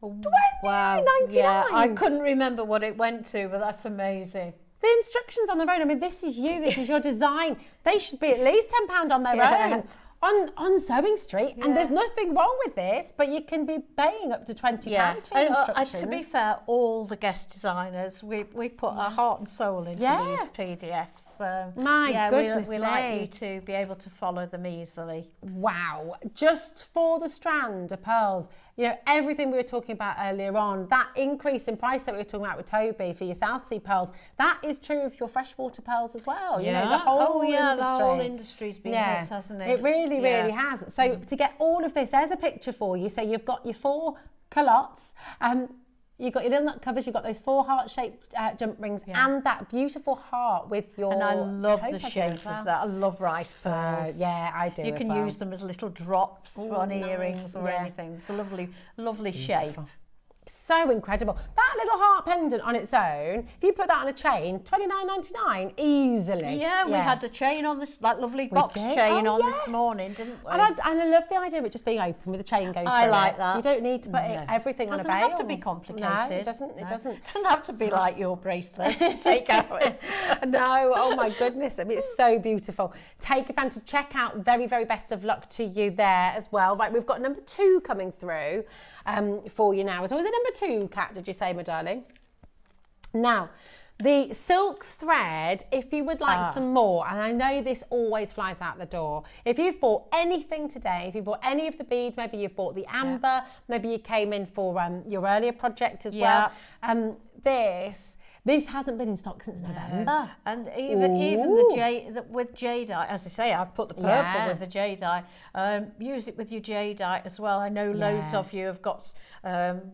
Wow. Yeah, I couldn't remember what it went to, but that's amazing. The instructions on their own, I mean, this is you, this is your design. They should be at least £10 on their own. On Sewing Street, and there's nothing wrong with this, but you can be paying up to £20 for instructions. To be fair, all the guest designers, we put our heart and soul into these PDFs. My goodness we like you to be able to follow them easily. Wow, just for the strand of pearls, you know, everything we were talking about earlier on, that increase in price that we were talking about with Toby for your South Sea pearls, that is true of your freshwater pearls as well. You know, the whole industry. The whole industry's been hit, hasn't it? It really, really has. So to get all of this, there's a picture for you. So you've got your 4 culottes, you've got your little nut covers, you've got those 4 heart-shaped jump rings, and that beautiful heart with your... And I love the shape of that. I love rice pearls. Yeah, I do. You can use them as little drops on earrings or anything. It's a lovely, lovely shape. So incredible. That little heart pendant on its own, if you put that on a chain, $29.99 easily. Yeah, we had the chain on this, that lovely box chain on this morning, didn't we? And I love the idea of it just being open with a chain going through I like that. You don't need to put everything on a bale. It doesn't have to be complicated. No, it doesn't. It doesn't. It doesn't have to be like your bracelet. Take hours. No, oh my goodness. I mean, it's so beautiful. Take advantage. Check out. Very, very best of luck to you there as well. Right, we've got number 2 coming through for you now. So was it number 2, Kat, did you say, my darling? Now, the silk thread, if you would like some more, and I know this always flies out the door, if you've bought anything today, if you bought any of the beads, maybe you've bought the amber, maybe you came in for your earlier project as well, this hasn't been in stock since November. And even the jade, with Jadeite, as I say, I've put the purple with the Jadeite. Use it with your Jadeite as well. I know loads of you have got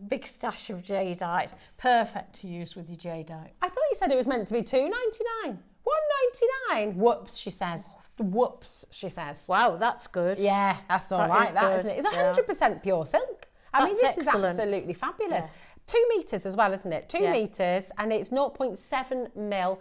big stash of Jadeite. Perfect to use with your Jadeite. I thought you said it was meant to be £2.99. £1.99. Whoops, she says. Whoops, she says. Wow, that's good. Yeah, that's all right, that, isn't it? It's 100% pure silk. I mean, this is absolutely fabulous. 2 meters as well, isn't it? 2 meters, and it's 0.7 mil.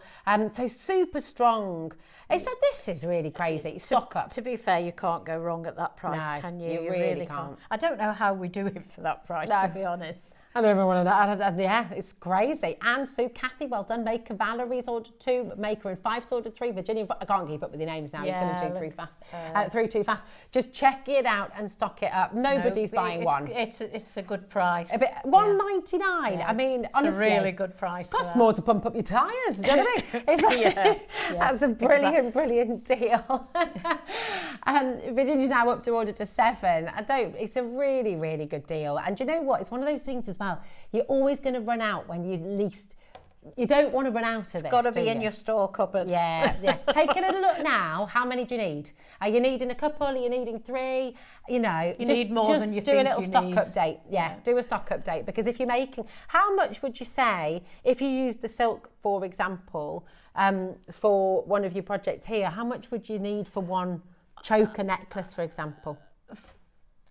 So super strong. So this is really crazy. Stock up. To be fair, you can't go wrong at that price, can you? You really can't. I don't know how we do it for that price, to be honest. I don't even want to know. Yeah, it's crazy. And Sue, Kathy, well done. Maker, Valerie's ordered 2. Maker and Fife's ordered 3. Virginia, I can't keep up with your names now. You're coming through too fast. Just check it out and stock it up. Nobody's buying one. It's a good price. $1.99. I mean, honestly, a really good price. Costs more to pump up your tyres. Do you know what I mean? That's a brilliant deal. Virginia's now up to order to 7. It's a really, really good deal. And you know what? It's one of those things as well. You're always going to run out when you don't want to run out of this. It's got to be in your store cupboard. Yeah. Take a little look now. How many do you need? Are you needing a couple? Are you needing 3? You need more than you think you need. Do a little stock update. Yeah, do a stock update, because if you're making, how much would you say if you used the silk, for example, for one of your projects here? How much would you need for one choker necklace, for example?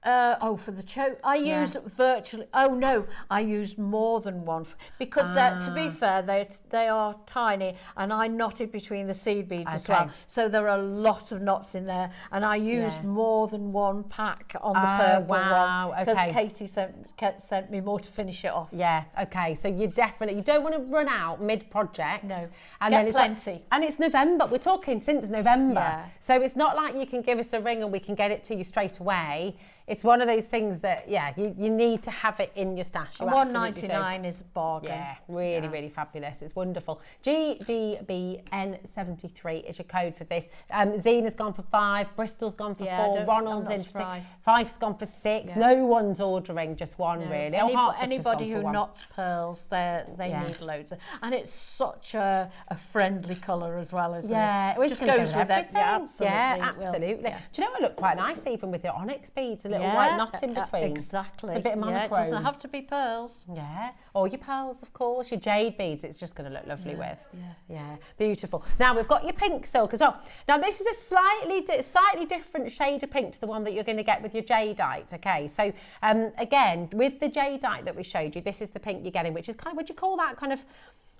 For the choke, I use virtually. Oh no, I use more than one because to be fair, they are tiny, and I knotted between the seed beads as well. So there are a lot of knots in there, and I use more than one pack on the purple one because Katie sent me more to finish it off. Yeah. Okay. So you don't want to run out mid-project. No. And then it's plenty. And it's November. We're talking since November. Yeah. So it's not like you can give us a ring and we can get it to you straight away. It's one of those things that, you need to have it in your stash. $1.99 is a bargain. Yeah, really fabulous. It's wonderful. GDBN73 is your code for this. Zena's gone for 5, Bristol's gone for 4, Ronald's in for 6, Fife's gone for 6. Yeah. No one's ordering just one, really. Anybody who knots pearls, they need loads. And it's such a friendly colour as well as this. Yeah, it just goes with everything. Yeah, absolutely. Do you know it looked quite nice even with the onyx beads? Little white knots in between. Exactly. A bit of monochrome. It doesn't have to be pearls. Yeah. Or your pearls, of course. Your jade beads. It's just going to look lovely with. Yeah. Beautiful. Now we've got your pink silk as well. Now this is a slightly different shade of pink to the one that you're going to get with your jadeite. Okay. So again, with the jadeite that we showed you, this is the pink you're getting, which is kind of, would you call that kind of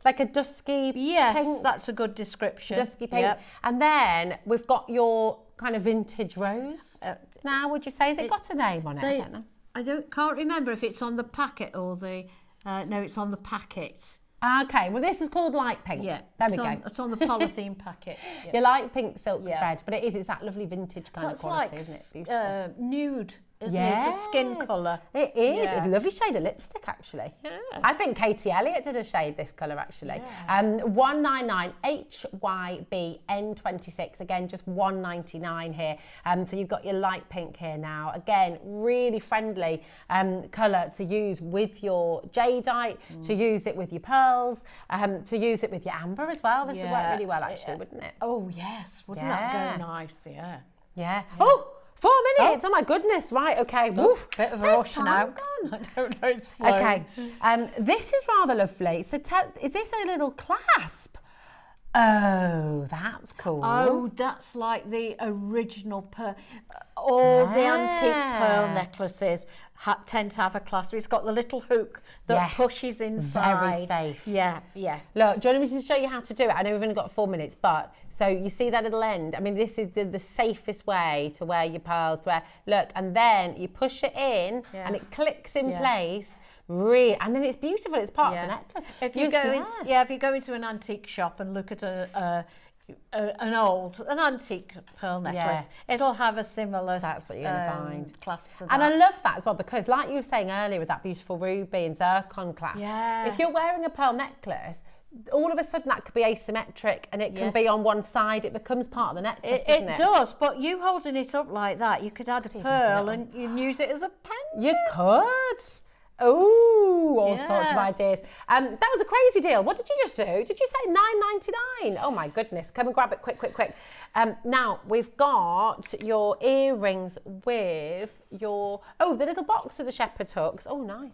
like a dusky pink? That's a good description. Dusky pink. Yep. And then we've got your kind of vintage rose. Now, would you say, has it got a name on it? I don't know. I can't remember if it's on the packet or the... no, it's on the packet. Okay, well this is called light pink. Yeah, there we go. It's on the polythene packet. Yeah. Your light pink silk thread, but it's that lovely vintage kind of quality, isn't it? Beautiful. Nude. Isn't it? It's a skin colour. It is. Yeah. It's a lovely shade of lipstick, actually. Yeah. I think Katie Elliott did a shade this colour, actually. Yeah. 199 HYBN26. Again, just 199 here. So you've got your light pink here now. Again, really friendly colour to use with your jadeite, to use it with your pearls, to use it with your amber as well. This would work really well, actually, wouldn't it? Oh, yes. Wouldn't that go nice? Yeah. Yeah. Oh! 4 minutes. Oh my goodness. Right. Okay. Woof. Bit of a rush now. I don't know. It's flown. Okay. This is rather lovely. So is this a little clasp? Oh, that's cool. Oh, that's like the original pearl. All the antique pearl necklaces tend to have a clasp. It's got the little hook that pushes inside. Very safe. Yeah. Look, do you want me to show you how to do it? I know we've only got 4 minutes, but so you see that little end? I mean, this is the safest way to wear your pearls. Look, and then you push it in and it clicks in place. Really, and then it's beautiful. It's part of the necklace. If you go into an antique shop and look at an antique pearl necklace, it'll have a similar. That's what you're going to find. Clasp to that. And I love that as well, because like you were saying earlier with that beautiful ruby and zircon clasp, if you're wearing a pearl necklace, all of a sudden that could be asymmetric and it can be on one side. It becomes part of the necklace, doesn't it? It does, but you holding it up like that, you could add a pearl and you can use it as a pendant. You could. Oh, all sorts of ideas. That was a crazy deal. What did you just do? Did you say $9.99? Oh my goodness. Come and grab it quick. Now we've got your earrings with your, the little box with the shepherd's hooks. Oh, nice.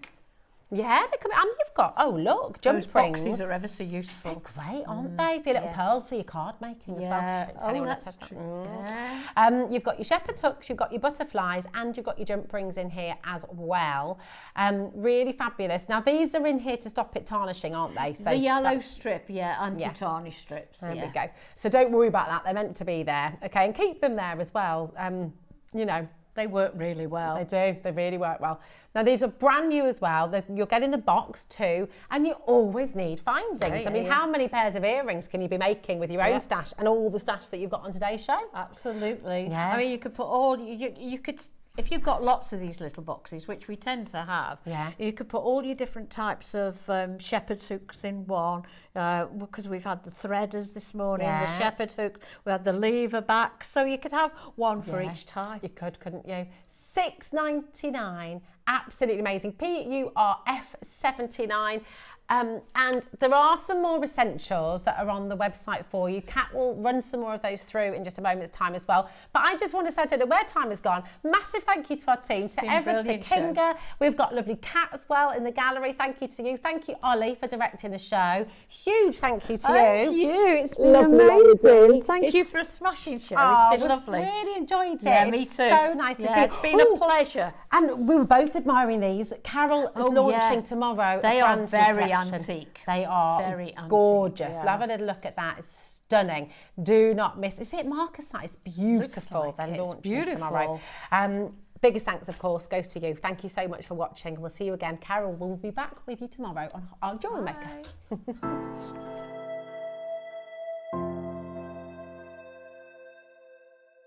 Yeah, they come. And you've got, oh look, jump Those rings. boxes are ever so useful. Great, aren't they? For your little pearls for your card making as well. Oh, that's true. You've got your shepherd hooks, you've got your butterflies, and you've got your jump rings in here as well. Really fabulous. Now these are in here to stop it tarnishing, aren't they? So the yellow strip, anti-tarnish strips. There we go. So don't worry about that. They're meant to be there, okay? And keep them there as well. You know, they work really well. They do. They really work well. Now, these are brand new as well. You're getting the box too, and you always need findings. I mean, how many pairs of earrings can you be making with your own stash and all the stash that you've got on today's show? Absolutely. Yeah. I mean, you could put all, you could, if you've got lots of these little boxes, which we tend to have, you could put all your different types of shepherd's hooks in one, because we've had the threaders this morning, the shepherd hook, we had the lever back, so you could have one for each type. You could, couldn't you? $6.99, absolutely amazing. PURF79. And there are some more essentials that are on the website for you. Kat will run some more of those through in just a moment's time as well. But I just want to say, I don't know where time has gone. Massive thank you to our team, to Evan, to Kinga. We've got lovely Kat as well in the gallery. Thank you to you. Thank you, Ollie, for directing the show. Huge thank you to you. Thank you. It's been amazing. Thank you for a smashing show. It's been lovely. Really enjoyed it. Yeah, me too. So nice to see. It's been a pleasure. And we were both admiring these. Carol is launching tomorrow. They are very antique. They are very gorgeous. Yeah. Have a little look at that. It's stunning. Do not miss. Is it marcasite? It's beautiful. They're launching tomorrow. Biggest thanks, of course, goes to you. Thank you so much for watching. We'll see you again. Carol will be back with you tomorrow on our Jewellery Maker.